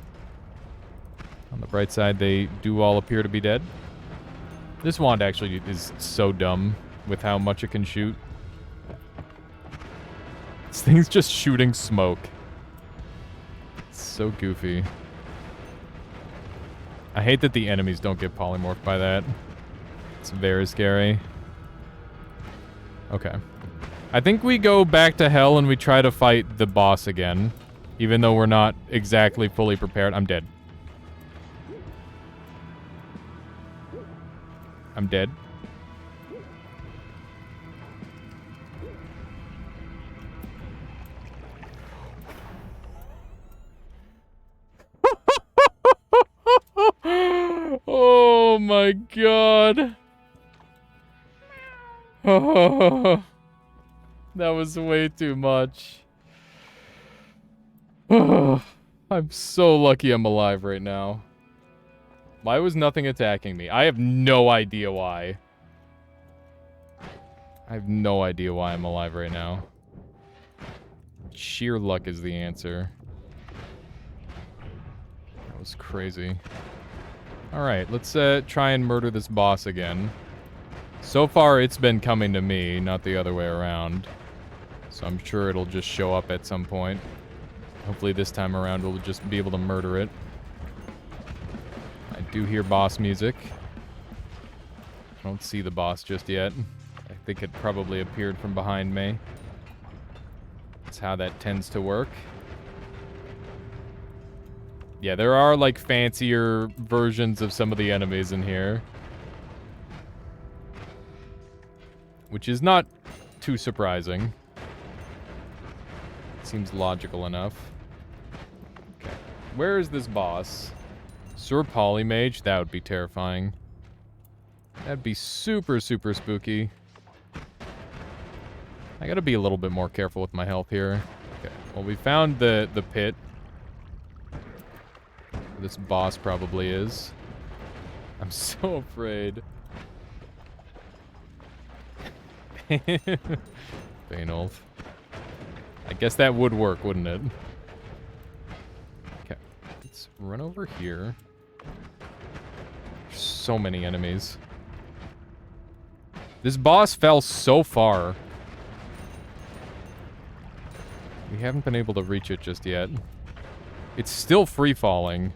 On the bright side, they do all appear to be dead. This wand actually is so dumb with how much it can shoot. This thing's just shooting smoke. It's so goofy. I hate that the enemies don't get polymorphed by that. It's very scary. Okay. I think we go back to hell and we try to fight the boss again. Even though we're not exactly fully prepared. I'm dead. I'm dead. Oh my god. Oh, that was way too much. Oh, I'm so lucky I'm alive right now. Why was nothing attacking me? I have no idea why. I have no idea why I'm alive right now. Sheer luck is the answer. That was crazy. Alright, let's try and murder this boss again. So far, it's been coming to me, not the other way around. So I'm sure it'll just show up at some point. Hopefully this time around we'll just be able to murder it. I do hear boss music. I don't see the boss just yet. I think it probably appeared from behind me. That's how that tends to work. Yeah, there are, like, fancier versions of some of the enemies in here. Which is not too surprising. Seems logical enough. Okay. Where is this boss? Sir Polymage? That would be terrifying. That'd be super, super spooky. I gotta be a little bit more careful with my health here. Okay. Well, we found the pit. This boss probably is. I'm so afraid. Bainolf. I guess that would work, wouldn't it? Okay. Let's run over here. There's so many enemies. This boss fell so far. We haven't been able to reach it just yet. It's still free-falling.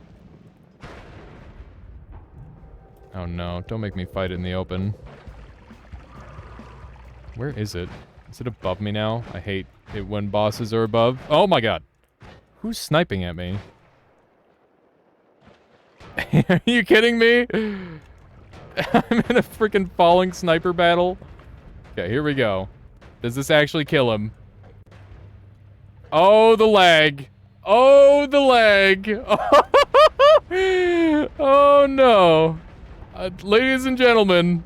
Oh no, don't make me fight it in the open. Where is it? Is it above me now? I hate it when bosses are above. Oh my god. Who's sniping at me? Are you kidding me? I'm in a freaking falling sniper battle. Okay, here we go. Does this actually kill him? Oh, the lag. Oh, the lag. Oh, no. Ladies and gentlemen.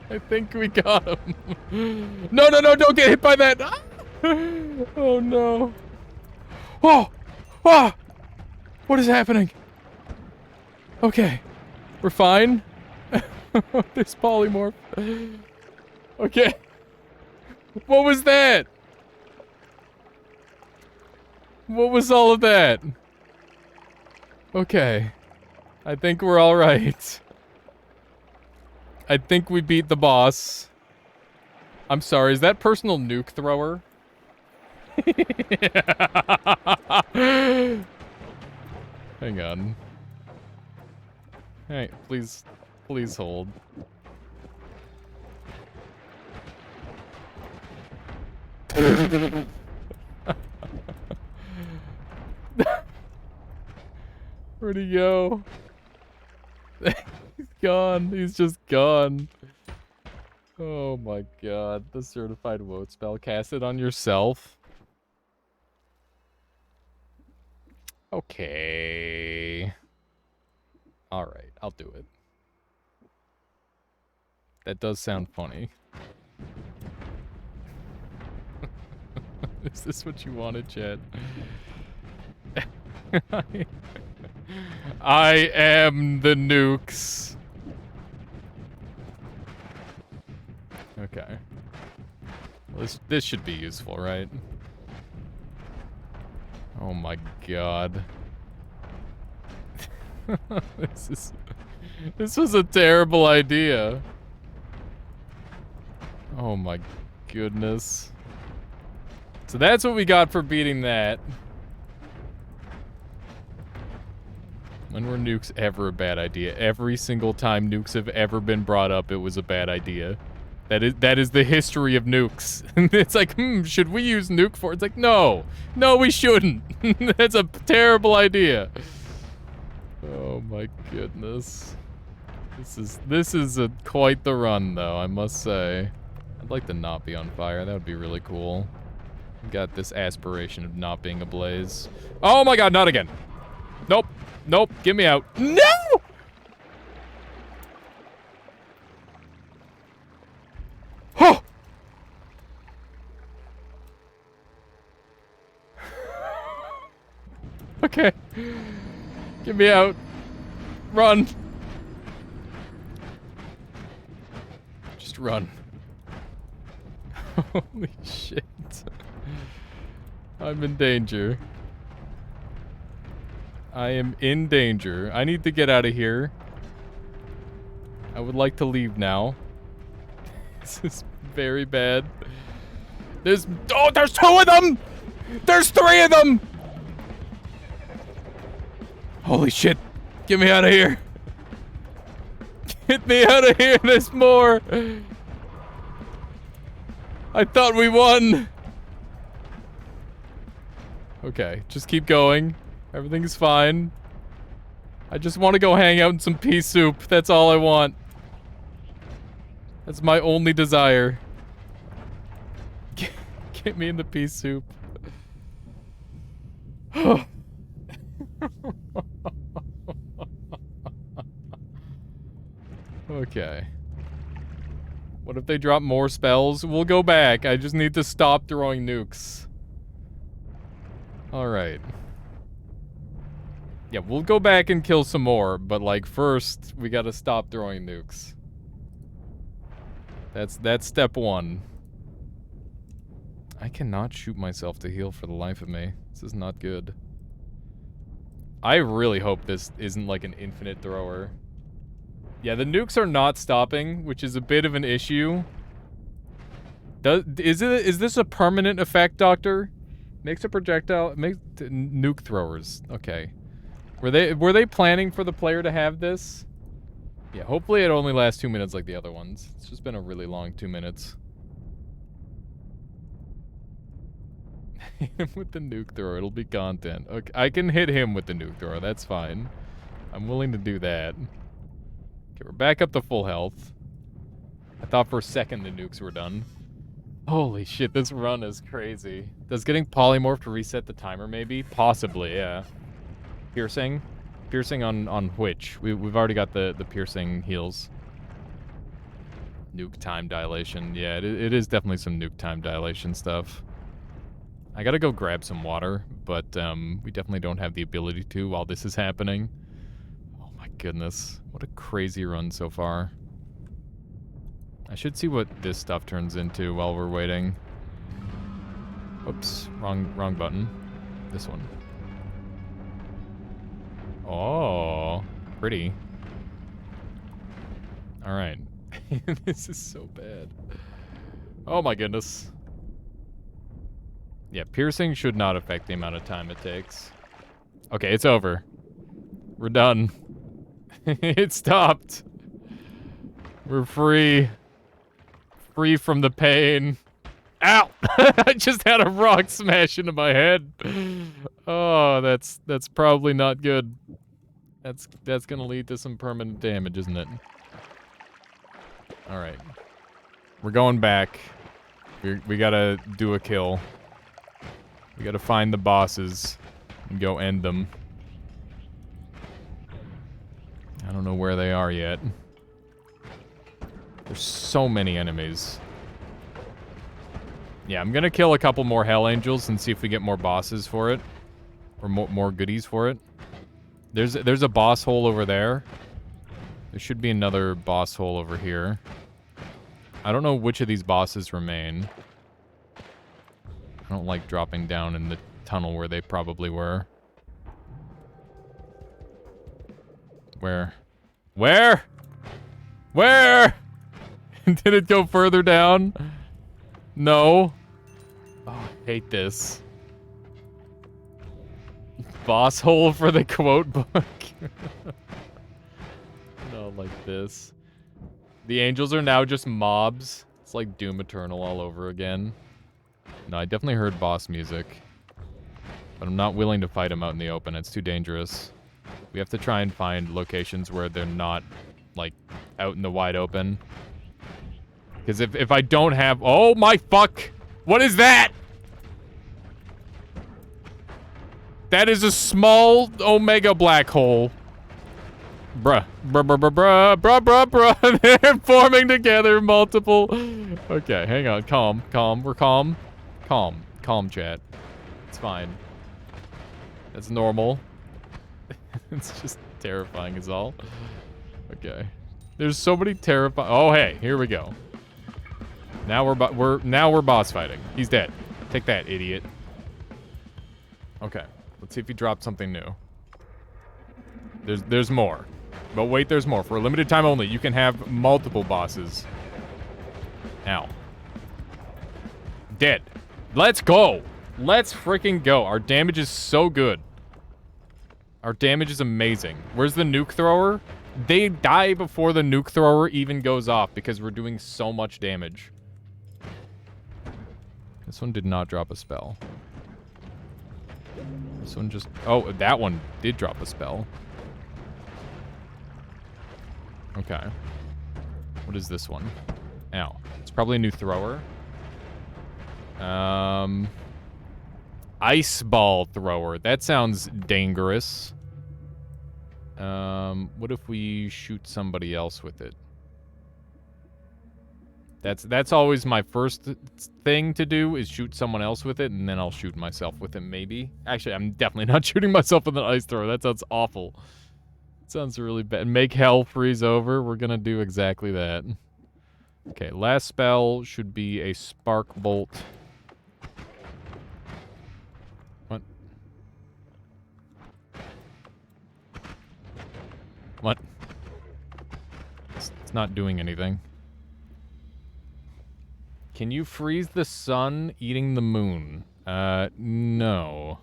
I think we got him. No, no, no, don't get hit by that. Oh, no. Oh, oh. What is happening? Okay. We're fine. There's polymorph. Okay. What was that? What was all of that? Okay. I think we're all right. I think we beat the boss. I'm sorry, is that personal nuke thrower? Hang on. Hey, please, please hold. Where'd he go? He's gone. He's just gone. Oh my god. The certified woad spell. Cast it on yourself. Okay. Alright, I'll do it. That does sound funny. Is this what you wanted, Chet? I am the nukes. Okay. Well, this should be useful, right? Oh my god. This was a terrible idea. Oh my goodness. So that's what we got for beating that. When were nukes ever a bad idea? Every single time nukes have ever been brought up, it was a bad idea. That is the history of nukes. It's like, should we use nuke for? It's like, no, we shouldn't. That's a terrible idea. Oh my goodness. This is quite the run, though, I must say. I'd like to not be on fire. That would be really cool. Got this aspiration of not being ablaze. Oh my god, not again. Nope. Nope. Get me out. No! Oh! Okay. Get me out. Run. Just run. Holy shit. I'm in danger. I am in danger. I need to get out of here. I would like to leave now. This is very bad. There's 2 of them! There's 3 of them! Holy shit. Get me out of here. Get me out of here. There's more. I thought we won. Okay, just keep going. Everything's fine. I just want to go hang out in some pea soup. That's all I want. That's my only desire. Get me in the pea soup. Okay. What if they drop more spells? We'll go back. I just need to stop throwing nukes. Alright. Yeah, we'll go back and kill some more, but like first, we gotta stop throwing nukes. That's step 1. I cannot shoot myself to heal for the life of me. This is not good. I really hope this isn't like an infinite thrower. Yeah, the nukes are not stopping, which is a bit of an issue. Is this a permanent effect, Doctor? Makes a projectile, makes nuke throwers. Okay. Were they planning for the player to have this? Yeah, hopefully it only lasts 2 minutes like the other ones. It's just been a really long 2 minutes. Hit him with the nuke thrower, it'll be content. Okay, I can hit him with the nuke thrower, that's fine. I'm willing to do that. Okay, we're back up to full health. I thought for a second the nukes were done. Holy shit, this run is crazy. Does getting polymorphed reset the timer maybe? Possibly, yeah. Piercing? Piercing on which? We've already got the piercing heals. Nuke time dilation. Yeah, it is definitely some nuke time dilation stuff. I gotta go grab some water, but we definitely don't have the ability to while this is happening. Oh my goodness. What a crazy run so far. I should see what this stuff turns into while we're waiting. Oops, wrong button. This one. Oh, pretty. Alright. This is so bad. Oh my goodness. Yeah, piercing should not affect the amount of time it takes. Okay, it's over. We're done. It stopped. We're free. Free from the pain. Ow! I just had a rock smash into my head. Oh, that's probably not good. That's gonna lead to some permanent damage, isn't it? Alright. We're going back. We gotta do a kill. We gotta find the bosses and go end them. I don't know where they are yet. There's so many enemies. Yeah, I'm gonna kill a couple more Hell Angels and see if we get more bosses for it. Or more goodies for it. There's a boss hole over there. There should be another boss hole over here. I don't know which of these bosses remain. I don't like dropping down in the tunnel where they probably were. Where? Where? Where? Did it go further down? No. Oh, I hate this. Boss hole for the quote book. No, like this. The angels are now just mobs. It's like Doom Eternal all over again. No, I definitely heard boss music. But I'm not willing to fight them out in the open. It's too dangerous. We have to try and find locations where they're not, like, out in the wide open. Because if I don't have... Oh my fuck! What is that? That is a small omega black hole. Bruh. They're forming together multiple. Okay, hang on. Calm. We're calm. Calm, chat. It's fine. That's normal. It's just terrifying is all. Okay. There's so many terrifying. Oh, hey, here we go. Now we're boss fighting. He's dead. Take that, idiot. Okay. Let's see if he dropped something new. There's more. But wait, there's more. For a limited time only, you can have multiple bosses. Ow. Dead. Let's go. Let's freaking go. Our damage is so good. Our damage is amazing. Where's the nuke thrower? They die before the nuke thrower even goes off because we're doing so much damage. This one did not drop a spell. This one just... Oh, that one did drop a spell. Okay. What is this one? Ow. It's probably a new thrower. Ice ball thrower. That sounds dangerous. What if we shoot somebody else with it? That's always my first thing to do, is shoot someone else with it, and then I'll shoot myself with it, maybe. Actually, I'm definitely not shooting myself with an ice thrower. That sounds awful. It sounds really bad. Make hell freeze over. We're gonna do exactly that. Okay, last spell should be a spark bolt. What? What? It's not doing anything. Can you freeze the sun eating the moon? No.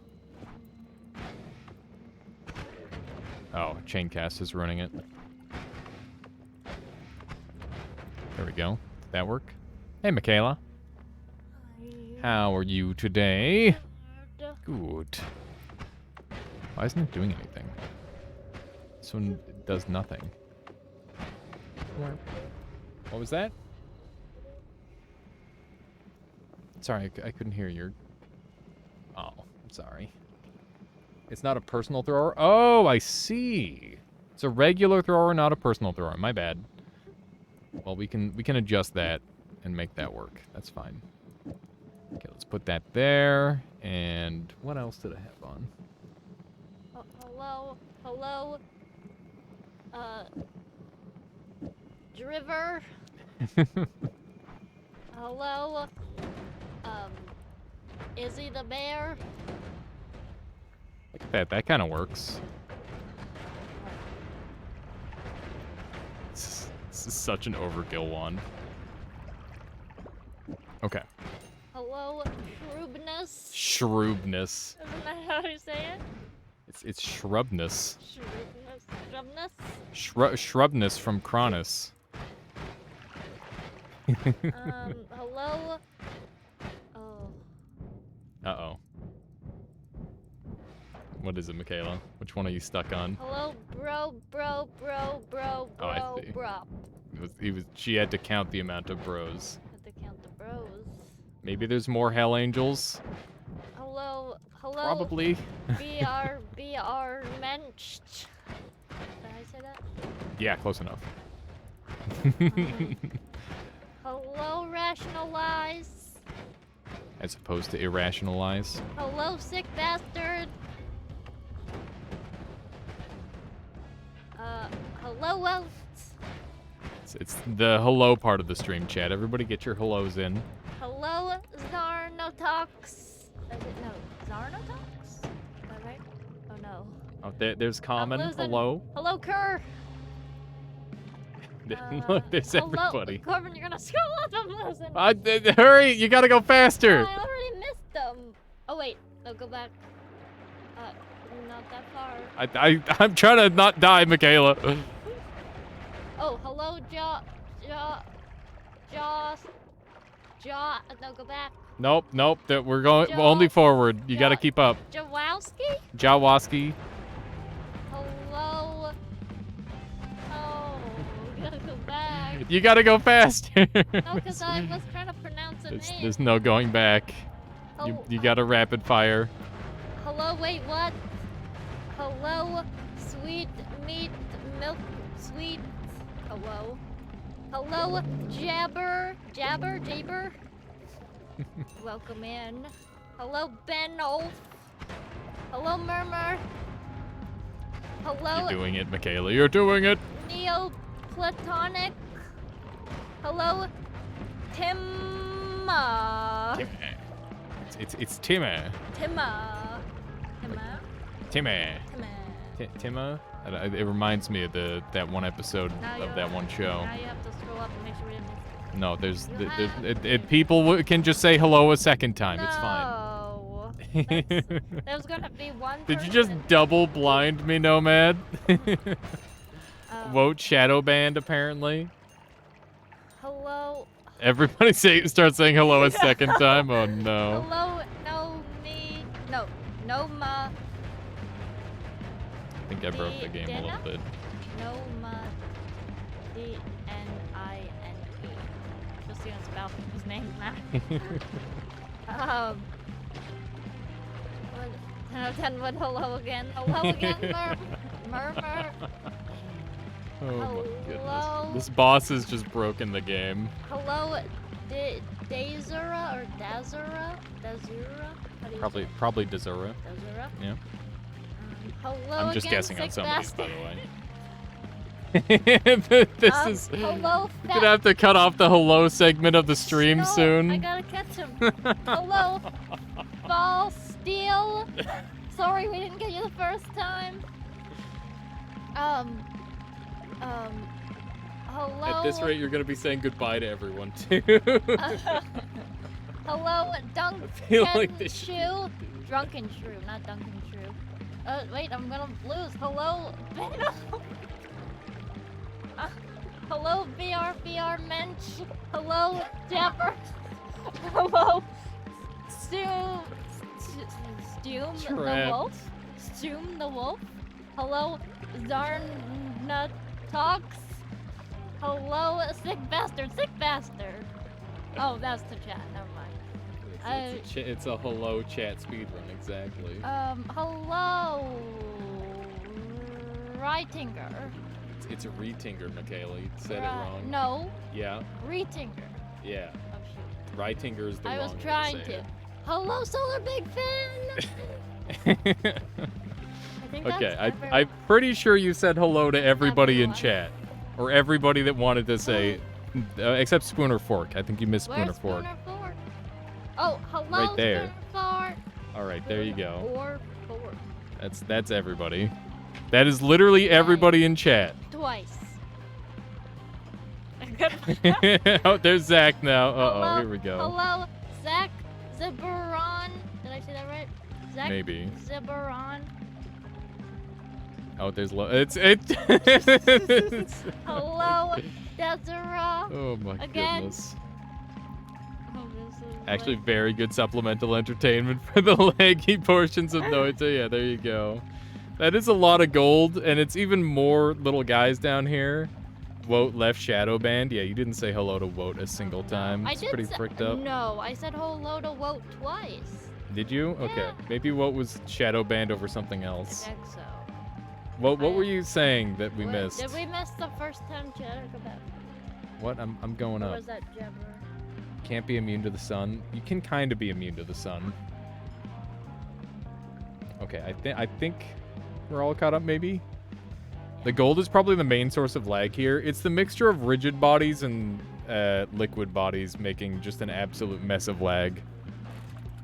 Oh, Chaincast is running it. There we go. Did that work? Hey, Michaela. How are you today? Good. Why isn't it doing anything? This one does nothing. What was that? Sorry, I couldn't hear your... Oh, I'm sorry. It's not a personal thrower? Oh, I see. It's a regular thrower, not a personal thrower. My bad. Well, we can adjust that and make that work. That's fine. Okay, let's put that there. And what else did I have on? Hello? Hello? Driver? Hello? Izzy the bear? Look at that. That kind of works. This is such an overkill one. Okay. Hello, Shrubness? Shrubness. Isn't that how you say it? It's shrubness. Shrubness? Shrubness from Cronus. Hello? Oh. Uh-oh. What is it, Michaela? Which one are you stuck on? Hello, bro. Oh, I see. She had to count the amount of bros. Have to count the bros. Maybe there's more hell angels? Hello? Probably. BR menched. Did I say that? Yeah, close enough. Hello, rationalize. As opposed to irrationalize. Hello, sick bastard. Hello, elves. It's the hello part of the stream, chat. Everybody get your hellos in. Hello, Zarnotox. No, Zarnotox? Is that right? Oh, no. Oh, there's common. Hello. Hello, Kerr. Look, there's everybody. Corbin, you're gonna scroll up. I'm losing. Hurry! You gotta go faster. I already missed them. Oh wait, no, go back. Not that far. I'm trying to not die, Michaela. Oh, hello, no, go back. Nope. We're going only forward. You gotta keep up. Jawoski. Hello. Oh, we gotta go back. You gotta go faster. No, because I was trying to pronounce a name. There's no going back. You gotta rapid fire. hello, wait, what? Hello, sweet meat, milk, sweet. Hello. Hello, Jabber. Welcome in. Hello, Ben Olf. Hello, Murmur. Hello, You're doing it, Michaela. You're doing it. Neoplatonic. Hello, Timma. Timmy. It's Timmy. Timma. Timmy. Timma. It reminds me of that one episode of that one show. Now you have to scroll up and make sure we didn't miss it. No, people can just say hello a second time. No. It's fine. There's gonna be one. Did you just double blind me, Nomad? Vote shadow banned apparently. Hello. Everybody start saying hello a second time. Oh no. Hello, Noma. I think I broke the game a little bit. Noma, D-N-I-N-E. Just gonna spell his name now. 10 out of 10 would hello again. Hello again, Murmur. Oh my Hello. goodness. This boss has just broken the game. Hello, Dazura or Dazura? How do you say it? Probably Dazura. Dazura? Yeah. Hello I'm just again, guessing on sick some of these, by bastard. the way. This is. Hello, We're gonna have to cut off the hello segment of the stream No, soon. I gotta catch him. Hello, Ball Steel. Sorry we didn't get you the first time. Hello. At this rate, you're gonna be saying goodbye to everyone too. Hello, feel like this Shrew. Drunken Shrew, not Duncan Shrew. Wait, I'm gonna lose. Hello, hello, VR Mensch. Hello, Dapper. Hello, Stoom the Wolf. Stoom the Wolf. Hello, Zarna Talks. Hello, Sick Bastard. Oh, that's the chat. Never mind. It's a hello chat speedrun, exactly. Hello, Reitinger. It's a Reitinger, Michaela. You said it wrong. No. Yeah. Reitinger. Yeah. Oh shoot. Reitinger is the I wrong was way trying to say to. Hello, Solar Big Fan. it. I think Okay, that's I'm pretty sure you said hello to everybody in Everyone. chat. Or everybody that wanted to say, except Spooner Fork. I think you missed Spooner Where's Fork. Spooner Fork? Oh, hello, Right there. Spooner Fork. All right, there you go. Or Fork. That's everybody. That is literally everybody in chat. Twice. Oh, there's Zach now. Hello, Uh-oh, here we go. Hello, Zach Zeberon. Did I say that right? Zach Maybe. Zeberon. Oh, there's it's Hello, Desira. Oh my Again. goodness. Oh, this is Actually, like- very good supplemental entertainment for the laggy portions of Noita. Yeah, there you go. That is a lot of gold, and it's even more little guys down here. Wote left shadow band. Yeah, you didn't say hello to Wote a single time. I It's did pretty say- fricked up. No, I said hello to Wote twice. Did you? Okay. Yeah. Maybe Wote was shadow banned over something I else. think so. What were you saying that we Wait, missed? Did we miss the first time chat? Go back. What? I'm going Or up. was that Jabber? Can't be immune to the sun. You can kind of be immune to the sun. Okay, I think we're all caught up maybe. The gold is probably the main source of lag here. It's the mixture of rigid bodies and liquid bodies making just an absolute mess of lag.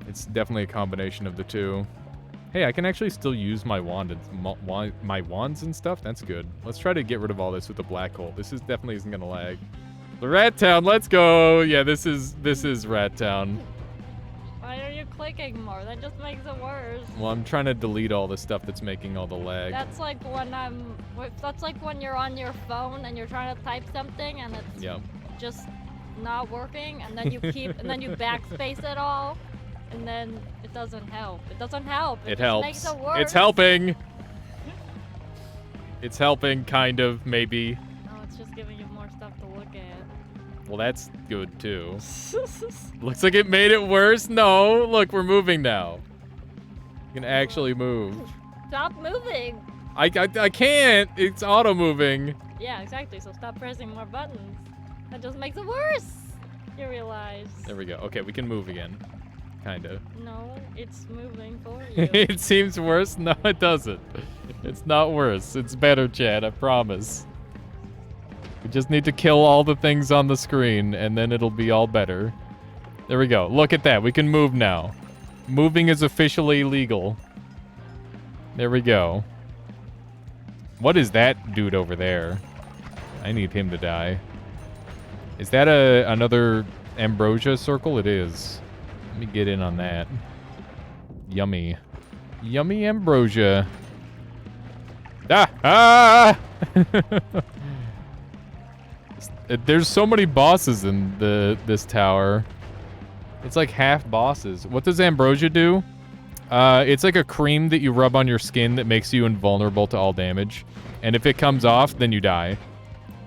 It's definitely a combination of the two. Hey, I can actually still use my wand and my wands and stuff. That's good. Let's try to get rid of all this with the black hole. This is definitely isn't gonna lag. The Rat Town, let's go. Yeah, this is Rat Town. Why are you clicking more? That just makes it worse. Well, I'm trying to delete all the stuff that's making all the lag. That's like when that's like when you're on your phone and you're trying to type something and it's Yep. just not working, and then you and then you backspace it all, and then it doesn't help. It doesn't help. It just helps. Makes it worse. It's helping. It's helping, kind of, maybe. No, it's just giving you more stuff to look at. Well, that's good, too. Looks like it made it worse. No, look, we're moving now. can actually move. Stop moving. I can't. It's auto moving. Yeah, exactly. So stop pressing more buttons. That just makes it worse. You realize. There we go. Okay, we can move again. Kinda. No, it's moving for you. It seems worse. No, it doesn't. It's not worse. It's better, Chad. I promise. We just need to kill all the things on the screen, and then it'll be all better. There we go. Look at that. We can move now. Moving is officially legal. There we go. What is that dude over there? I need him to die. Is that another ambrosia circle? It is. Let me get in on that. Yummy. Yummy ambrosia. Ah! Ah! There's so many bosses in this tower. It's like half bosses. What does ambrosia do? It's like a cream that you rub on your skin that makes you invulnerable to all damage. And if it comes off, then you die.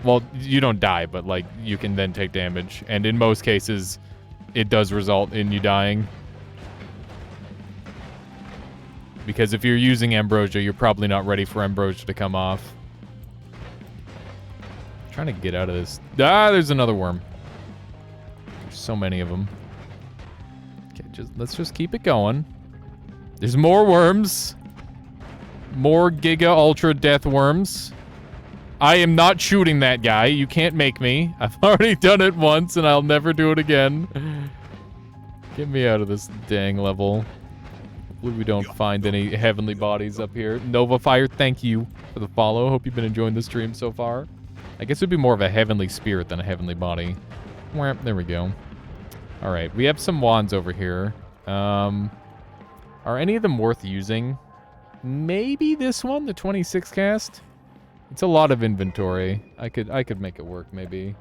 Well, you don't die, but like you can then take damage. And in most cases, it does result in you dying. Because if you're using ambrosia, you're probably not ready for ambrosia to come off. I'm trying to get out of this. Ah, there's another worm. There's so many of them. Okay, let's just keep it going. There's more worms. More Giga Ultra Death Worms. I am not shooting that guy. You can't make me. I've already done it once, and I'll never do it again. Get me out of this dang level. Hopefully we don't find any heavenly bodies up here. Nova Fire, thank you for the follow. Hope you've been enjoying the stream so far. I guess it would be more of a heavenly spirit than a heavenly body. There we go. All right, we have some wands over here. Are any of them worth using? Maybe this one, the 26 cast. It's a lot of inventory. I could make it work, maybe.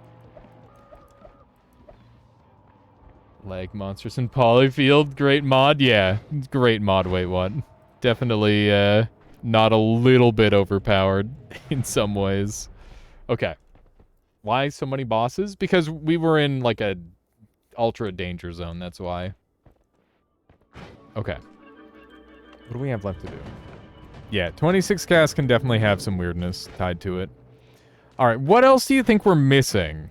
Lag monsters in Polyfield, great mod. Yeah, great mod. Wait, what? Definitely not a little bit overpowered in some ways. Okay. Why so many bosses? Because we were in like a ultra danger zone. That's why. Okay. What do we have left to do? Yeah, 26 cast can definitely have some weirdness tied to it. Alright, what else do you think we're missing?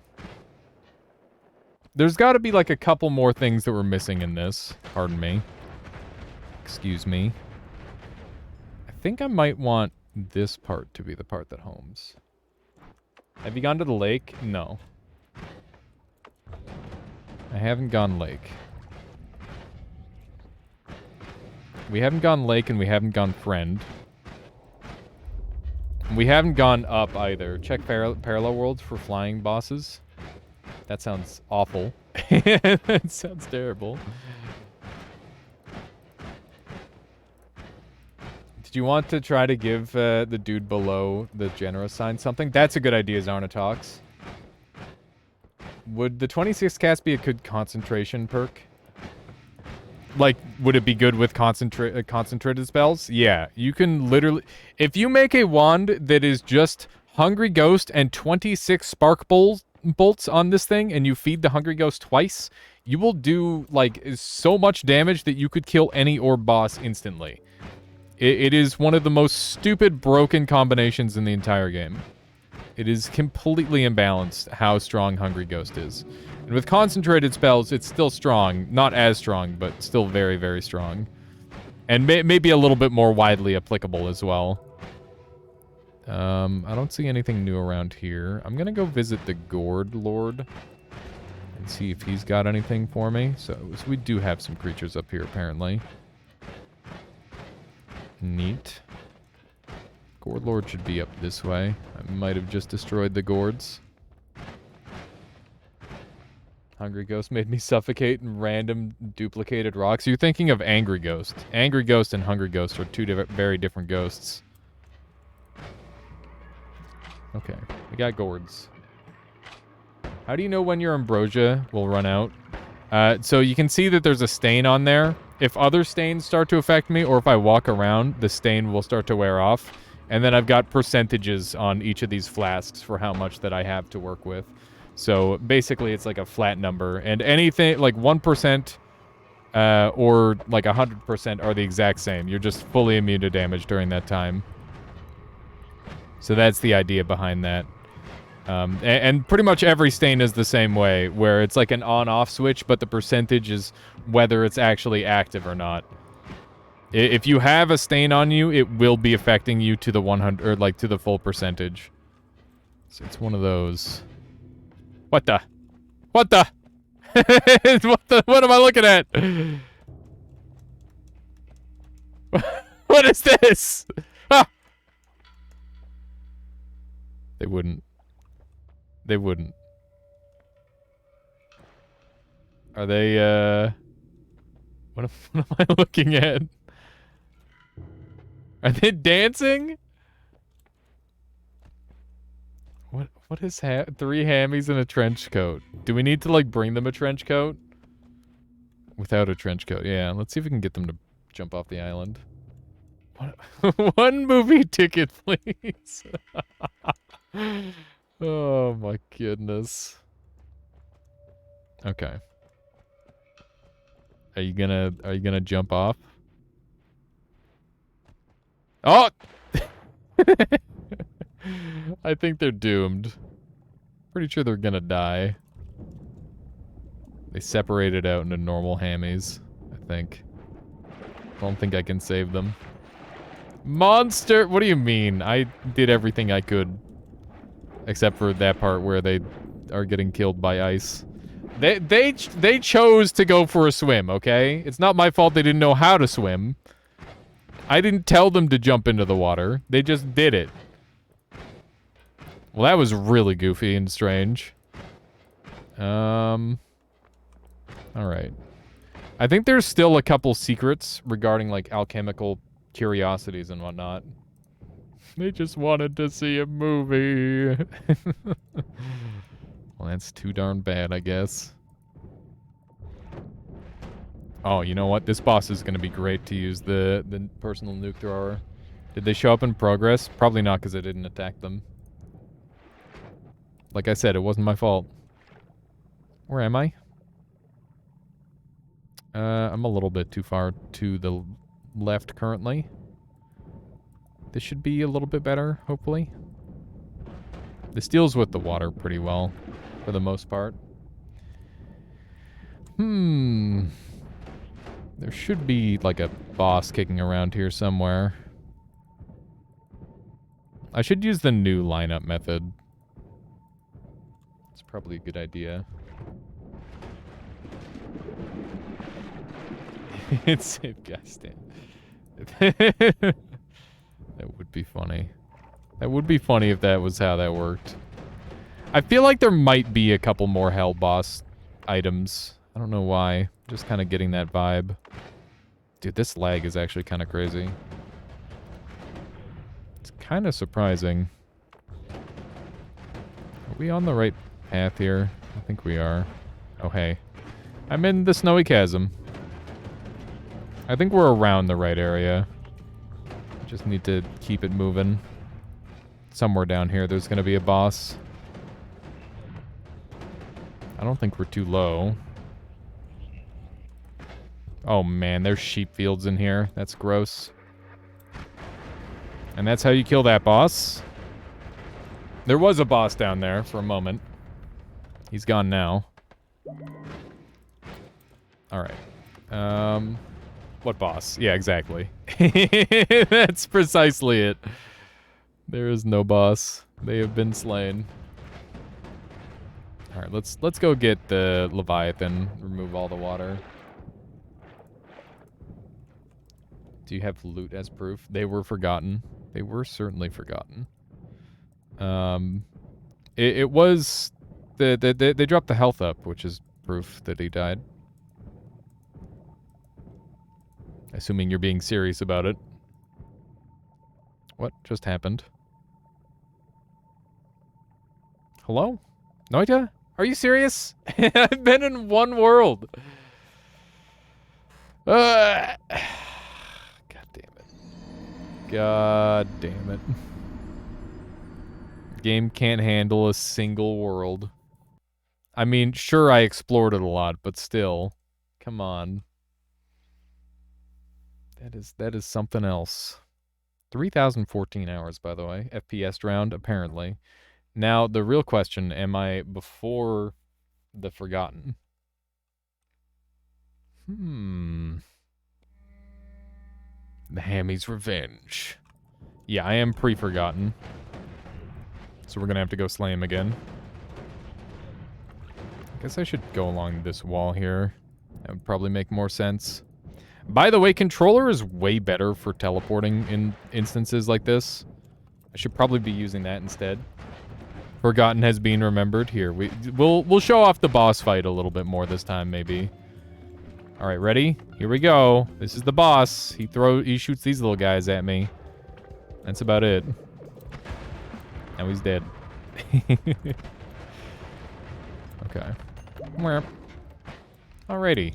There's got to be like a couple more things that we're missing in this. Pardon me. Excuse me. I think I might want this part to be the part that homes. Have you gone to the lake? No. I haven't gone lake. We haven't gone lake and we haven't gone friend. We haven't gone up either. Check parallel worlds for flying bosses. That sounds awful. That sounds terrible. Did you want to try to give the dude below the generous sign something? That's a good idea, Zarnatox. Would the 26 cast be a good concentration perk? Like, would it be good with concentrated spells? Yeah, you can literally... If you make a wand that is just Hungry Ghost and 26 Spark bolts on this thing, and you feed the Hungry Ghost twice, you will do, like, so much damage that you could kill any orb boss instantly. It is one of the most stupid, broken combinations in the entire game. It is completely imbalanced how strong Hungry Ghost is. And with concentrated spells, it's still strong. Not as strong, but still very, very strong. And maybe a little bit more widely applicable as well. I don't see anything new around here. I'm gonna go visit the Gourd Lord and see if he's got anything for me. So we do have some creatures up here, apparently. Neat. Gourd Lord should be up this way. I might have just destroyed the gourds. Hungry Ghost made me suffocate in random duplicated rocks. You're thinking of Angry Ghost. Angry Ghost and Hungry Ghost are two very different ghosts. Okay, we got gourds. How do you know when your ambrosia will run out? So you can see that there's a stain on there. If other stains start to affect me, or if I walk around, the stain will start to wear off. And then I've got percentages on each of these flasks for how much that I have to work with. So basically it's like a flat number. And anything, like 1% or like 100% are the exact same. You're just fully immune to damage during that time. So that's the idea behind that. And pretty much every stain is the same way, where it's like an on-off switch, but the percentage is whether it's actually active or not. If you have a stain on you, it will be affecting you to the 100, or like to the full percentage. So it's one of those. What the? What the? What am I looking at? What is this? Ah! They wouldn't. They wouldn't. Are they, what am I looking at? Are they dancing? What is 3 hammies in a trench coat? Do we need to, like, bring them a trench coat? Without a trench coat, yeah. Let's see if we can get them to jump off the island. What? 1 movie ticket, please. Oh my goodness. Okay. Are you gonna jump off? Oh! I think they're doomed. Pretty sure they're gonna die. They separated out into normal hammies, I think. Don't think I can save them. Monster! What do you mean? I did everything I could. Except for that part where they are getting killed by ice. They chose to go for a swim, okay? It's not my fault they didn't know how to swim. I didn't tell them to jump into the water. They just did it. Well, that was really goofy and strange. Alright. I think there's still a couple secrets regarding, like, alchemical curiosities and whatnot. They just wanted to see a movie. Well, that's too darn bad, I guess. Oh, you know what? This boss is going to be great to use the personal nuke thrower. Did they show up in progress? Probably not, because I didn't attack them. Like I said, it wasn't my fault. Where am I? I'm a little bit too far to the left currently. This should be a little bit better, hopefully. This deals with the water pretty well, for the most part. There should be, like, a boss kicking around here somewhere. I should use the new lineup method. It's probably a good idea. It's safe, guys. That would be funny. That would be funny if that was how that worked. I feel like there might be a couple more hell boss items. I don't know why. Just kind of getting that vibe. Dude, this lag is actually kind of crazy. It's kind of surprising. Are we on the right path here? I think we are. Oh, hey. I'm in the snowy chasm. I think we're around the right area. Just need to keep it moving. Somewhere down here there's gonna be a boss. I don't think we're too low. Oh man, there's sheep fields in here. That's gross. And that's how you kill that boss. There was a boss down there for a moment. He's gone now. Alright. What boss? Yeah, exactly. That's precisely it. There is no boss. They have been slain. Alright, let's go get the Leviathan. Remove all the water. Do you have loot as proof? They were forgotten. They were certainly forgotten. It was... They dropped the health up, which is proof that he died. Assuming you're being serious about it. What just happened? Hello? Noita? Are you serious? I've been in one world. God damn it. God damn it. Game can't handle a single world. I mean, sure, I explored it a lot, but still. Come on. That is something else. 3,014 hours, by the way. FPS round, apparently. Now, the real question, am I before the Forgotten? The Hammy's Revenge. Yeah, I am pre-Forgotten. So we're gonna have to go slay him again. I guess I should go along this wall here. That would probably make more sense. By the way, controller is way better for teleporting in instances like this. I should probably be using that instead. Forgotten has been remembered. Here, we'll show off the boss fight a little bit more this time, maybe. All right, ready? Here we go. This is the boss. He shoots these little guys at me. That's about it. Now he's dead. Okay. Alrighty.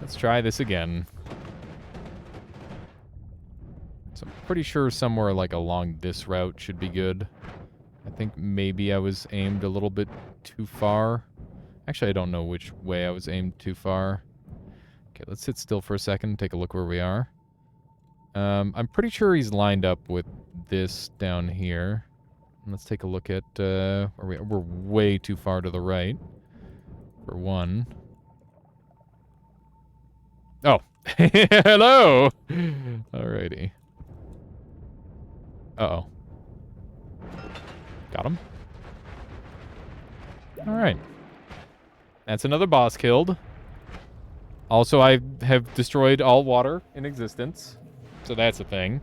Let's try this again. So I'm pretty sure somewhere like along this route should be good. I think maybe I was aimed a little bit too far. Actually, I don't know which way I was aimed too far. Okay, let's sit still for a second, take a look where we are. I'm pretty sure he's lined up with this down here. Let's take a look at, we're way too far to the right. For one. Oh. Hello! Alrighty. Uh-oh. Got him. Alright. That's another boss killed. Also, I have destroyed all water in existence. So that's a thing.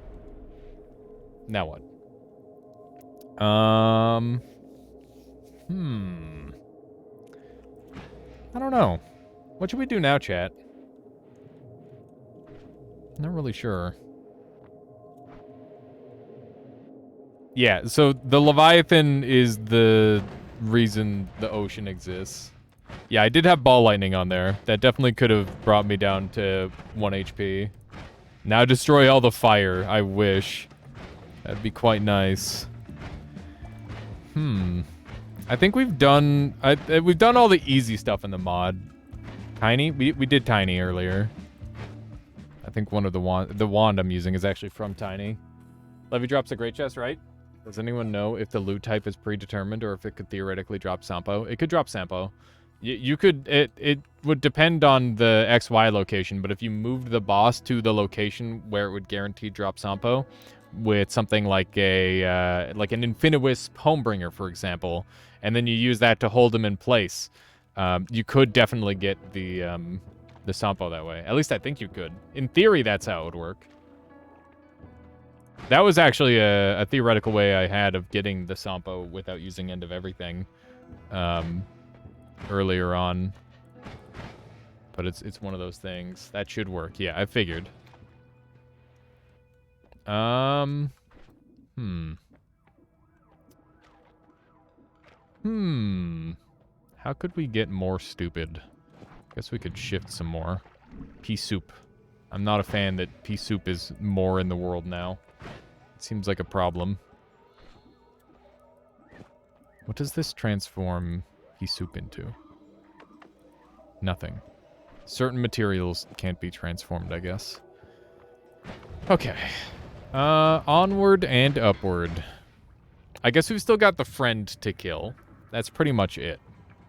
Now what? I don't know. What should we do now, chat? Not really sure. Yeah, so the Leviathan is the reason the ocean exists. Yeah, I did have ball lightning on there. That definitely could have brought me down to 1 HP. Now destroy all the fire. I wish. That'd be quite nice. I think we've done all the easy stuff in the mod. Tiny? We did Tiny earlier. I think one of the wand I'm using is actually from Tiny. Levy drops a great chest, right? Does anyone know if the loot type is predetermined or if it could theoretically drop Sampo? It could drop Sampo. You could, it would depend on the XY location, but if you moved the boss to the location where it would guarantee drop Sampo with something like a, like an Infiniwisp Homebringer, for example, and then you use that to hold him in place, you could definitely get the Sampo that way. At least I think you could. In theory, that's how it would work. That was actually a theoretical way I had of getting the Sampo without using End of Everything earlier on. But it's one of those things. That should work. Yeah, I figured. How could we get more stupid? Guess we could shift some more. Pea soup. I'm not a fan that pea soup is more in the world now. It seems like a problem. What does this transform pea soup into? Nothing. Certain materials can't be transformed, I guess. Okay. Onward and upward. I guess we've still got the friend to kill. That's pretty much it.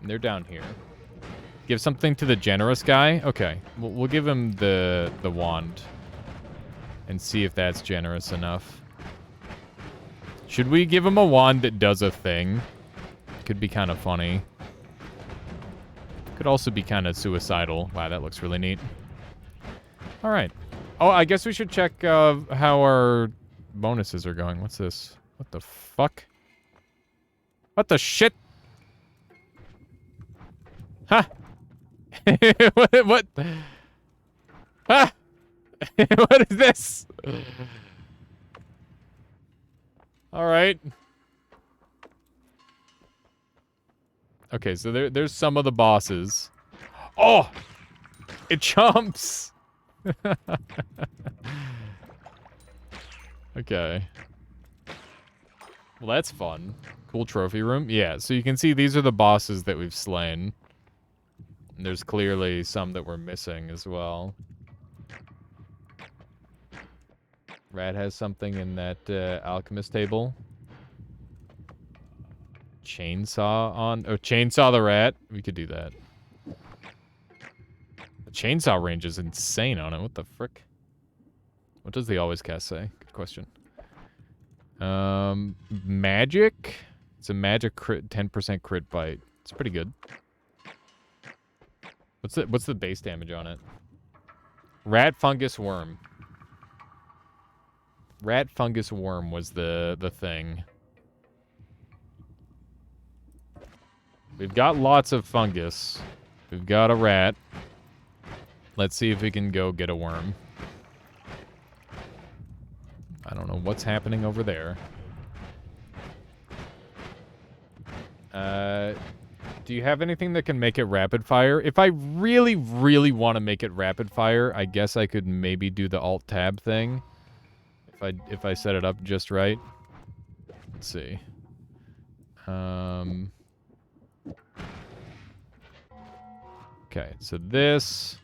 They're down here. Give something to the generous guy? Okay. We'll give him the wand. And see if that's generous enough. Should we give him a wand that does a thing? Could be kind of funny. Could also be kind of suicidal. Wow, that looks really neat. Alright. Oh, I guess we should check how our bonuses are going. What's this? What the fuck? What the shit? Huh? what? Huh? What is this? Alright. Okay, so there's some of the bosses. Oh! It jumps! Okay. Well, that's fun. Cool trophy room. Yeah, so you can see these are the bosses that we've slain. And there's clearly some that we're missing as well. Rat has something in that alchemist table. Chainsaw on... Oh, chainsaw the rat. We could do that. The chainsaw range is insane on it. What the frick? What does the always cast say? Good question. Magic? It's a magic crit, 10% crit bite. It's pretty good. What's the base damage on it? Rat, fungus, worm. Rat, fungus, worm was the thing. We've got lots of fungus. We've got a rat. Let's see if we can go get a worm. I don't know what's happening over there. Do you have anything that can make it rapid fire? If I really, really want to make it rapid fire, I guess I could maybe do the alt tab thing. If I set it up just right. Let's see. Okay, so this,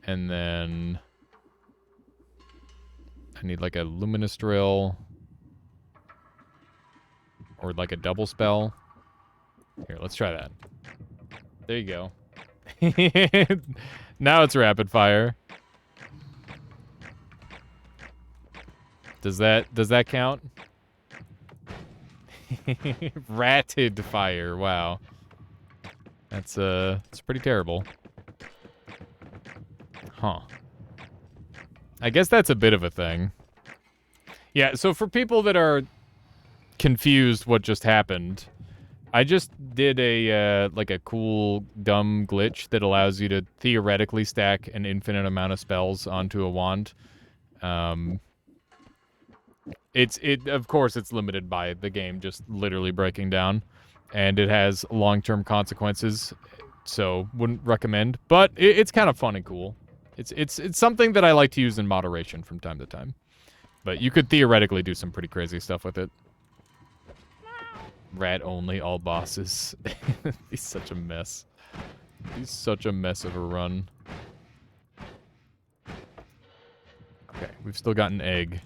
and then I need like a luminous drill. Or like a double spell. Here, let's try that. There you go. Now it's rapid fire. Does that count? Ratted fire. Wow. That's it's pretty terrible. Huh. I guess that's a bit of a thing. Yeah, so for people that are confused what just happened, I just did a like a cool dumb glitch that allows you to theoretically stack an infinite amount of spells onto a wand. Of course it's limited by the game just literally breaking down, and it has long-term consequences, so wouldn't recommend, but it's kind of fun and cool. It's something that I like to use in moderation from time to time, but you could theoretically do some pretty crazy stuff with it. Rat only, all bosses. He's such a mess. He's such a mess of a run. Okay, we've still got an egg.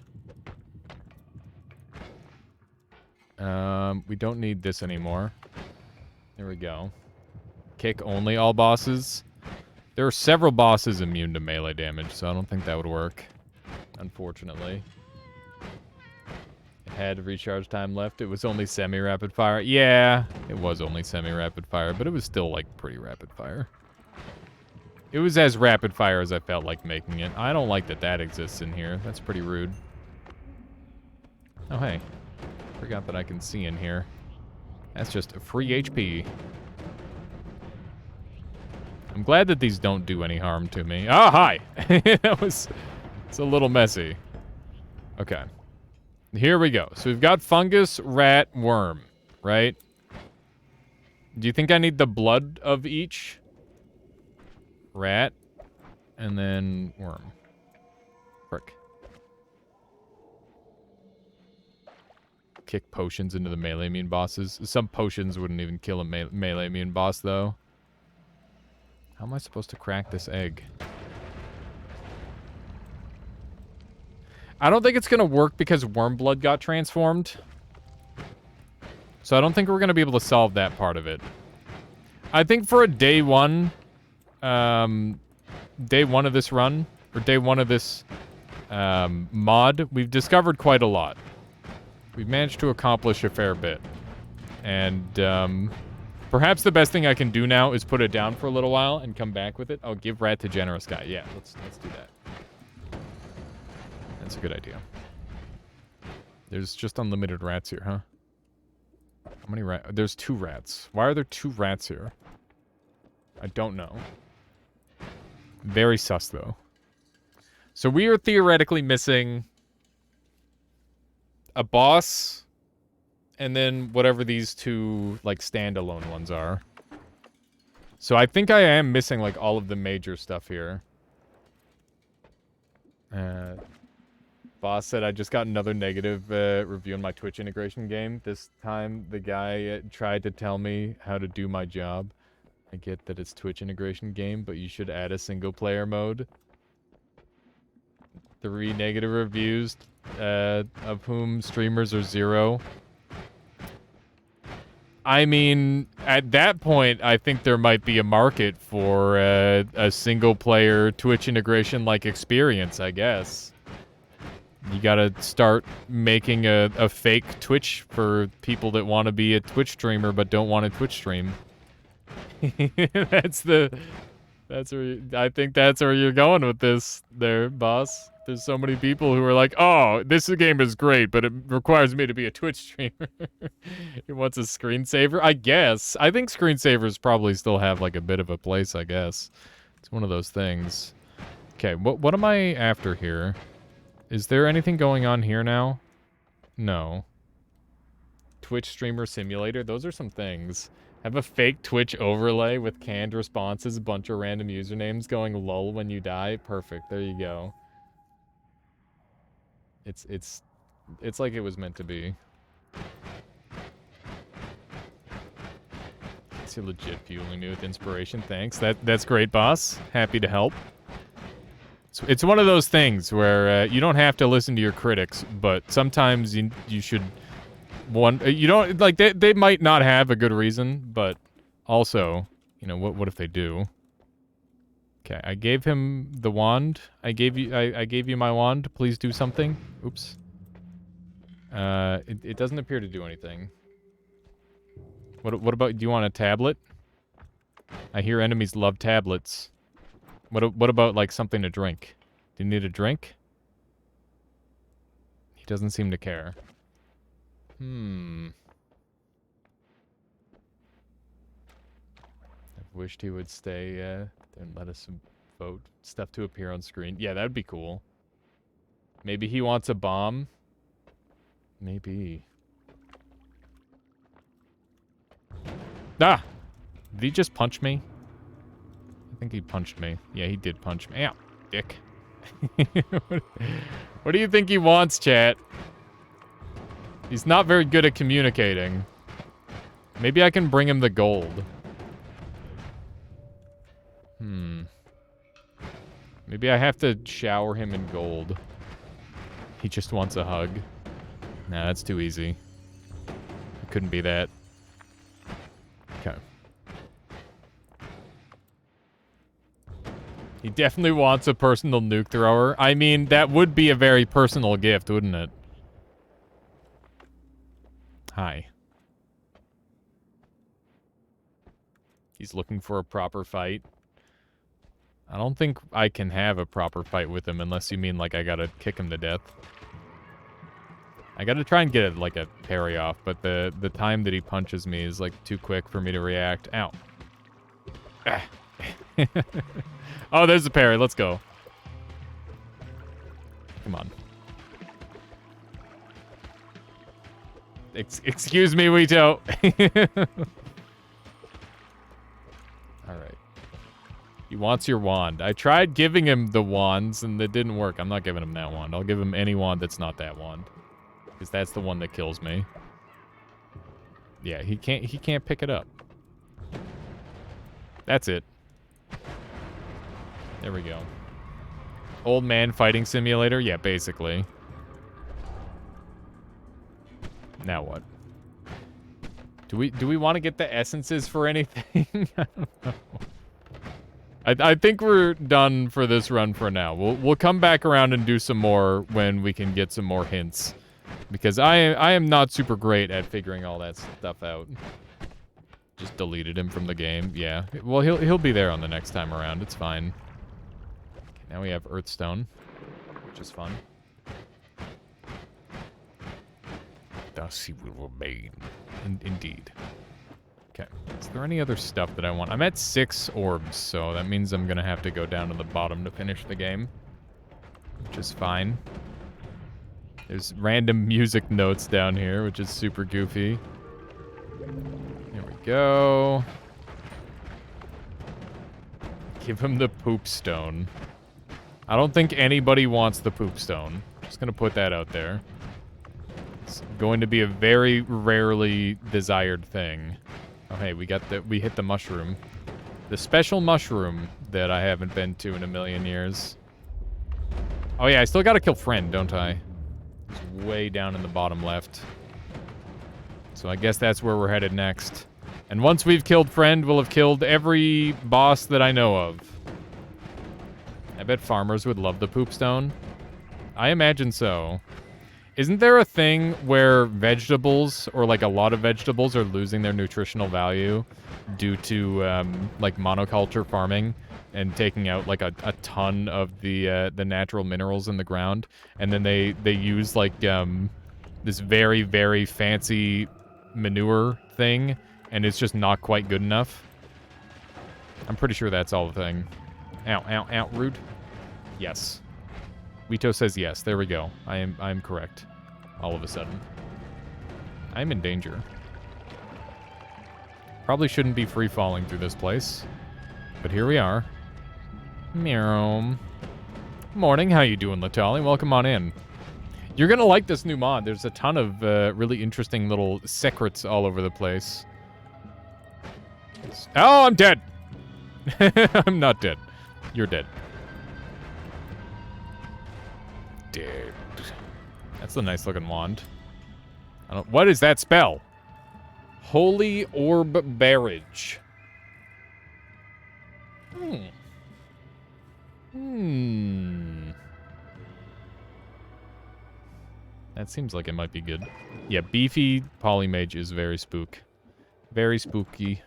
We don't need this anymore. There we go. Kick only all bosses. There are several bosses immune to melee damage, so I don't think that would work. Unfortunately. It had recharge time left. It was only semi-rapid fire. Yeah, it was only semi-rapid fire, but it was still, like, pretty rapid fire. It was as rapid fire as I felt like making it. I don't like that that exists in here. That's pretty rude. Oh, hey. Forgot that I can see in here. That's just a free HP. I'm glad that these don't do any harm to me. Oh, hi! It's a little messy. Okay. Here we go. So we've got fungus, rat, worm, right? Do you think I need the blood of each? Rat, and then worm. Frick. Kick potions into the melee immune bosses. Some potions wouldn't even kill a melee immune boss, though. How am I supposed to crack this egg? I don't think it's going to work because worm blood got transformed. So I don't think we're going to be able to solve that part of it. I think for a day one of this run, or day one of this mod, we've discovered quite a lot. We've managed to accomplish a fair bit. And perhaps the best thing I can do now is put it down for a little while and come back with it. Oh, give rat to generous guy. Yeah, let's do that. That's a good idea. There's just unlimited rats here, huh? How many rats? There's 2 rats. Why are there 2 rats here? I don't know. Very sus, though. So we are theoretically missing a boss, and then whatever these 2, like, standalone ones are. So I think I am missing, like, all of the major stuff here. Boss said I just got another negative review on my Twitch integration game. This time, the guy tried to tell me how to do my job. I get that it's Twitch integration game, but you should add a single-player mode. 3 negative reviews, of whom streamers are 0. I mean, at that point, I think there might be a market for a single-player Twitch integration-like experience, I guess. You gotta start making a fake Twitch for people that want to be a Twitch streamer but don't want a Twitch stream. That's where I think that's where you're going with this there, boss. There's so many people who are like, oh, this game is great, but it requires me to be a Twitch streamer. He wants a screensaver? I guess. I think screensavers probably still have, like, a bit of a place, I guess. It's one of those things. Okay, what am I after here? Is there anything going on here now? No. Twitch streamer simulator? Those are some things. Have a fake Twitch overlay with canned responses, a bunch of random usernames going lol when you die. Perfect. There you go. It's like it was meant to be. It's legit fueling me with inspiration. Thanks. That's great, boss. Happy to help. It's one of those things where you don't have to listen to your critics, but sometimes you should. You don't like they might not have a good reason, but also, you know, what if they do? Okay, I gave him the wand. I gave you my wand. Please do something. Oops. It doesn't appear to do anything. What about, do you want a tablet? I hear enemies love tablets. What about, like, something to drink? Do you need a drink? He doesn't seem to care. I've wished he would stay, and let us vote stuff to appear on screen. Yeah, that'd be cool. Maybe he wants a bomb? Maybe. Ah! Did he just punch me? I think he punched me. Yeah, he did punch me. Ow, dick. What do you think he wants, chat? He's not very good at communicating. Maybe I can bring him the gold. Maybe I have to shower him in gold. He just wants a hug. Nah, that's too easy. It couldn't be that. Okay. He definitely wants a personal nuke thrower. I mean, that would be a very personal gift, wouldn't it? Hi. He's looking for a proper fight. I don't think I can have a proper fight with him unless you mean, like, I gotta kick him to death. I gotta try and get, like, a parry off, but the time that he punches me is, like, too quick for me to react. Ow. Ah. Oh, there's a parry. Let's go. Come on. Excuse me, Wito. Alright. He wants your wand. I tried giving him the wands, and it didn't work. I'm not giving him that wand. I'll give him any wand that's not that wand. Because that's the one that kills me. Yeah, he can't pick it up. That's it. There we go. Old man fighting simulator? Yeah, basically. Now what? Do we want to get the essences for anything? I don't know. I think we're done for this run for now. We'll come back around and do some more when we can get some more hints. Because I am not super great at figuring all that stuff out. Just deleted him from the game. Yeah. Well, he'll be there on the next time around. It's fine. Okay, now we have Earthstone, which is fun. Thus he will remain. Indeed. Okay. Is there any other stuff that I want? I'm at 6 orbs, so that means I'm gonna have to go down to the bottom to finish the game. Which is fine. There's random music notes down here, which is super goofy. Here we go. Give him the poop stone. I don't think anybody wants the poop stone. Just gonna put that out there. It's going to be a very rarely desired thing. Oh, hey, we hit the mushroom. The special mushroom that I haven't been to in a million years. Oh yeah, I still gotta kill Friend, don't I? It's way down in the bottom left. So I guess that's where we're headed next. And once we've killed Friend, we'll have killed every boss that I know of. I bet farmers would love the poop stone. I imagine so. Isn't there a thing where vegetables, or like a lot of vegetables, are losing their nutritional value due to like monoculture farming and taking out like a ton of the natural minerals in the ground, and then they use like this very, very fancy manure thing, and it's just not quite good enough? I'm pretty sure that's all the thing. Ow, ow, ow, rude. Yes. Vito says yes. There we go. I am correct. All of a sudden. I'm in danger. Probably shouldn't be free-falling through this place. But here we are. Meow. Morning. How you doing, Latali? Welcome on in. You're gonna like this new mod. There's a ton of really interesting little secrets all over the place. Oh, I'm dead! I'm not dead. You're dead. Dead. That's a nice looking wand. What is that spell? Holy Orb Barrage. That seems like it might be good. Yeah, beefy polymage is very very spooky.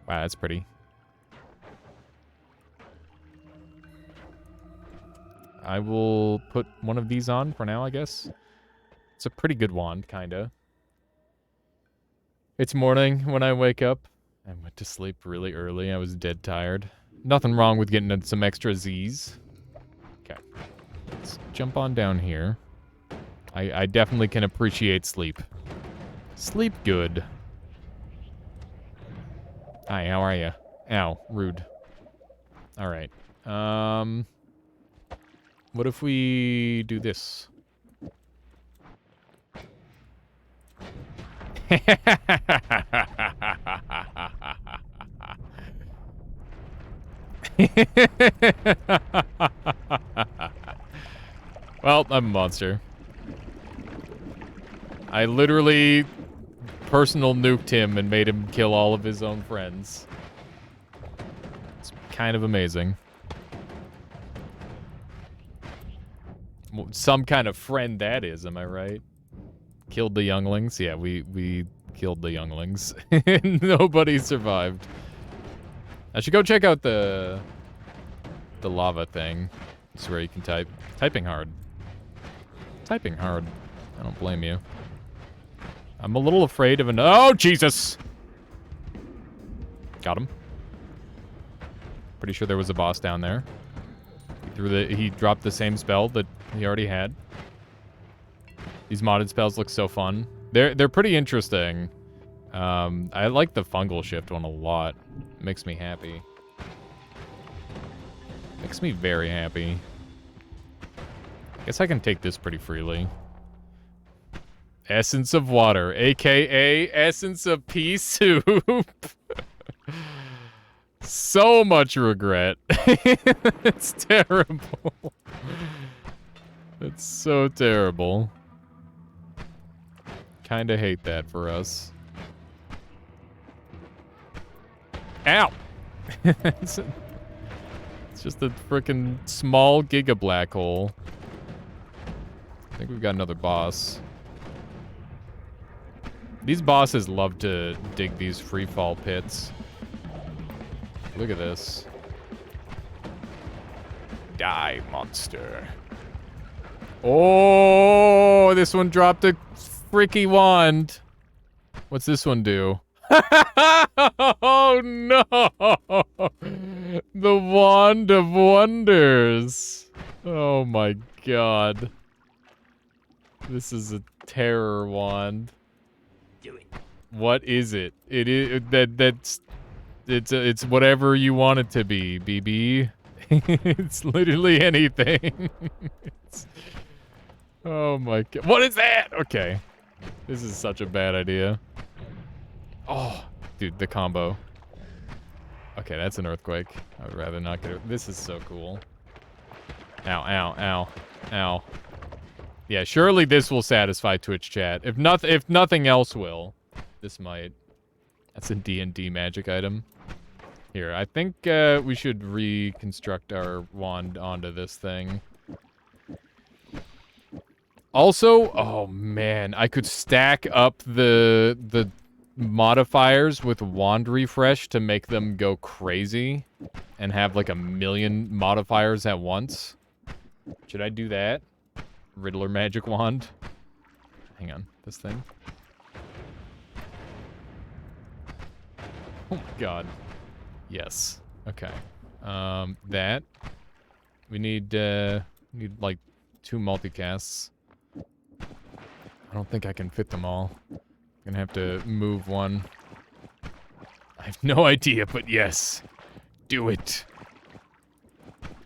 Wow, that's pretty. I will put one of these on for now, I guess. It's a pretty good wand, kinda. It's morning when I wake up. I went to sleep really early. I was dead tired. Nothing wrong with getting some extra Z's. Okay. Let's jump on down here. I definitely can appreciate sleep. Sleep good. Hi, how are you? Ow, rude. Alright. What if we do this? Well, I'm a monster. I literally personal nuked him and made him kill all of his own friends. It's kind of amazing. Some kind of friend that is, am I right? Killed the younglings? Yeah, we killed the younglings. Nobody survived. I should go check out the lava thing. It's where you can type. Typing hard. Typing hard. I don't blame you. I'm a little afraid of oh, Jesus! Got him. Pretty sure there was a boss down there. He dropped the same spell that he already had. These modded spells look so fun. They're pretty interesting. I like the fungal shift one a lot. Makes me happy. Makes me very happy. Guess I can take this pretty freely. Essence of water, aka essence of pea soup. So much regret. It's terrible. It's so terrible. Kinda hate that for us. Ow! It's just a frickin' small giga black hole. I think we've got another boss. These bosses love to dig these free fall pits. Look at this. Die, monster. Oh, this one dropped a freaky wand. What's this one do? Oh, no. The Wand of Wonders. Oh, my God. This is a terror wand. Do it. What is it? It is it's whatever you want it to be, BB. It's literally anything. Oh my God. What is that? Okay. This is such a bad idea. Oh, dude, the combo. Okay, that's an earthquake. I would rather not get it. This is so cool. Ow, ow, ow, ow. Yeah, surely this will satisfy Twitch chat. If nothing else will, this might. That's a D&D magic item. Here, I think we should reconstruct our wand onto this thing. Also, oh man, I could stack up the modifiers with wand refresh to make them go crazy and have like 1,000,000 modifiers at once. Should I do that? Riddler magic wand. Hang on, this thing. Oh my god. Yes. Okay. That. We need like 2 multicasts. I don't think I can fit them all. I'm gonna have to move one. I have no idea, but yes. Do it.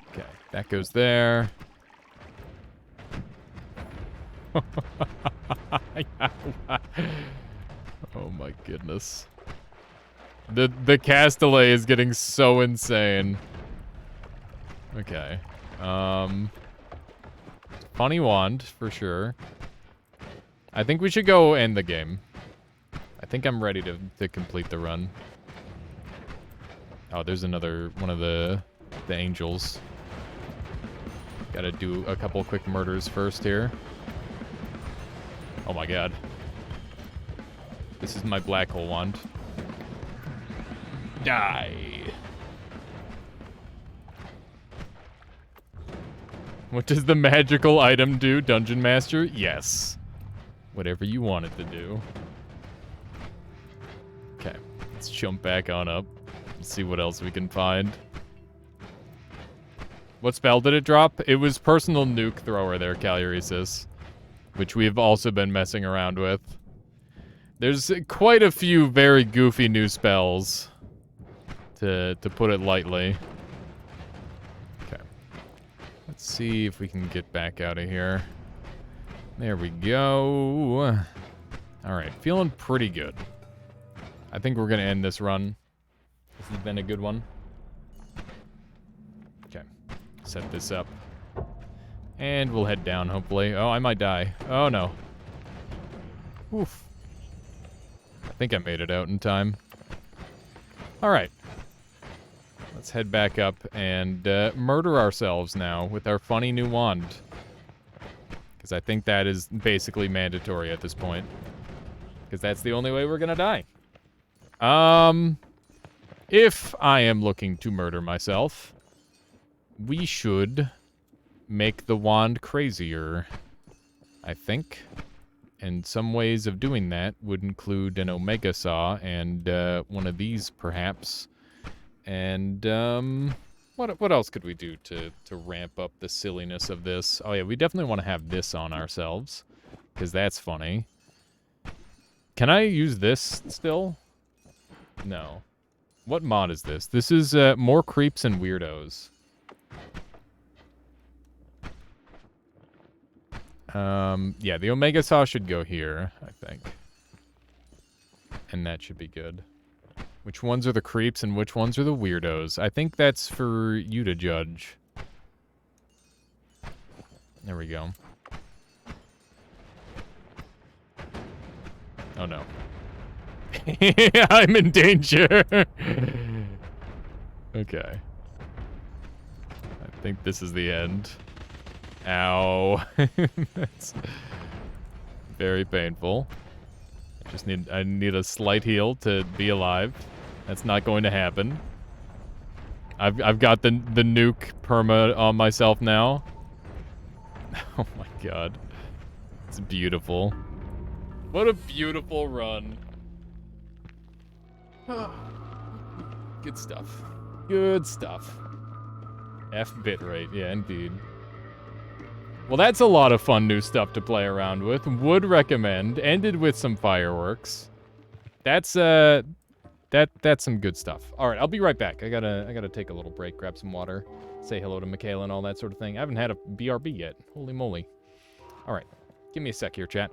Okay, that goes there. Oh my goodness. The cast delay is getting so insane. Okay. Funny wand, for sure. I think we should go end the game. I think I'm ready to complete the run. Oh, there's another one of the angels. Gotta do a couple quick murders first here. Oh my god. This is my black hole wand. Die. What does the magical item do, Dungeon Master? Yes. Whatever you want it to do. Okay, let's jump back on up. Let's see what else we can find. What spell did it drop? It was Personal Nuke Thrower there, Caluresis, which we've also been messing around with. There's quite a few very goofy new spells, to put it lightly. Okay. Let's see if we can get back out of here. There we go. Alright, feeling pretty good. I think we're gonna end this run. This has been a good one. Okay. Set this up. And we'll head down, hopefully. Oh, I might die. Oh, no. Oof. I think I made it out in time. Alright. Let's head back up and murder ourselves now with our funny new wand. Because I think that is basically mandatory at this point. Because that's the only way we're gonna die. If I am looking to murder myself, we should make the wand crazier, I think. And some ways of doing that would include an Omega Saw and one of these, perhaps. And what else could we do to ramp up the silliness of this? Oh yeah, we definitely want to have this on ourselves, because that's funny. Can I use this still? No. What mod is this? This is more creeps and weirdos. Yeah, the Omega Saw should go here, I think. And that should be good. Which ones are the creeps and which ones are the weirdos? I think that's for you to judge. There we go. Oh no. I'm in danger. Okay. I think this is the end. Ow. That's very painful. I need a slight heal to be alive. That's not going to happen. I've got the nuke perma on myself now. Oh my god. It's beautiful. What a beautiful run. Good stuff. Good stuff. F bitrate, yeah, indeed. Well, that's a lot of fun new stuff to play around with. Would recommend. Ended with some fireworks. That's some good stuff. All right, I'll be right back. I gotta take a little break, grab some water, say hello to Michaela and all that sort of thing. I haven't had a BRB yet. Holy moly. All right, give me a sec here, chat.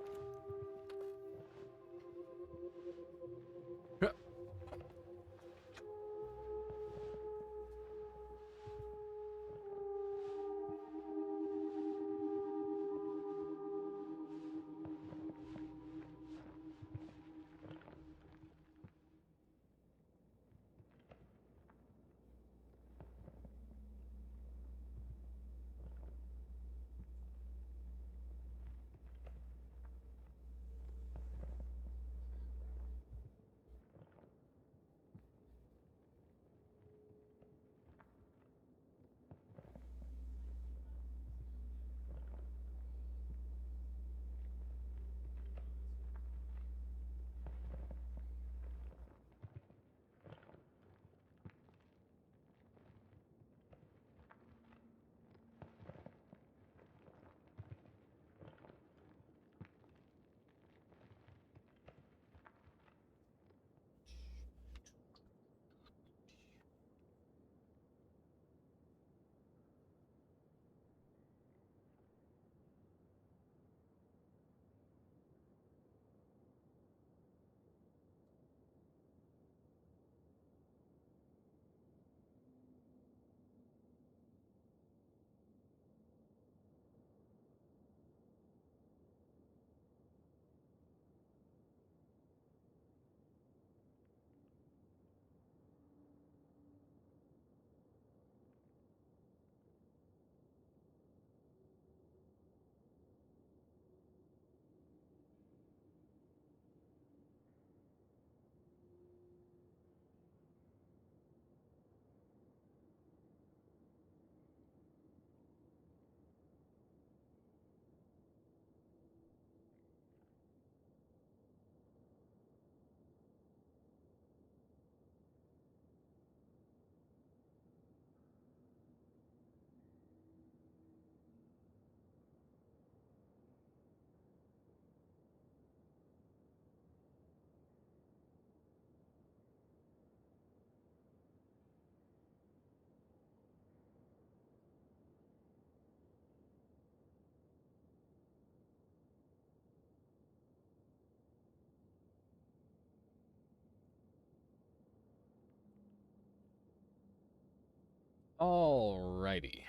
Alrighty.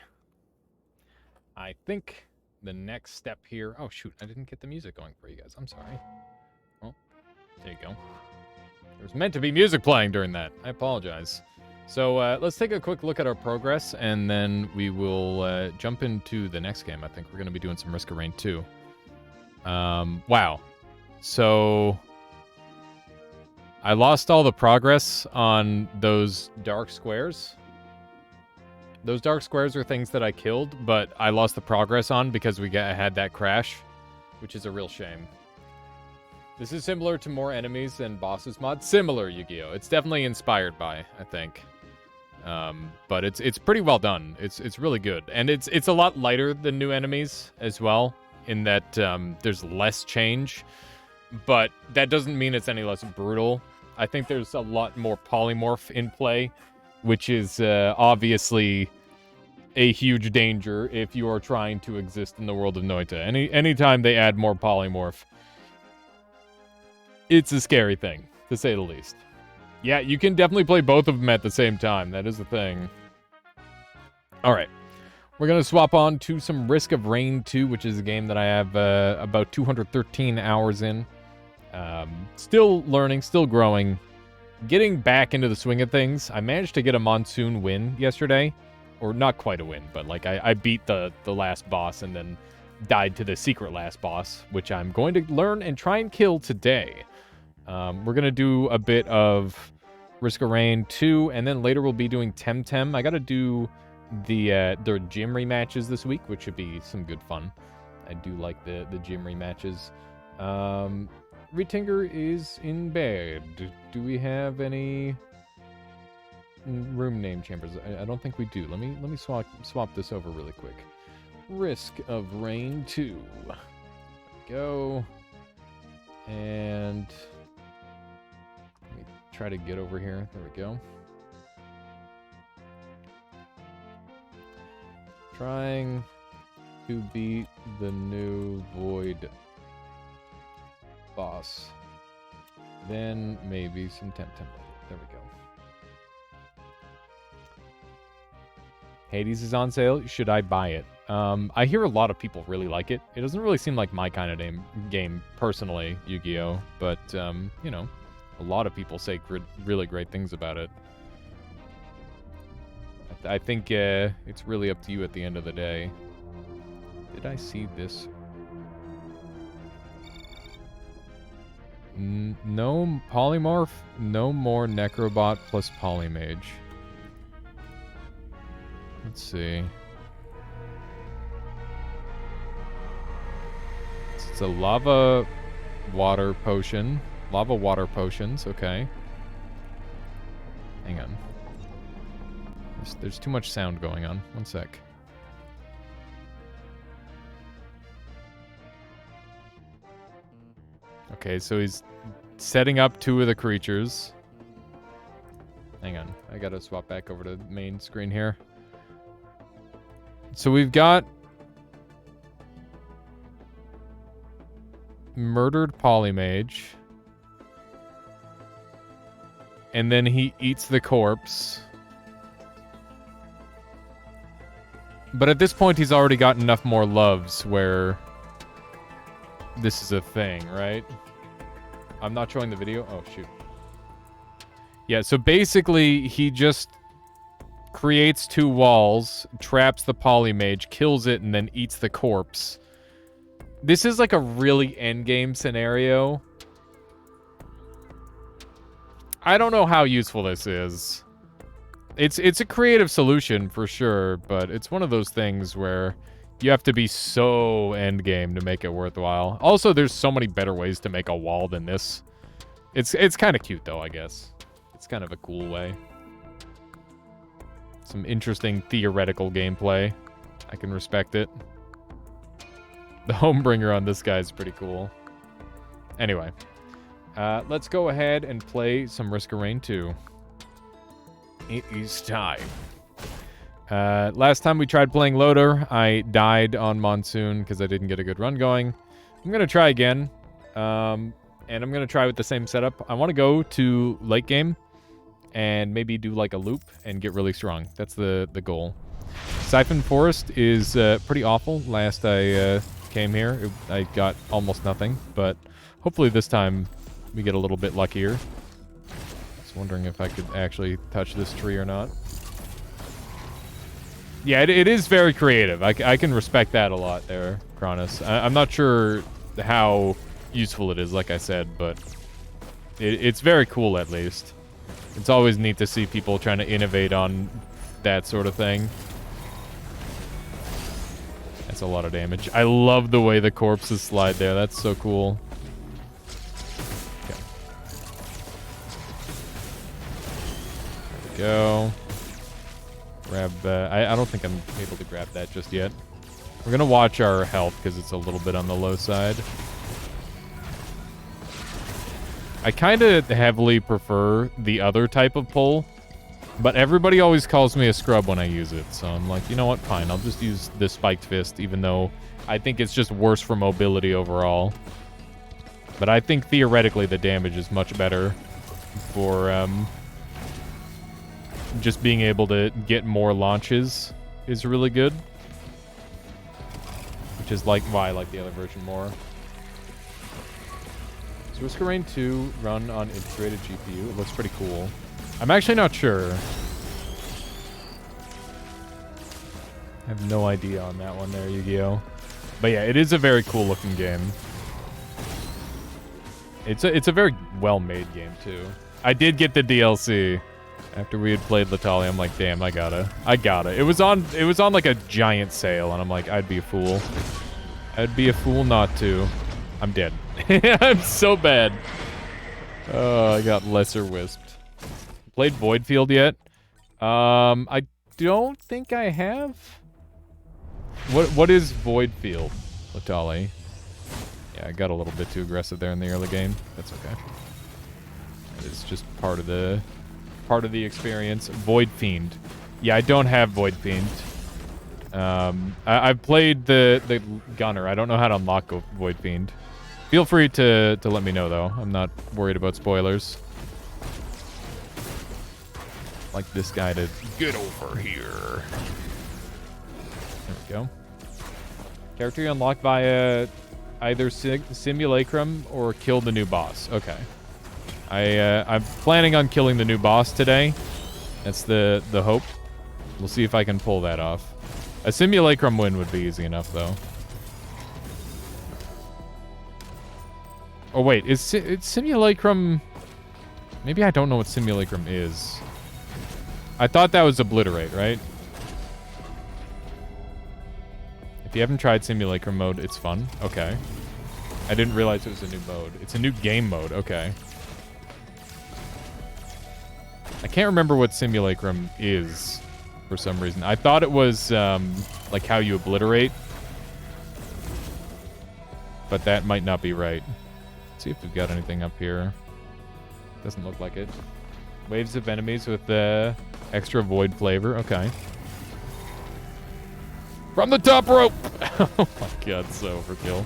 I think the next step here... Oh, shoot. I didn't get the music going for you guys. I'm sorry. Well, there you go. There was meant to be music playing during that. I apologize. So let's take a quick look at our progress, and then we will jump into the next game. I think we're going to be doing some Risk of Rain 2. Wow. So I lost all the progress on those dark squares. Those dark squares are things that I killed, but I lost the progress on because had that crash, which is a real shame. This is similar to More Enemies and Bosses mod. Similar, Yu-Gi-Oh! It's definitely inspired by, I think. But it's pretty well done. It's really good. And it's a lot lighter than New Enemies as well, in that there's less change. But that doesn't mean it's any less brutal. I think there's a lot more polymorph in play, which is obviously a huge danger if you are trying to exist in the world of Noita. Anytime they add more polymorph, it's a scary thing, to say the least. Yeah, you can definitely play both of them at the same time. That is the thing. All right. We're going to swap on to some Risk of Rain 2, which is a game that I have about 213 hours in. Still learning, still growing. Getting back into the swing of things. I managed to get a monsoon win yesterday. Or not quite a win, but like I beat the last boss and then died to the secret last boss, which I'm going to learn and try and kill today. We're going to do a bit of Risk of Rain 2, and then later we'll be doing Temtem. I got to do the gym rematches this week, which should be some good fun. I do like the gym rematches. Retinger is in bed. Do we have any room name chambers? I don't think we do. Let me swap this over really quick. Risk of Rain 2. There we go. And let me try to get over here. There we go. Trying to beat the new Void boss. Then maybe some temtem. There we go. Hades is on sale. Should I buy it? I hear a lot of people really like it. It doesn't really seem like my kind of game personally, Yu-Gi-Oh! But, you know, a lot of people say really great things about it. I think it's really up to you at the end of the day. Did I see this? No polymorph, no more Necrobot plus Polymage. Let's see. It's a lava water potion. Lava water potions, okay. Hang on. There's too much sound going on. One sec. Okay, so he's setting up two of the creatures. Hang on. I gotta swap back over to the main screen here. So we've got murdered Polymage. And then he eats the corpse. But at this point, he's already got enough more loves where this is a thing, right? I'm not showing the video. Oh, shoot. Yeah, so basically, he just creates two walls, traps the Polymage, kills it, and then eats the corpse. This is like a really endgame scenario. I don't know how useful this is. It's a creative solution for sure, but it's one of those things where you have to be so endgame to make it worthwhile. Also, there's so many better ways to make a wall than this. It's kind of cute though, I guess. It's kind of a cool way. Some interesting theoretical gameplay. I can respect it. The Homebringer on this guy is pretty cool. Anyway, let's go ahead and play some Risk of Rain 2. It is time. Last time we tried playing Loader, I died on Monsoon because I didn't get a good run going. I'm going to try again. And I'm going to try with the same setup. I want to go to late game and maybe do like a loop and get really strong. That's the goal. Siphon Forest is pretty awful. Last I came here, I got almost nothing, but hopefully this time we get a little bit luckier. I was wondering if I could actually touch this tree or not. Yeah, it is very creative. I can respect that a lot there, Cronus. I'm not sure how useful it is, like I said, but it's very cool at least. It's always neat to see people trying to innovate on that sort of thing. That's a lot of damage. I love the way the corpses slide there. That's so cool. Okay. There we go. Grab, I don't think I'm able to grab that just yet. We're gonna watch our health because it's a little bit on the low side. I kind of heavily prefer the other type of pull, but everybody always calls me a scrub when I use it, so I'm like, you know what, fine, I'll just use the spiked fist, even though I think it's just worse for mobility overall. But I think theoretically the damage is much better for just being able to get more launches is really good, which is like why I like the other version more. So Risker Rain 2 run on integrated GPU. It looks pretty cool. I'm actually not sure. I have no idea on that one there, Yu-Gi-Oh! But yeah, it is a very cool looking game. It's a very well-made game too. I did get the DLC. After we had played Latali, I'm like, damn, I gotta. It was on like a giant sale, and I'm like, I'd be a fool. I'd be a fool not to. I'm dead. I'm so bad. Oh, I got lesser wisped. Played Voidfield yet? I don't think I have. What is Voidfield, Latali? Yeah, I got a little bit too aggressive there in the early game. That's okay. It's just part of the experience. Void Fiend. Yeah, I don't have Void Fiend. I've played the Gunner. I don't know how to unlock Void Fiend. Feel free to let me know, though. I'm not worried about spoilers. Like this guy to get over here. There we go. Character you unlock via either Simulacrum or kill the new boss. Okay. I'm planning on killing the new boss today. That's the hope. We'll see if I can pull that off. A Simulacrum win would be easy enough, though. Oh, wait. Is Simulacrum... Maybe I don't know what Simulacrum is. I thought that was Obliterate, right? If you haven't tried Simulacrum mode, it's fun. Okay. I didn't realize it was a new mode. It's a new game mode. Okay. I can't remember what Simulacrum is for some reason. I thought it was like how you obliterate, but that might not be right. Let's see if we've got anything up here. Doesn't look like it. Waves of enemies with extra void flavor. Okay. From the top rope! Oh my god, so overkill.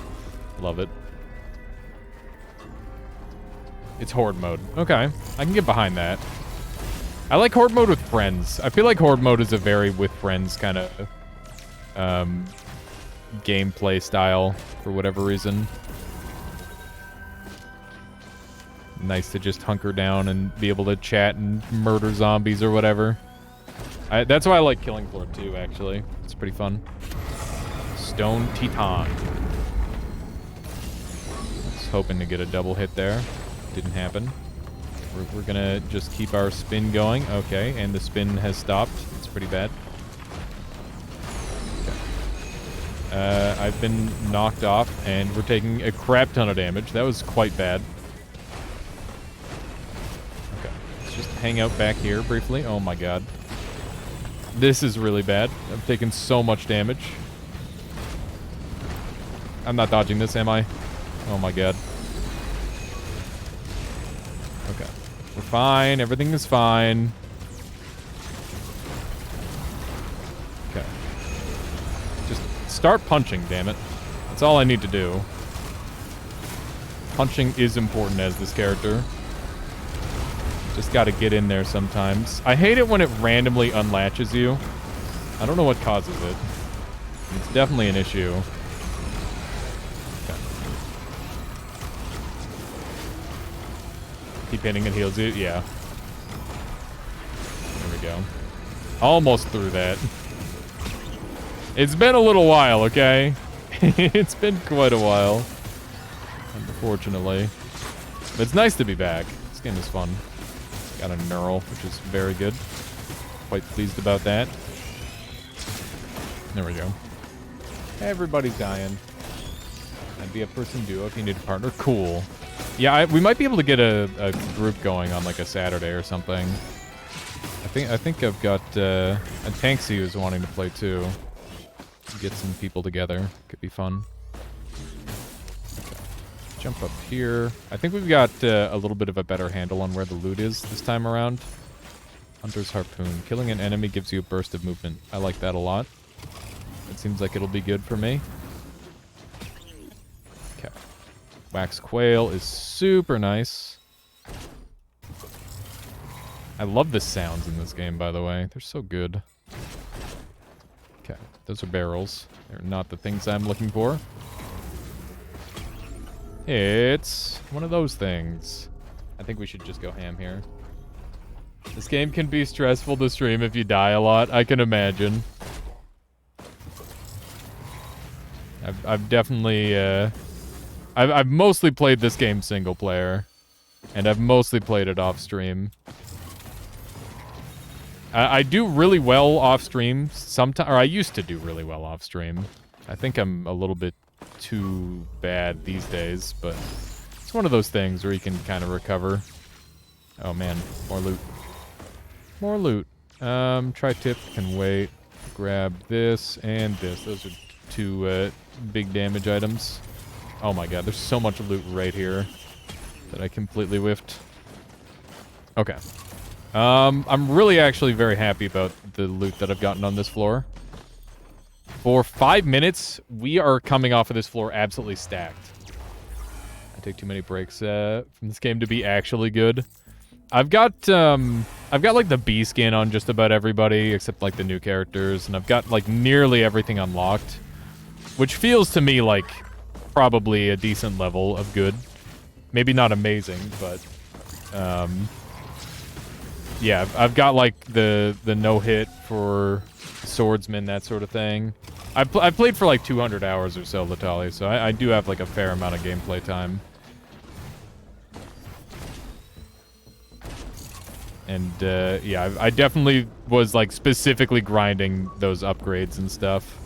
Love it. It's Horde mode. Okay. I can get behind that. I like Horde mode with friends. I feel like Horde mode is a very with friends kind of gameplay style for whatever reason. Nice to just hunker down and be able to chat and murder zombies or whatever. That's why I like Killing Floor 2, actually. It's pretty fun. Stone Teton. Was hoping to get a double hit there. Didn't happen. We're gonna just keep our spin going. Okay, and the spin has stopped. It's pretty bad. Okay. I've been knocked off, and we're taking a crap ton of damage. That was quite bad. Okay, let's just hang out back here briefly. Oh my god. This is really bad. I've taken so much damage. I'm not dodging this, am I? Oh my god. Okay. We're fine. Everything is fine. Okay. Just start punching, damn it. That's all I need to do. Punching is important as this character. Just gotta get in there sometimes. I hate it when it randomly unlatches you. I don't know what causes it. It's definitely an issue. Okay. Keep hitting, it heals you. Yeah. There we go. Almost through that. It's been a little while, okay? It's been quite a while. Unfortunately. But it's nice to be back. This game is fun. Got a knurl, which is very good. Quite pleased about that. There we go. Everybody's dying. I'd be a person duo if you need a partner. Cool. Yeah, we might be able to get a group going on like a Saturday or something. I think I've got a Tanksy who's wanting to play too. Get some people together. Could be fun. Jump up here. I think we've got a little bit of a better handle on where the loot is this time around. Hunter's Harpoon. Killing an enemy gives you a burst of movement. I like that a lot. It seems like it'll be good for me. Okay. Wax Quail is super nice. I love the sounds in this game, by the way. They're so good. Okay. Those are barrels. They're not the things I'm looking for. It's one of those things. I think we should just go ham here. This game can be stressful to stream if you die a lot, I can imagine. I've definitely, I've mostly played this game single player. And I've mostly played it off stream. I do really well off stream sometimes, or I used to do really well off stream. I think I'm a little bit too bad these days, but it's one of those things where you can kind of recover. Oh man, more loot. More loot. Tri-tip can wait. Grab this and this. Those are two big damage items. Oh my god, there's so much loot right here that I completely whiffed. Okay. I'm really actually very happy about the loot that I've gotten on this floor. For 5 minutes, we are coming off of this floor absolutely stacked. I take too many breaks from this game to be actually good. I've got like the B skin on just about everybody except like the new characters, and I've got like nearly everything unlocked, which feels to me like probably a decent level of good. Maybe not amazing, but yeah, I've got like the no hit for swordsman, that sort of thing. I've played for like 200 hours or so, Latali, so I do have like a fair amount of gameplay time. And yeah, I definitely was like specifically grinding those upgrades and stuff.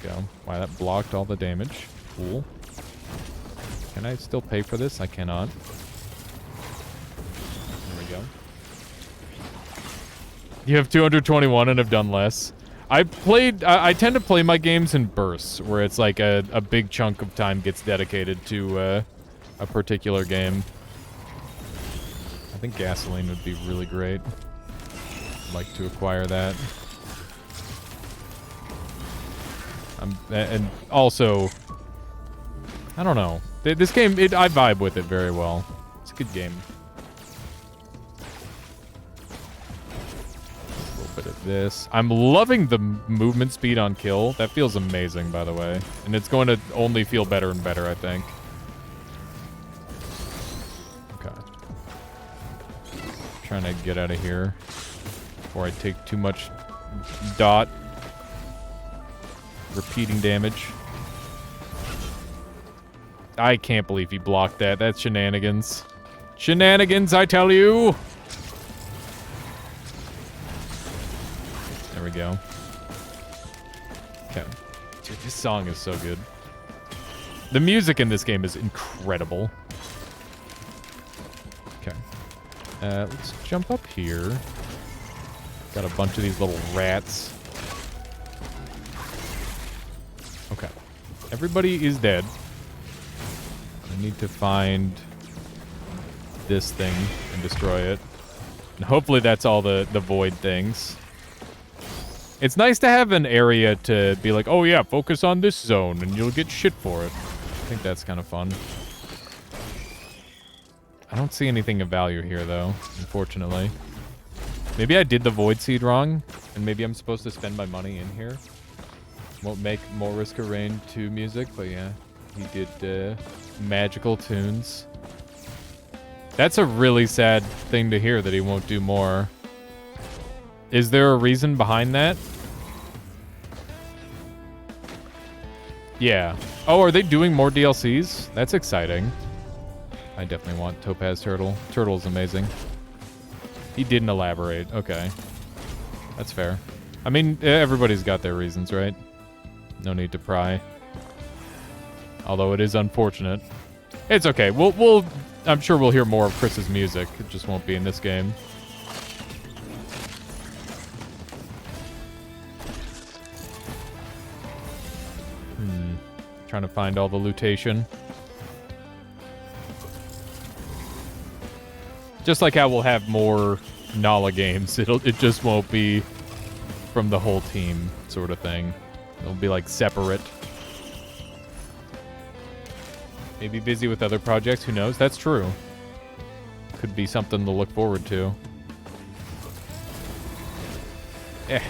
There we go. Wow, that blocked all the damage. Cool. Can I still pay for this? I cannot. There we go. You have 221 and have done less. I tend to play my games in bursts, where it's like a big chunk of time gets dedicated to a particular game. I think gasoline would be really great. I'd like to acquire that. And also, I don't know. This game, I vibe with it very well. It's a good game. A little bit of this. I'm loving the movement speed on kill. That feels amazing, by the way. And it's going to only feel better and better, I think. Trying to get out of here before I take too much dot repeating damage. I can't believe he blocked that. That's shenanigans. Shenanigans, I tell you! There we go. Okay. Dude, this song is so good. The music in this game is incredible. Okay. Let's jump up here. Got a bunch of these little rats. Okay. Everybody is dead. I need to find this thing and destroy it. And hopefully that's all the void things. It's nice to have an area to be like, oh yeah, focus on this zone and you'll get shit for it. I think that's kind of fun. I don't see anything of value here, though, unfortunately. Maybe I did the Void Seed wrong, and maybe I'm supposed to spend my money in here. Won't make more Risk of Rain 2 music, but yeah, he did magical tunes. That's a really sad thing to hear, that he won't do more. Is there a reason behind that? Yeah. Oh, are they doing more DLCs? That's exciting. I definitely want Topaz Turtle. Turtle's amazing. He didn't elaborate. Okay. That's fair. I mean, everybody's got their reasons, right? No need to pry. Although it is unfortunate. It's okay. I'm sure we'll hear more of Chris's music. It just won't be in this game. Trying to find all the lootation. Just like how we'll have more Nala games, it just won't be from the whole team sort of thing. It'll be like separate. Maybe busy with other projects, who knows? That's true. Could be something to look forward to. I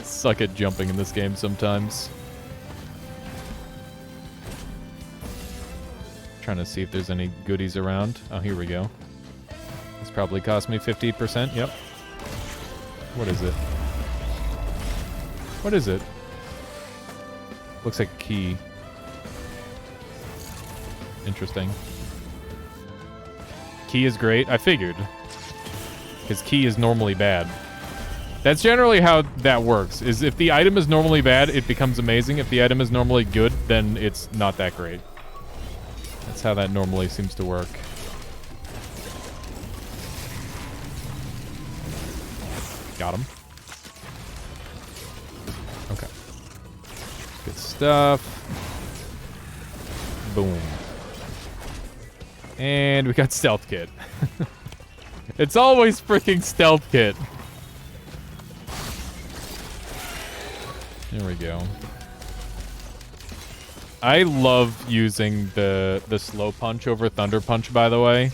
suck at jumping in this game sometimes. Trying to see if there's any goodies around. Oh, here we go. This probably cost me 50%. Yep. What is it? What is it? Looks like a key. Interesting. Key is great. I figured. Because key is normally bad. That's generally how that works, is if the item is normally bad, it becomes amazing. If the item is normally good, then it's not that great. That's how that normally seems to work. Got him. Okay. Good stuff. Boom. And we got Stealth Kit. It's always freaking Stealth Kit. There we go. I love using the slow punch over thunder punch, by the way.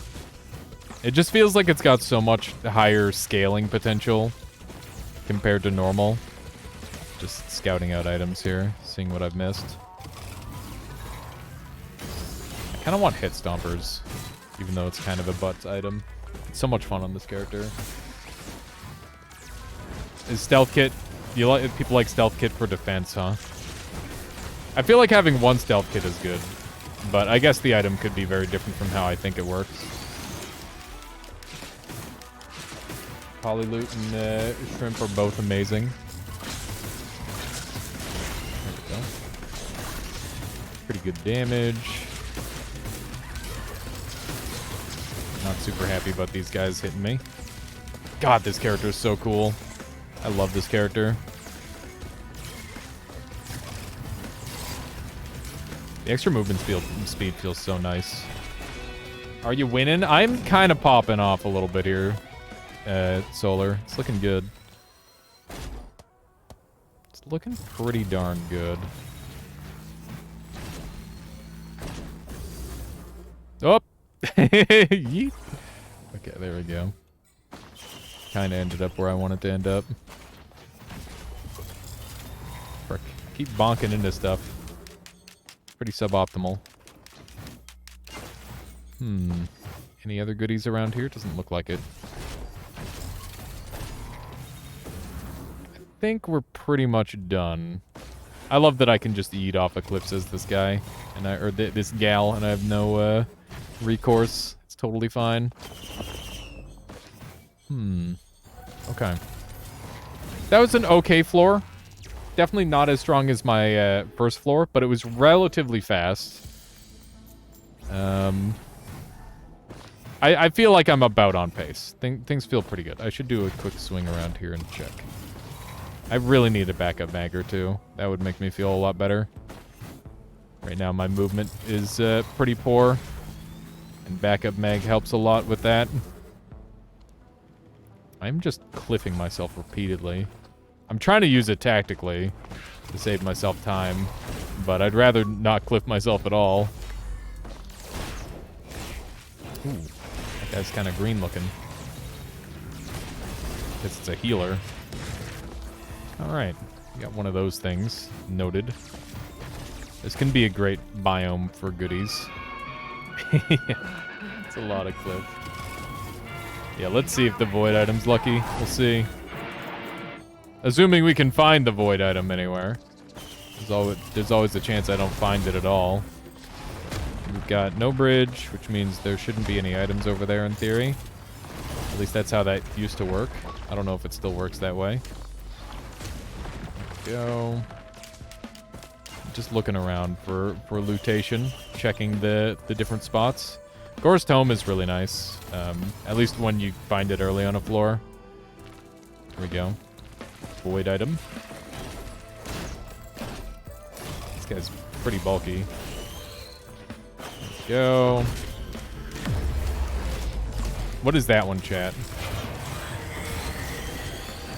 It just feels like it's got so much higher scaling potential compared to normal. Just scouting out items here, seeing what I've missed. I kind of want hit stompers, even though it's kind of a butts item. It's so much fun on this character. Is Stealth Kit... people like Stealth Kit for defense, huh? I feel like having one Stealth Kit is good, but I guess the item could be very different from how I think it works. Polyloot and Shrimp are both amazing. There we go. Pretty good damage. Not super happy about these guys hitting me. God, this character is so cool. I love this character. The extra movement speed feels so nice. Are you winning? I'm kind of popping off a little bit here, Solar. It's looking good. It's looking pretty darn good. Oh! Yeet. Okay, there we go. Kind of ended up where I wanted to end up. Frick. Keep bonking into stuff. Pretty suboptimal. Any other goodies around here? Doesn't look like it. I think we're pretty much done. I love that I can just eat off of cliffs as this guy, and this gal, and I have no recourse. It's totally fine. Okay. That was an okay floor. Definitely not as strong as my first floor, but it was relatively fast. I feel like I'm about on pace. Things feel pretty good. I should do a quick swing around here and check. I really need a backup mag or two. That would make me feel a lot better. Right now my movement is pretty poor, and backup mag helps a lot with that. I'm just cliffing myself repeatedly. I'm trying to use it tactically to save myself time, but I'd rather not cliff myself at all. Ooh, that guy's kind of green looking. Guess it's a healer. Alright, we got one of those things. Noted. This can be a great biome for goodies. It's a lot of cliff. Yeah, let's see if the void item's lucky. We'll see. Assuming we can find the void item anywhere. There's always a chance I don't find it at all. We've got no bridge, which means there shouldn't be any items over there in theory. At least that's how that used to work. I don't know if it still works that way. Go. Just looking around for lootation, checking the different spots. Gore's Tome is really nice, at least when you find it early on a floor. There we go. Void item. This guy's pretty bulky. Go. What is that one, chat?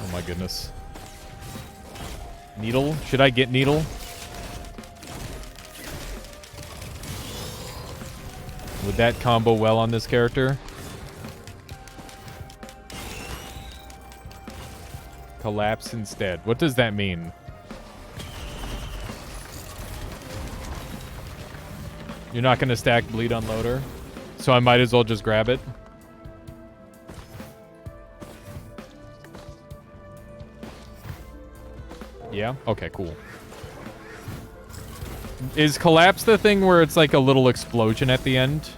Oh my goodness. Needle? Should I get needle? Would that combo well on this character? Collapse instead. What does that mean? You're not going to stack bleed on loader? So I might as well just grab it? Yeah? Okay, cool. Is collapse the thing where it's like a little explosion at the end?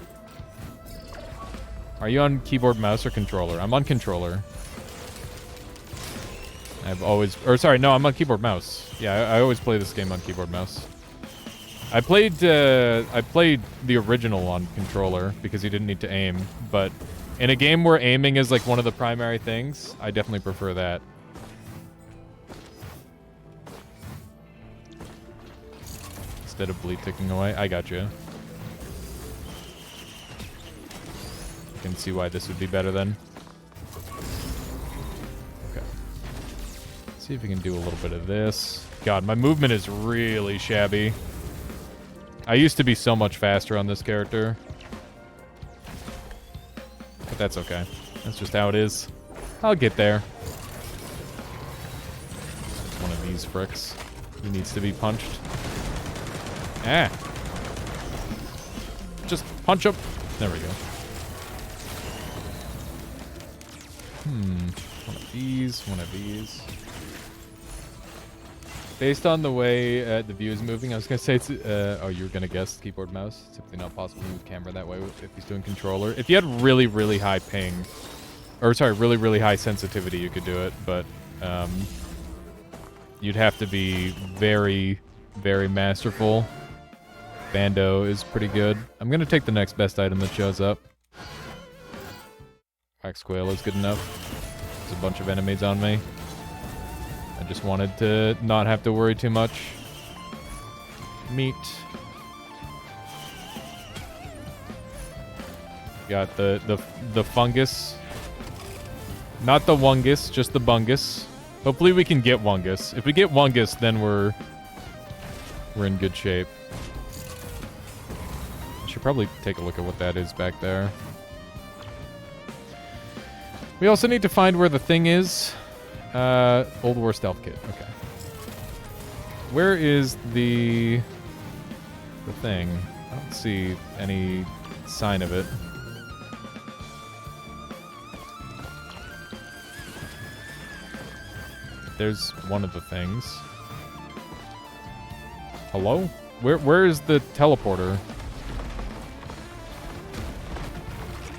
Are you on keyboard, mouse, or controller? I'm on controller. I've always... Or sorry, no, I'm on keyboard, mouse. Yeah, I always play this game on keyboard, mouse. I played the original on controller because you didn't need to aim, but in a game where aiming is like one of the primary things, I definitely prefer that. Instead of bleed ticking away. I got you. I can see why this would be better then. Okay. Let's see if we can do a little bit of this. God, my movement is really shabby. I used to be so much faster on this character. But that's okay. That's just how it is. I'll get there. It's one of these fricks. He needs to be punched. Ah. Just punch him. There we go. One of these, one of these. Based on the way the view is moving, I was going to say it's... oh, you were going to guess keyboard mouse? It's simply not possible to move camera that way if he's doing controller. If you had really, really high ping... Or, sorry, really, really high sensitivity, you could do it. But you'd have to be very, very masterful. Bando is pretty good. I'm going to take the next best item that shows up. Wax Quail is good enough. There's a bunch of enemies on me. I just wanted to not have to worry too much. Meat. Got the fungus. Not the wungus, just the bungus. Hopefully we can get wungus. If we get wungus, then we're in good shape. I should probably take a look at what that is back there. We also need to find where the thing is. Old War Stealth Kit. Okay. Where is the thing? I don't see any sign of it. There's one of the things. Hello? Where is the teleporter?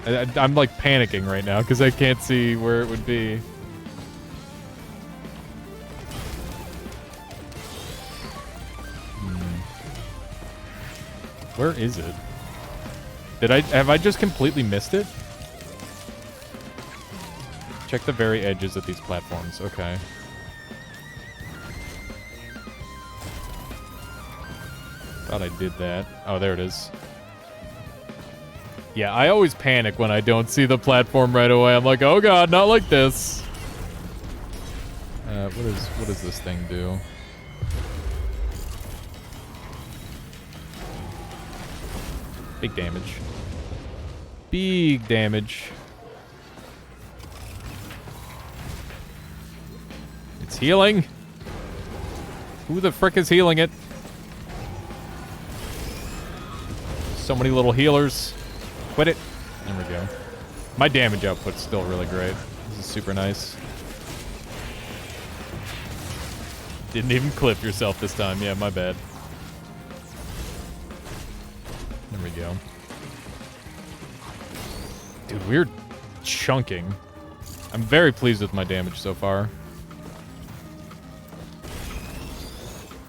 I'm like panicking right now because I can't see where it would be. Where is it? Have I just completely missed it? Check the very edges of these platforms. Okay. Thought I did that. Oh, there it is. Yeah, I always panic when I don't see the platform right away. I'm like, oh god, not like this. What does this thing do? Big damage. big damage. It's healing. Who the frick is healing it? So many little healers. Quit it. There we go. My damage output's still really great. This is super nice. Didn't even clip yourself this time. Yeah, my bad. There we go. Dude, we're chunking. I'm very pleased with my damage so far.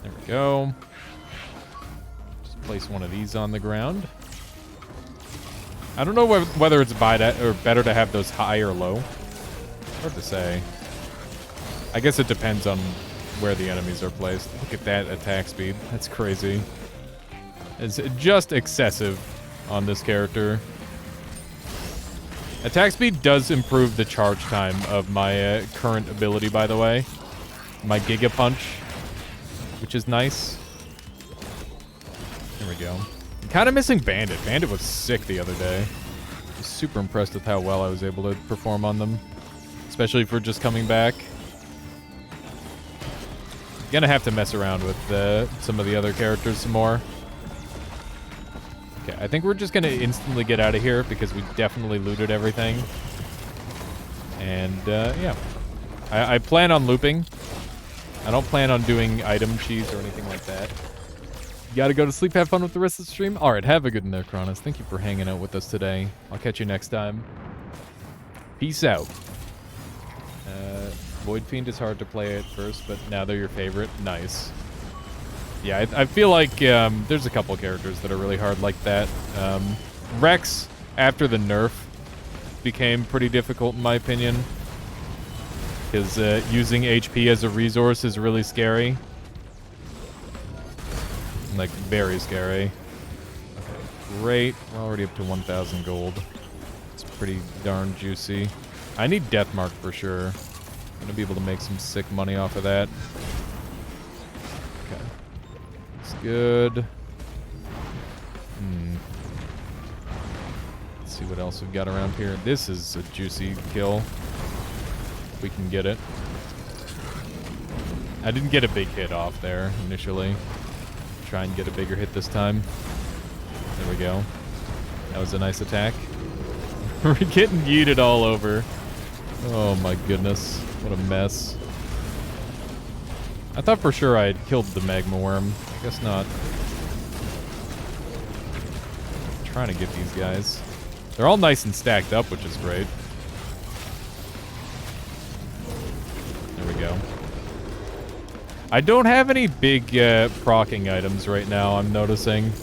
There we go. Just place one of these on the ground. I don't know whether it's better to have those high or low. Hard to say. I guess it depends on where the enemies are placed. Look at that attack speed. That's crazy. It's just excessive on this character. Attack speed does improve the charge time of my current ability, by the way. My Giga Punch, which is nice. There we go. I'm kind of missing Bandit. Bandit was sick the other day. I was super impressed with how well I was able to perform on them. Especially for just coming back. Gonna have to mess around with some of the other characters some more. Okay, I think we're just gonna instantly get out of here because we definitely looted everything. And yeah, I plan on looping. I don't plan on doing item cheese or anything like that. You gotta go to sleep, have fun with the rest of the stream. All right, have a good one there, Kronos. Thank you for hanging out with us today. I'll catch you next time. Peace out. Void Fiend is hard to play at first, but now they're your favorite. Nice. Yeah, I feel like there's a couple characters that are really hard like that. Rex, after the nerf, became pretty difficult in my opinion. Because using HP as a resource is really scary. Like, very scary. Okay, great. We're already up to 1,000 gold. It's pretty darn juicy. I need Deathmark for sure. I'm gonna be able to make some sick money off of that. Okay. It's good. Let's see what else we've got around here. This is a juicy kill. If we can get it. I didn't get a big hit off there initially. Try and get a bigger hit this time. There we go. That was a nice attack. We're getting yeeted all over. Oh my goodness. What a mess. I thought for sure I had killed the magma worm. I guess not. I'm trying to get these guys. They're all nice and stacked up, which is great. There we go. I don't have any big proccing items right now, I'm noticing.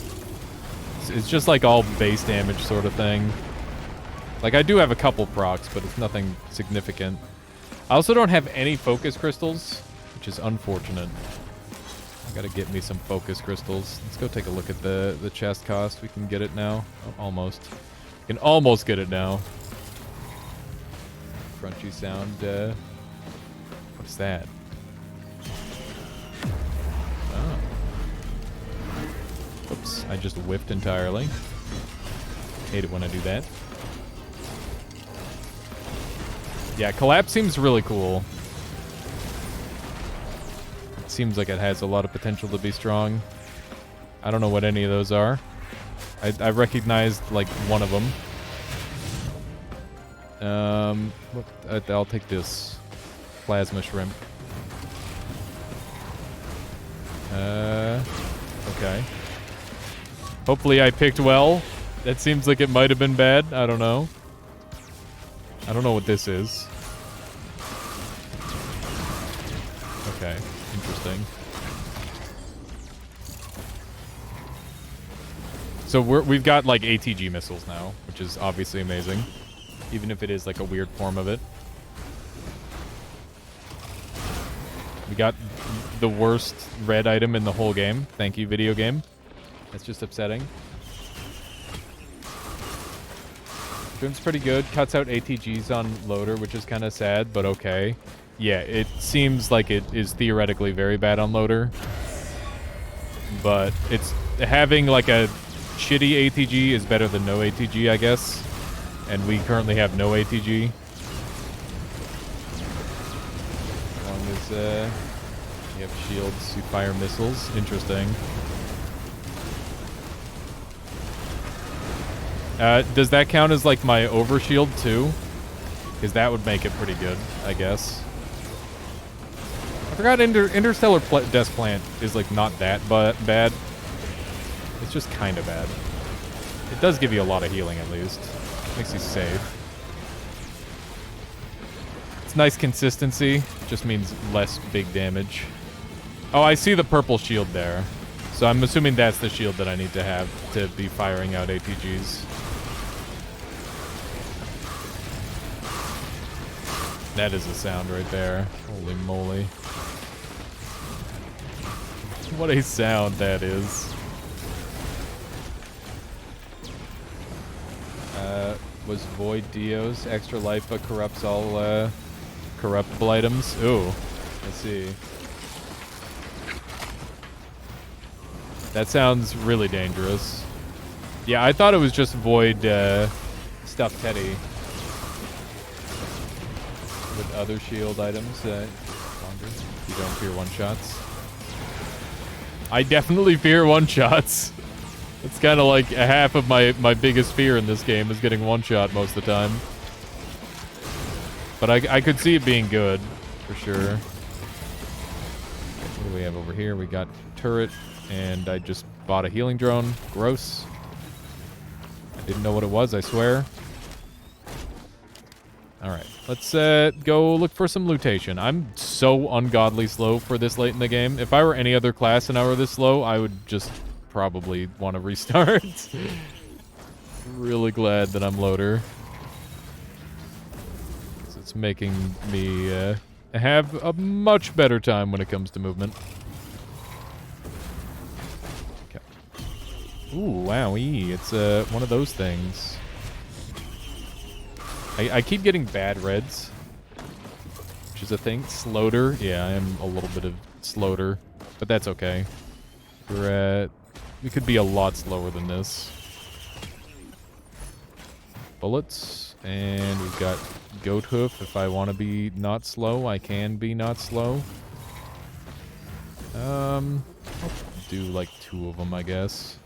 It's just like all base damage sort of thing. Like, I do have a couple procs, but it's nothing significant. I also don't have any focus crystals, which is unfortunate. I gotta get me some focus crystals. Let's go take a look at the chest cost. We can get it now. Oh, almost. We can almost get it now. Crunchy sound. What's that? Oh. Oops, I just whiffed entirely. Hate it when I do that. Yeah, Collapse seems really cool. It seems like it has a lot of potential to be strong. I don't know what any of those are. I recognized, like, one of them. I'll take this. Plasma Shrimp. Okay. Hopefully I picked well. That seems like it might have been bad. I don't know. I don't know what this is. Okay, interesting. So we've got like ATG missiles now, which is obviously amazing. Even if it is like a weird form of it. We got the worst red item in the whole game. Thank you, video game. That's just upsetting. Trim's pretty good. Cuts out ATGs on loader, which is kind of sad, but okay. Yeah, it seems like it is theoretically very bad on loader. But it's having like a shitty ATG is better than no ATG, I guess. And we currently have no ATG. As long as you have shields, you fire missiles. Interesting. Does that count as like my overshield too? Because that would make it pretty good, I guess. I forgot Interstellar Death Plant is like not that bad. It's just kind of bad. It does give you a lot of healing at least. Makes you safe. It's nice consistency. Just means less big damage. Oh, I see the purple shield there. So I'm assuming that's the shield that I need to have to be firing out ATGs. That is a sound right there. Holy moly. What a sound that is. Was Void Dios extra life but corrupts all corruptible items? Ooh, I see. That sounds really dangerous. Yeah, I thought it was just Void Stuffed Teddy. With other shield items, longer. You don't fear one-shots. I definitely fear one-shots. It's kind of like a half of my biggest fear in this game is getting one-shot most of the time. But I could see it being good, for sure. What do we have over here? We got turret, and I just bought a healing drone. Gross. I didn't know what it was, I swear. Alright, let's go look for some lootation. I'm so ungodly slow for this late in the game. If I were any other class and I were this slow, I would just probably want to restart. Really glad that I'm loader. Because it's making me have a much better time when it comes to movement. Okay. Ooh, wowee. It's one of those things. I keep getting bad reds, which is a thing. Sloater. Yeah, I am a little bit of sloater, but that's okay. We could be a lot slower than this. Bullets, and we've got goat hoof. If I want to be not slow, I can be not slow. I'll do like 2 of them, I guess.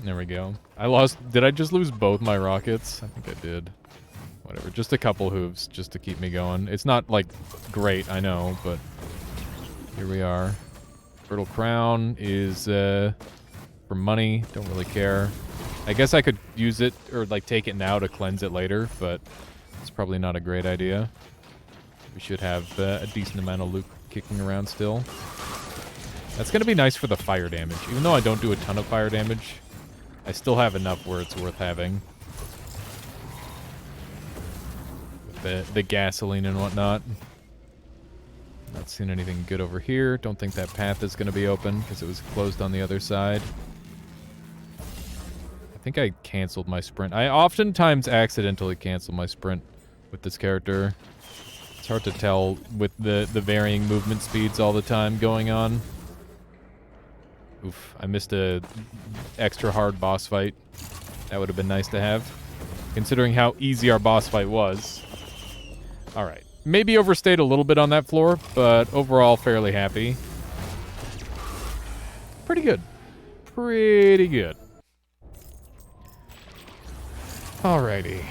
There we go. I lost... Did I just lose both my rockets? I think I did. Whatever. Just a couple hooves just to keep me going. It's not, like, great, I know, but... Here we are. Fertile Crown is, for money. Don't really care. I guess I could use it, or, like, take it now to cleanse it later, but... It's probably not a great idea. We should have a decent amount of loot kicking around still. That's gonna be nice for the fire damage. Even though I don't do a ton of fire damage... I still have enough where it's worth having. With the gasoline and whatnot. Not seeing anything good over here. Don't think that path is going to be open because it was closed on the other side. I think I canceled my sprint. I oftentimes accidentally cancel my sprint with this character. It's hard to tell with the varying movement speeds all the time going on. Oof, I missed a extra hard boss fight. That would have been nice to have, considering how easy our boss fight was. Alright. Maybe overstayed a little bit on that floor, but overall fairly happy. Pretty good. Pretty good. Alrighty.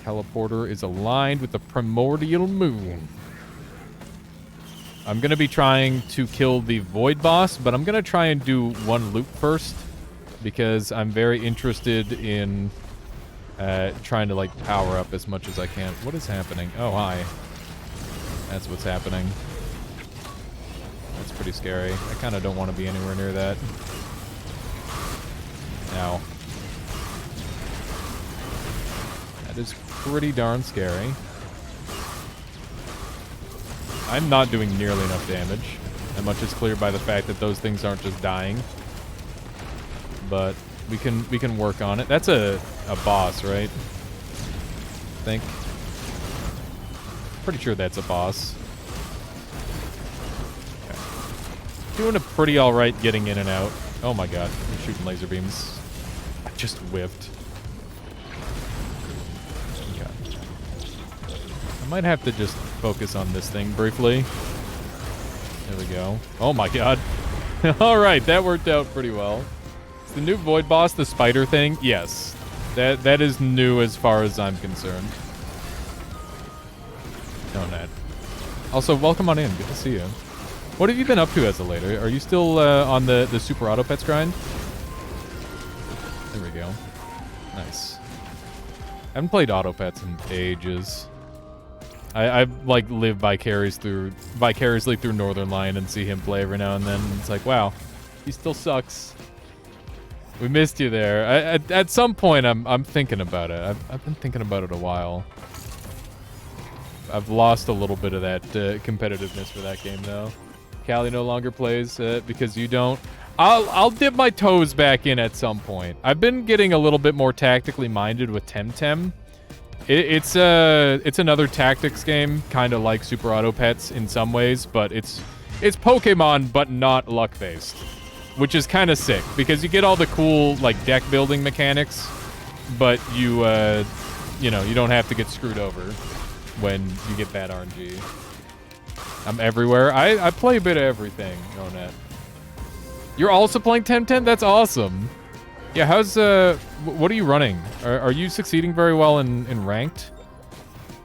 Teleporter is aligned with the primordial moon. I'm going to be trying to kill the Void boss, but I'm going to try and do one loop first, because I'm very interested in trying to, like, power up as much as I can. What is happening? Oh, hi. That's what's happening. That's pretty scary. I kind of don't want to be anywhere near that. Ow. That is pretty darn scary. I'm not doing nearly enough damage. And much is clear by the fact that those things aren't just dying. But we can work on it. That's a boss, right? I think. Pretty sure that's a boss. Okay. Doing a pretty alright getting in and out. Oh my god, I'm shooting laser beams. I just whiffed. Yeah. I might have to just focus on this thing briefly. There we go. Oh my god. Alright, that worked out pretty well. Is the new Void Boss the spider thing? Yes. That is new as far as I'm concerned. No, Ned. Also, welcome on in. Good to see you. What have you been up to as of late? Are you still on the Super Auto Pets grind? There we go. Nice. I haven't played Auto Pets in ages. I like live vicariously through Northern Lion and see him play every now and then. And it's like, wow, he still sucks. We missed you there. At some point, I'm thinking about it. I've been thinking about it a while. I've lost a little bit of that competitiveness for that game, though. Callie no longer plays because you don't. I'll dip my toes back in at some point. I've been getting a little bit more tactically minded with Temtem. It's another tactics game, kind of like Super Auto Pets in some ways, but it's Pokemon but not luck based, which is kind of sick because you get all the cool like deck building mechanics, but you don't have to get screwed over when you get bad RNG. I'm everywhere. I play a bit of everything, Onet. You're also playing Temtem? That's awesome. Yeah, how's what are you running? Are you succeeding very well in ranked?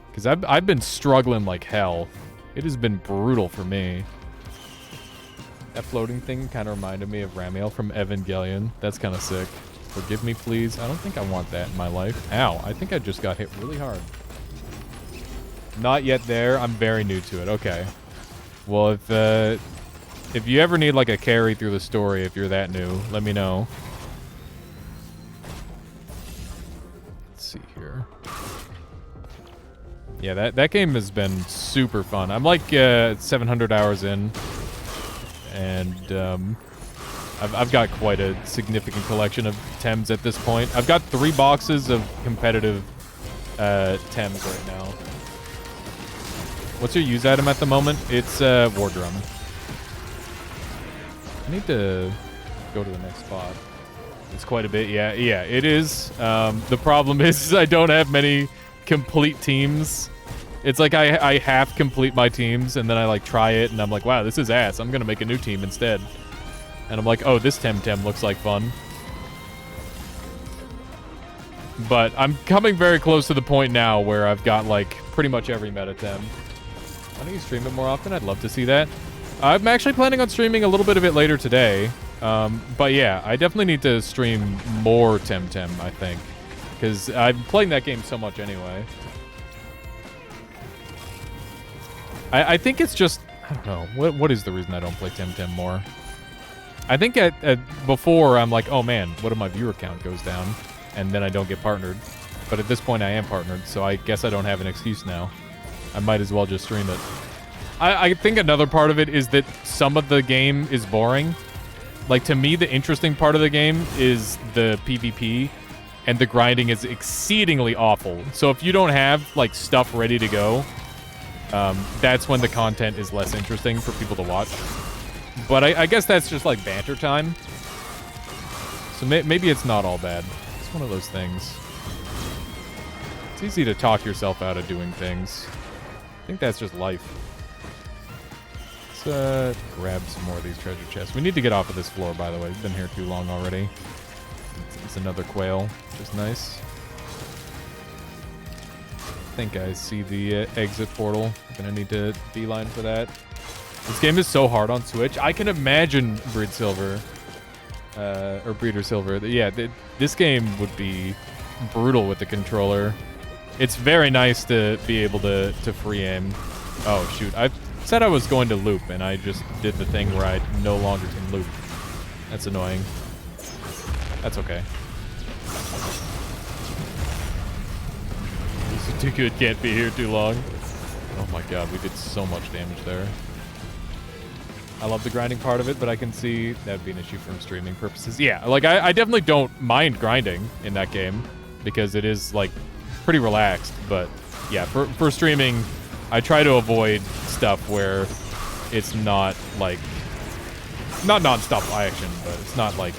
Because I've been struggling like hell. It has been brutal for me. That floating thing kind of reminded me of Ramiel from Evangelion. That's kind of sick. Forgive me, please. I don't think I want that in my life. Ow, I think I just got hit really hard. Not yet there. I'm very new to it. Okay. Well, if you ever need like a carry through the story, if you're that new, let me know. Let's see here. Yeah, that game has been super fun. I'm like 700 hours in, and I've got quite a significant collection of Tems at this point. I've got 3 boxes of competitive Tems right now. What's your use item at the moment? It's War Drum. I need to go to the next spot. It's quite a bit. Yeah, it is. The problem is I don't have many complete teams. It's like I half complete my teams, and then I like try it, and I'm like, wow, this is ass. I'm gonna make a new team instead. And I'm like, oh, this Temtem looks like fun. But I'm coming very close to the point now where I've got like pretty much every meta Tem. Why don't you stream it more often? I'd love to see that. I'm actually planning on streaming a little bit of it later today. But yeah, I definitely need to stream more Temtem, I think. Because I'm playing that game so much anyway. I think it's just, I don't know, what is the reason I don't play Temtem more? I think before I'm like, oh man, what if my viewer count goes down? And then I don't get partnered. But at this point I am partnered, so I guess I don't have an excuse now. I might as well just stream it. I think another part of it is that some of the game is boring. Like, to me, the interesting part of the game is the PvP, and the grinding is exceedingly awful. So if you don't have, like, stuff ready to go, that's when the content is less interesting for people to watch. But I guess that's just, like, banter time. So maybe it's not all bad. It's one of those things. It's easy to talk yourself out of doing things. I think that's just life. Let's grab some more of these treasure chests. We need to get off of this floor, by the way. We've been here too long already. It's another quail, which is nice. I think I see the exit portal. I'm gonna need to beeline for that. This game is so hard on Switch. I can imagine Breeder Silver. Yeah, this game would be brutal with the controller. It's very nice to be able to free aim. Oh, shoot. I said I was going to loop, and I just did the thing where I no longer can loop. That's annoying. That's okay. This is too good. Can't be here too long. Oh my god, we did so much damage there. I love the grinding part of it, but I can see that'd be an issue from streaming purposes. Yeah, like, I definitely don't mind grinding in that game, because it is, like, pretty relaxed. But, yeah, for streaming, I try to avoid stuff where it's not, like, not non-stop action, but it's not, like,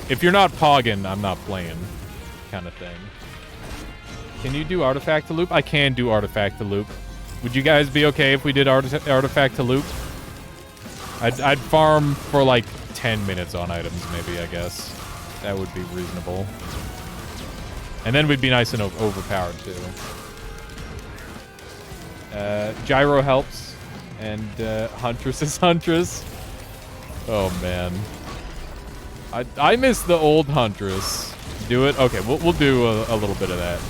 if you're not pogging, I'm not playing, kind of thing. Can you do artifact to loop? I can do artifact to loop. Would you guys be okay if we did artifact to loop? I'd farm for like 10 minutes on items, maybe, I guess. That would be reasonable. And then we'd be nice and overpowered, too. Gyro helps. And Huntress is Huntress. Oh, man. I miss the old Huntress. Do it? Okay, we'll do a little bit of that.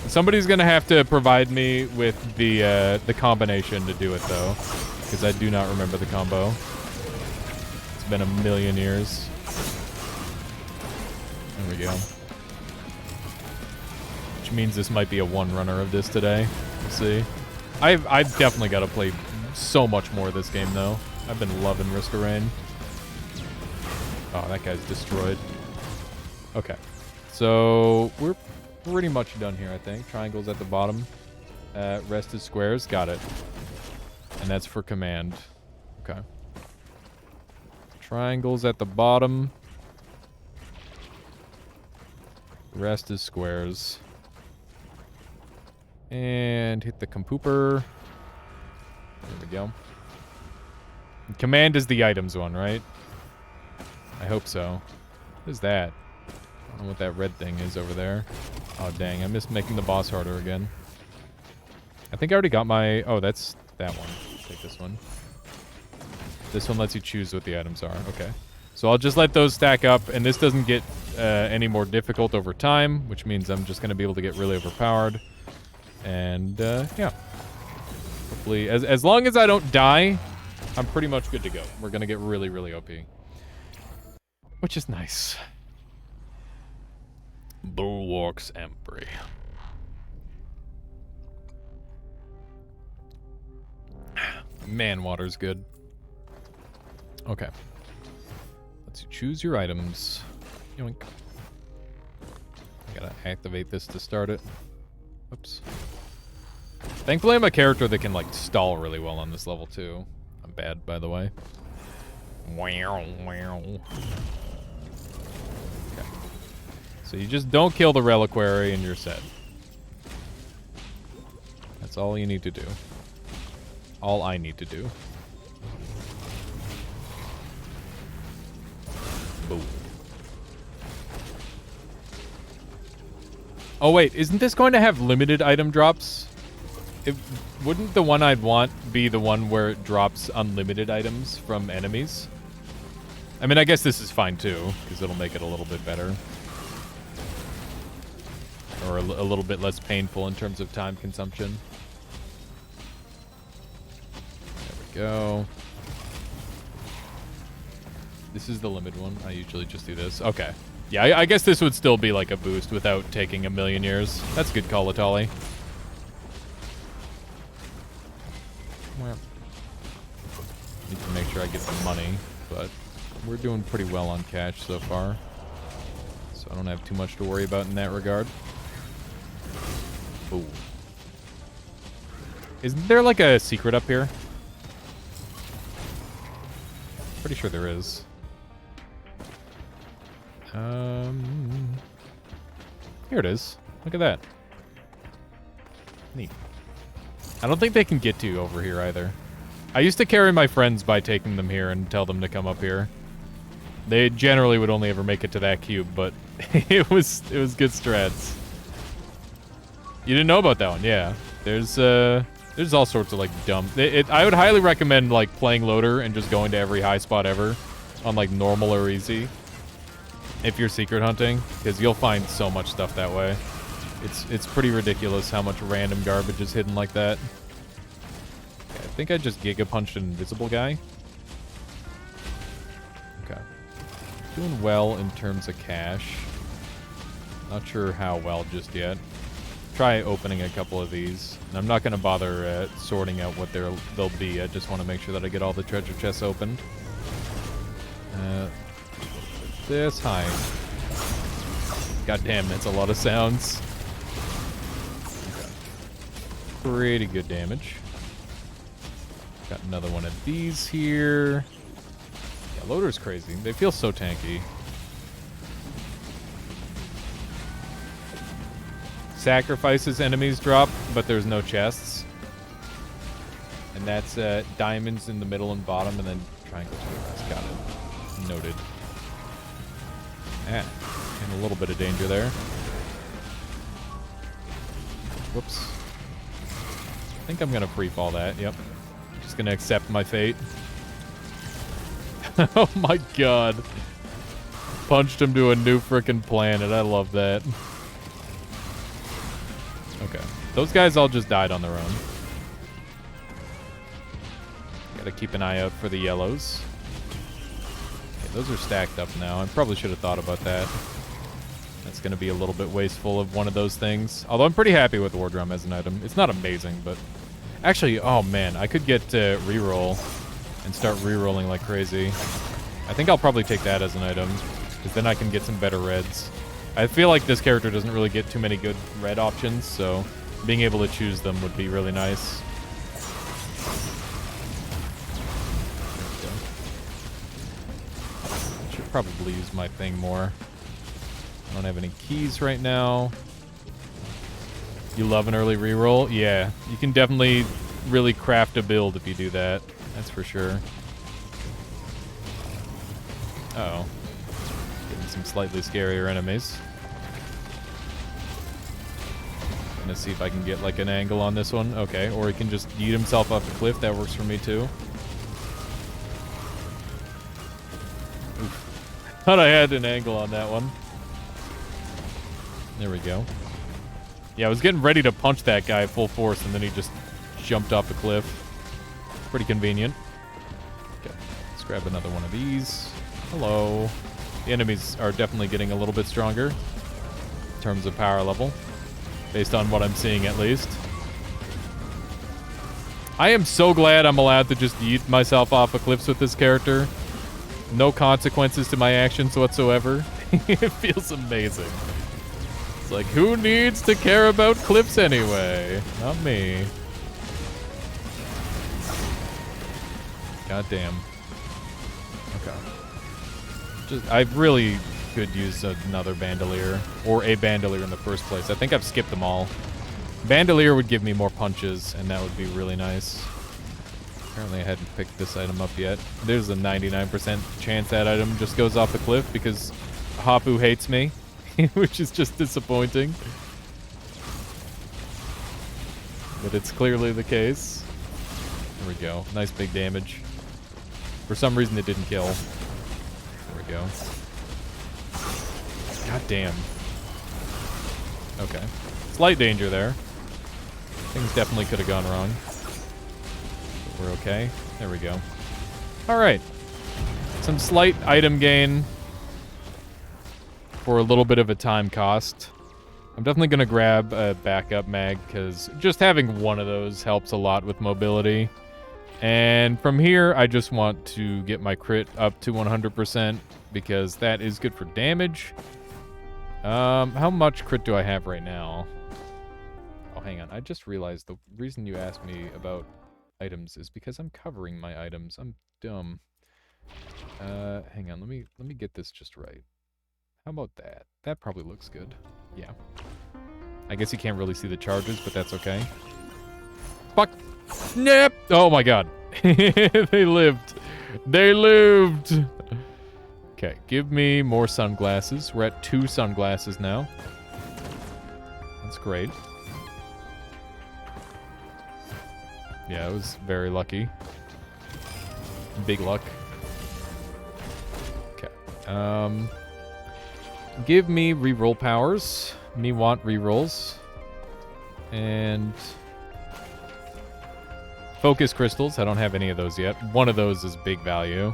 Somebody's gonna have to provide me with the combination to do it, though. Because I do not remember the combo. It's been a million years. There we go. Which means this might be a one-runner of this today. We'll see. I've definitely got to play so much more of this game, though. I've been loving Risk of Rain. Oh, that guy's destroyed. Okay. So, we're pretty much done here, I think. Triangles at the bottom. Rest is squares. Got it. And that's for command. Okay. Triangles at the bottom. Rest is squares. And hit the compooper. There we go. Command is the items one, right? I hope so. What is that? I don't know what that red thing is over there. Oh, dang. I missed making the boss harder again. I think I already got my... Oh, that's that one. Take this one. This one lets you choose what the items are. Okay. So I'll just let those stack up, and this doesn't get any more difficult over time, which means I'm just going to be able to get really overpowered. And, yeah. Hopefully, as long as I don't die, I'm pretty much good to go. We're going to get really, really OP. Which is nice. Bulwark's Embry. Man, water's good. Okay. Let's choose your items. Yoink. I gotta activate this to start it. Oops. Thankfully, I'm a character that can, like, stall really well on this level, too. I'm bad, by the way. Wow, wow. Okay. So you just don't kill the reliquary and you're set. That's all you need to do. All I need to do. Boom. Oh wait, isn't this going to have limited item drops? Wouldn't the one I'd want be the one where it drops unlimited items from enemies? I mean, I guess this is fine too, because it'll make it a little bit better. Or a little bit less painful in terms of time consumption. There we go. This is the limit one. I usually just do this. Okay. Yeah, I guess this would still be like a boost without taking a million years. That's a good call, Atali. Well, need to make sure I get the money, but we're doing pretty well on cash so far. So I don't have too much to worry about in that regard. Ooh. Isn't there like a secret up here? Pretty sure there is. Here it is. Look at that. Neat. I don't think they can get to over here either. I used to carry my friends by taking them here and tell them to come up here. They generally would only ever make it to that cube, but it was good strats. You didn't know about that one, yeah. There's all sorts of like dumb. I would highly recommend like playing loader and just going to every high spot ever on like normal or easy. If you're secret hunting, because you'll find so much stuff that way. It's pretty ridiculous how much random garbage is hidden like that. Okay, I think I just Giga Punched an invisible guy. Okay. Doing well in terms of cash. Not sure how well just yet. Try opening a couple of these. And I'm not going to bother sorting out what they'll be. I just want to make sure that I get all the treasure chests opened. This high. God damn, that's a lot of sounds. Okay. Pretty good damage. Got another one of these here. Yeah, loader's crazy. They feel so tanky. sacrifices enemies drop, but there's no chests. And that's diamonds in the middle and bottom, and then triangles for the rest. Got it. Noted. Ah, in a little bit of danger there. Whoops. I think I'm gonna free fall that. Yep. Just gonna accept my fate. Oh my god. Punched him to a new frickin' planet. I love that. Okay. Those guys all just died on their own. Gotta keep an eye out for the yellows. Okay, those are stacked up now. I probably should have thought about that. That's gonna be a little bit wasteful of one of those things. Although I'm pretty happy with War Drum as an item. It's not amazing, but... Actually, oh man, I could get reroll and start rerolling like crazy. I think I'll probably take that as an item, because then I can get some better reds. I feel like this character doesn't really get too many good red options, so being able to choose them would be really nice. Should probably use my thing more. I don't have any keys right now. You love an early reroll? Yeah, you can definitely really craft a build if you do that. That's for sure. Uh-oh. Getting some slightly scarier enemies. Gonna see if I can get like an angle on this one. Okay, or he can just yeet himself off the cliff. That works for me too. Oof. Thought I had an angle on that one. There we go. Yeah, I was getting ready to punch that guy full force, and then he just jumped off the cliff. Pretty convenient. Okay, let's grab another one of these. Hello. The enemies are definitely getting a little bit stronger in terms of power level, based on what I'm seeing at least. I am so glad I'm allowed to just yeet myself off of cliffs with this character. No consequences to my actions whatsoever. It feels amazing. It's like, who needs to care about cliffs anyway? Not me. God damn. Okay. I really could use another bandolier, or a bandolier in the first place. I think I've skipped them all. Bandolier would give me more punches, and that would be really nice. Apparently I hadn't picked this item up yet. There's a 99% chance that item just goes off the cliff because Hapu hates me, which is just disappointing. But it's clearly the case. There we go. Nice big damage. For some reason it didn't kill. There we go. God damn. Okay. Slight danger there. Things definitely could have gone wrong. But we're okay. There we go. Alright. Some slight item gain for a little bit of a time cost. I'm definitely going to grab a backup mag, because just having one of those helps a lot with mobility. And from here, I just want to get my crit up to 100%, because that is good for damage. How much crit do I have right now? Oh, hang on. I just realized the reason you asked me about items is because I'm covering my items. I'm dumb. Hang on. Let me get this just right. How about that? That probably looks good. Yeah. I guess you can't really see the charges, but that's okay. Fuck! Snap! Oh my god. They lived. They lived! Okay, give me more sunglasses. We're at 2 sunglasses now. That's great. Yeah, I was very lucky. Big luck. Okay. Give me reroll powers. Me want rerolls. And focus crystals. I don't have any of those yet. One of those is big value.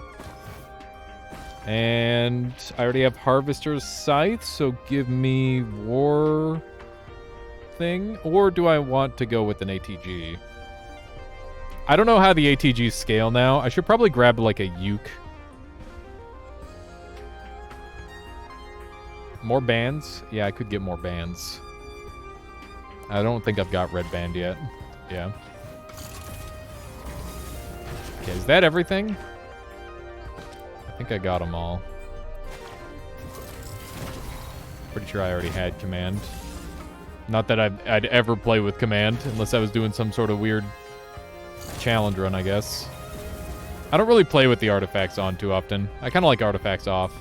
And I already have Harvester's Scythe, so give me War thing. Or do I want to go with an ATG? I don't know how the ATGs scale now. I should probably grab like a uke. More bands? Yeah, I could get more bands. I don't think I've got red band yet. Yeah. Okay, is that everything? I think I got them all. Pretty sure I already had command. Not that I'd ever play with command, unless I was doing some sort of weird challenge run, I guess. I don't really play with the artifacts on too often. I kind of like artifacts off.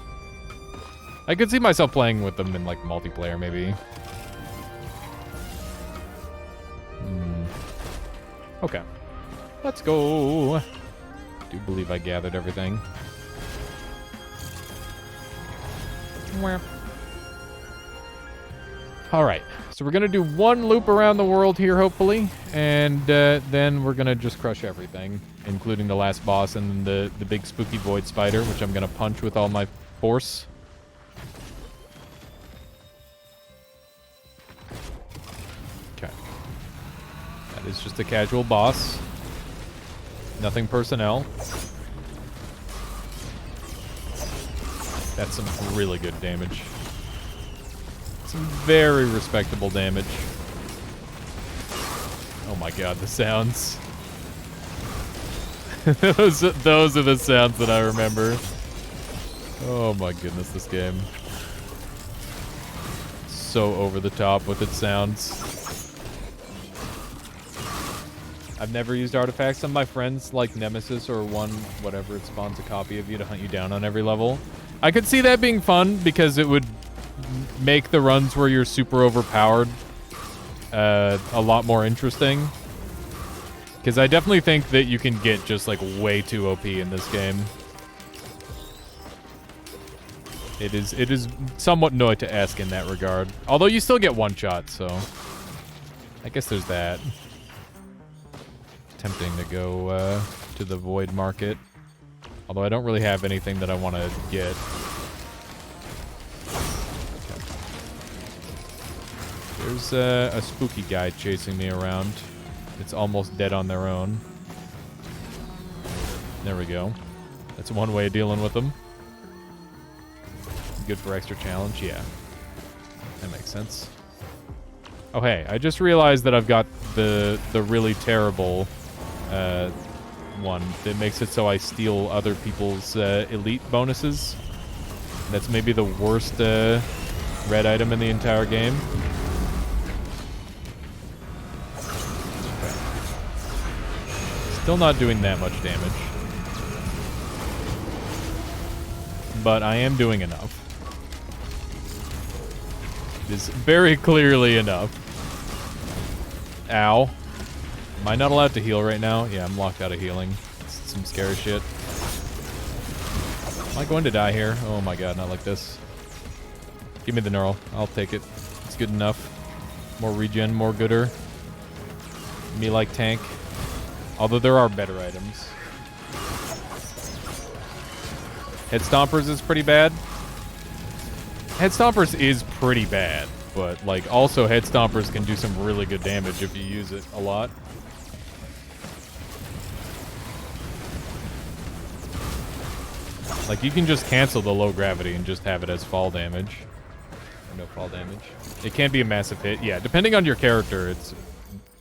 I could see myself playing with them in, like, multiplayer, maybe. Okay. Let's go. I do believe I gathered everything. Alright, so we're going to do one loop around the world here, hopefully. And then we're going to just crush everything, including the last boss and the big spooky void spider, which I'm going to punch with all my force. Okay. That is just a casual boss. Nothing personnel. That's some really good damage. Some very respectable damage. Oh my god, the sounds. those are the sounds that I remember. Oh my goodness, this game. So over the top with its sounds. I've never used artifacts. Some of my friends like Nemesis or one, whatever, it spawns a copy of you to hunt you down on every level. I could see that being fun because it would make the runs where you're super overpowered a lot more interesting. Because I definitely think that you can get just like way too OP in this game. It is somewhat Noita-esque in that regard. Although you still get one shot, so I guess there's that. Tempting to go to the void market. Although I don't really have anything that I want to get. Okay. There's a spooky guy chasing me around. It's almost dead on their own. There we go. That's one way of dealing with them. Good for extra challenge? Yeah. That makes sense. Oh, hey, I just realized that I've got the really terrible one that makes it so I steal other people's elite bonuses. That's maybe the worst red item in the entire game. Okay. Still not doing that much damage. But I am doing enough. It is very clearly enough. Ow. Am I not allowed to heal right now? Yeah, I'm locked out of healing. It's some scary shit. Am I going to die here? Oh my god, not like this. Give me the neural. I'll take it. It's good enough. More regen, more gooder. Me like tank. Although there are better items. Head Stompers is pretty bad. Head Stompers is pretty bad, but like also Head Stompers can do some really good damage if you use it a lot. Like you can just cancel the low gravity and just have it as fall damage. Or no fall damage. It can be a massive hit. Yeah, depending on your character, it's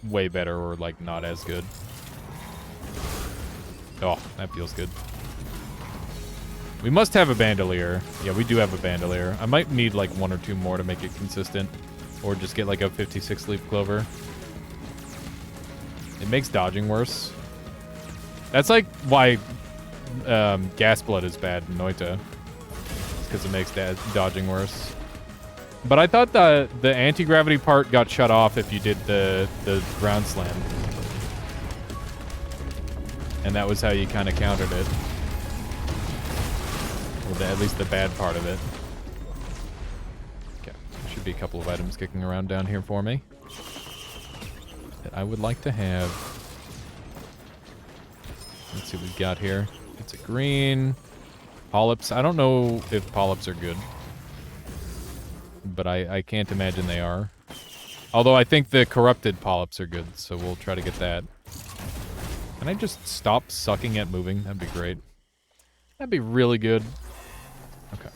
way better or like not as good. Oh, that feels good. We must have a bandolier. Yeah, we do have a bandolier. I might need like one or two more to make it consistent. Or just get like a 56 leaf clover. It makes dodging worse. That's like why gas blood is bad in Noita. Because it makes dodging worse. But I thought the anti-gravity part got shut off if you did the ground slam. And that was how you kind of countered it. Or at least the bad part of it. Okay, there should be a couple of items kicking around down here for me. That I would like to have. Let's see what we've got here. It's a green. Polyps. I don't know if polyps are good. But I can't imagine they are. Although I think the corrupted polyps are good, so we'll try to get that. Can I just stop sucking at moving? That'd be great. That'd be really good. Okay.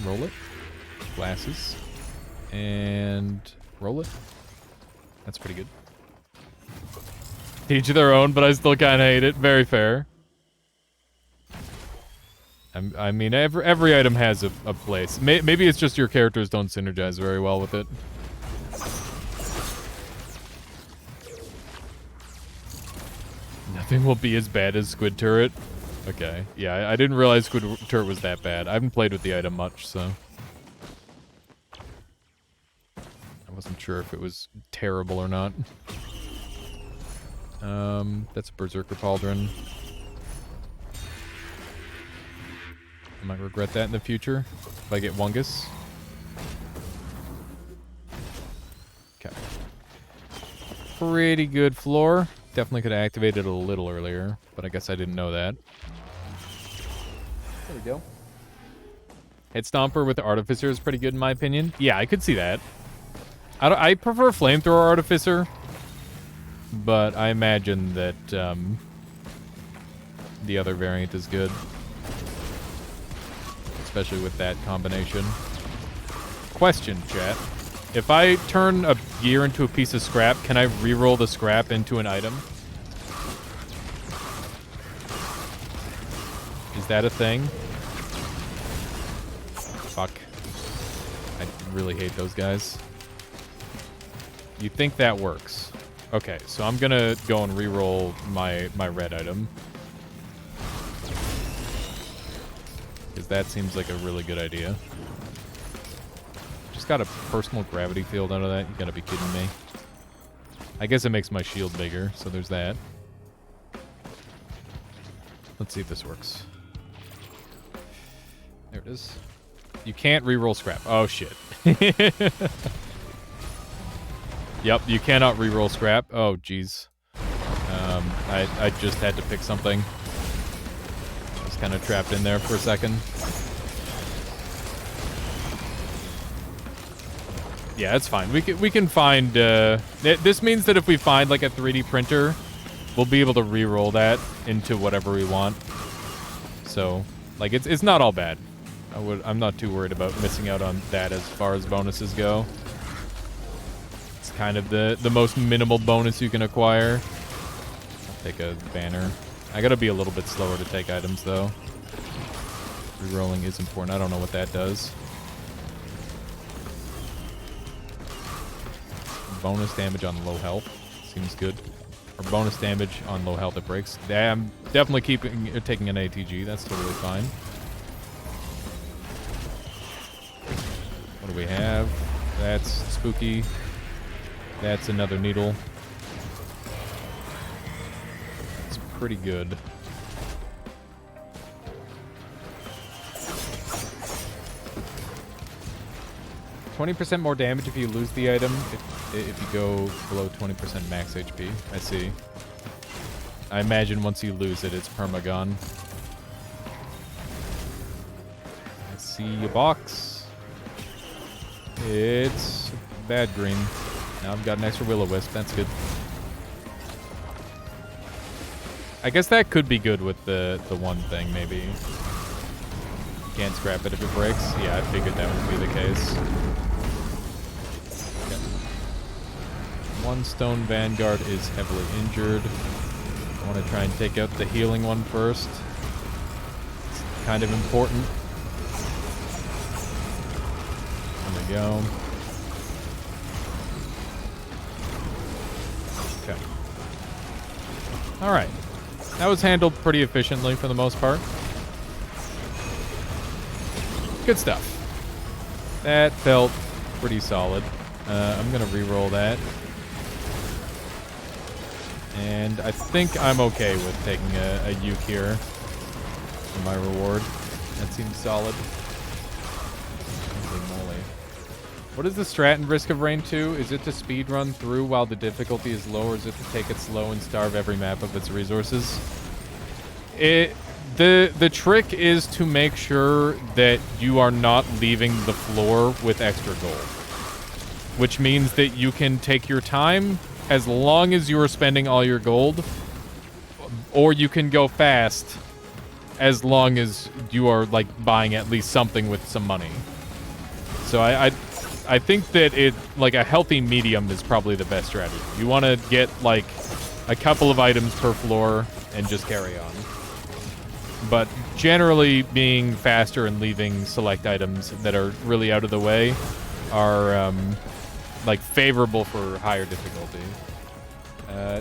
Roll it. Glasses. And roll it. That's pretty good. Each their own, but I still kind of hate it. Very fair. I mean, every item has a place. Maybe it's just your characters don't synergize very well with it. Nothing will be as bad as Squid Turret. Okay. Yeah, I didn't realize Squid Turret was that bad. I haven't played with the item much, so... I wasn't sure if it was terrible or not. That's a Berserker Pauldron. I might regret that in the future if I get Wungus. Okay. Pretty good floor. Definitely could have activated it a little earlier, but I guess I didn't know that. There we go. Head Stomper with the Artificer is pretty good in my opinion. Yeah, I could see that. I prefer Flamethrower Artificer, but I imagine that the other variant is good. Especially with that combination. Question, chat. If I turn a gear into a piece of scrap, can I reroll the scrap into an item? Is that a thing? Fuck. I really hate those guys. You think that works? Okay, so I'm gonna go and reroll my red item. Because that seems like a really good idea. Just got a personal gravity field out of that? You gotta be kidding me. I guess it makes my shield bigger, so there's that. Let's see if this works. There it is. You can't reroll scrap. Oh, shit. Yep, you cannot reroll scrap. Oh, jeez. I just had to pick something. I was kind of trapped in there for a second. Yeah, it's fine. We can find... this means that if we find, like, a 3D printer, we'll be able to reroll that into whatever we want. So, like, it's not all bad. I'm not too worried about missing out on that as far as bonuses go. It's kind of the most minimal bonus you can acquire. I'll take a banner. I gotta be a little bit slower to take items, though. Rerolling is important. I don't know what that does. Bonus damage on low health. Seems good. Or bonus damage on low health it breaks. I'm definitely taking an ATG. That's totally fine. What do we have? That's spooky. That's another needle. That's pretty good. %20 more damage if you lose the item if you go below 20% max HP. I see. I imagine once you lose it, it's perma-gone. I see a box. It's bad green. Now I've got an extra Will-O-Wisp. That's good. I guess that could be good with the one thing, maybe. You can't scrap it if it breaks. Yeah, I figured that would be the case. Okay. One Stone Vanguard is heavily injured. I want to try and take out the healing one first. It's kind of important. There we go. Okay. Alright. That was handled pretty efficiently for the most part. Good stuff. That felt pretty solid. I'm going to re-roll that. And I think I'm okay with taking a uke here for my reward. That seems solid. Holy moly. What is the strat in Risk of Rain 2? Is it to speed run through while the difficulty is low, or is it to take it slow and starve every map of its resources? The trick is to make sure that you are not leaving the floor with extra gold. Which means that you can take your time as long as you are spending all your gold, or you can go fast as long as you are, like, buying at least something with some money. So I think that like, a healthy medium is probably the best strategy. You want to get, like, a couple of items per floor and just carry on. But generally being faster and leaving select items that are really out of the way are like favorable for higher difficulty.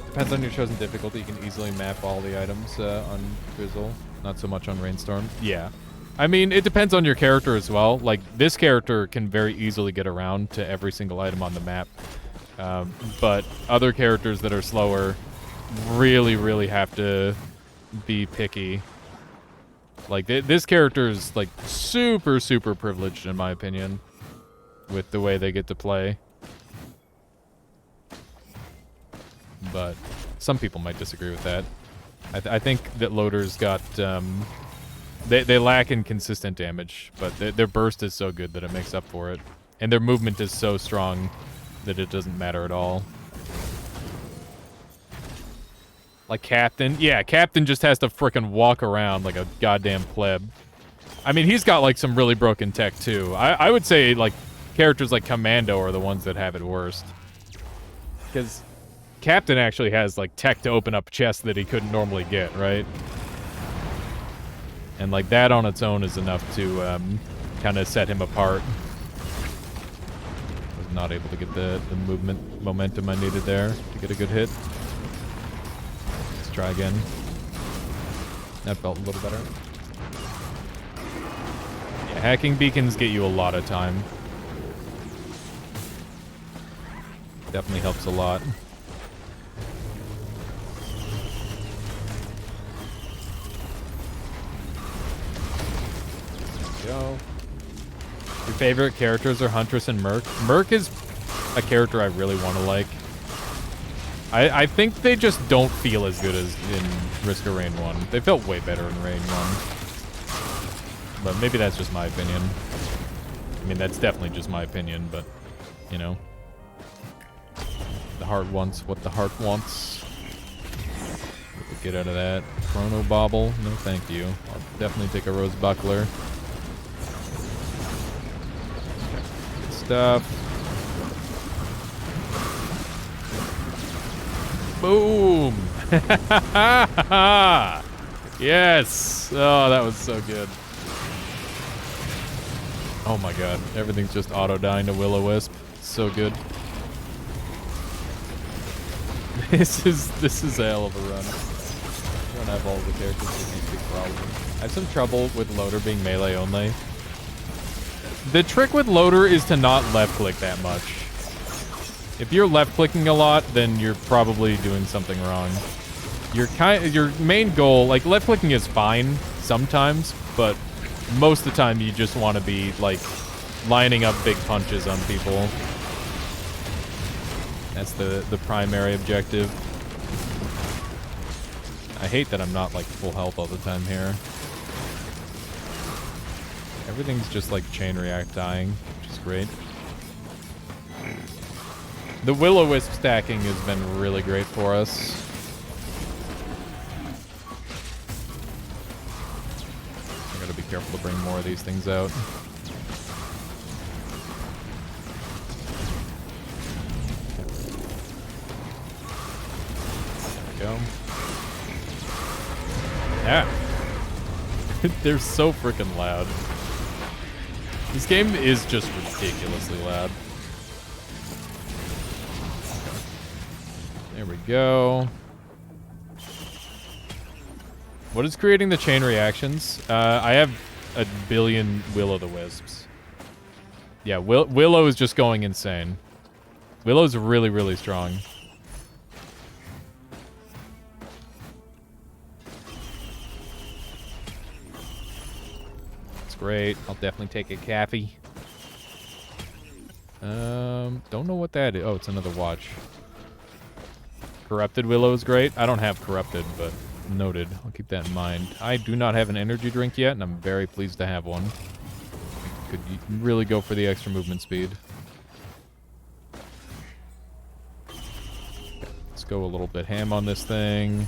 Depends on your chosen difficulty. You can easily map all the items on Drizzle, not so much on Rainstorm. Yeah. I mean, it depends on your character as well. Like, this character can very easily get around to every single item on the map. But other characters that are slower really, really have to be picky. Like, this character is, like, super, super privileged, in my opinion, with the way they get to play. But some people might disagree with that. I think that loaders got... They lack in consistent damage, but their burst is so good that it makes up for it. And their movement is so strong that it doesn't matter at all. Like Captain. Yeah, Captain just has to frickin' walk around like a goddamn pleb. I mean, he's got like some really broken tech too. I would say like characters like Commando are the ones that have it worst. Because Captain actually has like tech to open up chests that he couldn't normally get, right? And like that on its own is enough to kind of set him apart. Was not able to get the momentum I needed there to get a good hit. Let's try again. That felt a little better. Yeah, hacking beacons get you a lot of time. Definitely helps a lot. Go. Your favorite characters are Huntress and Merc. Merc is a character I really want to like. I think they just don't feel as good as in Risk of Rain 1. They felt way better in Rain 1. But maybe that's just my opinion. I mean, that's definitely just my opinion, but, you know. The heart wants what the heart wants. Get out of that. Chrono Bauble. No, thank you. I'll definitely take a Rose Buckler. Good stuff. Boom! Yes! Oh, that was so good. Oh my god. Everything's just auto-dying to Will-O-Wisp. So good. This is a hell of a run. I don't have all the characters with these big problems. I have some trouble with Loader being melee only. The trick with Loader is to not left-click that much. If you're left-clicking a lot, then you're probably doing something wrong. Your main goal, like, left-clicking is fine sometimes, but most of the time you just want to be, like, lining up big punches on people. That's the primary objective. I hate that I'm not, like, full health all the time here. Everything's just, like, chain react dying, which is great. The Will-O-Wisp stacking has been really great for us. I gotta be careful to bring more of these things out. There we go. Yeah. They're so freaking loud. This game is just ridiculously loud. There we go. What is creating the chain reactions? I have a billion Will-O-the-Wisps. Yeah, Willow is just going insane. Willow's really, really strong. That's great. I'll definitely take a Caffey. Don't know what that is. Oh, it's another watch. Corrupted Willow is great. I don't have Corrupted, but noted. I'll keep that in mind. I do not have an energy drink yet, and I'm very pleased to have one. Could really go for the extra movement speed. Let's go a little bit ham on this thing.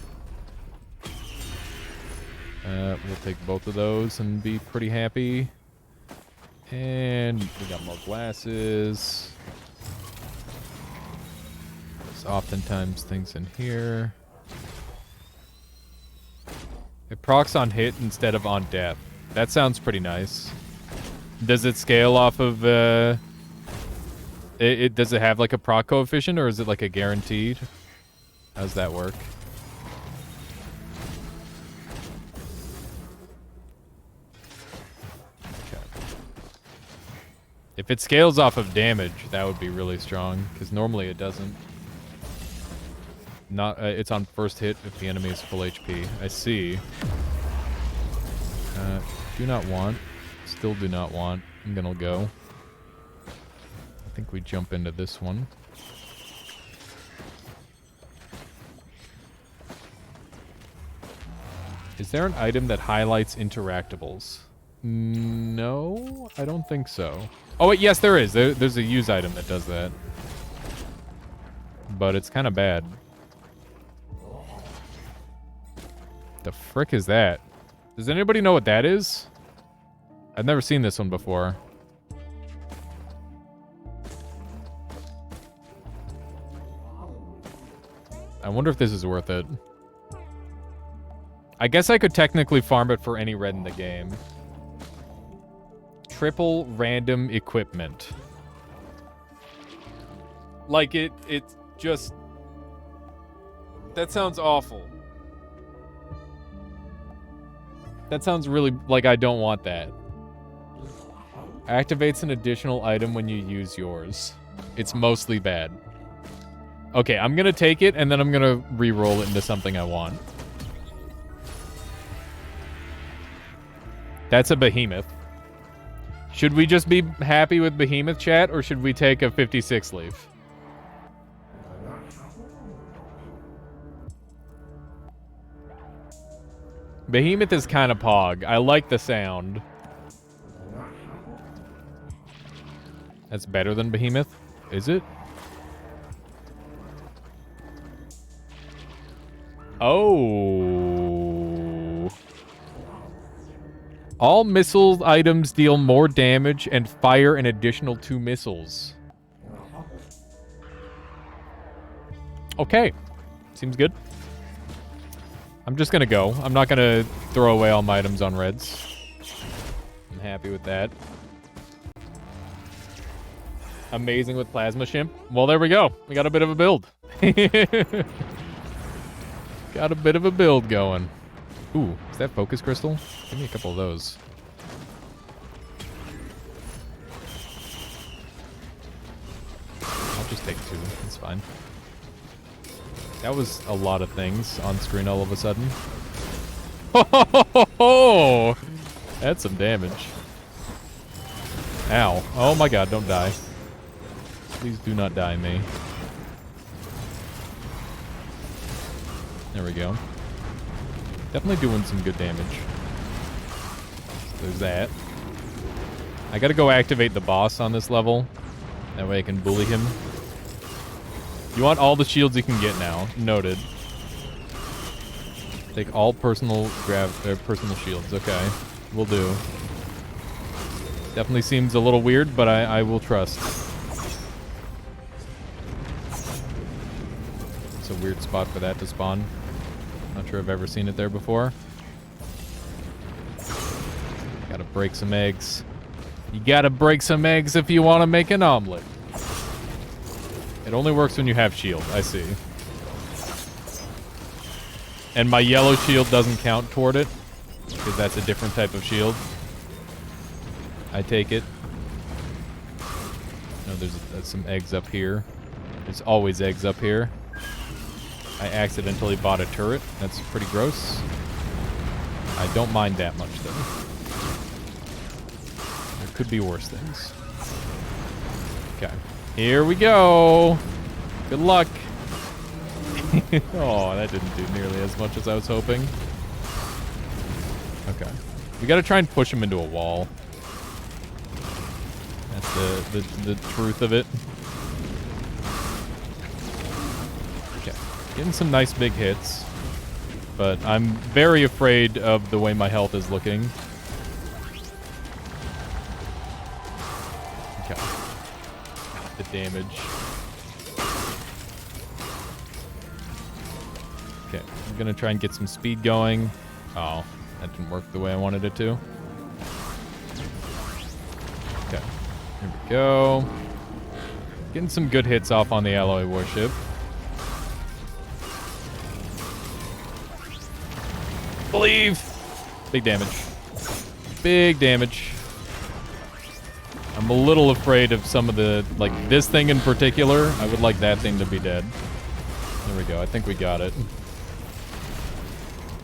We'll take both of those and be pretty happy. And we got more glasses. There's oftentimes things in here. It procs on hit instead of on death. That sounds pretty nice. Does it scale off of, does it have like a proc coefficient, or is it like a guaranteed? How's that work? Okay. If it scales off of damage, that would be really strong, because normally it doesn't. Not, it's on first hit if the enemy is full HP. I see. Do not want. Still do not want. I'm gonna go. I think we jump into this one. Is there an item that highlights interactables? No, I don't think so. Oh, wait, yes, there is. There's a use item that does that. But it's kind of bad. The frick is that? Does anybody know what that is? I've never seen this one before. I wonder if this is worth it. I guess I could technically farm it for any red in the game. Triple random equipment. Like it's just... That sounds awful. That sounds really like I don't want that. Activates an additional item when you use yours. It's mostly bad. Okay, I'm gonna take it and then I'm gonna re-roll it into something I want. That's a behemoth. Should we just be happy with behemoth, chat, or should we take a 56 leaf? Behemoth is kind of pog. I like the sound. That's better than behemoth? Is it? Oh. All missile items deal more damage and fire an additional 2 missiles. Okay. Seems good. I'm just gonna go. I'm not gonna throw away all my items on reds. I'm happy with that. Amazing with Plasma Shimp. Well, there we go. We got a bit of a build. Got a bit of a build going. Ooh, is that focus crystal? Give me a couple of those. I'll just take 2. It's fine. That was a lot of things on screen all of a sudden. Oh, that's some damage. Ow. Oh my god, don't die. Please do not die me. There we go. Definitely doing some good damage. There's that. I gotta go activate the boss on this level. That way I can bully him. You want all the shields you can get now. Noted. Take all personal shields. Okay. Will do. Definitely seems a little weird, but I will trust. It's a weird spot for that to spawn. Not sure I've ever seen it there before. Gotta break some eggs. You gotta break some eggs if you want to make an omelet. It only works when you have shield, I see. And my yellow shield doesn't count toward it, because that's a different type of shield. I take it. No, there's some eggs up here. There's always eggs up here. I accidentally bought a turret. That's pretty gross. I don't mind that much, though. There could be worse things. Okay. Here we go. Good luck. Oh, that didn't do nearly as much as I was hoping. Okay. We gotta try and push him into a wall. That's the truth of it. Okay. Getting some nice big hits. But I'm very afraid of the way my health is looking. Okay. The damage. Okay, I'm gonna try and get some speed going. Oh, that didn't work the way I wanted it to. Okay, here we go. Getting some good hits off on the alloy warship. Believe! Big damage. Big damage. I'm a little afraid of some of the, like, this thing in particular. I would like that thing to be dead. There we go. I think we got it.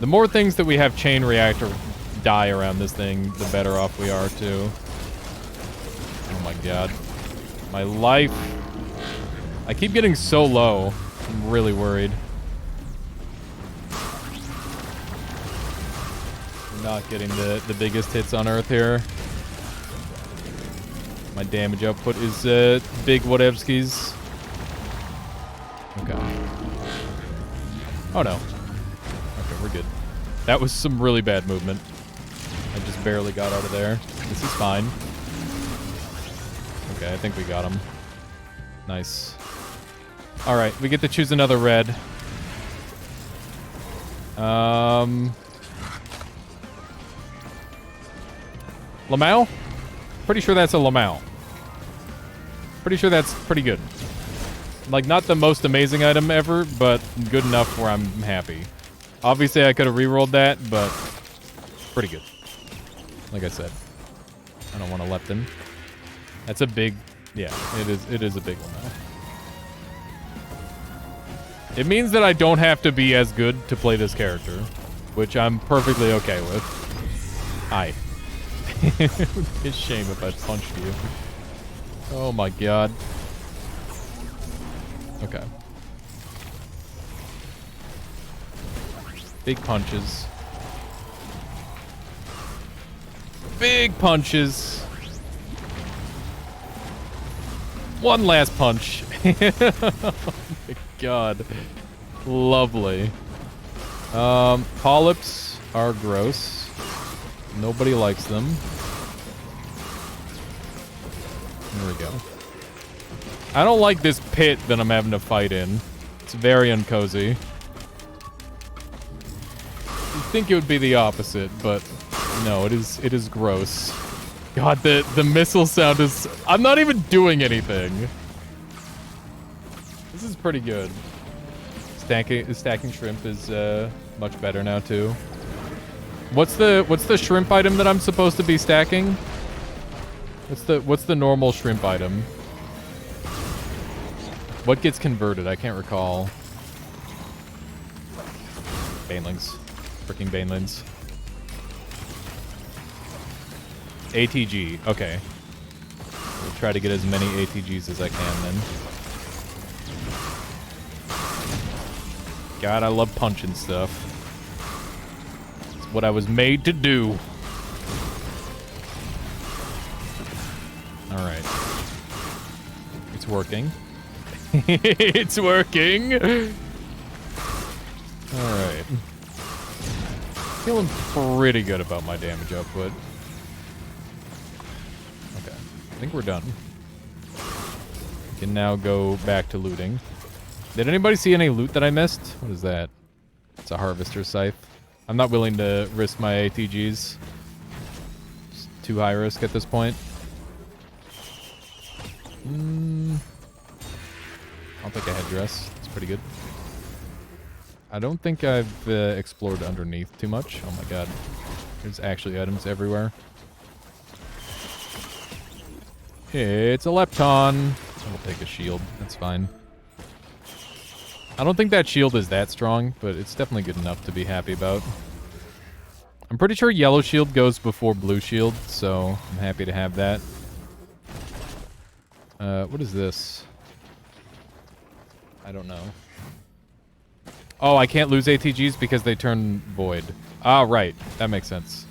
The more things that we have chain reactor die around this thing, the better off we are, too. Oh my god. My life. I keep getting so low. I'm really worried. We're not getting the biggest hits on Earth here. My damage output is big whatevskis. Okay. Oh no. Okay, we're good. That was some really bad movement. I just barely got out of there. This is fine. Okay, I think we got him. Nice. Alright, we get to choose another red. Lamau? Pretty sure that's a Lamau. Pretty sure that's pretty good. Like, not the most amazing item ever, but good enough where I'm happy. Obviously, I could have rerolled that, but pretty good. Like I said, I don't want to leptin. That's a big, yeah, it is a big one now. It means that I don't have to be as good to play this character, which I'm perfectly okay with. Hi. It's a shame if I punched you. Oh my god. Okay. Big punches. Big punches. One last punch. Oh my god. Lovely. Polyps are gross. Nobody likes them. There we go. I don't like this pit that I'm having to fight in. It's very uncozy. You'd think it would be the opposite, but no, it is gross. God, the missile sound is... I'm not even doing anything. This is pretty good. Stacking shrimp is much better now too. What's the shrimp item that I'm supposed to be stacking? What's the normal shrimp item? What gets converted? I can't recall. Banelings. Freaking banelings. ATG. Okay. We'll try to get as many ATGs as I can then. God, I love punching stuff. It's what I was made to do. Alright. It's working. It's working! Alright. Feeling pretty good about my damage output. Okay. I think we're done. We can now go back to looting. Did anybody see any loot that I missed? What is that? It's a harvester scythe. I'm not willing to risk my ATGs. It's too high risk at this point. I don't think I had dress. It's pretty good. I don't think I've explored underneath too much. Oh my god. There's actually items everywhere. It's a lepton. I'll take a shield. That's fine. I don't think that shield is that strong, but it's definitely good enough to be happy about. I'm pretty sure yellow shield goes before blue shield, so I'm happy to have that. What is this? I don't know. Oh, I can't lose ATGs because they turn void. Ah, right. That makes sense.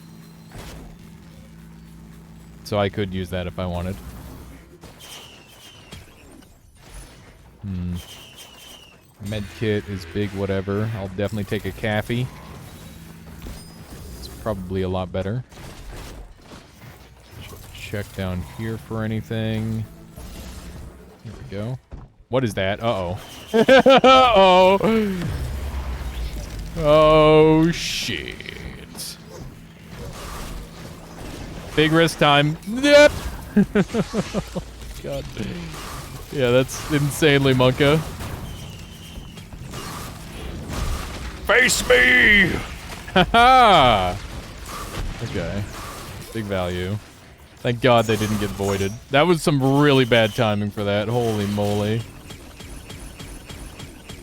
So I could use that if I wanted. Medkit is big, whatever. I'll definitely take a Caffey. It's probably a lot better. Check down here for anything. Here we go. What is that? Uh-oh. Uh-oh. Oh, shit. Big risk time. Yep. God. Yeah, that's insanely Monka. Face me! Haha! Okay. Big value. Thank God they didn't get voided. That was some really bad timing for that. Holy moly.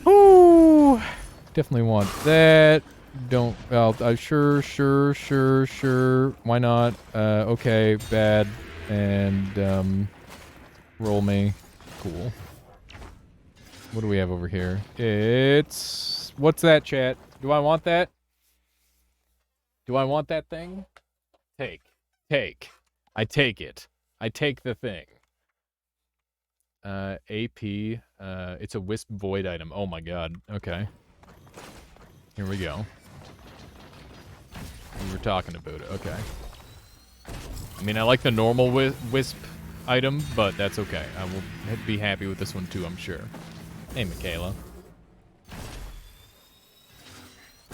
Ooh. Definitely want that. Don't. Well, sure. Why not? Okay, bad. And, roll me. Cool. What do we have over here? It's... What's that, chat? Do I want that? Do I want that thing? Take. I take it. I take the thing. AP. It's a Wisp Void item. Oh my god. Okay. Here we go. We were talking about it. Okay. I mean, I like the normal Wisp item, but that's okay. I will be happy with this one too, I'm sure. Hey, Michaela.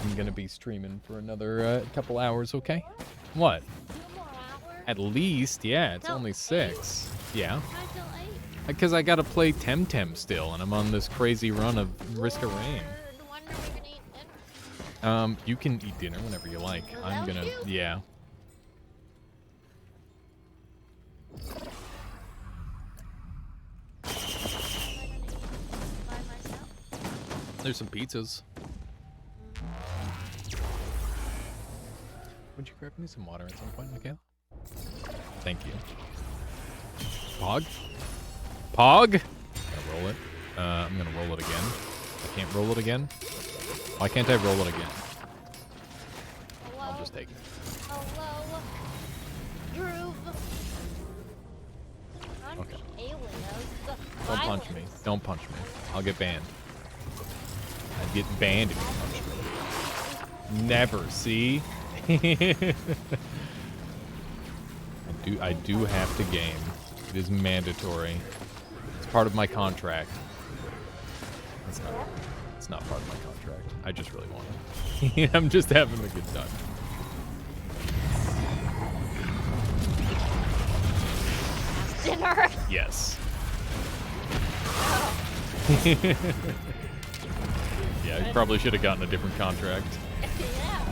I'm gonna be streaming for another couple hours, okay? What? 2 more hours? At least, yeah, it's No, only 8. 6. Yeah. Why till 8? Because I gotta play Temtem still, and I'm on this crazy run of Risk of Rain. When are we gonna eat dinner? You can eat dinner whenever you like. I'm Without gonna, you? yeah. Am I gonna eat by myself? There's some pizzas. Would you grab me some water at some point, Michaela? Thank you. Pog? Pog? Gonna roll it. I'm gonna roll it again. I can't roll it again. Why can't I roll it again? Hello? I'll just take it. Hello? Groove. Okay. Alias. Don't punch me. Don't punch me. I'll get banned. I'd get banned if you punch me. Never, see? I do have to game. It is mandatory. It's part of my contract. It's not part of my contract. I just really want it. I'm just having a good time. Dinner. Yes. Yeah, I probably should have gotten a different contract.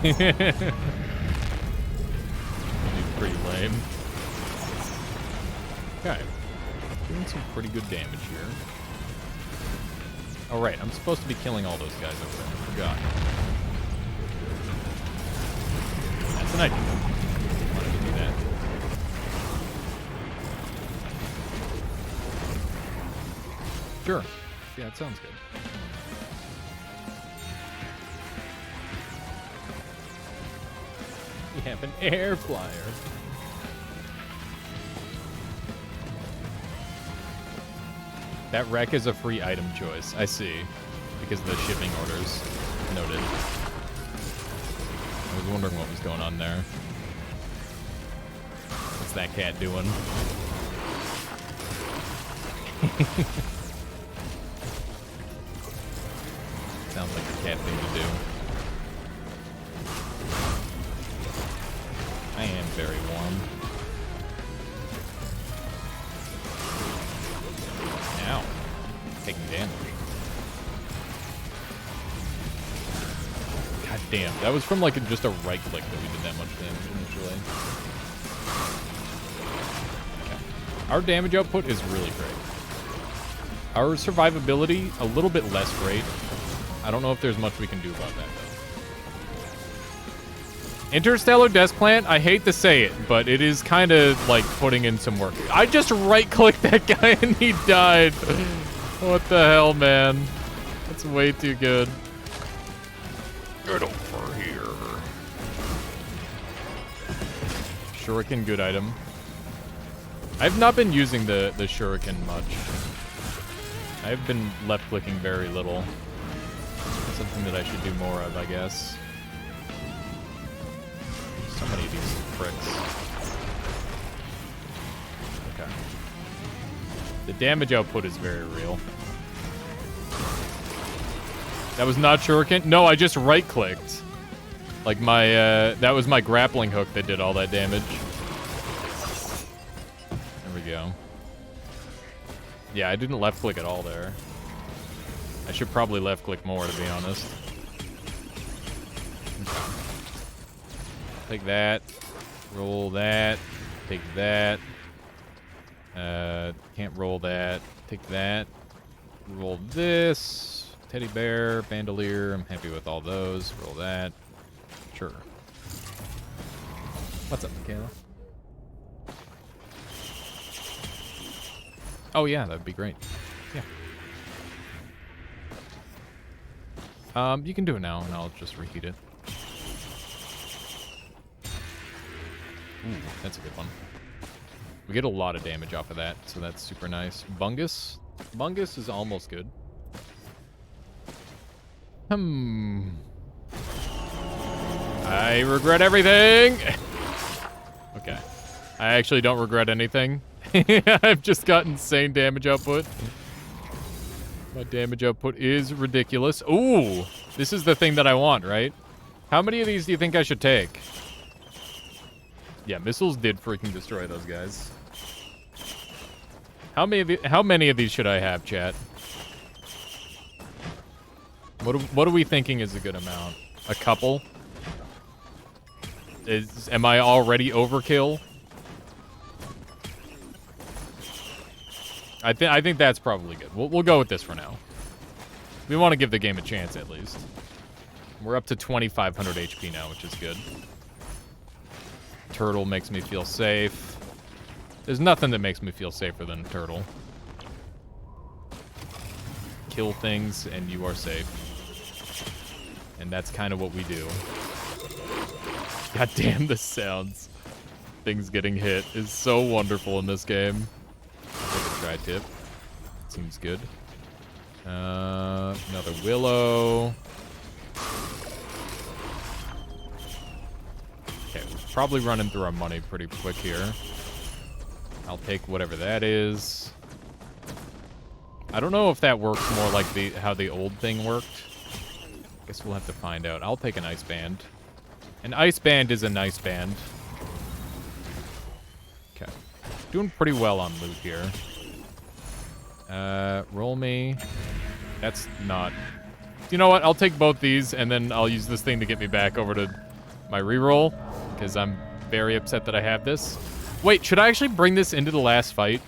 Yeah. He's pretty lame. Okay. Doing some pretty good damage here. Oh, right. I'm supposed to be killing all those guys over there. I forgot. That's an idea. I wanted to do that. Sure. Yeah, it sounds good. We have an air flyer. That wreck is a free item choice. I see. Because of the shipping orders. Noted. I was wondering what was going on there. What's that cat doing? Sounds like a cat thing to do. I am very warm. Ow. Taking damage. God damn. That was from like just a right click that we did that much damage initially. Okay. Our damage output is really great. Our survivability, a little bit less great. I don't know if there's much we can do about that, though. Interstellar Death Plant, I hate to say it, but it is kind of like putting in some work. I just right-clicked that guy and he died. What the hell, man? That's way too good. Get over here. Shuriken, good item. I've not been using the Shuriken much. I've been left-clicking very little. That's something that I should do more of, I guess. So many of these pricks. Okay. The damage output is very real. That was not Shuriken? No, I just right-clicked. Like my, that was my grappling hook that did all that damage. go. Yeah, I didn't left click at all there. I should probably left click more, to be honest. Take that. Roll that. Take that. Can't roll that. Take that. Roll this. Teddy bear, bandolier. I'm happy with all those. Roll that. Sure. What's up, Michaela? Oh yeah, that'd be great. Yeah. You can do it now, and I'll just reheat it. Ooh, that's a good one. We get a lot of damage off of that, so that's super nice. Bungus? Bungus is almost good. I regret everything! Okay. I actually don't regret anything. I've just got insane damage output. My damage output is ridiculous. Ooh! This is the thing that I want, right? How many of these do you think I should take? Yeah, missiles did freaking destroy those guys. How many of these should I have, chat? What are we thinking is a good amount? A couple? Am I already overkill? I think that's probably good. We'll go with this for now. We want to give the game a chance at least. We're up to 2,500 HP now, which is good. Turtle makes me feel safe. There's nothing that makes me feel safer than a turtle. Kill things and you are safe. And that's kind of what we do. God damn, this sounds. Things getting hit is so wonderful in this game. Take a tri-tip. Seems good. Another willow. Okay, we're probably running through our money pretty quick here. I'll take whatever that is. I don't know if that works more like how the old thing worked. Guess we'll have to find out. I'll take an ice band. An ice band is a nice band. Okay. Doing pretty well on loot here. Roll me. That's not... You know what? I'll take both these, and then I'll use this thing to get me back over to my reroll, because I'm very upset that I have this. Wait, should I actually bring this into the last fight?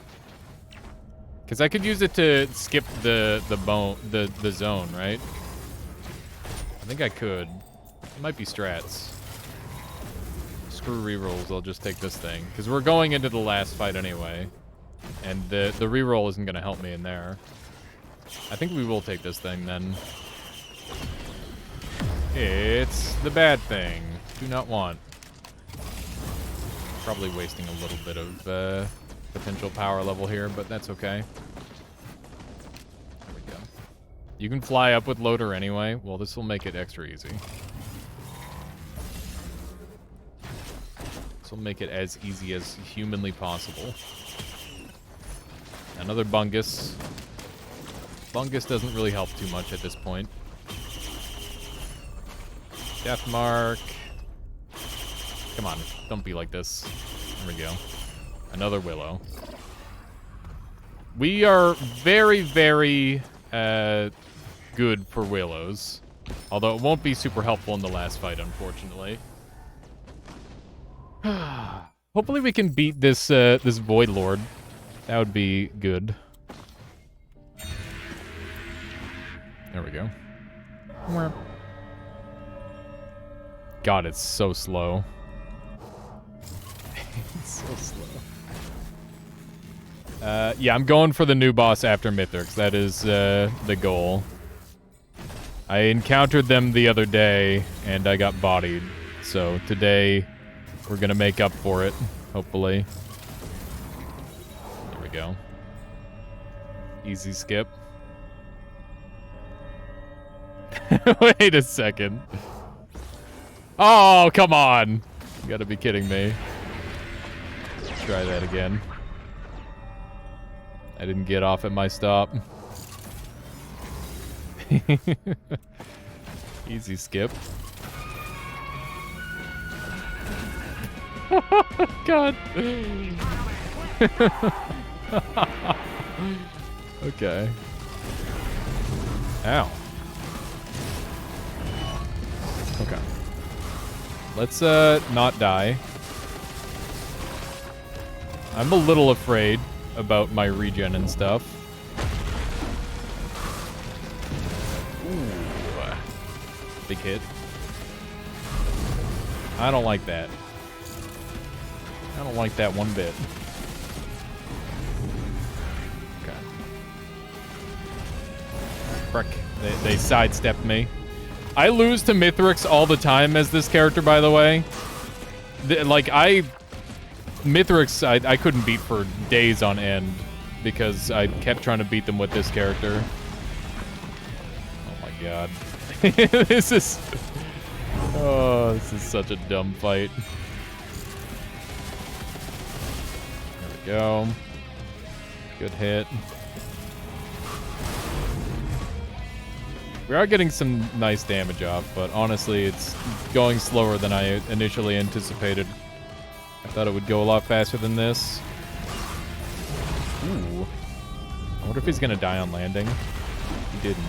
Because I could use it to skip the zone, right? I think I could. It might be strats. Screw rerolls, I'll just take this thing. Because we're going into the last fight anyway. And the reroll isn't going to help me in there. I think we will take this thing then. It's the bad thing. Do not want. Probably wasting a little bit of potential power level here, but that's okay. There we go. You can fly up with loader anyway. Well, this will make it extra easy. This will make it as easy as humanly possible. Another bungus. Bungus doesn't really help too much at this point. Death mark. Come on, don't be like this. There we go. Another willow. We are very, very good for willows. Although it won't be super helpful in the last fight, unfortunately. Hopefully we can beat this this Void Lord. That would be good. There we go. God, it's so slow. It's so slow. Yeah, I'm going for the new boss after Mithrix. That is the goal. I encountered them the other day, and I got bodied. So today, we're going to make up for it, hopefully. There we go. Easy skip. Wait a second. Oh, come on. You gotta be kidding me. Let's try that again. I didn't get off at my stop. Easy skip. God. Okay. Ow. Okay. Let's not die. I'm a little afraid about my regen and stuff. Ooh. Big hit. I don't like that. I don't like that one bit. Okay. Frick. They sidestepped me. I lose to Mithrix all the time as this character, by the way. Mithrix, I couldn't beat for days on end because I kept trying to beat them with this character. Oh my god. This is... Oh, this is such a dumb fight. There we go. Good hit. We are getting some nice damage off, but honestly, it's going slower than I initially anticipated. I thought it would go a lot faster than this. Ooh. I wonder if he's gonna die on landing. He didn't.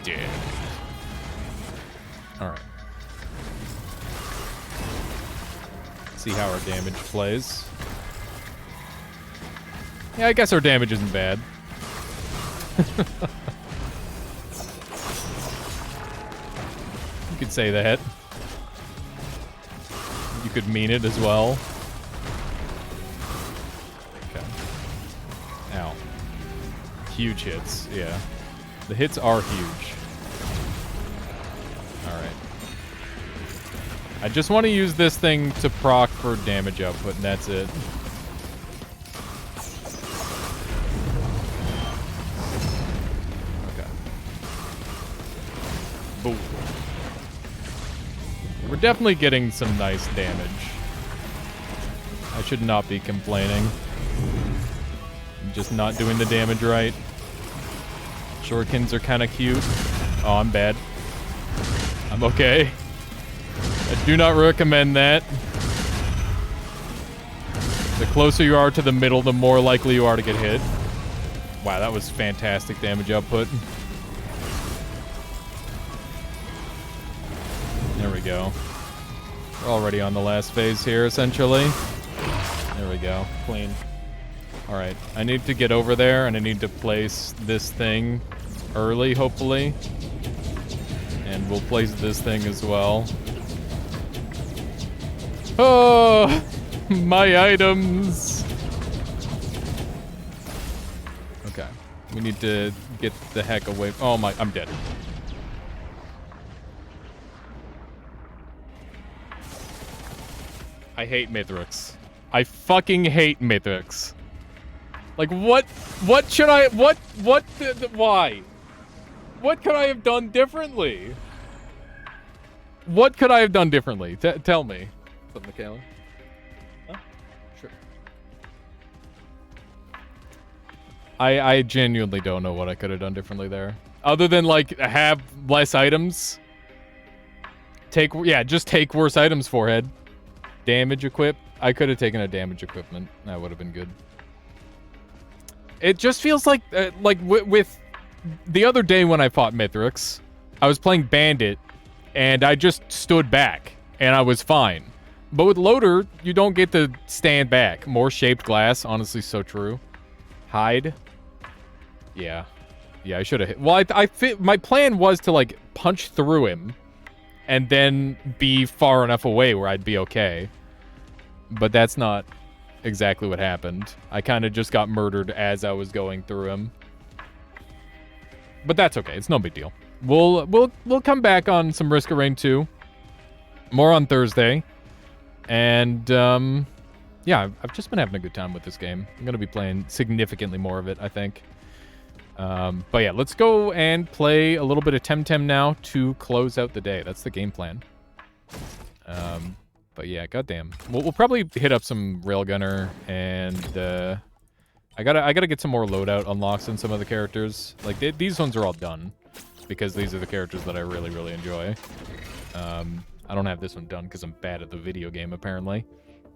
Dead. Alright. See how our damage plays. Yeah, I guess our damage isn't bad. You could say that. You could mean it as well. Okay. Ow. Huge hits, yeah. The hits are huge. Alright. I just want to use this thing to proc for damage output, and that's it. Okay. Boom. We're definitely getting some nice damage. I should not be complaining. I'm just not doing the damage right. Shurikens are kind of cute. Oh, I'm bad. I'm okay. I do not recommend that. The closer you are to the middle, the more likely you are to get hit. Wow, that was fantastic damage output. There we go. We're already on the last phase here, essentially. There we go. Clean. Alright, I need to get over there, and I need to place this thing early, hopefully. And we'll place this thing as well. Oh! My items! Okay. We need to get the heck away. Oh my, I'm dead. I hate Mithrix. I fucking hate Mithrix. Like, what should I, why? What could I have done differently? What could I have done differently? Tell me. What's up, Michaela? Huh? Sure. I genuinely don't know what I could have done differently there. Other than, like, have less items. Just take worse items, forehead. Damage equip. I could have taken a damage equipment. That would have been good. It just feels like with the other day when I fought Mithrix, I was playing Bandit, and I just stood back, and I was fine. But with Loader, you don't get to stand back. More shaped glass, honestly, so true. Hide. Yeah. Yeah, I should have hit. Well, my plan was to, like, punch through him, and then be far enough away where I'd be okay. But that's not exactly what happened. I kind of just got murdered as I was going through him. But that's okay. It's no big deal. We'll come back on some Risk of Rain 2. More on Thursday. And yeah, I've just been having a good time with this game. I'm going to be playing significantly more of it, I think. But yeah, let's go and play a little bit of Temtem now to close out the day. That's the game plan. But yeah, goddamn. We'll probably hit up some Railgunner, and I gotta get some more loadout unlocks in some of the characters. Like these ones are all done because these are the characters that I really, really enjoy. I don't have this one done because I'm bad at the video game apparently.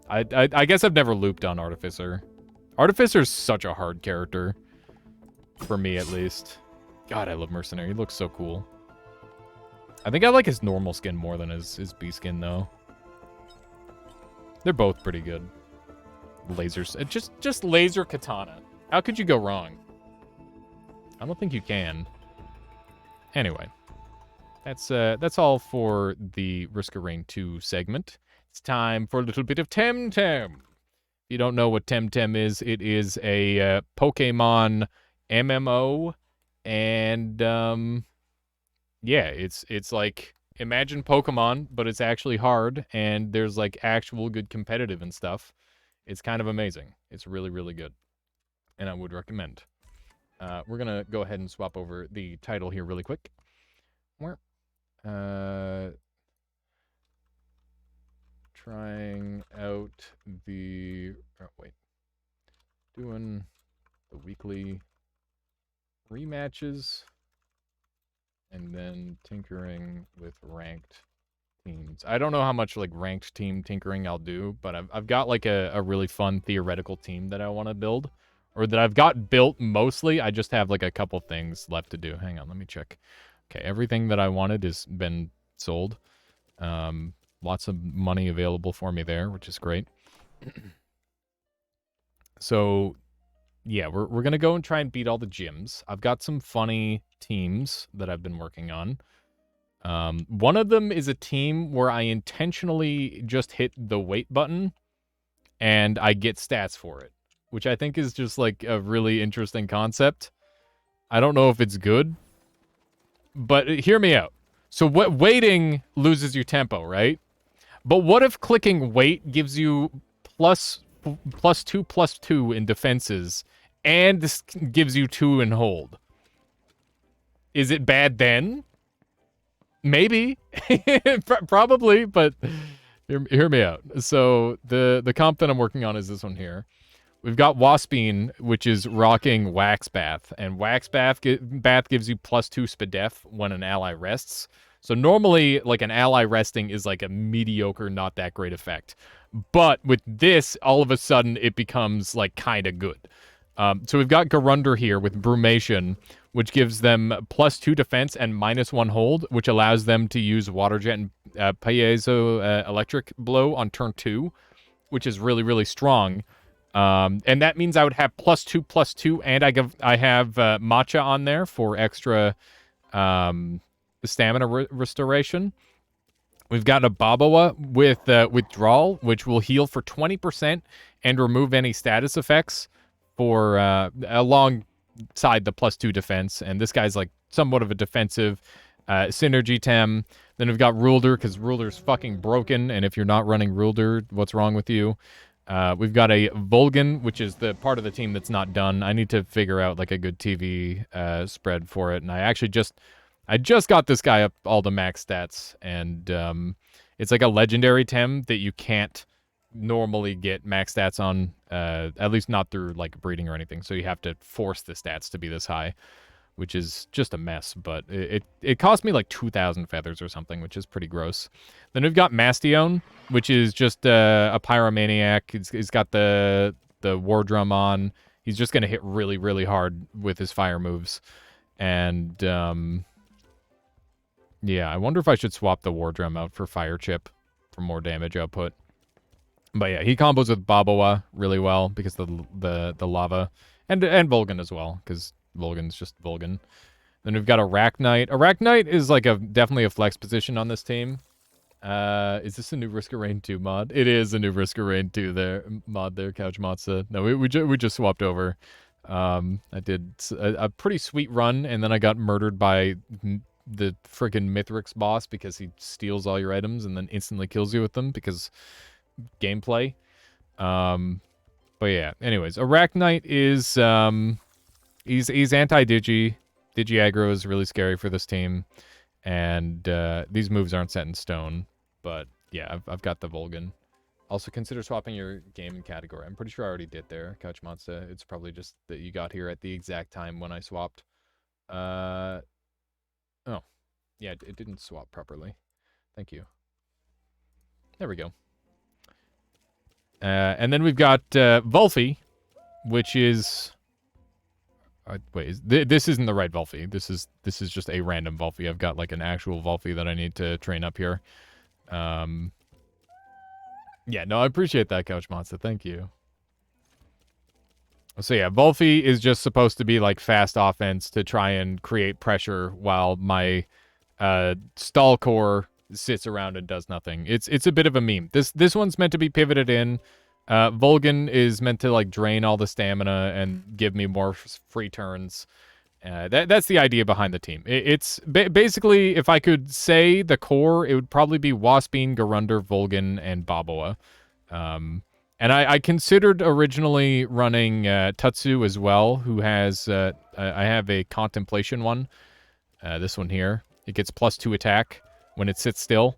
I guess I've never looped on Artificer. Artificer's such a hard character. For me, at least. God, I love Mercenary. He looks so cool. I think I like his normal skin more than his B skin, though. They're both pretty good. Lasers. Just laser katana. How could you go wrong? I don't think you can. Anyway. That's all for the Risk of Rain 2 segment. It's time for a little bit of temtem. If you don't know what temtem is, it is a Pokemon MMO, and yeah, it's like imagine Pokemon, but it's actually hard, and there's like actual good competitive and stuff. It's kind of amazing. It's really, really good, and I would recommend. We're gonna go ahead and swap over the title here really quick. Trying out the doing the weekly rematches, and then tinkering with ranked teams. I don't know how much like ranked team tinkering I'll do, but I've got like a really fun theoretical team that I want to build, or that I've got built mostly. I just have like a couple things left to do. Hang on, let me check. Okay, everything that I wanted has been sold. Lots of money available for me there, which is great. So, yeah, we're going to go and try and beat all the gyms. I've got some funny teams that I've been working on. One of them is a team where I intentionally just hit the wait button and I get stats for it, which I think is just like a really interesting concept. I don't know if it's good, but hear me out. So waiting loses your tempo, right? But what if clicking wait gives you +2/+2 in defenses, and this gives you 2 in hold? Is it bad then? Maybe. Probably, but hear me out. So the comp that I'm working on is this one here. We've got Waspine, which is rocking Wax Bath, and Wax Bath gives you +2 SPDEF when an ally rests. So normally, like, an ally resting is like a mediocre, not that great effect. But with this, all of a sudden, it becomes, like, kind of good. So we've got Garunder here with Brumation, which gives them +2 defense and -1 hold, which allows them to use Water Jet and Piezo Electric Blow on turn 2, which is really, really strong. And that means I would have +2/+2, and I have Matcha on there for extra stamina restoration. We've got a Babawa with Withdrawal, which will heal for 20% and remove any status effects for alongside the +2 defense. And this guy's like somewhat of a defensive synergy tem. Then we've got Rulder, because Rulder's fucking broken, and if you're not running Rulder, what's wrong with you? We've got a Volgan, which is the part of the team that's not done. I need to figure out like a good TV spread for it, and I just got this guy up all the max stats, and it's like a legendary tem that you can't normally get max stats on, at least not through like breeding or anything. So you have to force the stats to be this high, which is just a mess. But it cost me like 2,000 feathers or something, which is pretty gross. Then we've got Mastion, which is just a pyromaniac. He's got the war drum on. He's just gonna hit really, really hard with his fire moves, and yeah, I wonder if I should swap the War Drum out for Fire Chip for more damage output. But yeah, he combos with Babawa really well because the lava, and Volgan as well, because Volgan's just Volgan. Then we've got Arachnite. Arachnite is like definitely a flex position on this team. Is this a new Risk of Rain 2 mod? It is a new Risk of Rain 2 mod there, Couch Matza. No, we just swapped over. I did a pretty sweet run, and then I got murdered by the friggin' Mithrix boss because he steals all your items and then instantly kills you with them because gameplay. But yeah, anyways, Arachnite is he's anti-digi. Digi aggro is really scary for this team, and these moves aren't set in stone. But yeah, I've got the Volgan. Also, consider swapping your game category. I'm pretty sure I already did there, Couch Monster. It's probably just that you got here at the exact time when I swapped. Oh, yeah, it didn't swap properly. Thank you. There we go. And then we've got Volfi, which is... wait, this isn't the right Volfi. This is just a random Volfi. I've got like an actual Volfi that I need to train up here. Yeah, no, I appreciate that, Couch Monster. Thank you. So yeah, Volfi is just supposed to be like fast offense to try and create pressure while my stall core sits around and does nothing. It's a bit of a meme. This one's meant to be pivoted in. Volgan is meant to like drain all the stamina and give me more free turns. That's the idea behind the team. It's basically, if I could say the core, it would probably be Waspine, Garunder, Volgan, and Baboa. And I considered originally running Tatsu as well, who has... I have a Contemplation one. This one here. It gets +2 attack when it sits still.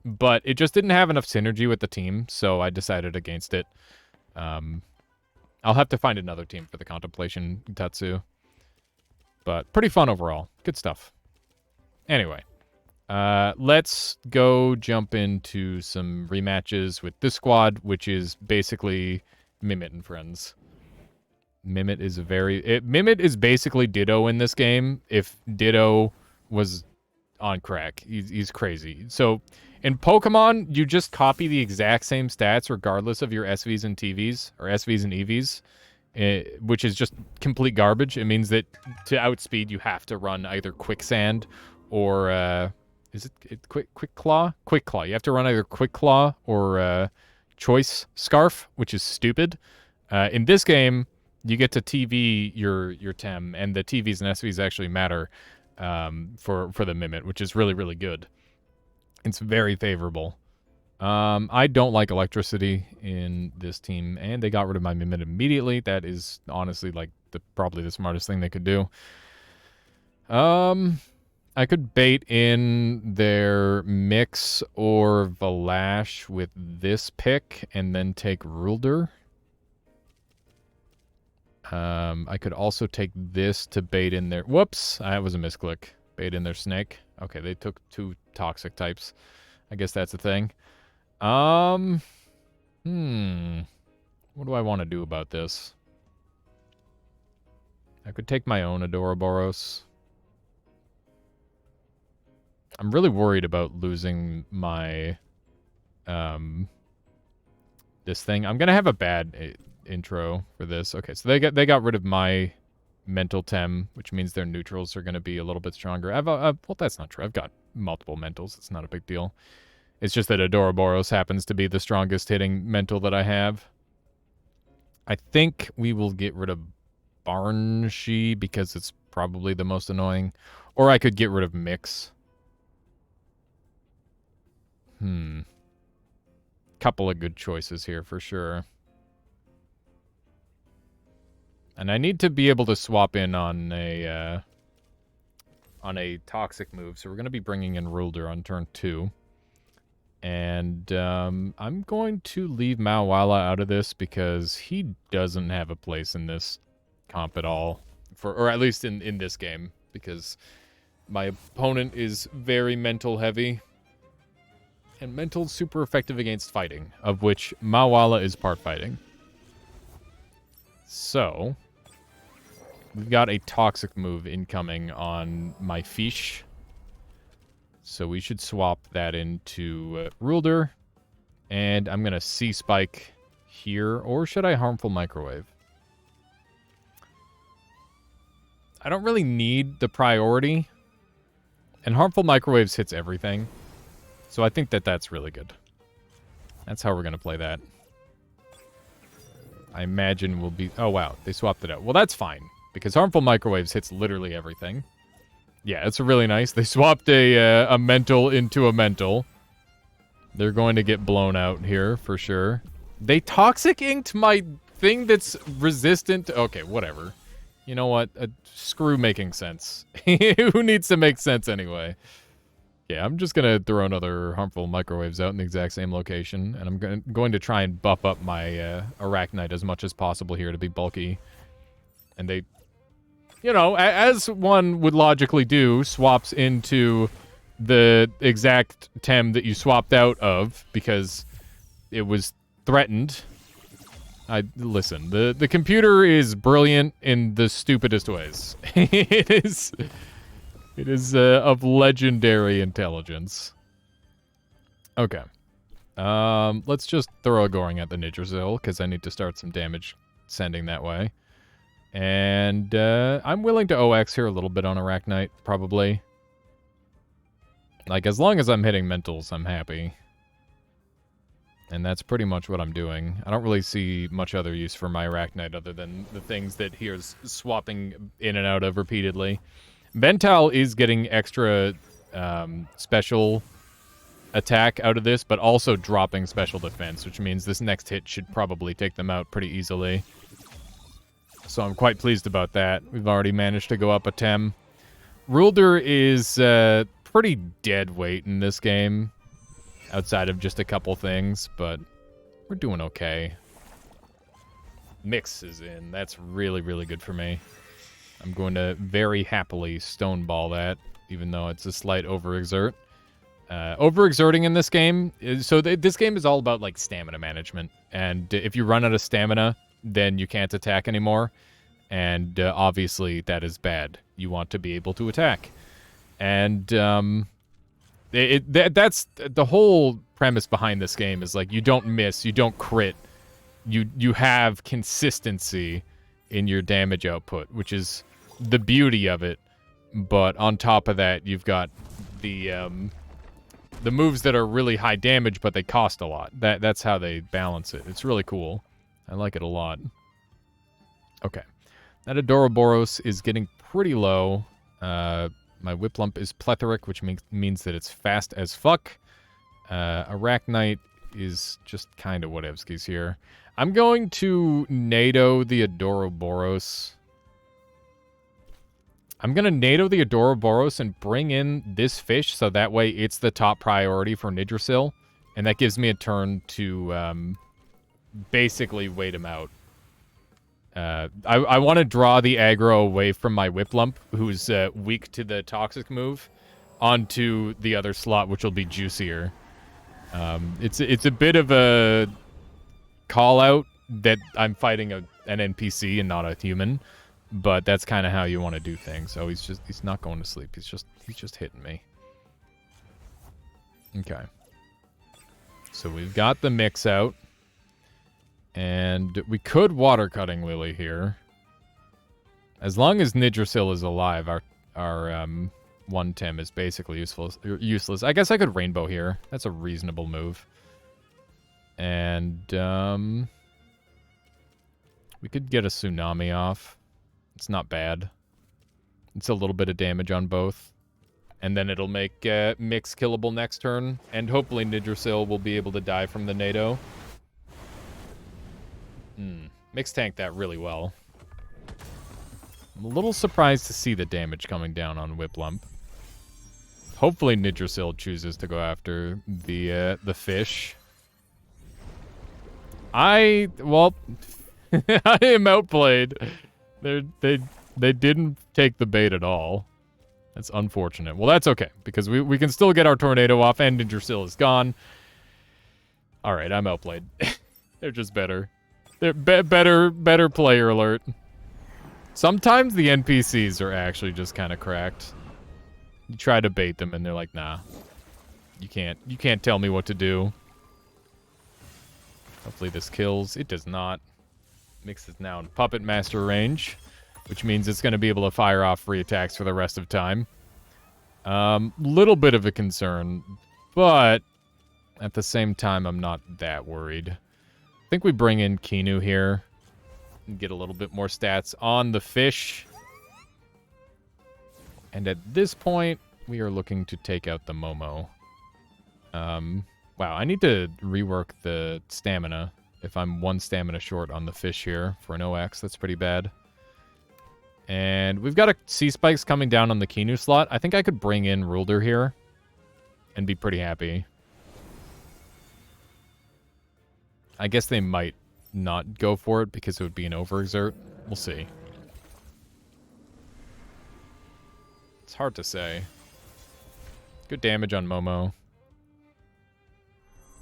But it just didn't have enough synergy with the team, so I decided against it. I'll have to find another team for the Contemplation Tatsu. But pretty fun overall. Good stuff. Anyway, let's go jump into some rematches with this squad, which is basically Mimit and friends. Mimit is Mimit is basically Ditto in this game. If Ditto was on crack, he's crazy. So in Pokemon, you just copy the exact same stats regardless of your SVs and TVs, or SVs and EVs. Which is just complete garbage. It means that to outspeed, you have to run either Quicksand or, is it Quick Claw? Quick Claw. You have to run either Quick Claw or Choice Scarf, which is stupid. In this game, you get to TV your Tem, and the TVs and SVs actually matter for the Mimit, which is really, really good. It's very favorable. I don't like electricity in this team, and they got rid of my Mimit immediately. That is honestly like probably the smartest thing they could do. I could bait in their Mix or Valash with this pick and then take Rulder. I could also take this to bait in their... Whoops! That was a misclick. Bait in their Snake. Okay, they took 2 toxic types. I guess that's a thing. What do I want to do about this? I could take my own Adoraboros. I'm really worried about losing my, this thing. I'm gonna have a bad intro for this. Okay, so they got rid of my mental Tem, which means their neutrals are gonna be a little bit stronger. Well, that's not true. I've got multiple mentals. It's not a big deal. It's just that Adoraboros happens to be the strongest hitting mental that I have. I think we will get rid of Barnshi because it's probably the most annoying. Or I could get rid of Mix. Couple of good choices here for sure. And I need to be able to swap in on a toxic move. So we're going to be bringing in Rulder on turn 2. And I'm going to leave Mawala out of this because he doesn't have a place in this comp at all. Or at least in this game. Because my opponent is very mental heavy. And mental's super effective against fighting. Of which Mawala is part fighting. So we've got a toxic move incoming on my Fish. So we should swap that into Rulder. And I'm going to C-Spike here. Or should I Harmful Microwave? I don't really need the priority. And Harmful Microwaves hits everything. So I think that that's really good. That's how we're going to play that. I imagine we'll be... Oh, wow. They swapped it out. Well, that's fine. Because Harmful Microwaves hits literally everything. Yeah, it's really nice. They swapped a mental into a mental. They're going to get blown out here for sure. They toxic inked my thing that's resistant to... Okay, whatever. You know what? Screw making sense. Who needs to make sense anyway? Yeah, I'm just going to throw another Harmful Microwaves out in the exact same location. And I'm going to try and buff up my Arachnite as much as possible here to be bulky. And they... You know, as one would logically do, swaps into the exact Tem that you swapped out of because it was threatened. Listen, the computer is brilliant in the stupidest ways. It is of legendary intelligence. Okay. Let's just throw a Goring at the Nidrasil, because I need to start some damage sending that way. And I'm willing to OX here a little bit on Arachnite, probably. Like, as long as I'm hitting mentals, I'm happy. And that's pretty much what I'm doing. I don't really see much other use for my Arachnite other than the things that he is swapping in and out of repeatedly. Vental is getting extra special attack out of this, but also dropping special defense, which means this next hit should probably take them out pretty easily. So I'm quite pleased about that. We've already managed to go up a tem. Rulder is pretty dead weight in this game, outside of just a couple things, but we're doing okay. Mix is in. That's really, really good for me. I'm going to very happily stoneball that, even though it's a slight overexert. Overexerting in this game, this game is all about, like, stamina management. And if you run out of stamina, then you can't attack anymore. And obviously, that is bad. You want to be able to attack. And that's the whole premise behind this game is, like, you don't miss, you don't crit. You have consistency in your damage output, which is the beauty of it. But on top of that, you've got the moves that are really high damage, but they cost a lot. That's how they balance it. It's really cool. I like it a lot. Okay. That Adoraboros is getting pretty low. My Whiplump is plethoric, which means that it's fast as fuck. Arachnite is just kind of whatevskis here. I'm going to NATO the Adoraboros. I'm going to NATO the Adoraboros and bring in this fish, so that way it's the top priority for Nidrasil. And that gives me a turn to basically wait him out. I want to draw the aggro away from my Whiplump, who's weak to the toxic move, onto the other slot, which will be juicier. It's a bit of a call-out that I'm fighting an NPC and not a human. But that's kind of how you want to do things. Oh, he's not going to sleep. He's just hitting me. Okay. So we've got the mix out. And we could water cutting Lily here. As long as Nidrasil is alive, our one tem is basically useless. I guess I could rainbow here. That's a reasonable move. And we could get a tsunami off. It's not bad. It's a little bit of damage on both. And then it'll make Mix killable next turn. And hopefully Nidrasil will be able to die from the NATO. Mix tanked that really well. I'm a little surprised to see the damage coming down on Whiplump. Hopefully Nidrasil chooses to go after the fish. I am outplayed. They didn't take the bait at all. That's unfortunate. Well, that's okay, because we can still get our tornado off, and Nidrasil is gone. Alright, I'm outplayed. They're just better. They're better player alert. Sometimes the NPCs are actually just kind of cracked. You try to bait them, and they're like, nah. You can't tell me what to do. Hopefully this kills. It does not. Mix is now in Puppet Master range, which means it's going to be able to fire off free attacks for the rest of time. Little bit of a concern, but at the same time, I'm not that worried. I think we bring in Kinu here and get a little bit more stats on the fish. And at this point, we are looking to take out the Momo. Wow, I need to rework the stamina. If I'm one stamina short on the fish here for an OX, that's pretty bad. And we've got a Sea Spikes coming down on the Kinu slot. I think I could bring in Rulder here and be pretty happy. I guess they might not go for it because it would be an overexert. We'll see. It's hard to say. Good damage on Momo.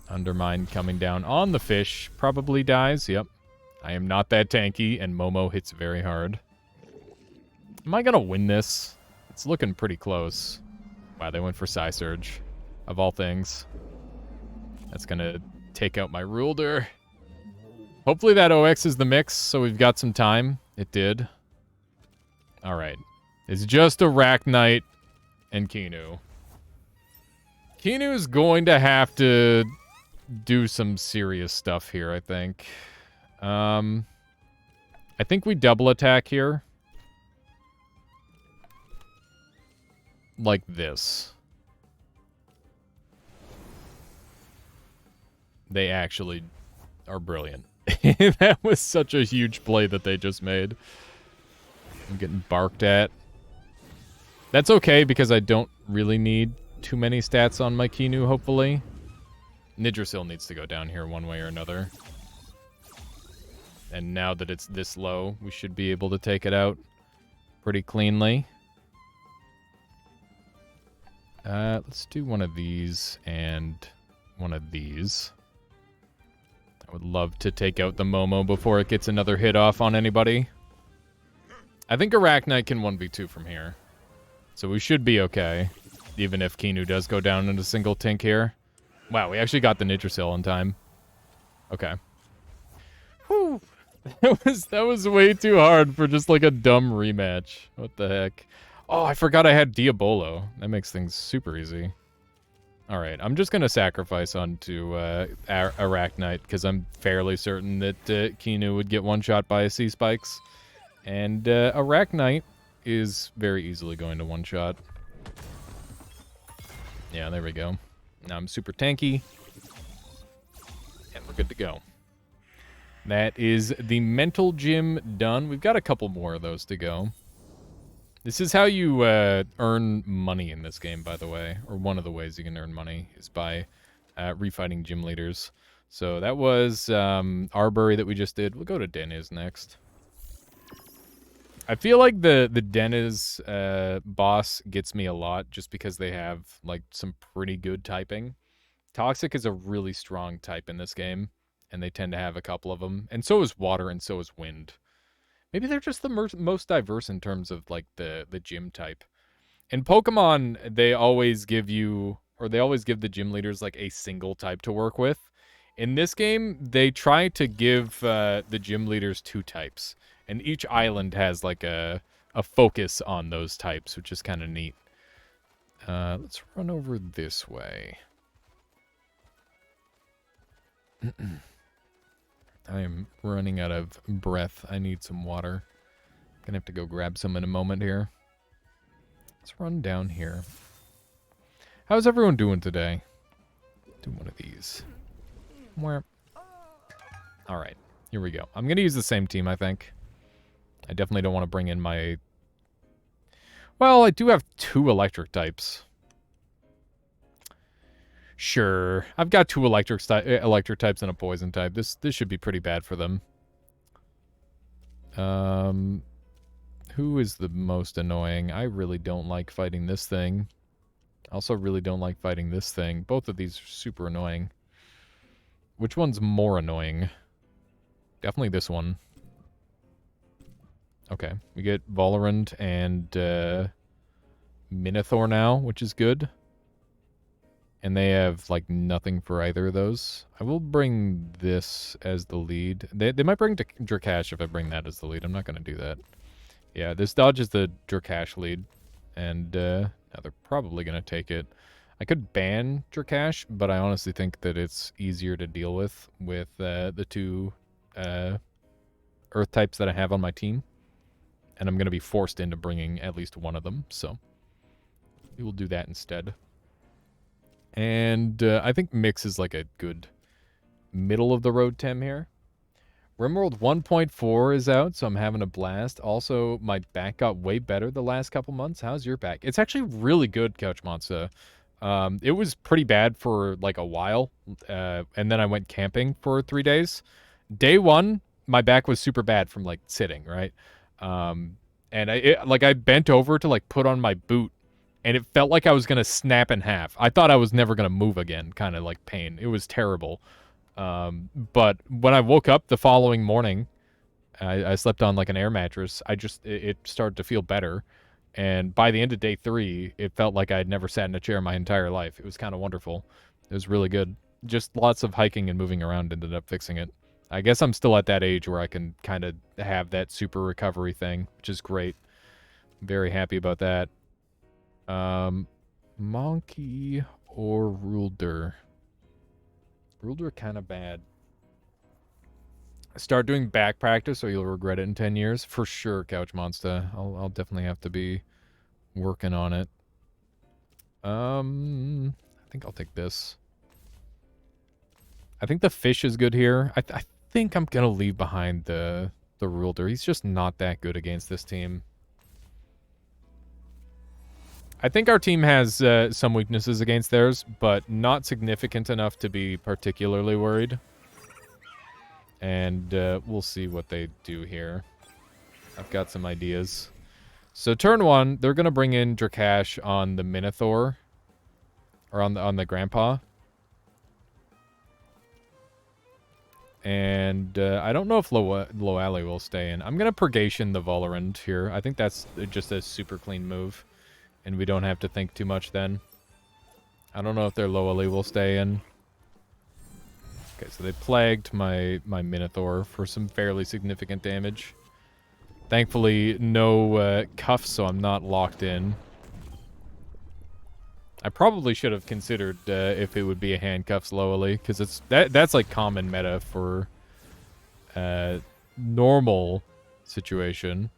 Undermine coming down on the fish. Probably dies. Yep. I am not that tanky, and Momo hits very hard. Am I gonna win this? It's looking pretty close. Wow, they went for Psy Surge, of all things. That's gonna take out my Ruler. Hopefully that OX is the mix, so we've got some time. It did. Alright. It's just Arachnite and Kinu. Kinu's going to have to do some serious stuff here, I think. I think we double attack here. Like this. They actually are brilliant. That was such a huge play that they just made. I'm getting barked at. That's okay because I don't really need too many stats on my Kinu, hopefully. Nidrasil needs to go down here one way or another. And now that it's this low, we should be able to take it out pretty cleanly. Let's do one of these and one of these. I would love to take out the Momo before it gets another hit off on anybody. I think Arachnite can 1v2 from here. So we should be okay. Even if Kinu does go down in a single tink here. Wow, we actually got the Nidrasil in time. Okay. Whew. That was way too hard for just like a dumb rematch. What the heck? Oh, I forgot I had Diabolo. That makes things super easy. Alright, I'm just going to sacrifice onto Arachnite because I'm fairly certain that Kinu would get one shot by a Sea Spikes. And Arachnite is very easily going to one shot. Yeah, there we go. Now I'm super tanky. And we're good to go. That is the mental gym done. We've got a couple more of those to go. This is how you earn money in this game, by the way. Or one of the ways you can earn money is by refighting gym leaders. So that was Arbery that we just did. We'll go to Deniz next. I feel like the Deniz boss gets me a lot just because they have like some pretty good typing. Toxic is a really strong type in this game, and they tend to have a couple of them. And so is water, and so is wind. Maybe they're just the most diverse in terms of like the gym type. In Pokemon, they always give you, or they always give the gym leaders like a single type to work with. In this game, they try to give the gym leaders 2 types. And each island has like a focus on those types, which is kind of neat. Let's run over this way. I am running out of breath. I need some water. Gonna have to go grab some in a moment here. Let's run down here. How's everyone doing today? Do one of these. Where? Alright, here we go. I'm gonna use the same team, I think. I definitely don't want to bring in my... Well, I do have 2 electric types. Sure. I've got 2 electric types and a poison type. This should be pretty bad for them. Who is the most annoying? I really don't like fighting this thing. Also really don't like fighting this thing. Both of these are super annoying. Which one's more annoying? Definitely this one. Okay. We get Valorant and Minotaur now, which is good. And they have, like, nothing for either of those. I will bring this as the lead. They might bring Drakash if I bring that as the lead. I'm not going to do that. Yeah, this dodge is the Drakash lead. And now they're probably going to take it. I could ban Drakash, but I honestly think that it's easier to deal with the 2 Earth types that I have on my team. And I'm going to be forced into bringing at least one of them. So we will do that instead. And I think Mix is like a good middle-of-the-road tem here. RimWorld 1.4 is out, so I'm having a blast. Also, my back got way better the last couple months. How's your back? It's actually really good, Couch Monster. It was pretty bad for like a while, and then I went camping for 3 days. Day 1, my back was super bad from like sitting, right? And I bent over to like put on my boot, and it felt like I was going to snap in half. I thought I was never going to move again, kind of like pain. It was terrible. But when I woke up the following morning, I slept on like an air mattress. It started to feel better. And by the end of day 3, it felt like I had never sat in a chair my entire life. It was kind of wonderful. It was really good. Just lots of hiking and moving around ended up fixing it. I guess I'm still at that age where I can kind of have that super recovery thing, which is great. Very happy about that. Monkey or Ruler? Ruler kind of bad. Start doing back practice or you'll regret it in 10 years. For sure, Couch Monster. I'll definitely have to be working on it. I think I'll take this. I think the fish is good here. I think I'm going to leave behind the Ruler. He's just not that good against this team. I think our team has some weaknesses against theirs, but not significant enough to be particularly worried. And we'll see what they do here. I've got some ideas. So turn 1, they're going to bring in Drakash on the Minotaur. Or on the Grandpa. And I don't know if Loali will stay in. I'm going to Purgation the Volorand here. I think that's just a super clean move. And we don't have to think too much then. I don't know if their Loali will stay in. Okay, so they plagued my Minotaur for some fairly significant damage. Thankfully, no cuffs, so I'm not locked in. I probably should have considered if it would be a handcuffs Loali, because that's like common meta for normal situation.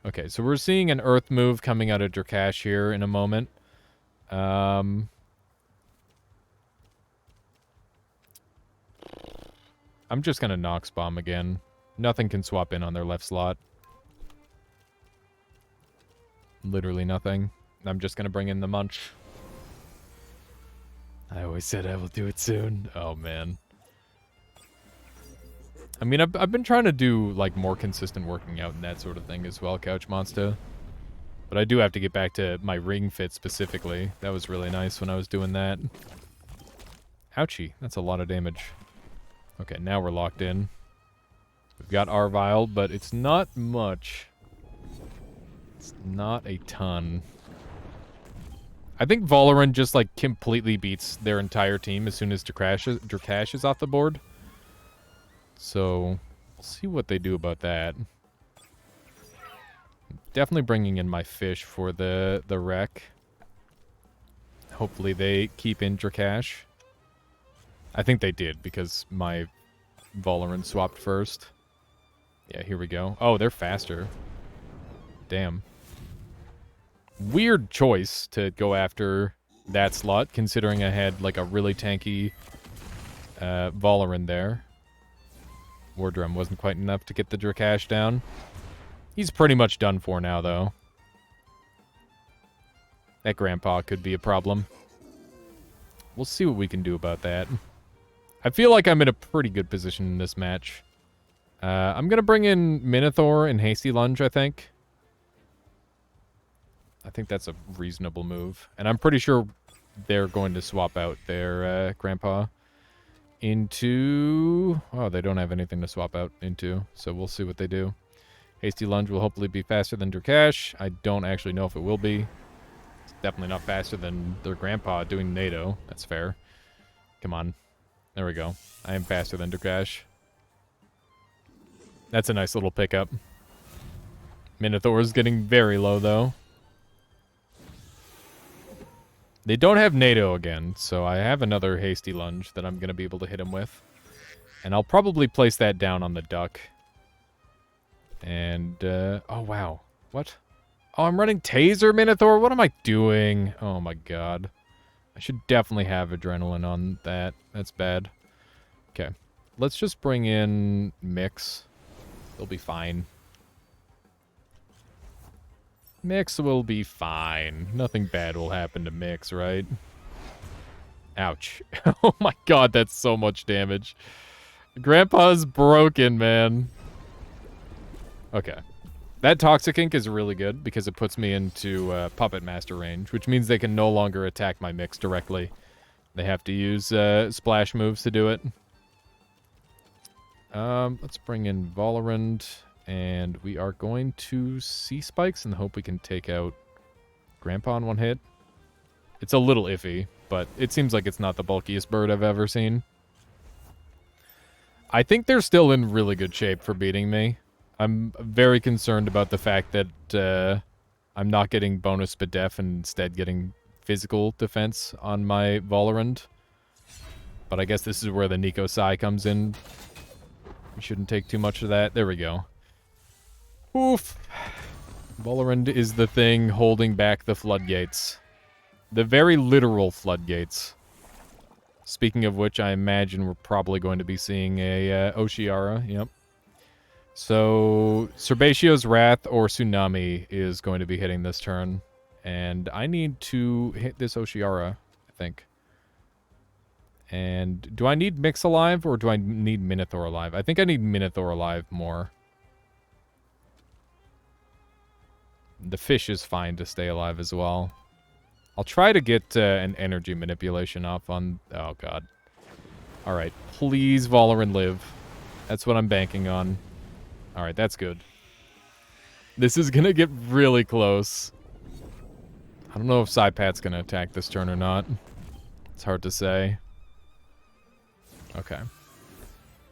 Okay, so we're seeing an Earth move coming out of Drakash here in a moment. I'm just going to Nox Bomb again. Nothing can swap in on their left slot. Literally nothing. I'm just going to bring in the Munch. I always said I will do it soon. Oh, man. I mean, I've been trying to do, like, more consistent working out and that sort of thing as well, Couch Monster. But I do have to get back to my ring fit specifically. That was really nice when I was doing that. Ouchie. That's a lot of damage. Okay, now we're locked in. We've got Arvile, but it's not much. It's not a ton. I think Volorand just, like, completely beats their entire team as soon as Drakash is off the board. So, we'll see what they do about that. Definitely bringing in my fish for the wreck. Hopefully they keep in Drakash. I think they did, because my Volorand swapped first. Yeah, here we go. Oh, they're faster. Damn. Weird choice to go after that slot, considering I had, like, a really tanky Volorand there. War Drum wasn't quite enough to get the Drakash down. He's pretty much done for now, though. That Grandpa could be a problem. We'll see what we can do about that. I feel like I'm in a pretty good position in this match. I'm going to bring in Minotaur and Hasty Lunge, I think. I think that's a reasonable move. And I'm pretty sure they're going to swap out their Grandpa into... Oh, they don't have anything to swap out into, so we'll see what they do. Hasty Lunge will hopefully be faster than Drakash. I don't actually know if it will be. It's definitely not faster than their Grandpa doing NATO. That's fair. Come on. There we go. I am faster than Drakash. That's a nice little pickup. Minotaur's getting very low, though. They don't have NATO again, so I have another Hasty Lunge that I'm going to be able to hit him with. And I'll probably place that down on the duck. And, oh, wow. What? Oh, I'm running Taser Minotaur? What am I doing? Oh, my God. I should definitely have Adrenaline on that. That's bad. Okay. Let's just bring in Mix. They'll be fine. Mix will be fine. Nothing bad will happen to Mix, right? Ouch. Oh my god, that's so much damage. Grandpa's broken, man. Okay. That Toxic Ink is really good because it puts me into Puppet Master range, which means they can no longer attack my Mix directly. They have to use splash moves to do it. Let's bring in Valorant, and we are going to Sea Spikes and hope we can take out Grandpa in one hit. It's a little iffy, but it seems like it's not the bulkiest bird I've ever seen. I think they're still in really good shape for beating me. I'm very concerned about the fact that I'm not getting bonus Spadef and instead getting physical defense on my Valorant. But I guess this is where the Nico Sai comes in. We shouldn't take too much of that. There we go. Oof. Valorant is the thing holding back the floodgates. The very literal floodgates. Speaking of which, I imagine we're probably going to be seeing a Oshiara. Yep. So, Serbatio's Wrath or Tsunami is going to be hitting this turn. And I need to hit this Oshiara, I think. And do I need Mix alive or do I need Minotaur alive? I think I need Minotaur alive more. The fish is fine to stay alive as well. I'll try to get an energy manipulation off on... Oh, God. Alright, please Valorant live. That's what I'm banking on. Alright, that's good. This is gonna get really close. I don't know if Saipat's gonna attack this turn or not. It's hard to say. Okay.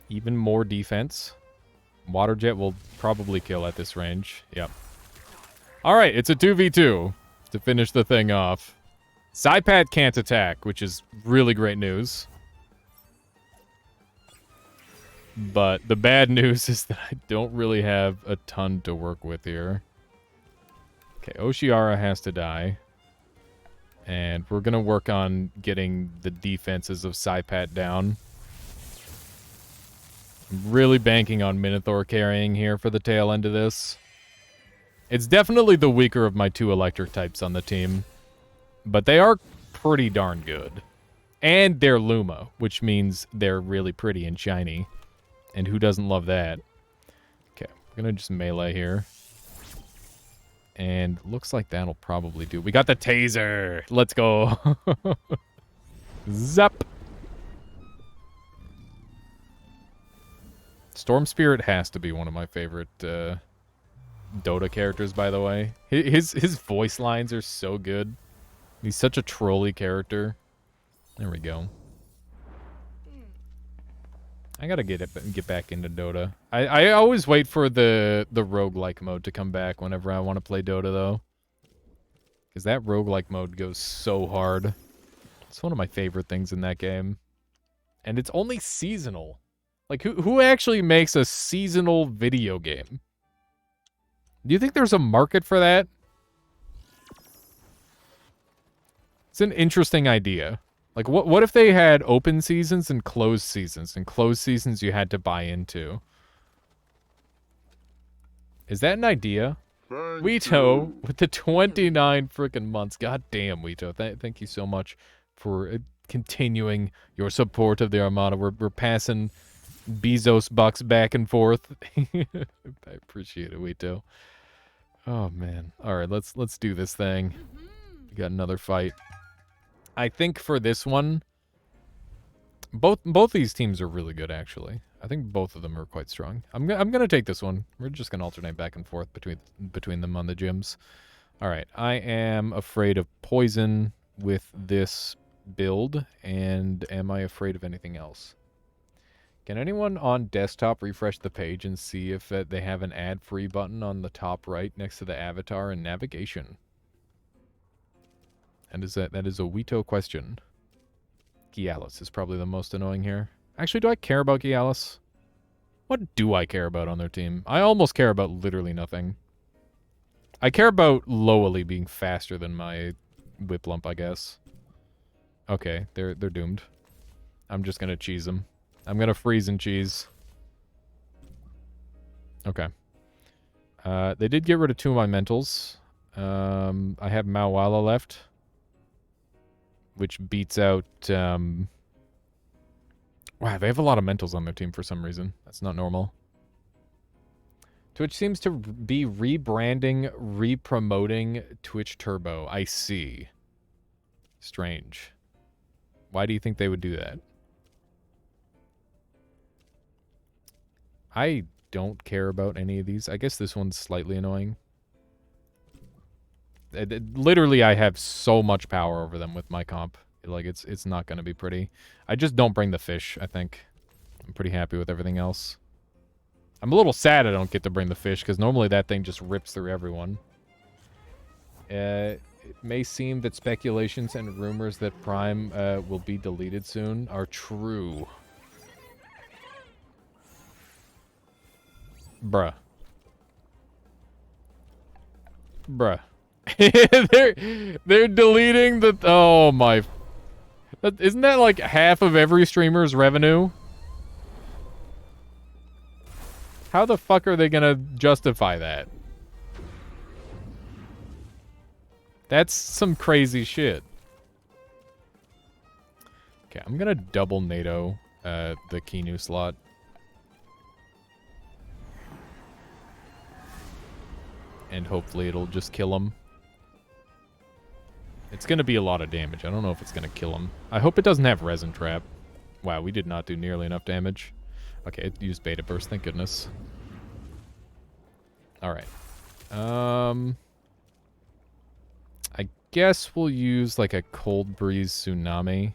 Even more defense. Water Jet will probably kill at this range. Yep. Alright, it's a 2v2 to finish the thing off. Saipat can't attack, which is really great news. But the bad news is that I don't really have a ton to work with here. Okay, Oshiara has to die. And we're going to work on getting the defenses of Saipat down. I'm really banking on Minotaur carrying here for the tail end of this. It's definitely the weaker of my two electric types on the team. But they are pretty darn good. And they're Luma, which means they're really pretty and shiny. And who doesn't love that? Okay, we're going to just melee here. And looks like that'll probably do. We got the taser. Let's go. Zap. Storm Spirit has to be one of my favorite Dota characters, by the way. His voice lines are so good. He's such a trolly character. There we go. I gotta get back into Dota. I always wait for the roguelike mode to come back whenever I want to play Dota, though. Because that roguelike mode goes so hard. It's one of my favorite things in that game. And it's only seasonal. Like, who actually makes a seasonal video game? Do you think there's a market for that? It's an interesting idea. Like, what if they had open seasons and closed seasons? And closed seasons you had to buy into. Is that an idea? Weito, with the 29 freaking months. God damn, Weito. Thank you so much for continuing your support of the Armada. We're passing Bezos bucks back and forth. I appreciate it, Weito. Oh, man. All right, let's do this thing. We got another fight. I think for this one, both these teams are really good, actually. I think both of them are quite strong. I'm gonna take this one. We're just gonna alternate back and forth between them on the gyms. All right, I am afraid of poison with this build, and am I afraid of anything else? Can anyone on desktop refresh the page and see if they have an ad-free button on the top right next to the avatar and navigation? And that is a Weito question. Gialis is probably the most annoying here. Actually, do I care about Gialis? What do I care about on their team? I almost care about literally nothing. I care about Lowly being faster than my Whiplump, I guess. Okay, they're doomed. I'm just gonna cheese them. I'm gonna freeze and cheese. Okay. They did get rid of two of my mentals. I have Mawala left, which beats out... Wow, they have a lot of mentals on their team for some reason. That's not normal. Twitch seems to be rebranding, re-promoting Twitch Turbo. I see. Strange. Why do you think they would do that? I don't care about any of these. I guess this one's slightly annoying. Literally, I have so much power over them with my comp. Like, it's not going to be pretty. I just don't bring the fish, I think. I'm pretty happy with everything else. I'm a little sad I don't get to bring the fish, because normally that thing just rips through everyone. It may seem that speculations and rumors that Prime will be deleted soon are true. Bruh. Bruh. they're deleting the... Oh, my... Isn't that like half of every streamer's revenue? How the fuck are they gonna justify that? That's some crazy shit. Okay, I'm gonna double NATO the Kinu slot. And hopefully it'll just kill him. It's gonna be a lot of damage. I don't know if it's gonna kill him. I hope it doesn't have resin trap. Wow, we did not do nearly enough damage. Okay, it used beta burst, thank goodness. Alright. I guess we'll use like a cold breeze tsunami.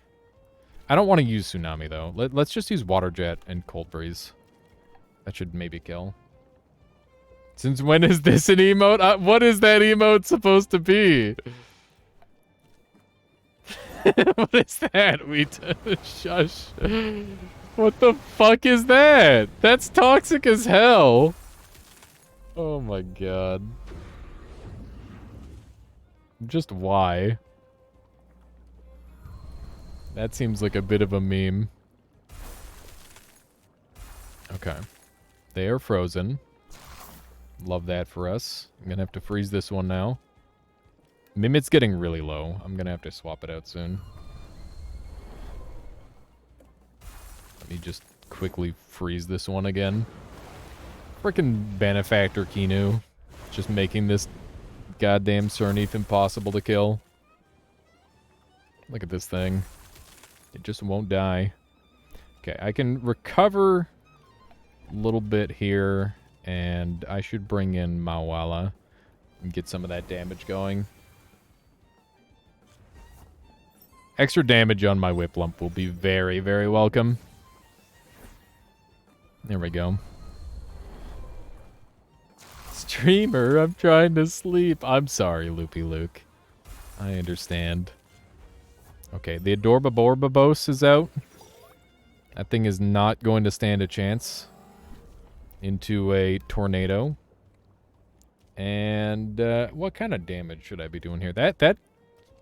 I don't want to use tsunami though. Let's just use water jet and cold breeze. That should maybe kill. Since when is this an emote? What is that emote supposed to be? What is that? Shush. What the fuck is that? That's toxic as hell. Oh my god. Just why? That seems like a bit of a meme. Okay. They are frozen. Love that for us. I'm gonna have to freeze this one now. Mimit's getting really low. I'm gonna have to swap it out soon. Let me just quickly freeze this one again. Frickin' Benefactor Kinu. Just making this goddamn Cernith impossible to kill. Look at this thing. It just won't die. Okay, I can recover a little bit here, and I should bring in Mawala and get some of that damage going. Extra damage on my whip lump will be very, very welcome. There we go. Streamer, I'm trying to sleep. I'm sorry, Loopy Luke. I understand. Okay, the Adorbabos is out. That thing is not going to stand a chance into a tornado. And what kind of damage should I be doing here? That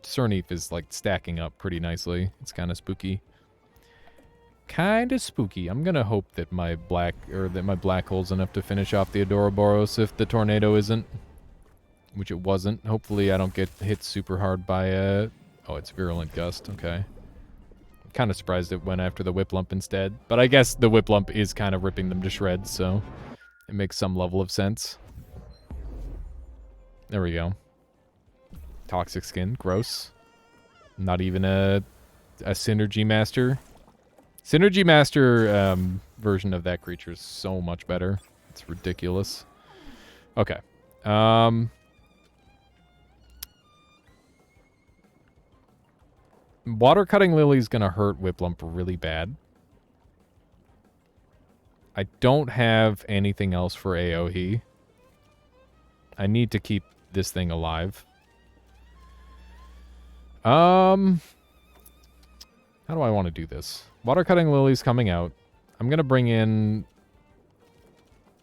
Cernith is like stacking up pretty nicely. It's kind of spooky. Kind of spooky. I'm gonna hope that my black hole's enough to finish off the Adoraboros if the tornado isn't, which it wasn't. Hopefully I don't get hit super hard by oh, it's Virulent Gust. Okay. Kind of surprised it went after the Whip Lump instead, but I guess the Whip Lump is kind of ripping them to shreds, so it makes some level of sense. There we go. Toxic skin, gross. Not even a Synergy Master. Synergy Master version of that creature is so much better. It's ridiculous. Okay. Water Cutting Lily's gonna hurt Whiplump really bad. I don't have anything else for AoE. I need to keep this thing alive. How do I want to do this? Water Cutting Lily's coming out. I'm gonna bring in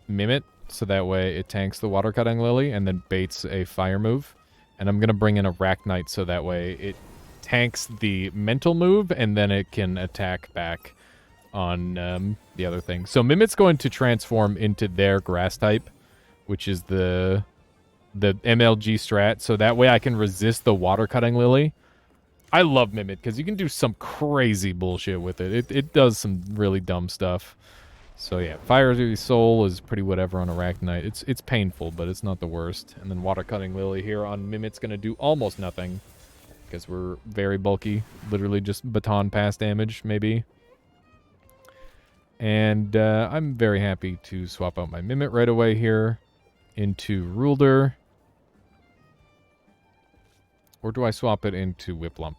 Mimit, so that way it tanks the Water Cutting Lily and then baits a fire move. And I'm gonna bring in Arachnite, so that way it tanks the mental move and then it can attack back on the other thing. So Mimit's going to transform into their grass type, which is the MLG strat, so that way I can resist the Water Cutting Lily. I love Mimit because you can do some crazy bullshit with it. It does some really dumb stuff. So yeah, Fiery Soul is pretty whatever on Arachnite. It's painful, but it's not the worst. And then Water Cutting Lily here on Mimit's going to do almost nothing because we're very bulky. Literally just baton pass damage, maybe. And I'm very happy to swap out my Mimit right away here into Ruler. Or do I swap it into Whiplump?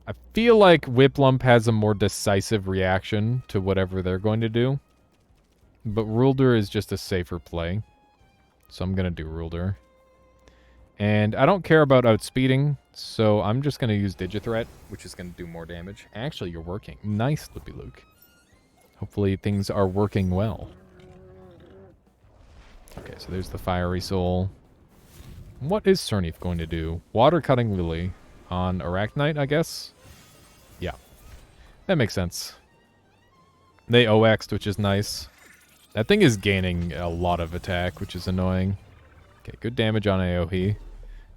I feel like Whiplump has a more decisive reaction to whatever they're going to do. But Ruler is just a safer play. So I'm going to do Ruler. And I don't care about outspeeding, so I'm just going to use Digithreat, which is going to do more damage. Actually, you're working. Nice, Loopy Luke. Hopefully things are working well. Okay, so there's the Fiery Soul. What is Cernith going to do? Water Cutting Lily on Arachnite, I guess? Yeah. That makes sense. They OX'd, which is nice. That thing is gaining a lot of attack, which is annoying. Okay, good damage on AoE.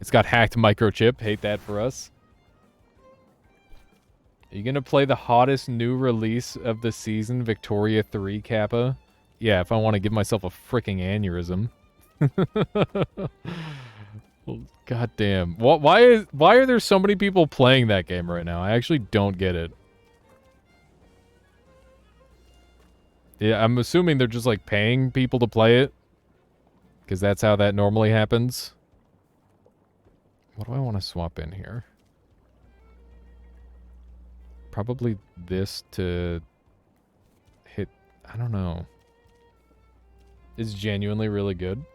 It's got hacked microchip. Hate that for us. Are you going to play the hottest new release of the season, Victoria 3 Kappa? Yeah, if I want to give myself a freaking aneurysm. God damn. Why are there so many people playing that game right now? I actually don't get it. Yeah, I'm assuming they're just like paying people to play it. Because that's how that normally happens. What do I want to swap in here? Probably this to hit... I don't know. It's genuinely really good.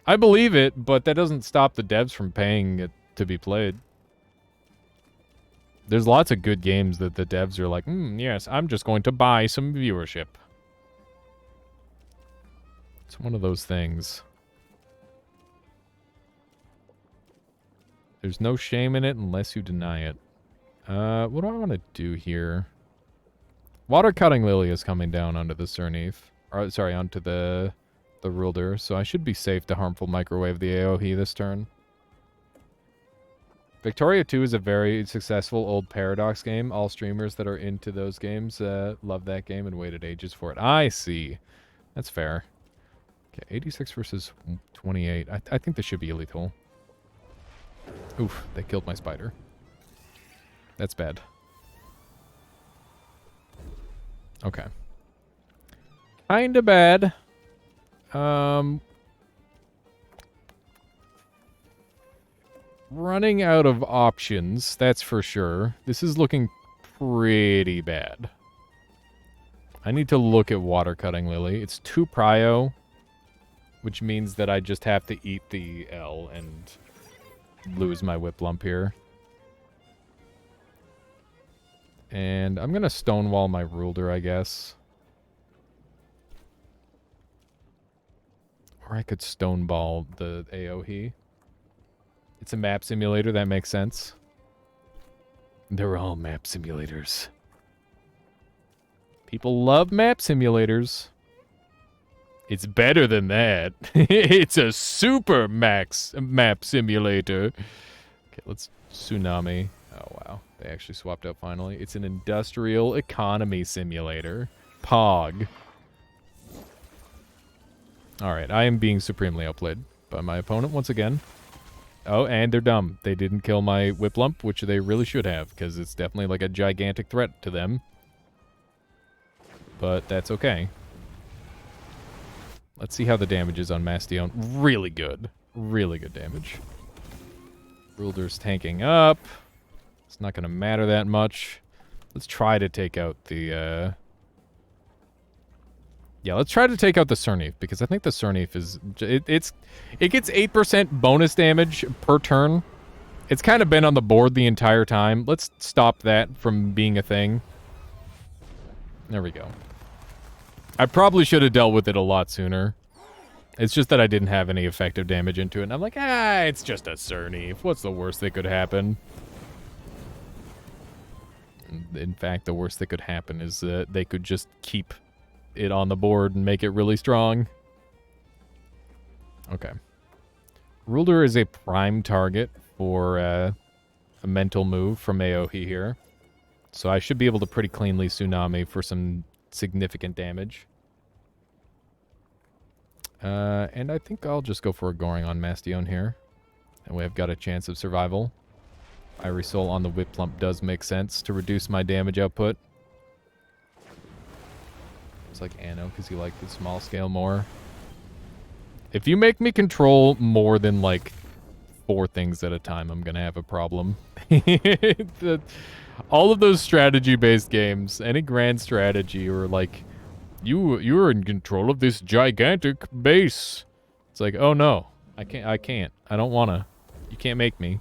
I believe it, but that doesn't stop the devs from paying it to be played. There's lots of good games that the devs are like, yes, I'm just going to buy some viewership. It's one of those things. There's no shame in it unless you deny it. What do I want to do here? Water Cutting Lily is coming down onto the Cernith. Or, sorry, onto the Ruler, so I should be safe to Harmful Microwave the AoE this turn. Victoria 2 is a very successful old Paradox game. All streamers that are into those games love that game and waited ages for it. I see. That's fair. Okay, 86 versus 28. I think this should be lethal. Oof, they killed my spider. That's bad. Okay. Kinda bad. Running out of options, that's for sure. This is looking pretty bad. I need to look at Water Cutting Lily. It's 2 prio, which means that I just have to eat the L and lose my Whiplump here. And I'm going to Stonewall my Ruler, I guess. Or I could Stoneball the AoE. It's a map simulator, that makes sense. They're all map simulators. People love map simulators. It's better than that. It's a super max map simulator. Okay, let's Tsunami. Oh, wow. They actually swapped out finally. It's an industrial economy simulator. POG. Alright, I am being supremely outplayed by my opponent once again. Oh, and they're dumb. They didn't kill my Whiplump, which they really should have, because it's definitely like a gigantic threat to them. But that's okay. Let's see how the damage is on Mastion. Really good. Really good damage. Ruler's tanking up. It's not going to matter that much. Let's try to take out the... Yeah, let's try to take out the Cernith, because I think the Cernith is... It gets 8% bonus damage per turn. It's kind of been on the board the entire time. Let's stop that from being a thing. There we go. I probably should have dealt with it a lot sooner. It's just that I didn't have any effective damage into it. And I'm like, it's just a Cernith. What's the worst that could happen? In fact, the worst that could happen is that they could just keep it on the board and make it really strong. Okay. Ruler is a prime target for a mental move from AoE here. So I should be able to pretty cleanly Tsunami for some significant damage. And I think I'll just go for a Goring on Mastion here. And we have got a chance of survival. Ivory Soul on the Whip Plump does make sense to reduce my damage output. It's like Anno, because you like the small scale more. If you make me control more than, like, 4 things at a time, I'm gonna have a problem. All of those strategy-based games, any grand strategy, or, like, you're in control of this gigantic base. It's like, oh no, I can't. I don't wanna. You can't make me.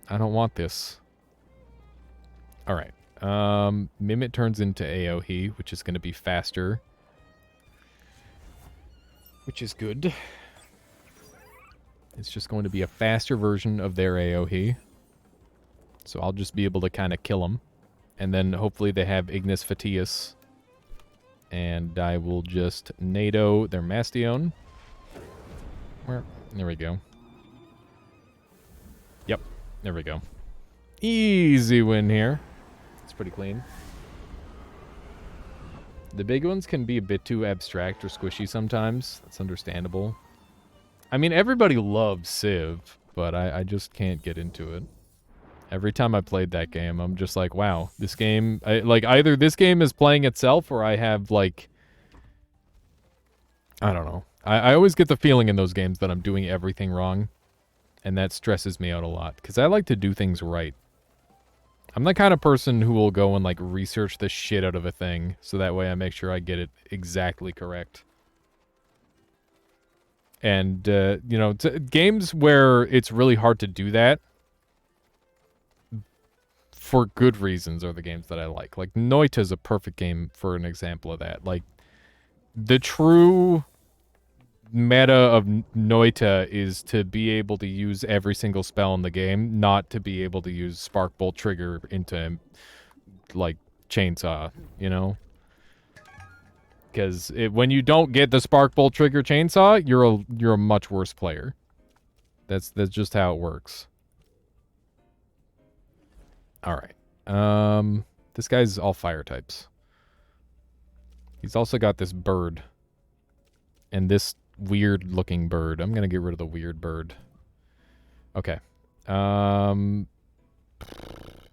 I don't want this. Alright. Mimit turns into Aohe, which is gonna be faster. Which is good. It's just going to be a faster version of their Aohe. So I'll just be able to kind of kill them. And then hopefully they have Ignis Fatius. And I will just NATO their Mastion. There we go. Yep, there we go. Easy win here. It's pretty clean. The big ones can be a bit too abstract or squishy sometimes. That's understandable. I mean, everybody loves Civ, but I just can't get into it. Every time I played that game, I'm just like, wow, this game... like, either this game is playing itself, or I have, like... I don't know. I always get the feeling in those games that I'm doing everything wrong. And that stresses me out a lot, because I like to do things right. I'm the kind of person who will go and, like, research the shit out of a thing, so that way I make sure I get it exactly correct. And, you know, games where it's really hard to do that, for good reasons, are the games that I like. Like, Noita is a perfect game for an example of that. Like, the true meta of Noita is to be able to use every single spell in the game, not to be able to use Spark Bolt Trigger into, like, Chainsaw, you know? Because when you don't get the Spark Bolt Trigger Chainsaw, you're a much worse player. That's just how it works. Alright. This guy's all fire types. He's also got this bird. And this weird looking bird. I'm gonna get rid of the weird bird. Okay.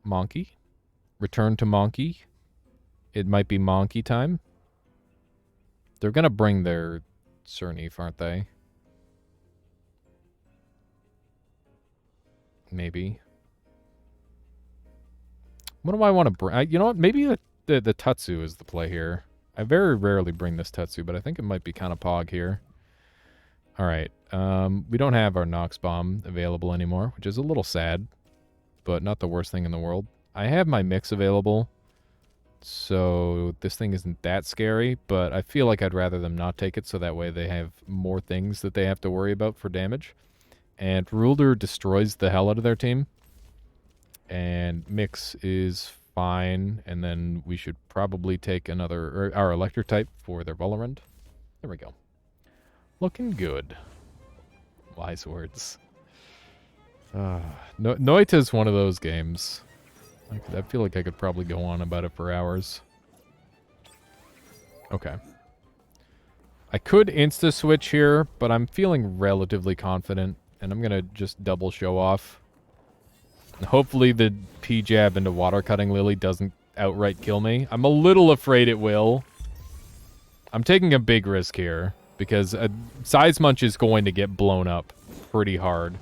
Monkey. Return to Monkey. It might be Monkey time. They're gonna bring their Cernif, aren't they? Maybe. What do I want to bring? You know what? Maybe the Tatsu is the play here. I very rarely bring this Tatsu, but I think it might be kind of pog here. Alright. We don't have our Nox Bomb available anymore, which is a little sad, but not the worst thing in the world. I have my mix available, so this thing isn't that scary, but I feel like I'd rather them not take it, so that way they have more things that they have to worry about for damage. And Ruler destroys the hell out of their team. And Mix is fine, and then we should probably take our Electric type for their Valorant. There we go. Looking good. Wise words. Noita is one of those games. I feel like I could probably go on about it for hours. Okay. I could insta-switch here, but I'm feeling relatively confident, and I'm going to just double show off. Hopefully the P-jab into Water Cutting Lily doesn't outright kill me. I'm a little afraid it will. I'm taking a big risk here, because Size Munch is going to get blown up pretty hard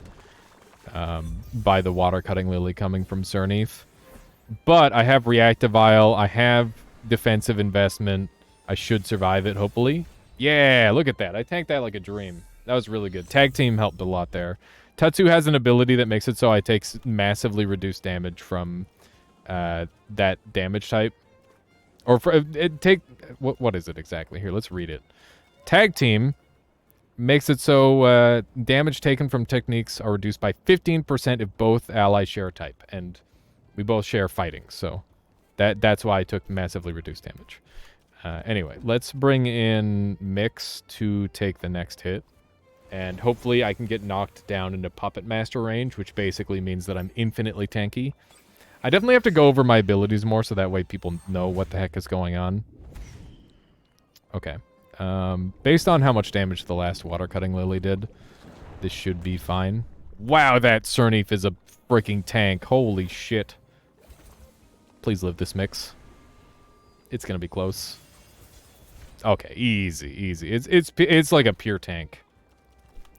by the Water Cutting Lily coming from Cernif. But I have Reactive Vial, I have Defensive Investment. I should survive it, hopefully. Yeah, look at that. I tanked that like a dream. That was really good. Tag Team helped a lot there. Tatsu has an ability that makes it so I take massively reduced damage from that damage type. Or what is it exactly? Here, let's read it. Tag Team makes it so damage taken from techniques are reduced by 15% if both allies share type. And we both share fighting, so that's why I took massively reduced damage. Anyway, let's bring in Mix to take the next hit. And hopefully I can get knocked down into Puppet Master range, which basically means that I'm infinitely tanky. I definitely have to go over my abilities more so that way people know what the heck is going on. Okay. Based on how much damage the last Water Cutting Lily did, this should be fine. Wow, that Cernif is a freaking tank. Holy shit. Please live this mix. It's gonna be close. Okay, easy, easy. It's like a pure tank.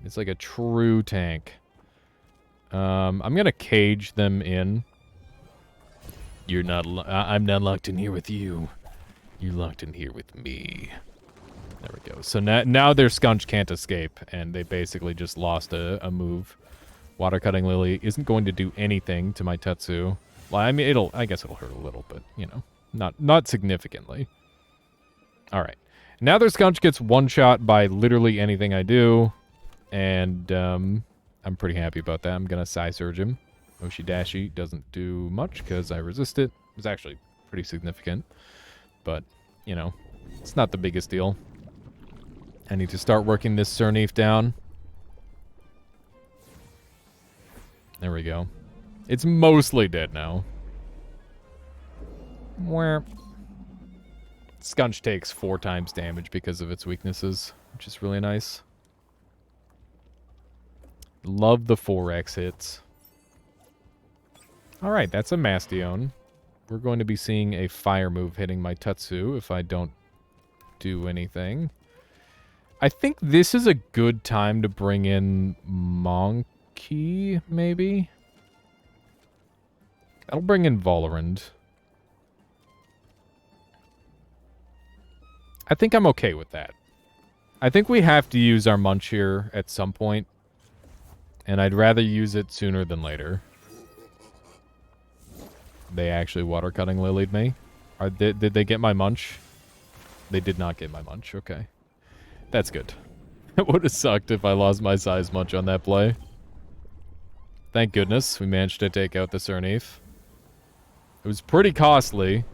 It's like a true tank. I'm gonna cage them in. You're not. I'm not locked in here with you. You're locked in here with me. There we go. So now their Skunch can't escape, and they basically just lost a move. Water Cutting Lily isn't going to do anything to my Tetsu. Well, I mean, I guess it'll hurt a little, but, you know, not significantly. All right. Now their Skunch gets one-shot by literally anything I do, and I'm pretty happy about that. I'm going to Psy Surge him. Oshidashi doesn't do much because I resist it. It was actually pretty significant, but, you know, it's not the biggest deal. I need to start working this Cernif down. There we go. It's mostly dead now. Where Skunch takes 4 times damage because of its weaknesses, which is really nice. Love the 4x hits. Alright, that's a Mastion. We're going to be seeing a fire move hitting my Tetsu if I don't do anything. I think this is a good time to bring in Monkey, maybe? I'll bring in Volorand. I think I'm okay with that. I think we have to use our Munch here at some point, and I'd rather use it sooner than later. They actually Water Cutting Lilied me. Did they get my Munch? They did not get my Munch, okay. That's good. It would have sucked if I lost my size Munch on that play. Thank goodness we managed to take out the Cernif. It was pretty costly.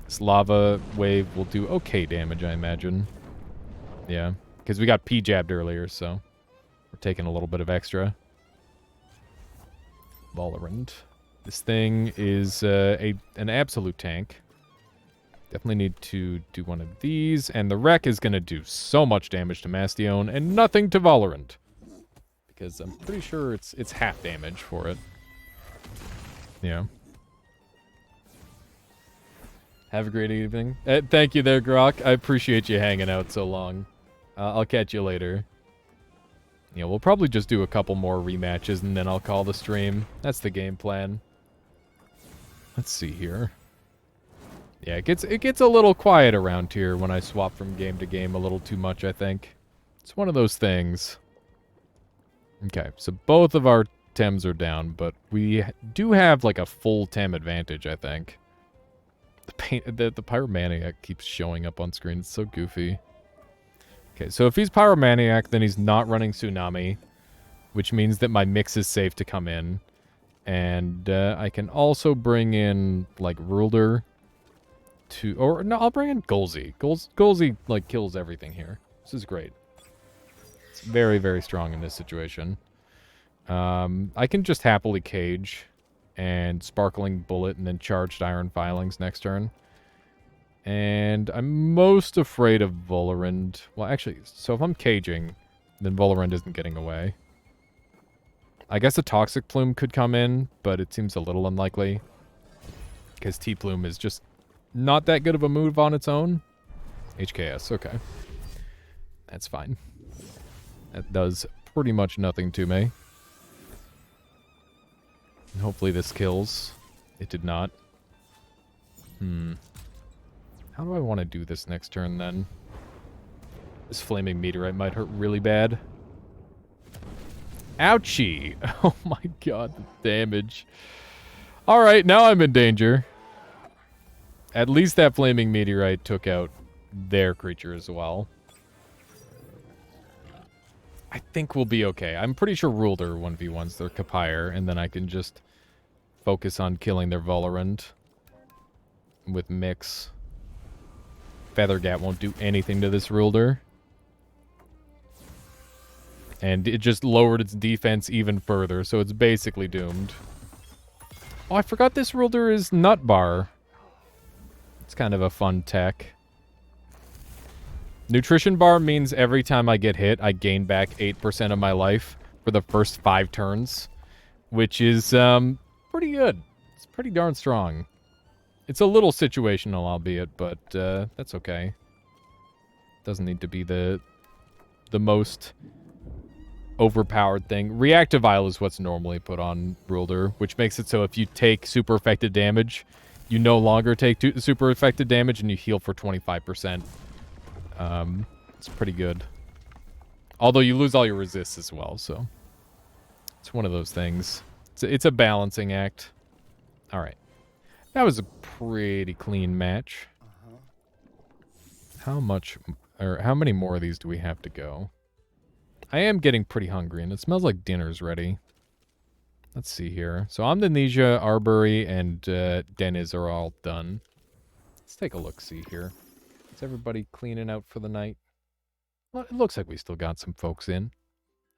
This lava wave will do okay damage, I imagine. Yeah, because we got P-jabbed earlier, so we're taking a little bit of extra. Volorand. This thing is an absolute tank. Definitely need to do one of these, and the wreck is going to do so much damage to Mastion and nothing to Volorand. Because I'm pretty sure it's half damage for it. Yeah. Have a great evening. Thank you there, Grok. I appreciate you hanging out so long. I'll catch you later. Yeah, we'll probably just do a couple more rematches, and then I'll call the stream. That's the game plan. Let's see here. Yeah, it gets a little quiet around here when I swap from game to game a little too much, I think. It's one of those things. Okay, so both of our Tems are down, but we do have like a full Tem advantage, I think. The Pyromaniac keeps showing up on screen. It's so goofy. Okay, so if he's Pyromaniac, then he's not running Tsunami, which means that my mix is safe to come in. And I can also bring in, like, Rulder to... Or, no, I'll bring in Golzi. Golzi, like, kills everything here. This is great. It's very, very strong in this situation. I can just happily cage and Sparkling Bullet and then Charged Iron Filings next turn. And I'm most afraid of Volorand. Well, actually, so if I'm caging, then Volorand isn't getting away. I guess a Toxic Plume could come in, but it seems a little unlikely. Because T-Plume is just not that good of a move on its own. HKS, okay. That's fine. That does pretty much nothing to me. And hopefully this kills. It did not. How do I want to do this next turn, then? This Flaming Meteorite might hurt really bad. Ouchie! Oh my god, the damage. Alright, now I'm in danger. At least that Flaming Meteorite took out their creature as well. I think we'll be okay. I'm pretty sure Rulder 1v1s their Kapire, and then I can just focus on killing their Volorand with Mix. Feathergat won't do anything to this Rulder. And it just lowered its defense even further, so it's basically doomed. Oh, I forgot this Rulder is Nut Bar. It's kind of a fun tech. Nutrition Bar means every time I get hit, I gain back 8% of my life. for the first 5 turns, which is pretty good. It's pretty darn strong. It's a little situational, albeit, but that's okay. Doesn't need to be the most overpowered thing. Reactive Isle is what's normally put on Ruler, which makes it so if you take super effective damage, you no longer take super effective damage and you heal for 25%. It's pretty good. Although you lose all your resists as well, so it's one of those things. It's a balancing act. All right. That was a pretty clean match. How many more of these do we have to go? I am getting pretty hungry, and it smells like dinner's ready. Let's see here. So Amnesia, Arbery, and Deniz are all done. Let's take a look-see here. Is everybody cleaning out for the night? Well, it looks like we still got some folks in.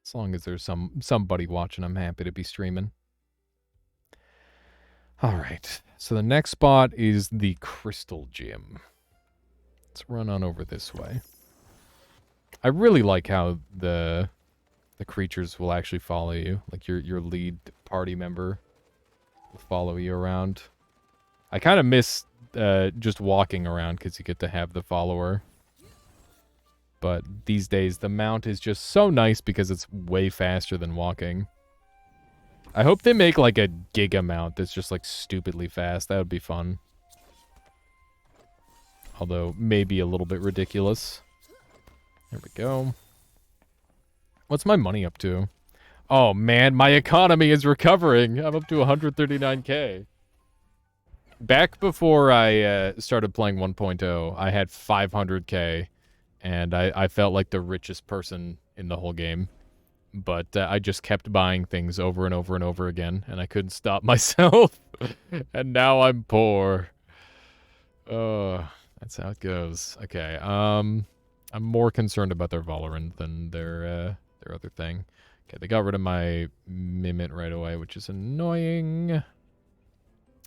As long as there's somebody watching, I'm happy to be streaming. All right. So the next spot is the Crystal Gym. Let's run on over this way. I really like how the creatures will actually follow you. Like your lead party member will follow you around. I kind of miss just walking around because you get to have the follower. But these days, the mount is just so nice because it's way faster than walking. I hope they make like a Giga mount that's just like stupidly fast. That would be fun. Although maybe a little bit ridiculous. There we go. What's my money up to? Oh man, my economy is recovering. I'm up to 139k. Back before I started playing 1.0, I had 500k. And I felt like the richest person in the whole game. But I just kept buying things over and over and over again. And I couldn't stop myself. And now I'm poor. Oh, that's how it goes. Okay, I'm more concerned about their Valorant than their other thing. Okay, they got rid of my Mimit right away, which is annoying.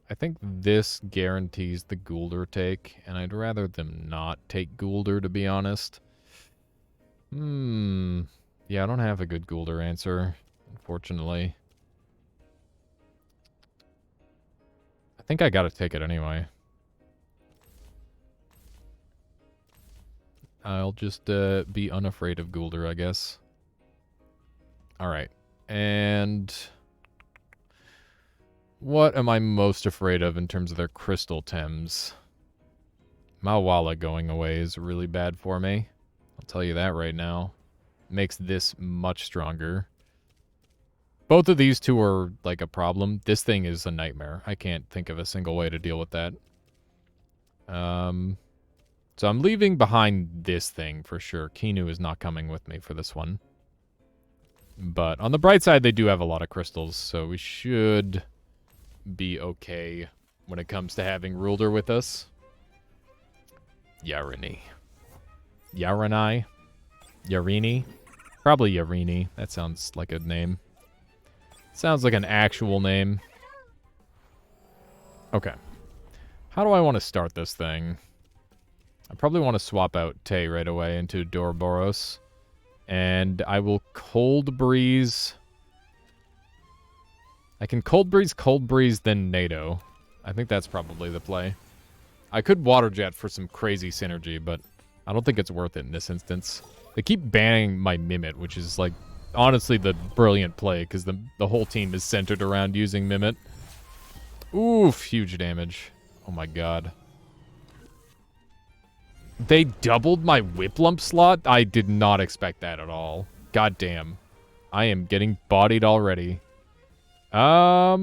I think this guarantees the Goulder take, and I'd rather them not take Goulder, to be honest. Yeah, I don't have a good Goulder answer, unfortunately. I think I gotta take it anyway. I'll just be unafraid of Goulder, I guess. Alright, and what am I most afraid of in terms of their crystal Thames? Mawala going away is really bad for me. I'll tell you that right now. Makes this much stronger. Both of these two are like a problem. This thing is a nightmare. I can't think of a single way to deal with that. So I'm leaving behind this thing for sure. Kinu is not coming with me for this one. But on the bright side, they do have a lot of crystals, so we should be okay when it comes to having Ruler with us. Yarini. Yarini? Yarini? Probably Yarini. That sounds like a name. Sounds like an actual name. Okay. How do I want to start this thing? I probably want to swap out Tay right away into Doroboros. And I will Cold Breeze. I can Cold Breeze, then NATO. I think that's probably the play. I could Water Jet for some crazy synergy, but I don't think it's worth it in this instance. They keep banning my Mimit, which is, like, honestly the brilliant play, because the whole team is centered around using Mimit. Oof, huge damage. Oh my god. They doubled my Whip Lump slot? I did not expect that at all. God damn. I am getting bodied already. What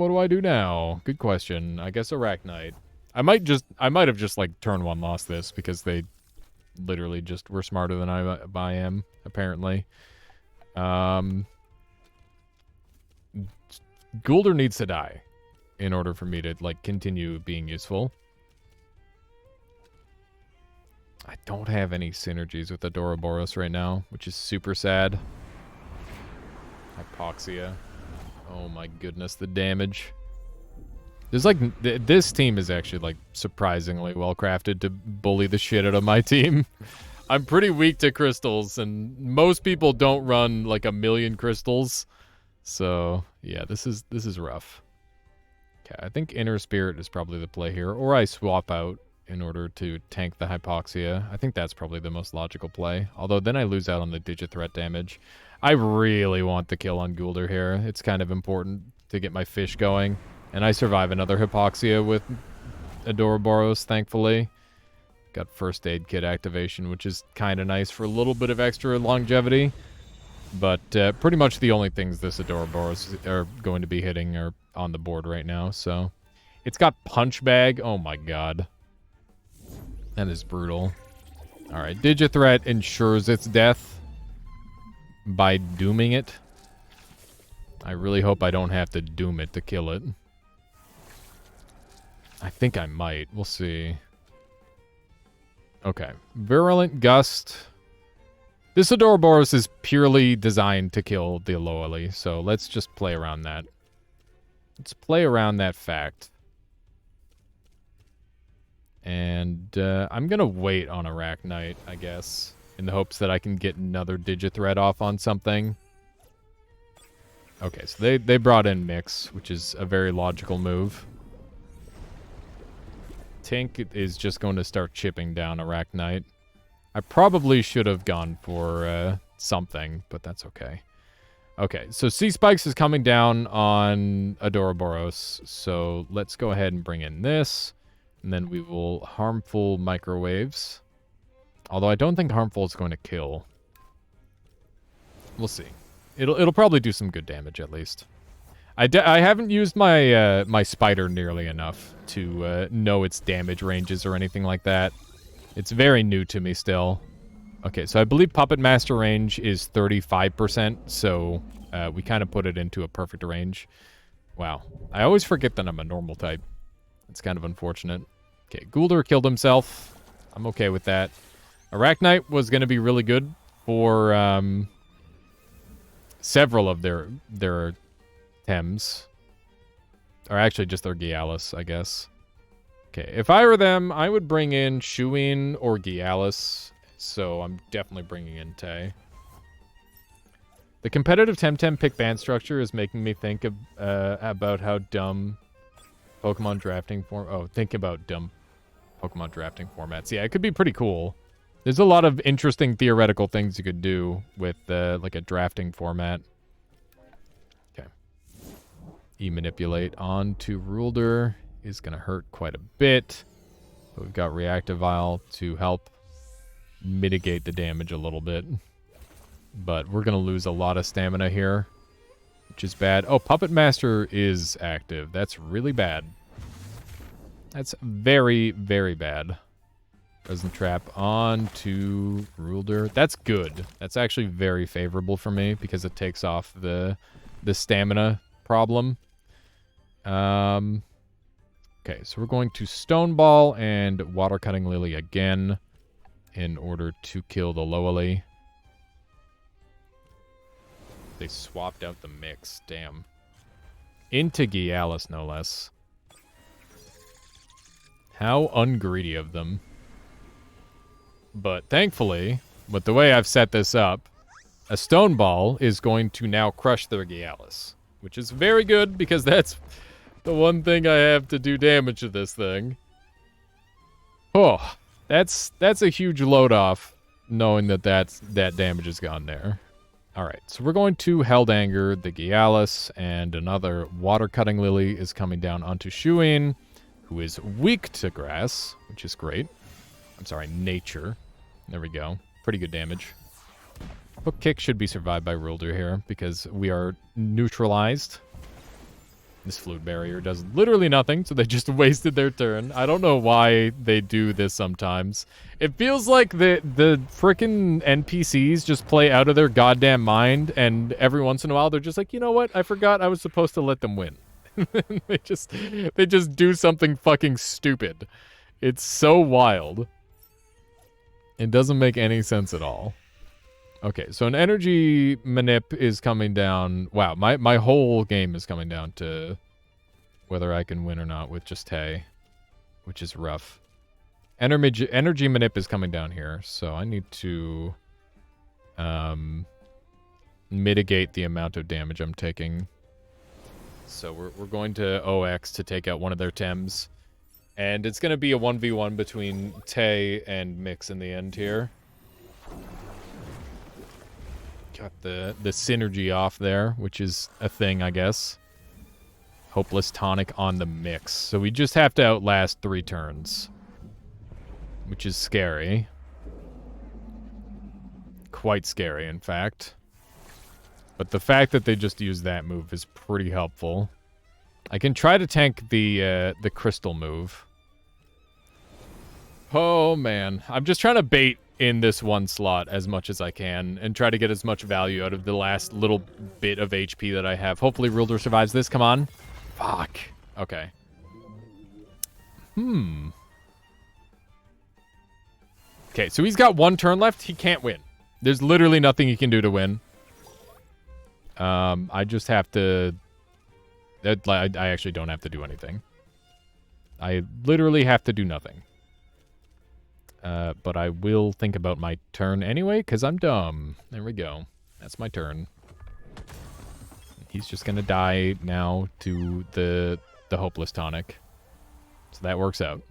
do I do now? Good question. I guess Arachnite. I might have just like turn one lost this because they literally just were smarter than I am, apparently. Goulder needs to die in order for me to like continue being useful. I don't have any synergies with Adoraboros right now, which is super sad. Hypoxia. Oh my goodness, the damage. There's like, this team is actually like surprisingly well crafted to bully the shit out of my team. I'm pretty weak to crystals, and most people don't run like 1,000,000 crystals. So yeah, this is rough. Okay, I think Inner Spirit is probably the play here, or I swap out in order to tank the Hypoxia. I think that's probably the most logical play. Although then I lose out on the Digithreat damage. I really want the kill on Guldur here. It's kind of important to get my fish going. And I survive another Hypoxia with Adoraboros, thankfully. Got first aid kit activation, which is kind of nice for a little bit of extra longevity. But pretty much the only things this Adoraboros are going to be hitting are on the board right now. So it's got Punch Bag. Oh my god. That is brutal. Alright, Digithreat ensures its death by dooming it. I really hope I don't have to doom it to kill it. I think I might. We'll see. Okay. Virulent Gust. This Adoraboros is purely designed to kill the Aloali, so let's just play around that. Let's play around that fact. And I'm going to wait on Arachnite, I guess, in the hopes that I can get another Digithreat off on something. Okay, so they brought in Mix, which is a very logical move. Tink is just going to start chipping down Arachnite. I probably should have gone for something, but that's okay. Okay, so Sea Spikes is coming down on Adoraboros, so let's go ahead and bring in this, and then we will Harmful Microwaves. Although I don't think Harmful is going to kill. We'll see. It'll probably do some good damage at least. I haven't used my my spider nearly enough to know its damage ranges or anything like that. It's very new to me still. Okay, so I believe Puppet Master range is 35%, so we kind of put it into a perfect range. Wow. I always forget that I'm a normal type. It's kind of unfortunate. Okay, Guldur killed himself. I'm okay with that. Arachnite was going to be really good for several of their Tems. Or actually just their Gialis, I guess. Okay, if I were them, I would bring in Shuin or Gialis. So I'm definitely bringing in Tay. The competitive Temtem pick ban structure is making me think of, about how dumb Pokemon drafting think about dumb Pokemon drafting formats. Yeah, it could be pretty cool. There's a lot of interesting theoretical things you could do with like a drafting format. Okay. E-Manipulate onto Rulder is going to hurt quite a bit. But we've got Reactivile to help mitigate the damage a little bit. But we're going to lose a lot of stamina here, which is bad. Oh, Puppet Master is active. That's really bad. That's very, very bad. Present Trap on to Rulder. That's good. That's actually very favorable for me because it takes off the stamina problem. Okay, so we're going to Stone Ball and Water Cutting Lily again in order to kill the Loali. They swapped out the mix. Damn. Into Gialis, no less. How ungreedy of them. But thankfully, with the way I've set this up, a Stone Ball is going to now crush their Gialis. Which is very good because that's the one thing I have to do damage to this thing. Oh, that's a huge load off knowing that that damage is gone there. Alright, so we're going to Heldanger, the Gialis, and another Water Cutting Lily is coming down onto Shuin, who is weak to grass, which is great. I'm sorry, nature. There we go. Pretty good damage. Hook Kick should be survived by Rulder here, because we are neutralized. This Flute Barrier does literally nothing, so they just wasted their turn. I don't know why they do this sometimes. It feels like the frickin' NPCs just play out of their goddamn mind, and every once in a while they're just like, you know what? I forgot I was supposed to let them win. they just do something fucking stupid. It's so wild. It doesn't make any sense at all. Okay, so an energy manip is coming down. Wow, my whole game is coming down to whether I can win or not with just Tay, which is rough. Energy manip is coming down here, so I need to mitigate the amount of damage I'm taking. So we're going to OX to take out one of their Tems. And it's going to be a 1v1 between Tay and Mix in the end here. Got the synergy off there, which is a thing, I guess. Hopeless Tonic on the Mix. So we just have to outlast 3 turns. Which is scary. Quite scary, in fact. But the fact that they just used that move is pretty helpful. I can try to tank the crystal move. Oh, man. I'm just trying to bait in this one slot as much as I can and try to get as much value out of the last little bit of HP that I have. Hopefully Ruler survives this. Come on. Fuck. Okay. Okay, so he's got 1 turn left. He can't win. There's literally nothing he can do to win. I just have to... I actually don't have to do anything. I literally have to do nothing. But I will think about my turn anyway, because I'm dumb. There we go. That's my turn. He's just going to die now to the Hopeless Tonic. So that works out.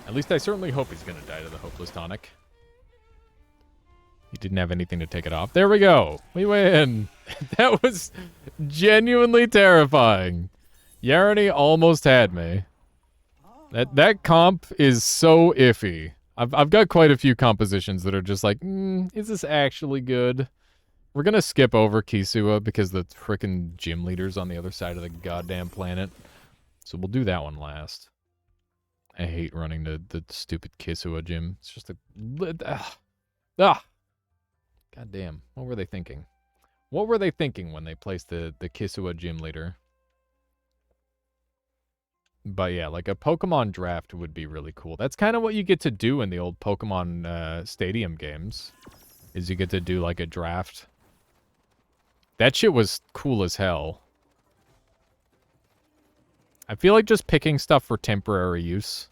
At least I certainly hope he's going to die to the Hopeless Tonic. He didn't have anything to take it off. There we go. We win. That was genuinely terrifying. Yarony almost had me. That comp is so iffy. I've got quite a few compositions that are just like, is this actually good? We're going to skip over Kisua because the frickin' gym leader's on the other side of the goddamn planet. So we'll do that one last. I hate running the stupid Kisua gym. It's just a... God damn. What were they thinking? What were they thinking when they placed the Kisua gym leader? But yeah, like a Pokemon draft would be really cool. That's kind of what you get to do in the old Pokemon Stadium games. Is you get to do like a draft. That shit was cool as hell. I feel like just picking stuff for temporary use,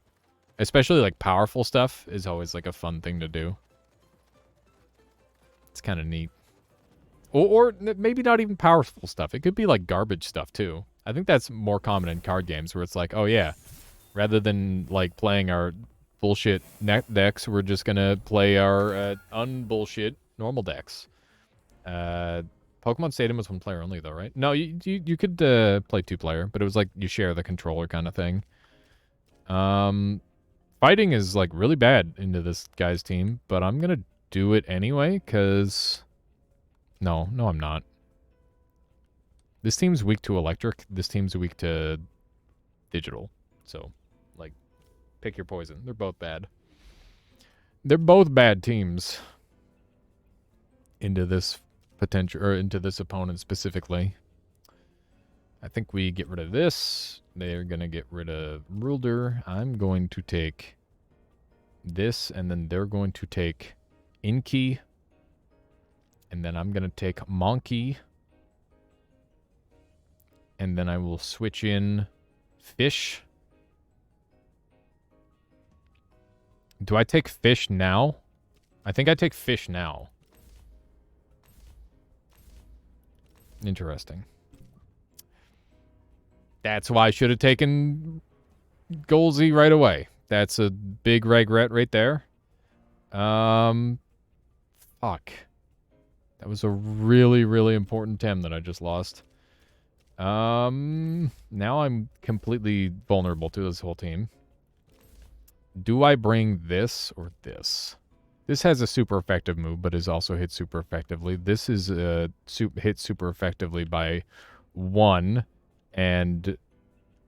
especially like powerful stuff, is always like a fun thing to do. It's kind of neat. Or maybe not even powerful stuff. It could be like garbage stuff too. I think that's more common in card games where it's like, oh yeah, rather than like playing our bullshit decks, we're just gonna play our unbullshit normal decks. Pokemon Stadium was 1 player only though, right? No, you could play 2 player, but it was like you share the controller kind of thing. Fighting is like really bad into this guy's team, but I'm gonna do it anyway, because... No, I'm not. This team's weak to electric. This team's weak to digital. So, like, pick your poison. They're both bad. They're both bad teams. Into this potential, or into this opponent specifically. I think we get rid of this. They're going to get rid of Ruler. I'm going to take this, and then they're going to take Inky. And then I'm going to take Monkey. And then I will switch in Fish. Do I take Fish now? I think I take Fish now. Interesting. That's why I should have taken Golzy right away. That's a big regret right there. Fuck. That was a really, really important Tem that I just lost. Now I'm completely vulnerable to this whole team. Do I bring this or this? This has a super effective move, but is also hit super effectively. This is hit super effectively by 1 and,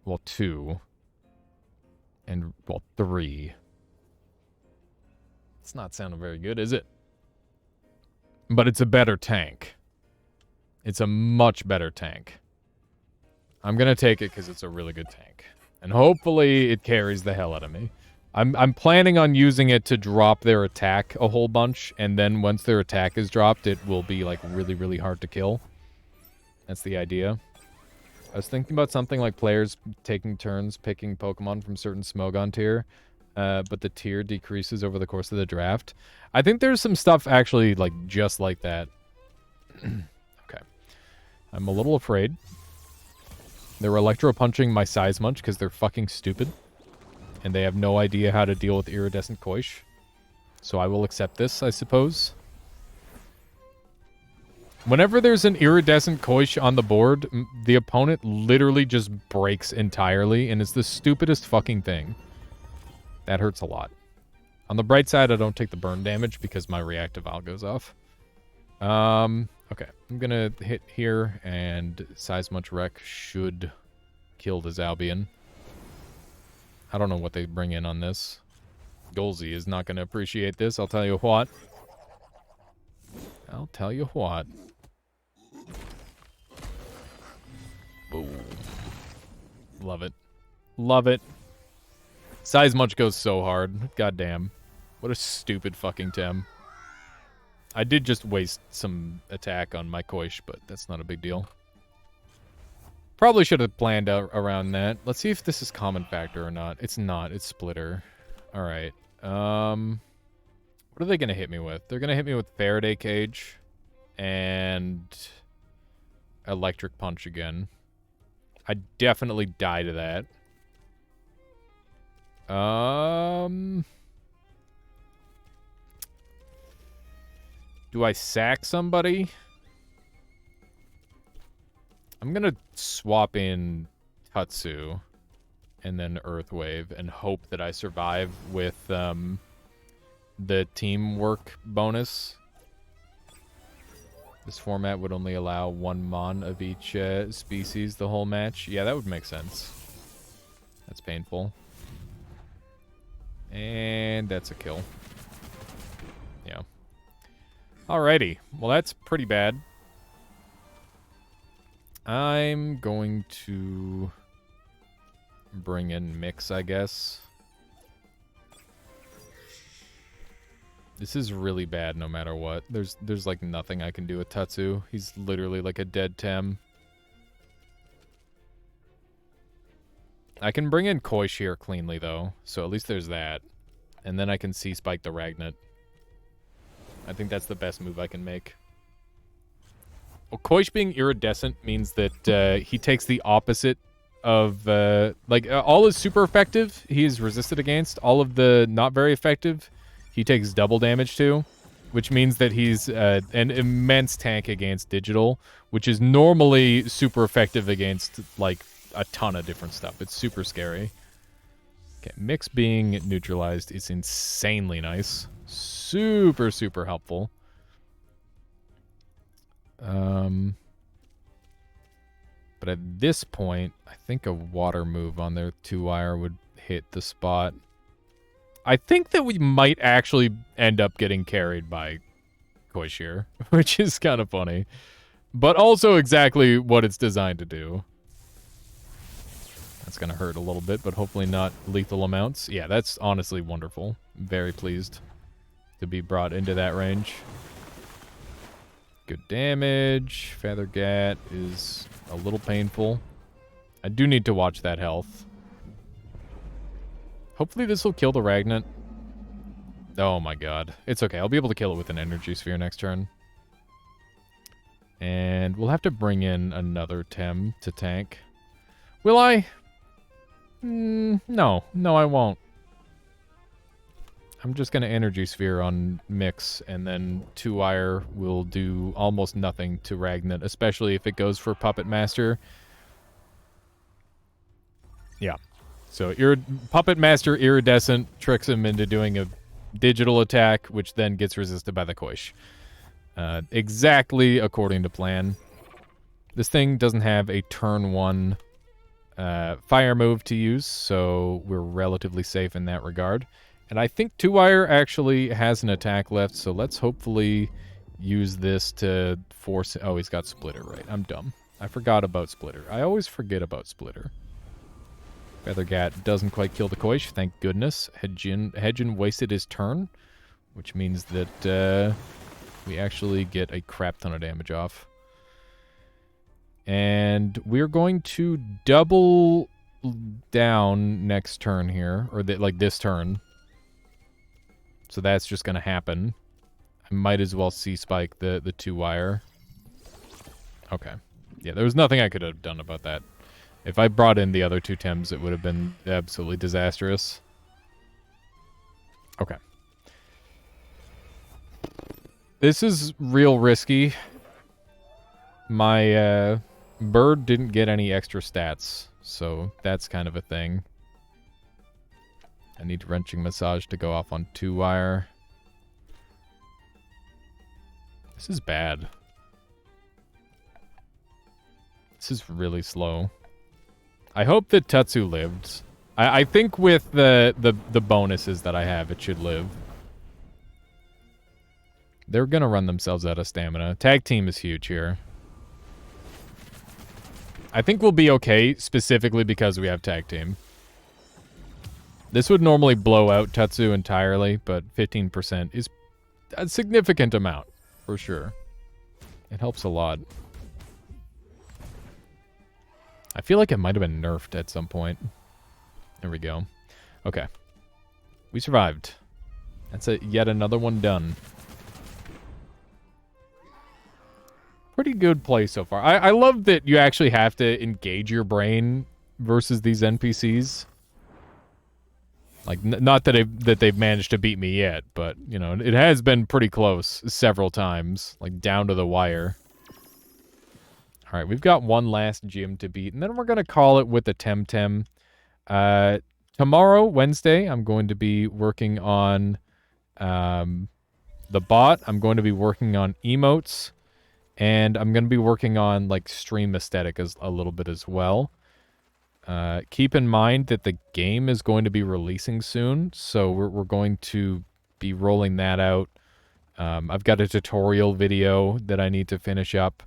well, 2. And, well, 3. It's not sounding very good, is it? But it's a better tank. It's a much better tank. I'm going to take it because it's a really good tank. And hopefully it carries the hell out of me. I'm planning on using it to drop their attack a whole bunch. And then once their attack is dropped, it will be like really, really hard to kill. That's the idea. I was thinking about something like players taking turns picking Pokemon from certain Smogon tier, but the tier decreases over the course of the draft. I think there's some stuff actually like just like that. Okay. I'm a little afraid. They were electro-punching my Seismuch because they're fucking stupid. And they have no idea how to deal with Iridescent Koish. So I will accept this, I suppose. Whenever there's an Iridescent Koish on the board, the opponent literally just breaks entirely, and it's the stupidest fucking thing. That hurts a lot. On the bright side, I don't take the burn damage because my reactive owl goes off. Okay, I'm gonna hit here, and Seismuch Wreck should kill the Zalbian. I don't know what they bring in on this. Golzy is not gonna appreciate this, I'll tell you what. I'll tell you what. Boom. Love it. Love it. Seismuch goes so hard. Goddamn. What a stupid fucking Tem. I did just waste some attack on my Koish, but that's not a big deal. Probably should have planned out around that. Let's see if this is Common Factor or not. It's not. It's Splitter. Alright. What are they going to hit me with? They're going to hit me with Faraday Cage and Electric Punch again. I definitely die to that. Do I sack somebody? I'm gonna swap in Tatsu and then Earthwave and hope that I survive with the teamwork bonus. This format would only allow one Mon of each species the whole match. Yeah, that would make sense. That's painful. And that's a kill. Yeah. Alrighty. Well, that's pretty bad. I'm going to bring in Mix, I guess. This is really bad no matter what. There's like nothing I can do with Tatsu. He's literally like a dead Tem. I can bring in Koish here cleanly, though. So at least there's that. And then I can C-Spike the Ragnet. I think that's the best move I can make. Well, Koish being iridescent means that he takes the opposite of... all is super effective, he is resisted against. All of the not very effective, he takes double damage to. Which means that he's an immense tank against digital. Which is normally super effective against, like, a ton of different stuff. It's super scary. Okay, Mix being neutralized is insanely nice. Super, super helpful. But at this point, I think a water move on their 2-wire would hit the spot. I think that we might actually end up getting carried by Koishir, which is kind of funny. But also exactly what it's designed to do. That's going to hurt a little bit, but hopefully not lethal amounts. Yeah, that's honestly wonderful. Very pleased to be brought into that range. Good damage. Feathergat is a little painful. I do need to watch that health. Hopefully this will kill the Ragnet. Oh my god. It's okay. I'll be able to kill it with an Energy Sphere next turn. And we'll have to bring in another Tem to tank. Will I? No. No, I won't. I'm just going to Energy Sphere on Mix, and then 2-wire will do almost nothing to Ragnet, especially if it goes for Puppet Master. Yeah. So Puppet Master Iridescent tricks him into doing a digital attack, which then gets resisted by the Koish. Exactly according to plan. This thing doesn't have a turn 1 fire move to use, so we're relatively safe in that regard. And I think 2-wire actually has an attack left, so let's hopefully use this to force... Oh, he's got Splitter, right. I'm dumb. I forgot about Splitter. I always forget about Splitter. Feathergat doesn't quite kill the Koish, thank goodness. Hedgen wasted his turn, which means that we actually get a crap ton of damage off. And we're going to double down next turn here, or like this turn. So that's just going to happen. I might as well C-spike the 2-wire. Okay. Yeah, there was nothing I could have done about that. If I brought in the other 2 Tems, it would have been absolutely disastrous. Okay. This is real risky. My bird didn't get any extra stats, so that's kind of a thing. I need Wrenching Massage to go off on 2-wire. This is bad. This is really slow. I hope that Tatsu lived. I think with the bonuses that I have, it should live. They're gonna run themselves out of stamina. Tag team is huge here. I think we'll be okay, specifically because we have tag team. This would normally blow out Tatsu entirely, but 15% is a significant amount, for sure. It helps a lot. I feel like it might have been nerfed at some point. There we go. Okay. We survived. That's yet another one done. Pretty good play so far. I love that you actually have to engage your brain versus these NPCs. Like, not that they've managed to beat me yet, but, you know, it has been pretty close several times. Like, down to the wire. Alright, we've got one last gym to beat, and then we're going to call it with the temtem. Tomorrow, Wednesday, I'm going to be working on the bot. I'm going to be working on emotes. And I'm going to be working on, like, stream aesthetic a little bit as well. Keep in mind that the game is going to be releasing soon, so we're going to be rolling that out. I've got a tutorial video that I need to finish up.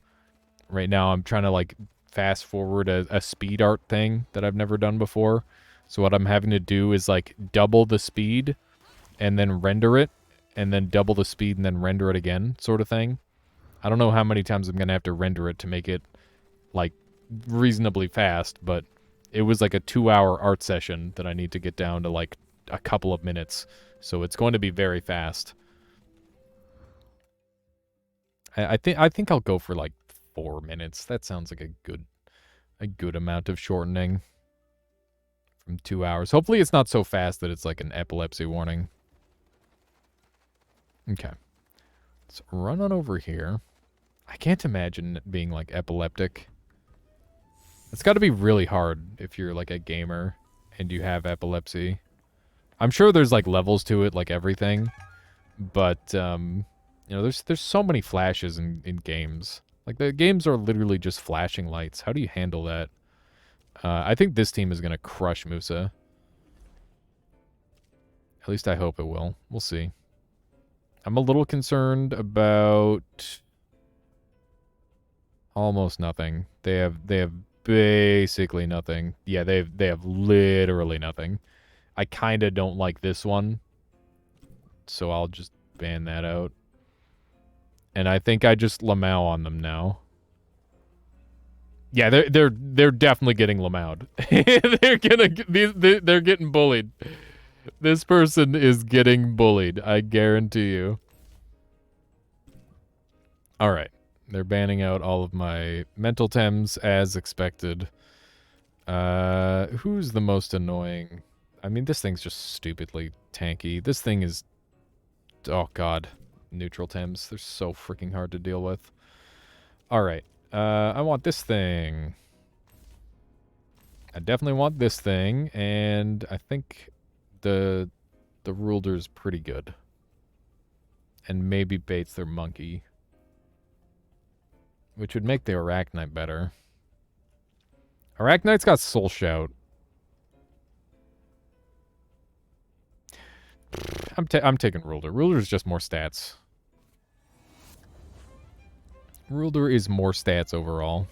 Right now, I'm trying to, like, fast forward a speed art thing that I've never done before. So what I'm having to do is, like, double the speed and then render it, and then double the speed and then render it again, sort of thing. I don't know how many times I'm going to have to render it to make it, like, reasonably fast, but it was like a 2-hour art session that I need to get down to, like, a couple of minutes. So it's going to be very fast. I think I'll go for, like, 4 minutes. That sounds like a good amount of shortening from 2 hours. Hopefully it's not so fast that it's like an epilepsy warning. Okay. Let's run on over here. I can't imagine it being, like, epileptic. It's got to be really hard if you're, like, a gamer and you have epilepsy. I'm sure there's, like, levels to it, like everything. But, you know, there's so many flashes in games. Like, the games are literally just flashing lights. How do you handle that? I think this team is going to crush Musa. At least I hope it will. We'll see. I'm a little concerned about almost nothing. They have basically nothing. Yeah, they have literally nothing. I kind of don't like this one, so I'll just ban that out. And I think I just Lamau on them now. Yeah, they're definitely getting Lamau'd. They're getting bullied. This person is getting bullied, I guarantee you. Alright. They're banning out all of my mental tems as expected. Who's the most annoying? I mean, this thing's just stupidly tanky. This thing is... Oh, God. Neutral tems. They're so freaking hard to deal with. Alright. I want this thing. I definitely want this thing, and I think the Ruler's pretty good. And maybe baits their monkey. Which would make the Arachnite better. Arachnite's got Soul Shout. I'm taking Ruler. Ruler is just more stats. Ruler is more stats overall.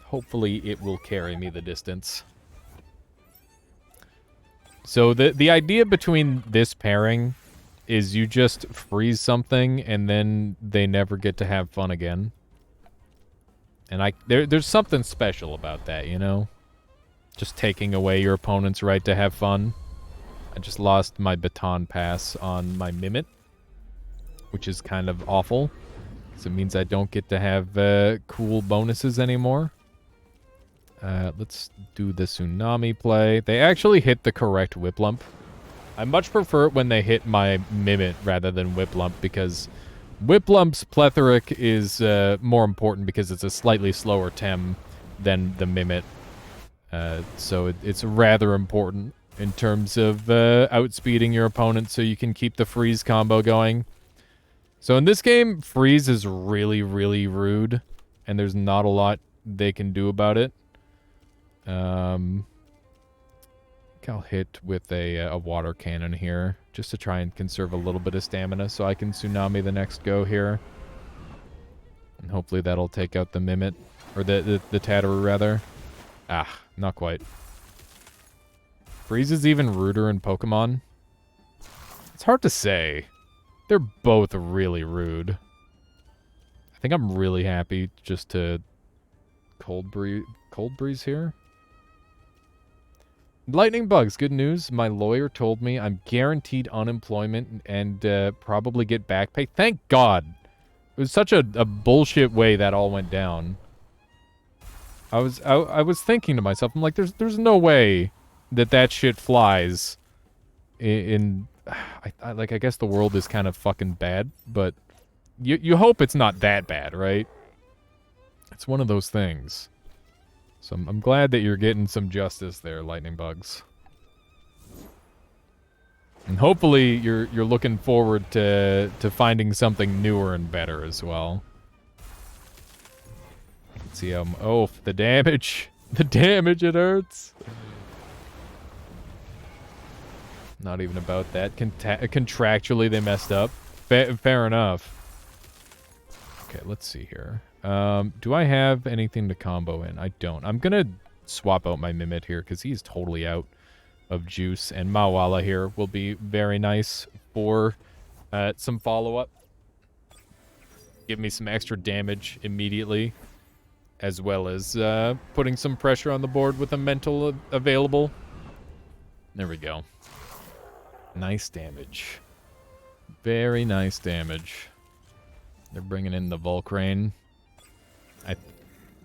Hopefully it will carry me the distance. So the idea between this pairing is you just freeze something and then they never get to have fun again. And there's something special about that, you know? Just taking away your opponent's right to have fun. I just lost my baton pass on my Mimit, which is kind of awful. So it means I don't get to have cool bonuses anymore. Let's do the Tsunami play. They actually hit the correct Whip Lump. I much prefer it when they hit my Mimit rather than Whip Lump, because Whip Lump's Plethoric is more important because it's a slightly slower tem than the Mimit. So it's rather important in terms of outspeeding your opponent so you can keep the freeze combo going. So in this game, freeze is really, really rude, and there's not a lot they can do about it. I'll hit with a water cannon here, just to try and conserve a little bit of stamina so I can Tsunami the next go here. And hopefully that'll take out the Mimit, or the Tatteru rather. Ah, not quite. Freeze is even ruder in Pokemon. It's hard to say. They're both really rude. I think I'm really happy just to cold breeze here. Lightning bugs, good news. My lawyer told me I'm guaranteed unemployment and probably get back pay. Thank God. It was such a bullshit way that all went down. I was thinking to myself, I'm like, there's no way that shit flies in I guess the world is kind of fucking bad, but you hope it's not that bad, right? It's one of those things. So I'm glad that you're getting some justice there, Lightning Bugs. And hopefully you're looking forward to finding something newer and better as well. Let's see oh, the damage. The damage, it hurts. Not even about that. Contractually, they messed up. Fair enough. Okay, let's see here. Do I have anything to combo in? I don't. I'm going to swap out my Mimit here because he's totally out of juice. And Mawala here will be very nice for some follow-up. Give me some extra damage immediately, as well as putting some pressure on the board with a mental available. There we go. Nice damage. Very nice damage. They're bringing in the Volcrane.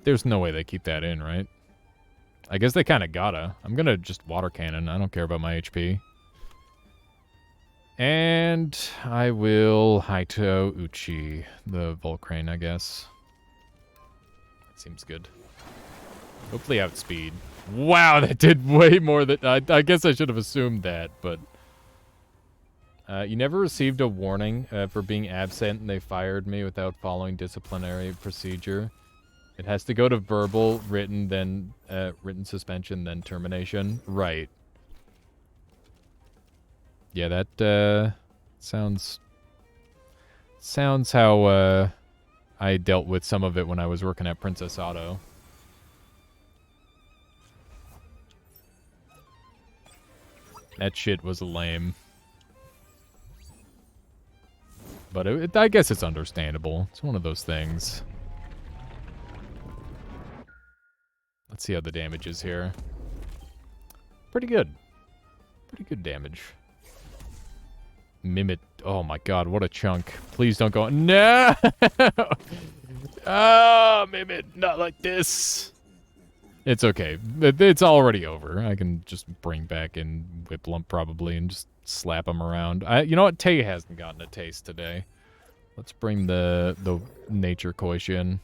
There's no way they keep that in, right? I guess they kind of gotta. I'm gonna just water cannon. I don't care about my HP. And I will Haito Uchi the Volcrane, I guess. That seems good. Hopefully outspeed. Wow, that did way more than... I guess I should have assumed that, but... you never received a warning for being absent and they fired me without following disciplinary procedure. It has to go to verbal, written, then written suspension, then termination. Right. Yeah, that sounds how I dealt with some of it when I was working at Princess Auto. That shit was lame. But I guess it's understandable. It's one of those things. Let's see how the damage is here. Pretty good. Pretty good damage. Mimit. Oh my god, what a chunk. Please don't go... No! Oh, Mimit, not like this. It's okay. It's already over. I can just bring back in Whiplump probably and just slap him around. You know what? Tay hasn't gotten a taste today. Let's bring the Nature Koish in.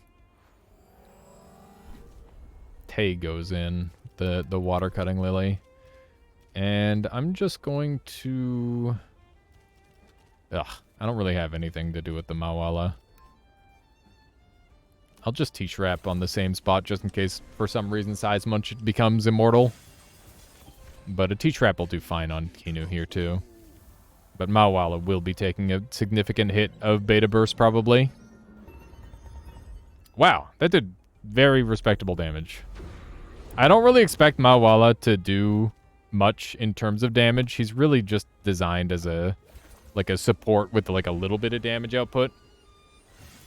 Tay goes in, the Water Cutting Lily. And I'm just going to... Ugh, I don't really have anything to do with the Mawala. I'll just T-Shrap on the same spot just in case for some reason Seismunch becomes immortal. But a T-Trap will do fine on Kinu here too. But Mawala will be taking a significant hit of Beta Burst probably. Wow, that did very respectable damage. I don't really expect Mawala to do much in terms of damage. He's really just designed as a support with like a little bit of damage output.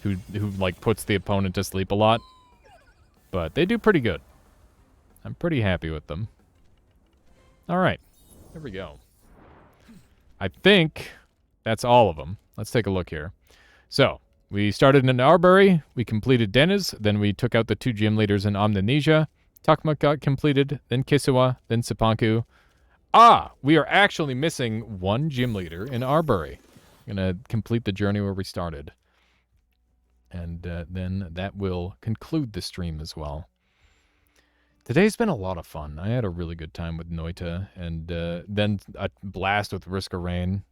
Who like puts the opponent to sleep a lot. But they do pretty good. I'm pretty happy with them. All right. There we go. I think that's all of them. Let's take a look here. So, we started in Arbury, we completed Deniz, then we took out the 2 gym leaders in Omninesia. Tukmak got completed, then Kisiwa, then Sipanku. Ah, we are actually missing 1 gym leader in Arbury. I'm going to complete the journey where we started. And then that will conclude the stream as well. Today's been a lot of fun. I had a really good time with Noita, and then a blast with Risk of Rain.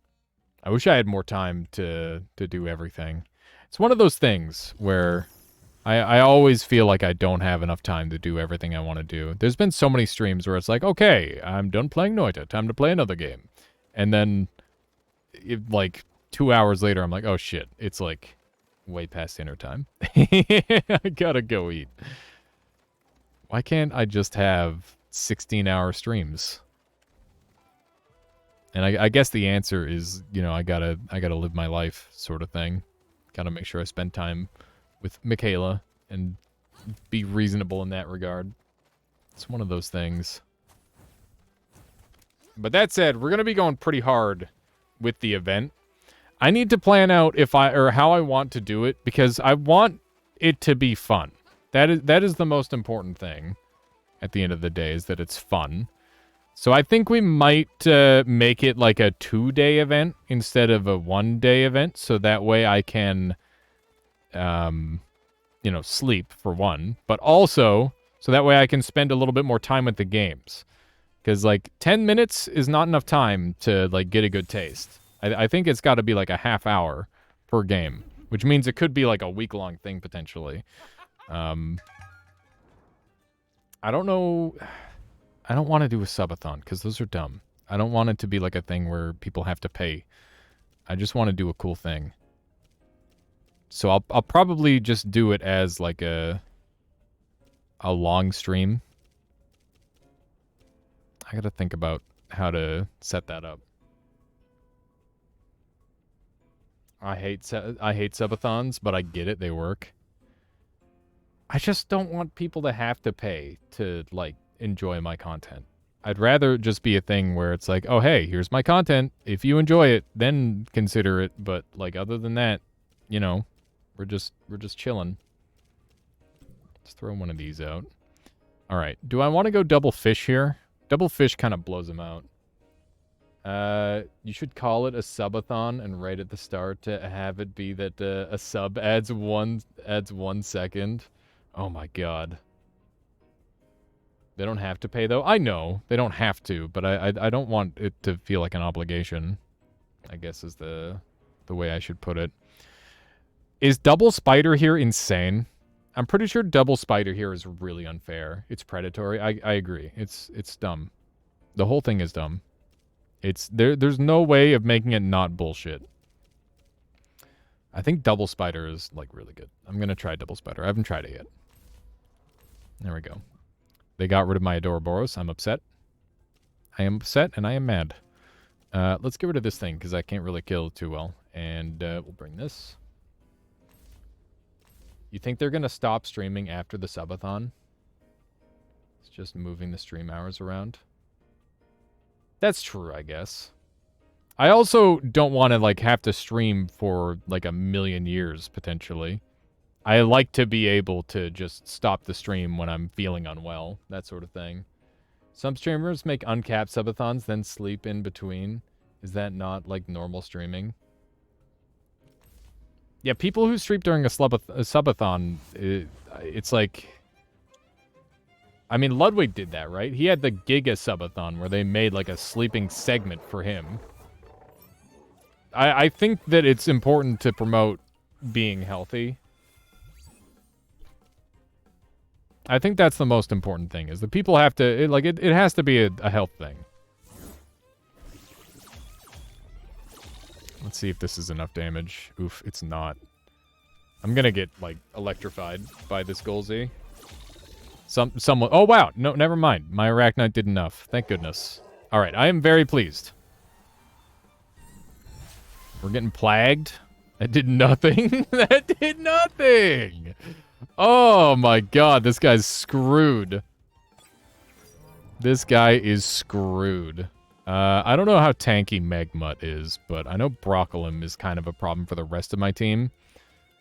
I wish I had more time to do everything. It's one of those things where I always feel like I don't have enough time to do everything I want to do. There's been so many streams where it's like, okay, I'm done playing Noita. Time to play another game. And then, like, 2 hours later, I'm like, oh shit, it's like way past dinner time. I gotta go eat. Why can't I just have 16-hour streams? And I guess the answer is, you know, I gotta live my life sort of thing. Gotta make sure I spend time with Michaela and be reasonable in that regard. It's one of those things. But that said, we're gonna be going pretty hard with the event. I need to plan out how I want to do it, because I want it to be fun. That is the most important thing at the end of the day, is that it's fun. So I think we might make it like a 2-day event instead of a 1-day event, so that way I can, you know, sleep for one, but also so that way I can spend a little bit more time with the games. Because, like, 10 minutes is not enough time to, like, get a good taste. I think it's got to be, like, a half hour per game, which means it could be, like, a week-long thing, potentially. I don't know. I don't want to do a subathon, because those are dumb. I don't want it to be, like, a thing where people have to pay. I just want to do a cool thing. So I'll probably just do it as, like, a long stream. I gotta think about how to set that up. I hate subathons, but I get it. They work. I just don't want people to have to pay to, like, enjoy my content. I'd rather just be a thing where it's like, oh, hey, here's my content. If you enjoy it, then consider it. But, like, other than that, you know, we're just chilling. Let's throw one of these out. All right. Do I want to go double fish here? Double fish kind of blows them out. You should call it a subathon and right at the start to have it be that a sub adds 1 second. Oh my god. They don't have to pay though. I know they don't have to, but I don't want it to feel like an obligation, I guess is the way I should put it. Is double spider here insane? I'm pretty sure double spider here is really unfair. It's predatory. I agree. It's dumb. The whole thing is dumb. There's no way of making it not bullshit. I think double spider is, like, really good. I'm gonna try double spider. I haven't tried it yet. There we go. They got rid of my Adoraboros. I'm upset. I am upset and I am mad. Let's get rid of this thing because I can't really kill it too well. And we'll bring this. You think they're gonna stop streaming after the subathon? It's just moving the stream hours around. That's true, I guess. I also don't want to, like, have to stream for, like, 1,000,000 years, potentially. I like to be able to just stop the stream when I'm feeling unwell, that sort of thing. Some streamers make uncapped subathons, then sleep in between. Is that not, like, normal streaming? Yeah, people who stream during a subathon, it's like... I mean, Ludwig did that, right? He had the Giga Subathon where they made, like, a sleeping segment for him. I think that it's important to promote being healthy. I think that's the most important thing, is that people have to... It has to be a health thing. Let's see if this is enough damage. Oof, it's not. I'm gonna get, like, electrified by this Golzy. Someone... Oh, wow. No, never mind. My Arachnite did enough. Thank goodness. All right, I am very pleased. We're getting plagued. That did nothing. That did nothing. Oh my god, this guy's screwed. This guy is screwed. I don't know how tanky Magmut is, but I know Broccolum is kind of a problem for the rest of my team.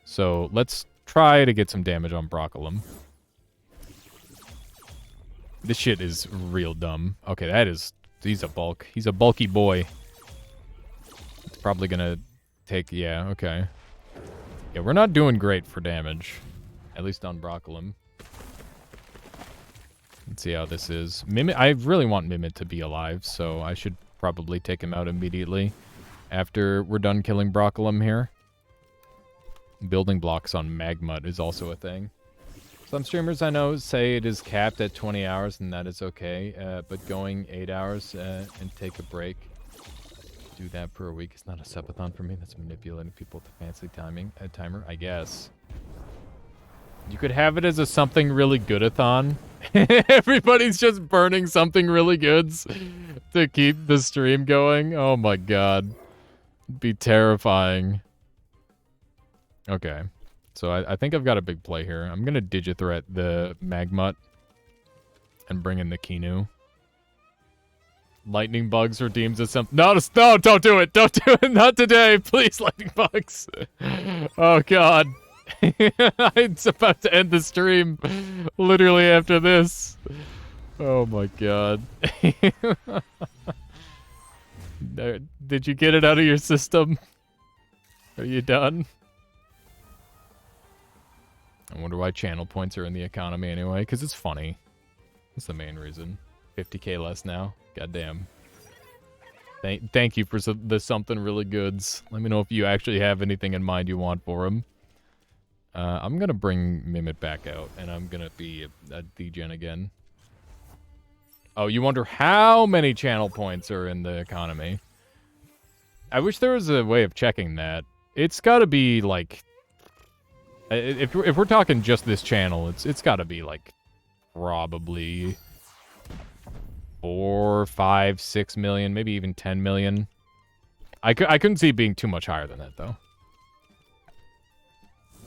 So let's try to get some damage on Broccolum. This shit is real dumb. Okay, that is... He's a bulk. He's a bulky boy. It's probably gonna take... Yeah, okay. Yeah, we're not doing great for damage. At least on Broccolum. Let's see how this is. Mimit, I really want Mimit to be alive, so I should probably take him out immediately after we're done killing Broccolum here. Building blocks on Magmut is also a thing. Some streamers I know say it is capped at 20 hours, and that is okay, but going 8 hours and take a break, do that per week is not a subathon for me. That's manipulating people with a fancy timer, I guess. You could have it as a something really good-a-thon. Everybody's just burning something really goods to keep the stream going. Oh my god. It'd be terrifying. Okay. So I think I've got a big play here. I'm going to Digithreat the Magmut and bring in the Kinu. Lightning bugs redeems as something. No, don't do it. Don't do it. Not today. Please, lightning bugs. Oh god. It's about to end the stream literally after this. Oh my god. Did you get it out of your system? Are you done? I wonder why channel points are in the economy anyway, because it's funny. That's the main reason. 50k less now. Goddamn. Thank you for the something really goods. Let me know if you actually have anything in mind you want for him. I'm gonna bring Mimit back out, and I'm gonna be a degen again. Oh, you wonder how many channel points are in the economy? I wish there was a way of checking that. It's gotta be, like... If we're talking just this channel, it's gotta be, like, probably 4, 5, 6 million, maybe even 10 million. I couldn't see it being too much higher than that, though.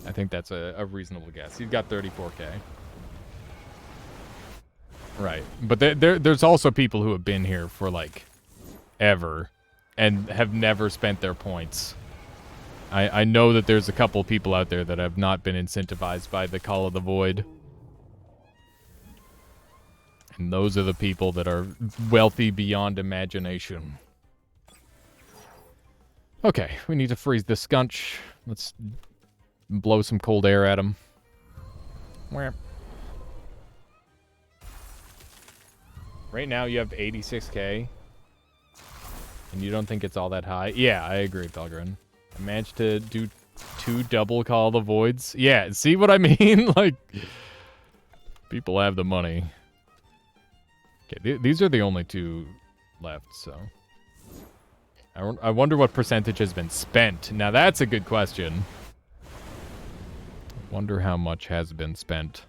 I think that's a reasonable guess. He's got 34k. Right. But there's also people who have been here for, like, ever and have never spent their points. I know that there's a couple people out there that have not been incentivized by the Call of the Void. And those are the people that are wealthy beyond imagination. Okay, we need to freeze this skunch. Let's... blow some cold air at him. Right now you have 86k. And you don't think it's all that high? Yeah, I agree, Pelgrin. I managed to do 2 double Call the Voids. Yeah, see what I mean? Like, people have the money. Okay, these are the only 2 left, so... I wonder what percentage has been spent. Now that's a good question. Wonder how much has been spent.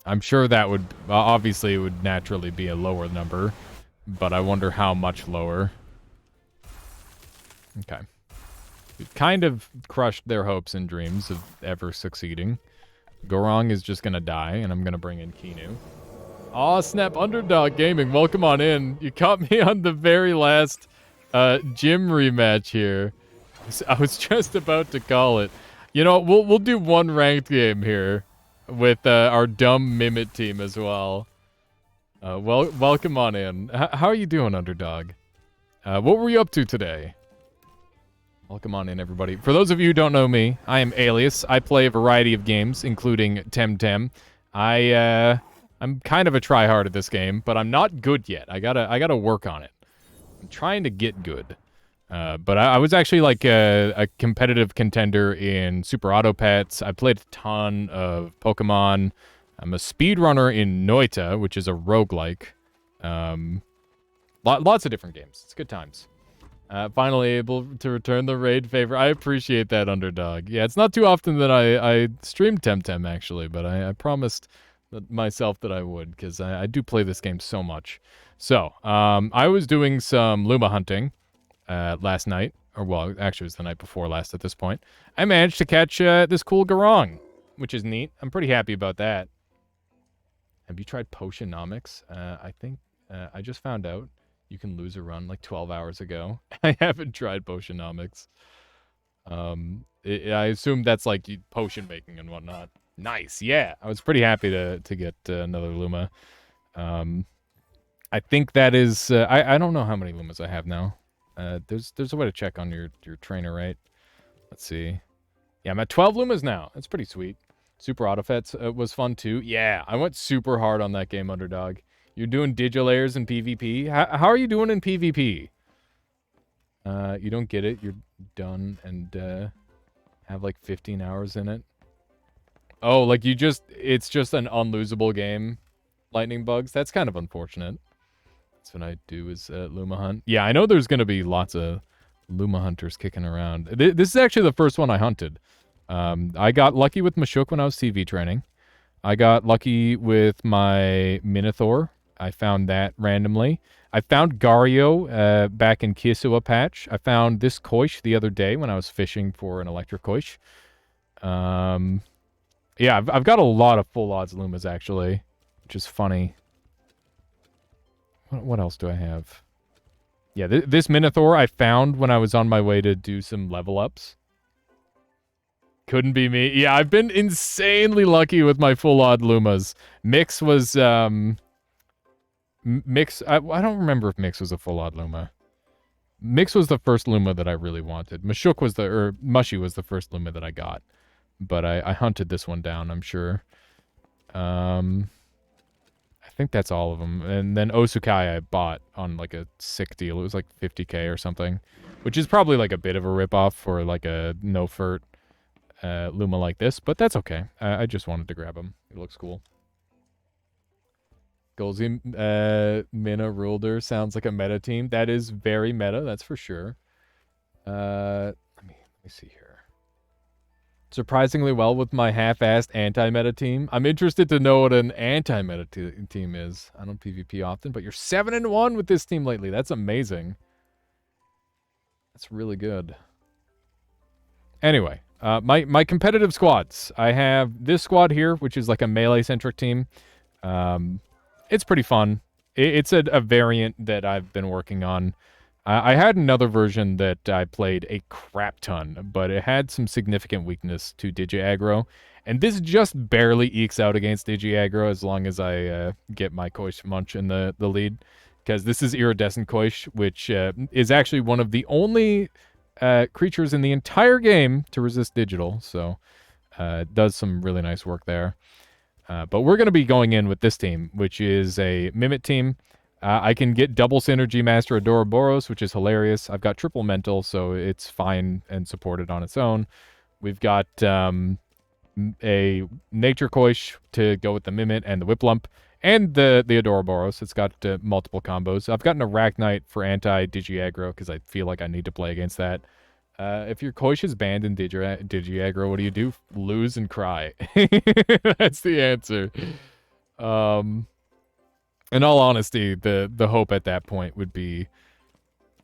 I'm sure that would... obviously, it would naturally be a lower number. But I wonder how much lower. Okay. We've kind of crushed their hopes and dreams of ever succeeding. Gorong is just going to die, and I'm going to bring in Kinu. Aw, snap, Underdog Gaming, welcome on in. You caught me on the very last gym rematch here. I was just about to call it. You know, we'll do one ranked game here with our dumb Mimit team as well. Welcome on in. How are you doing, Underdog? What were you up to today? Welcome on in, everybody. For those of you who don't know me, I am Alias. I play a variety of games, including Temtem. I'm kind of a tryhard at this game, but I'm not good yet. I gotta work on it. I'm trying to get good. But I was actually like a competitive contender in Super Auto Pets. I played a ton of Pokemon. I'm a speedrunner in Noita, which is a roguelike. Lots of different games. It's good times. Finally able to return the raid favor. I appreciate that, Underdog. Yeah, it's not too often that I stream Temtem, actually, but I promised myself that I would, because I do play this game so much. So, I was doing some Luma hunting last night. Or, well, actually, it was the night before last at this point. I managed to catch this cool Gorong. which is neat. I'm pretty happy about that. Have you tried Potionomics? I think I just found out you can lose a run like 12 hours ago. I haven't tried Potionomics. I assume that's like potion making and whatnot. Nice, yeah. I was pretty happy to get another Luma. I think that is. I don't know how many Lumas I have now. There's a way to check on your trainer, right? Let's see. Yeah, I'm at 12 Lumas now. That's pretty sweet. Super Autofets was fun too. Yeah, I went super hard on that game, Underdog. You're doing Digilayers in PvP. How are you doing in PvP? You don't get it. You're done and have like 15 hours in it. Oh, like it's just an unlosable game. Lightning bugs. That's kind of unfortunate. That's what I do is Luma hunt. Yeah, I know there's going to be lots of Luma hunters kicking around. This is actually the first one I hunted. I got lucky with Mashuk when I was TV training. I got lucky with my Minotaur. I found that randomly. I found Gario back in Kisua patch. I found this Koish the other day when I was fishing for an electric Koish. Yeah, I've got a lot of full odds Lumas actually, which is funny. What else do I have? Yeah, this Minotaur I found when I was on my way to do some level ups. Couldn't be me. Yeah, I've been insanely lucky with my full odd Lumas. Mix was Mix. I don't remember if Mix was a full odd Luma. Mix was the first Luma that I really wanted. Mashuk was Mushy was the first Luma that I got, but I hunted this one down. I'm sure. I think that's all of them. And then Osukai I bought on like a sick deal. It was like 50k or something, which is probably like a bit of a ripoff for like a no furt Luma like this, but that's okay. I just wanted to grab him. It looks cool. Golzy Mina Rulder sounds like a meta team. That is very meta, that's for sure. Let me see here. Surprisingly well with my half-assed anti-meta team. I'm interested to know what an anti-meta team is. I don't PvP often, but you're 7-1 with this team lately. That's amazing. That's really good. Anyway, my competitive squads. I have this squad here, which is like a melee-centric team. It's pretty fun. It's a variant that I've been working on. I had another version that I played a crap ton, but it had some significant weakness to Digi-Aggro. And this just barely ekes out against Digi-Aggro as long as I get my Koish Munch in the lead. Because this is Iridescent Koish, which is actually one of the only creatures in the entire game to resist digital. So it does some really nice work there. But we're going to be going in with this team, which is a Mimit team. I can get double Synergy Master Adoraboros, which is hilarious. I've got triple Mental, so it's fine and supported on its own. We've got a Nature Koish to go with the Mimit and the Whiplump, and the Adoraboros. It's got multiple combos. I've got an Arachnite for anti-Digi-Aggro, because I feel like I need to play against that. If your Koish is banned in Digi-Aggro, what do? Lose and cry. That's the answer. In all honesty, the hope at that point would be,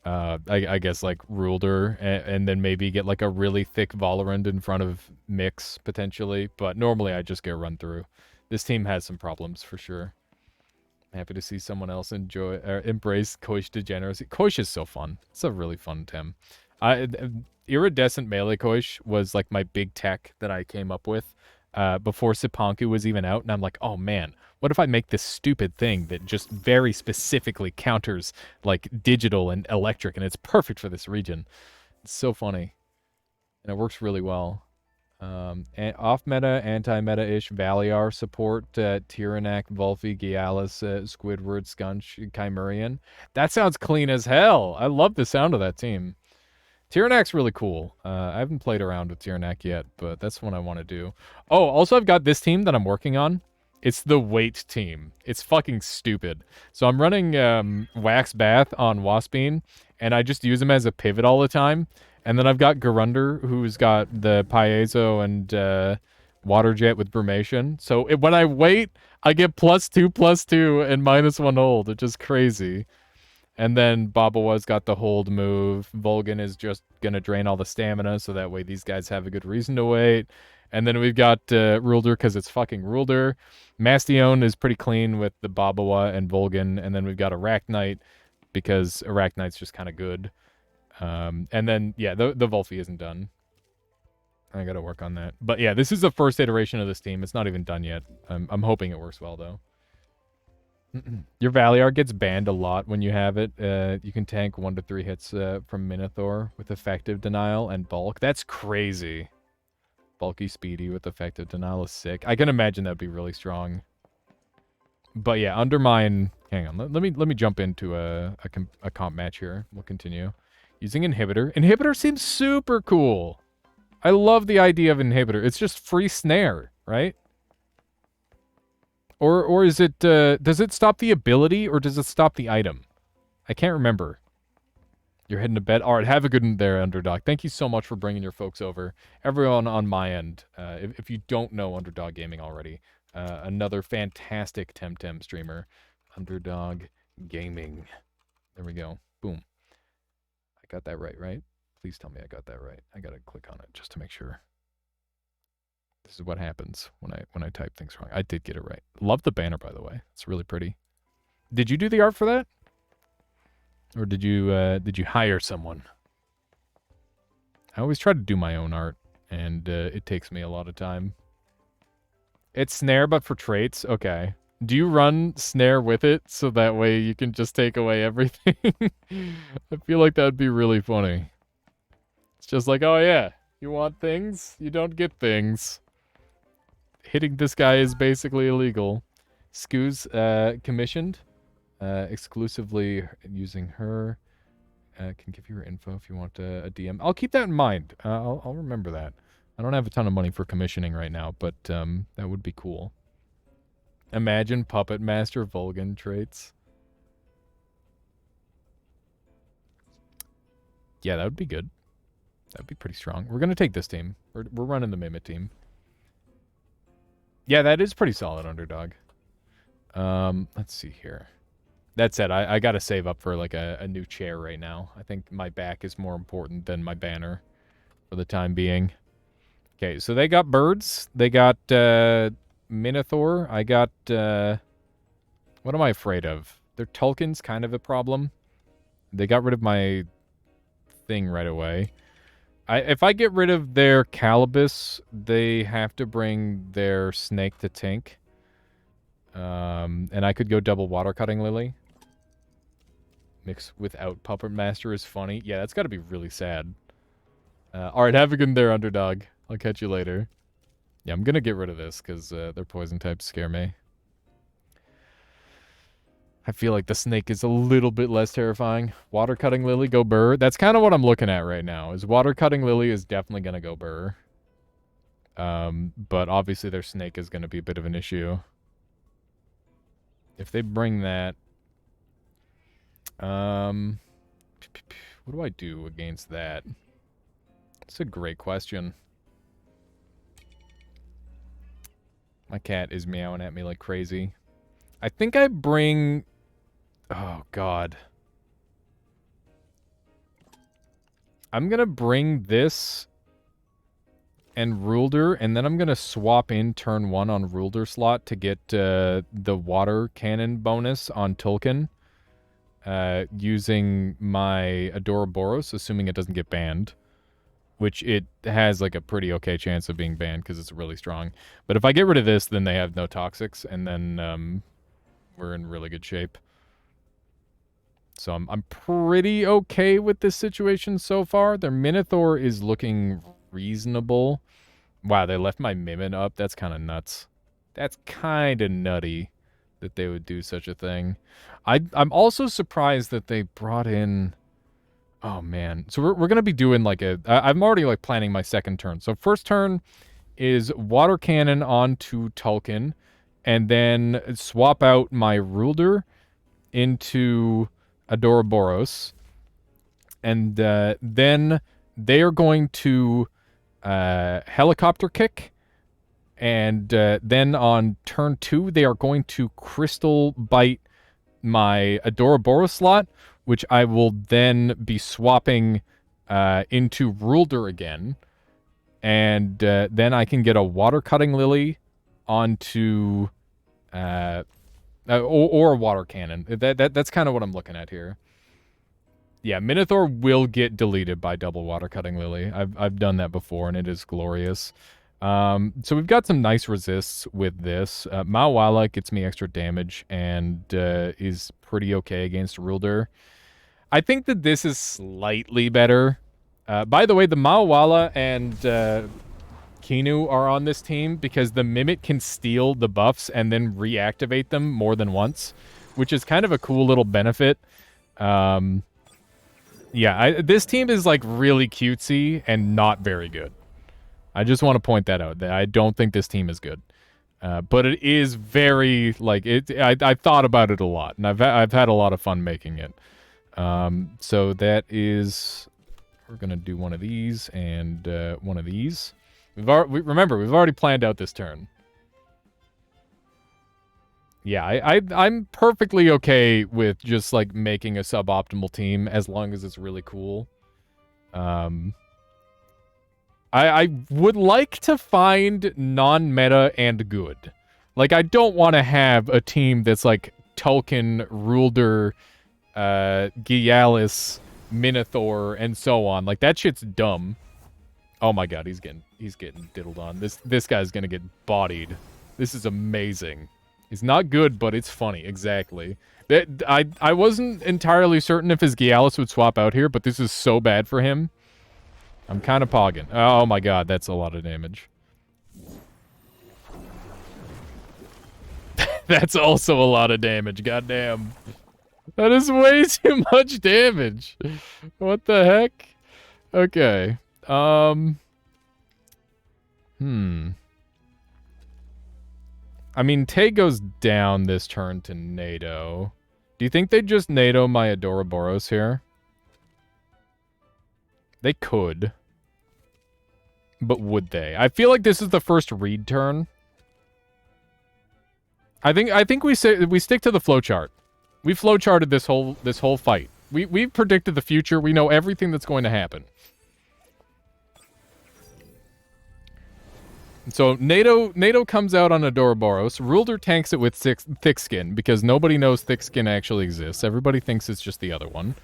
I guess, like Rulder, and then maybe get like a really thick Valorant in front of Mix, potentially. But normally I just get run through. This team has some problems, for sure. Happy to see someone else embrace Koish degeneracy. Koish is so fun. It's a really fun Tim. Iridescent Melee Koish was like my big tech that I came up with before Sipanku was even out, and I'm like, oh man, what if I make this stupid thing that just very specifically counters like digital and electric, and it's perfect for this region. It's so funny, and it works really well. And off-meta, anti-meta-ish Valiar support, Tyrannac, Volphy, Gialis, Squidward, Skunch, Chimerian. That sounds clean as hell. I love the sound of that team. Tyrannac's really cool. I haven't played around with Tyrannac yet, but that's what I want to do. Oh, also I've got this team that I'm working on. It's the Wait team. It's fucking stupid. So I'm running Wax Bath on Waspine, and I just use him as a pivot all the time. And then I've got Garunder, who's got the Piezo and Water Jet with Brumation. So when I wait, I get +2/+2 and -1 hold, which is crazy. And then Babawa's got the hold move. Volgan is just going to drain all the stamina, so that way these guys have a good reason to wait. And then we've got Rulder, because it's fucking Rulder. Mastion is pretty clean with the Babawa and Volgan. And then we've got Arachnite, because Arachnite's just kind of good. And then, yeah, the Volfi isn't done. I got to work on that. But yeah, this is the first iteration of this team. It's not even done yet. I'm hoping it works well, though. Your Valiar gets banned a lot when you have it. You can tank 1 to 3 hits from Minotaur with effective denial and bulk. That's crazy. Bulky Speedy with effective denial is sick. I can imagine that'd be really strong. But yeah, Undermine... Hang on, let me jump into a comp match here. We'll continue. Using Inhibitor. Inhibitor seems super cool. I love the idea of Inhibitor. It's just free snare, right? Or is it, does it stop the ability, or does it stop the item? I can't remember. You're heading to bed? All right, have a good one there, Underdog. Thank you so much for bringing your folks over. Everyone on my end, if you don't know Underdog Gaming already, another fantastic Temtem streamer, Underdog Gaming. There we go. Boom. I got that right? Please tell me I got that right. I gotta click on it just to make sure. This is what happens when I type things wrong. I did get it right. Love the banner, by the way. It's really pretty. Did you do the art for that? Or did you hire someone? I always try to do my own art, and it takes me a lot of time. It's snare, but for traits? Okay. Do you run snare with it, so that way you can just take away everything? I feel like that would be really funny. It's just like, oh yeah, you want things? You don't get things. Hitting this guy is basically illegal. Scoo's commissioned. Exclusively using her. Can give you her info if you want a DM. I'll keep that in mind. I'll remember that. I don't have a ton of money for commissioning right now, but that would be cool. Imagine Puppet Master Volgan traits. Yeah, that would be good. That would be pretty strong. We're going to take this team. We're running the Mimit team. Yeah, that is pretty solid, Underdog. Let's see here. That said, I got to save up for like a new chair right now. I think my back is more important than my banner for the time being. Okay, so they got birds. They got Minotaur. I got... what am I afraid of? Their Tulkin's kind of a problem. They got rid of my thing right away. If I get rid of their Calibus, they have to bring their Snake to Tink. And I could go double Water Cutting Lily. Mix without Puppet Master is funny. Yeah, that's got to be really sad. Alright, have a good one there, Underdog. I'll catch you later. Yeah, I'm going to get rid of this because their poison types scare me. I feel like the snake is a little bit less terrifying. Water Cutting Lily, go burr. That's kind of what I'm looking at right now. Is Water Cutting Lily is definitely going to go burr. But obviously their snake is going to be a bit of an issue. If they bring that... what do I do against that? That's a great question. My cat is meowing at me like crazy. I think I bring... Oh, God. I'm going to bring this and Rulder, and then I'm going to swap in turn 1 on Rulder slot to get the water cannon bonus on Tulkin. Using my Adoraboros, assuming it doesn't get banned. Which it has like a pretty okay chance of being banned because it's really strong. But if I get rid of this, then they have no toxics, and then we're in really good shape. So I'm pretty okay with this situation so far. Their Minotaur is looking reasonable. Wow, they left my Mimit up. That's kind of nuts. That's kind of nutty that they would do such a thing. I'm also surprised that they brought in... Oh, man. So we're going to be doing like a... I'm already like planning my second turn. So first turn is Water Cannon onto Tulkin. And then swap out my Rulder into Adoraboros. And then they are going to Helicopter Kick. And then on turn 2, they are going to Crystal Bite my Adoraboros slot, which I will then be swapping into Rulder again. And then I can get a Water Cutting Lily onto... or a Water Cannon. That's kind of what I'm looking at here. Yeah, Minotaur will get deleted by double Water Cutting Lily. I've done that before, and it is glorious. So we've got some nice resists with this. Mawala gets me extra damage and is pretty okay against Rulder. I think that this is slightly better. By the way, the Mawala and Kinu are on this team because the Mimic can steal the buffs and then reactivate them more than once, which is kind of a cool little benefit. Yeah, this team is like really cutesy and not very good. I just want to point that out. That I don't think this team is good, but it is very like it. I thought about it a lot, and I've had a lot of fun making it. So that is, we're gonna do one of these and one of these. Remember, we've already planned out this turn. Yeah, I'm perfectly okay with just like making a suboptimal team as long as it's really cool. I would like to find non-meta and good. Like, I don't want to have a team that's like Tulkin, Rulder, Gialis, Minotaur, and so on. Like, that shit's dumb. Oh my god, he's getting diddled on. This guy's gonna get bodied. This is amazing. It's not good, but it's funny. Exactly. I wasn't entirely certain if his Gialis would swap out here, but this is so bad for him. I'm kind of pogging. Oh my god, that's a lot of damage. That's also a lot of damage, goddamn. That is way too much damage. What the heck? Okay. I mean, Tay goes down this turn to NATO. Do you think they'd just NATO my Adoraboros here? They could. But would they? I feel like this is the first read turn. I think we stick to the flowchart. We flowcharted this whole fight. We've predicted the future. We know everything that's going to happen. So NATO comes out on Adoraboros. Rulder tanks it with Thick Skin because nobody knows Thick Skin actually exists. Everybody thinks it's just the other one.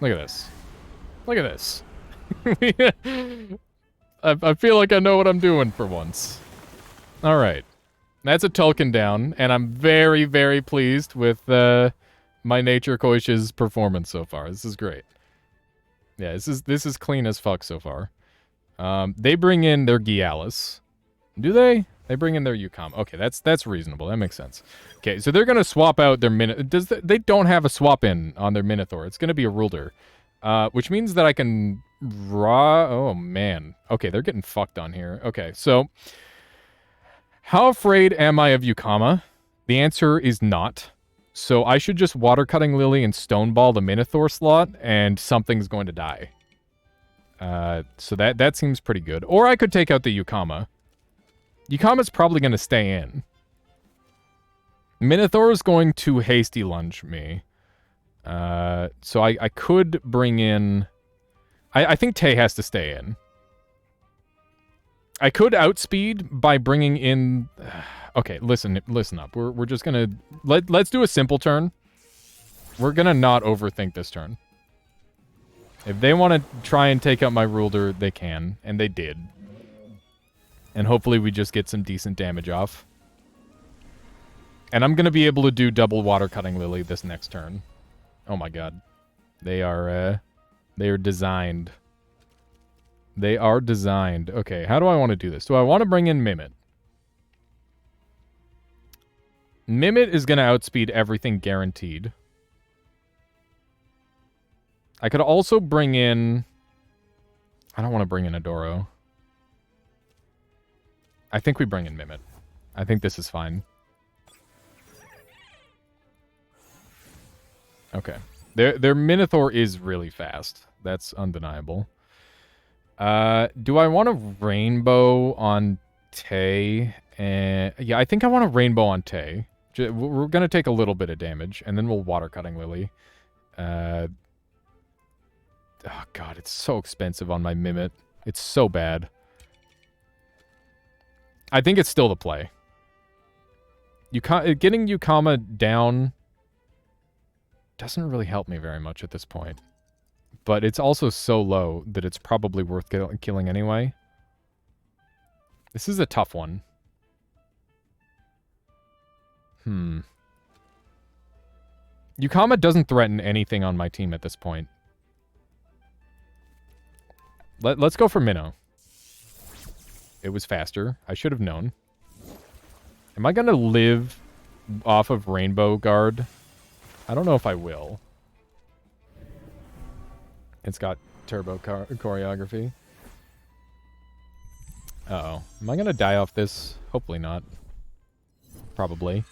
Look at this. Look at this. I feel like I know what I'm doing for once. All right. That's a Tulkin down, and I'm very, very pleased with my Nature Koish's performance so far. This is great. Yeah, this is clean as fuck so far. They bring in their Gialis. Do they? They bring in their Yukam. Okay, that's reasonable. That makes sense. Okay, so they're gonna swap out their they don't have a swap in on their Minotaur. It's gonna be a Rulder, which means that I can Oh man. Okay, they're getting fucked on here. Okay, so how afraid am I of Yukama? The answer is not. So I should just Water Cutting Lily and Stoneball the Minotaur slot, and something's going to die. So that seems pretty good. Or I could take out the Yukama. Yukama's probably going to stay in. Minotaur is going to Hasty Lunge me. So I could bring in... I think Tay has to stay in. I could outspeed by bringing in... Okay, listen up. We're just going to... Let's do a simple turn. We're going to not overthink this turn. If they want to try and take out my Rulder, they can. And they did. And hopefully we just get some decent damage off. And I'm going to be able to do double Water Cutting Lily this next turn. Oh my god. They are designed. They are designed. Okay, how do I want to do this? Do I want to bring in Mimit? Mimit is going to outspeed everything guaranteed. I could also bring in... I don't want to bring in Adoro. I think we bring in Mimit. I think this is fine. Okay. Their Minotaur is really fast. That's undeniable. Do I want a Rainbow on Tay? Yeah, I think I want a Rainbow on Tay. We're going to take a little bit of damage, and then we'll Water Cutting Lily. Oh, God, it's so expensive on my Mimit. It's so bad. I think it's still the play. Getting Yukama down doesn't really help me very much at this point. But it's also so low that it's probably worth killing anyway. This is a tough one. Yukama doesn't threaten anything on my team at this point. Let's go for Minnow. It was faster. I should have known. Am I going to live off of Rainbow Guard? I don't know if I will. It's got turbo choreography. Uh-oh. Am I going to die off this? Hopefully not. Probably.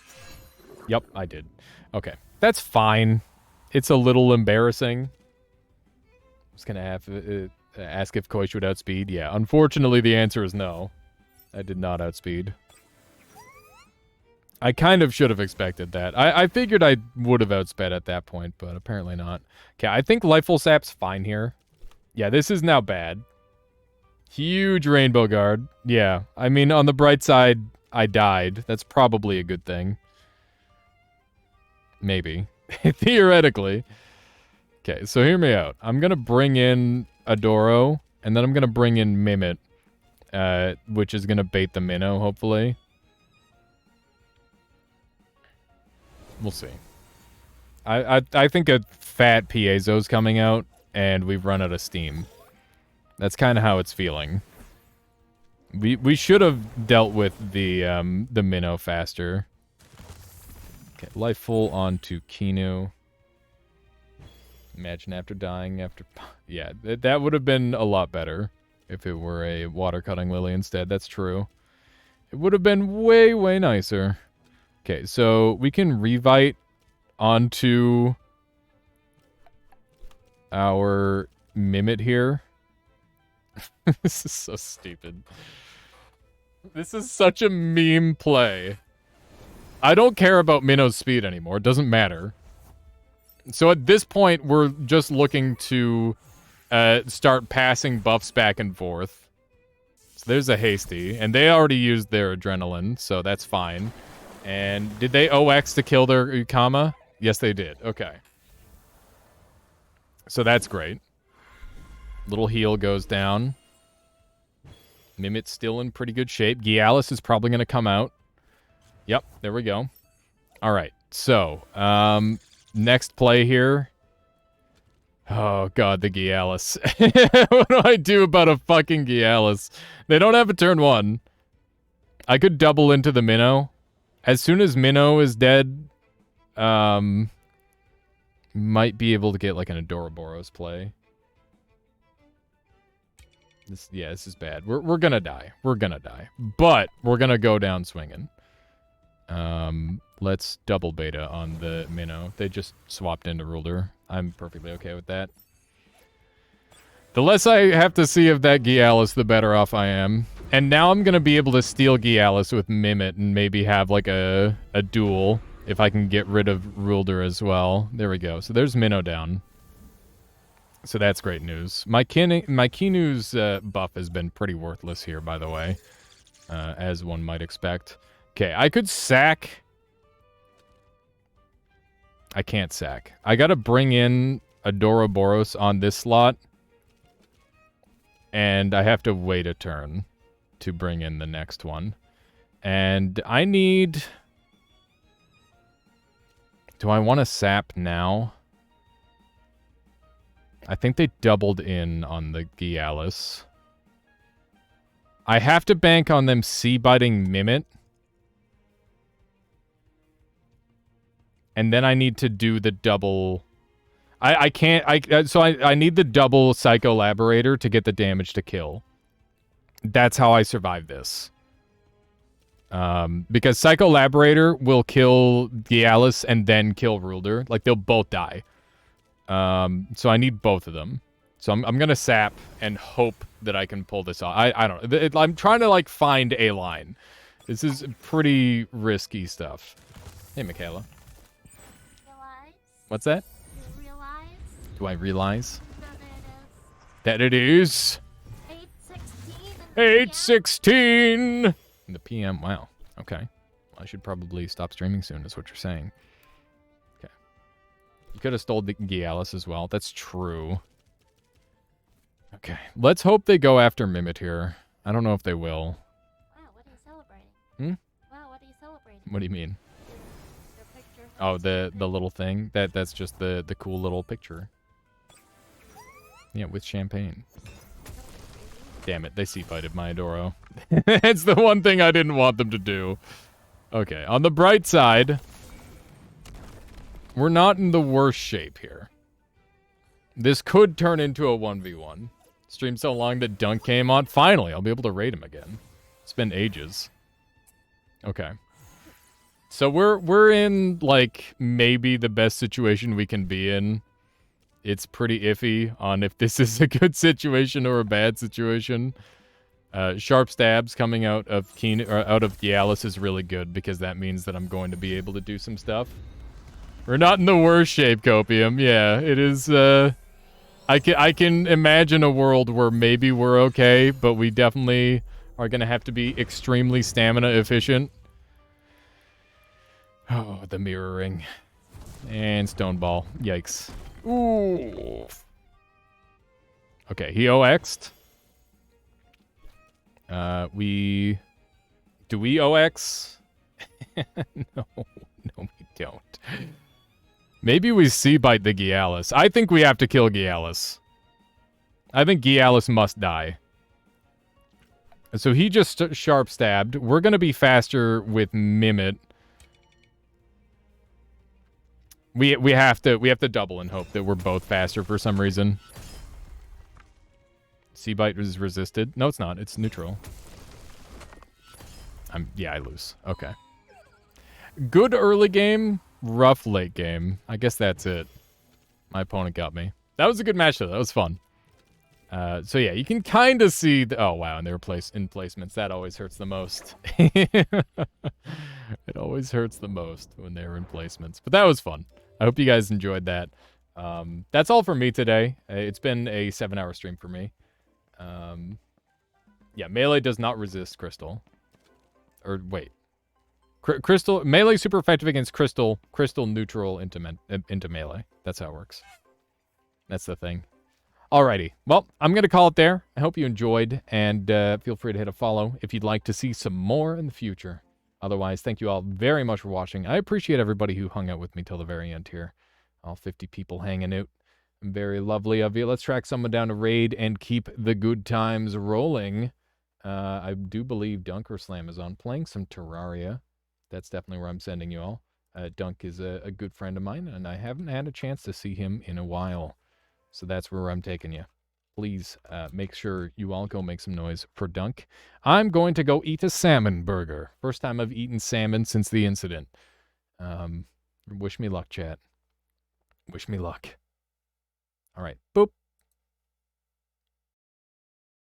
Yep, I did. Okay. That's fine. It's a little embarrassing. I was going to have ask if Koichi would outspeed. Yeah, unfortunately the answer is no. I did not outspeed. I kind of should have expected that. I figured I would have outsped at that point, but apparently not. Okay, I think Lifeful Sap's fine here. Yeah, this is now bad. Huge Rainbow Guard. Yeah, I mean, on the bright side, I died. That's probably a good thing. Maybe. Theoretically. Okay, so hear me out. I'm going to bring in Adoro, and then I'm going to bring in Mimit, which is going to bait the Minnow, hopefully. We'll see. I think a fat Piezo's coming out, and we've run out of steam. That's kind of how it's feeling. We should have dealt with the Minnow faster. Okay, Life Full onto Kinu. Imagine after dying after... Yeah, that would have been a lot better if it were a Water Cutting Lily instead. That's true. It would have been way, way nicer. Okay, so we can Revite onto our Mimit here. This is so stupid. This is such a meme play. I don't care about Minnow's speed anymore. It doesn't matter. So at this point, we're just looking to start passing buffs back and forth. So there's a Hasty, and they already used their Adrenaline, so that's fine. And did they OX to kill their Ukama? Yes, they did. Okay. So that's great. Little heal goes down. Mimit's still in pretty good shape. Gialis is probably going to come out. Yep, there we go. All right, so next play here. Oh, God, the Gialis. What do I do about a fucking Gialis? They don't have a turn 1. I could double into the Minnow. As soon as Minnow is dead, might be able to get like an Adoraboros play. This is bad. We're gonna die. We're gonna die. But we're gonna go down swinging. Let's double beta on the Minnow. They just swapped into Ruler. I'm perfectly okay with that. The less I have to see of that Gialis, the better off I am. And now I'm gonna be able to steal Gialis with Mimit and maybe have like a duel if I can get rid of Rulder as well. There we go. So there's Minnow down. So that's great news. My Kinu's buff has been pretty worthless here, by the way, as one might expect. Okay, I could sack. I can't sack. I gotta bring in Adoraboros on this slot, and I have to wait a turn to bring in the next one. And I need... Do I want to sap now? I think they doubled in on the Gialis. I have to bank on them sea-biting Mimit. And then I need to do the double... I can't... So I need the double Psycholaborator to get the damage to kill. That's how I survive this. Because Psycholaborator will kill Gialis and then kill Ruler. Like, they'll both die. So I need both of them. So I'm gonna sap and hope that I can pull this off. I don't know. I'm trying to, like, find a line. This is pretty risky stuff. Hey, Michaela. Realize? What's that? You realize Do I realize that that it is it is 8:16 in the 8:16 in the PM? Wow. Okay. Well, I should probably stop streaming soon, is what you're saying. Okay. You could have stole the Gialis as well. That's true. Okay. Let's hope they go after Mimit here. I don't know if they will. Wow, what are you celebrating? Hmm? Wow, what are you celebrating? What do you mean? Their picture. Oh, the little thing. That's just the cool little picture. Yeah, with champagne. Damn it, they seat-fighted my Adoro. It's the one thing I didn't want them to do. Okay, on the bright side, we're not in the worst shape here. This could turn into a 1v1. Streamed so long that Dunk came on. Finally, I'll be able to raid him again. It's been ages. Okay. So we're in, like, maybe the best situation we can be in. It's pretty iffy on if this is a good situation or a bad situation. Sharp stabs coming out of Gialis is really good because that means that I'm going to be able to do some stuff. We're not in the worst shape, Copium. Yeah, it is. I can imagine a world where maybe we're okay, but we definitely are gonna have to be extremely stamina efficient. Oh, the mirroring and stone ball. Yikes. Ooh. Okay, he OX'd. Do we OX? No, we don't. Maybe we C-bite the Gialis. I think we have to kill Gialis. I think Gialis must die. So he just sharp stabbed. We're gonna be faster with Mimit. We have to double and hope that we're both faster for some reason. C-bite is resisted. No, it's not. It's neutral. Yeah, I lose. Okay. Good early game, rough late game. I guess that's it. My opponent got me. That was a good match though. That was fun. So yeah, you can kind of see oh wow, and they were in placements. That always hurts the most. It always hurts the most when they were in placements. But that was fun. I hope you guys enjoyed that. That's all for me today. It's been a 7-hour stream for me. Yeah, melee does not resist crystal. Or wait. Crystal melee super effective against crystal neutral into melee. That's how it works. That's the thing. Alrighty. Well, I'm going to call it there. I hope you enjoyed, and feel free to hit a follow if you'd like to see some more in the future. Otherwise, thank you all very much for watching. I appreciate everybody who hung out with me till the very end here. All 50 people hanging out. Very lovely of you. Let's track someone down to raid and keep the good times rolling. I do believe Dunker Slam is on, playing some Terraria. That's definitely where I'm sending you all. Dunk is a good friend of mine, and I haven't had a chance to see him in a while. So that's where I'm taking you. Please make sure you all go make some noise for Dunk. I'm going to go eat a salmon burger. First time I've eaten salmon since the incident. Wish me luck, chat. Wish me luck. All right. Boop.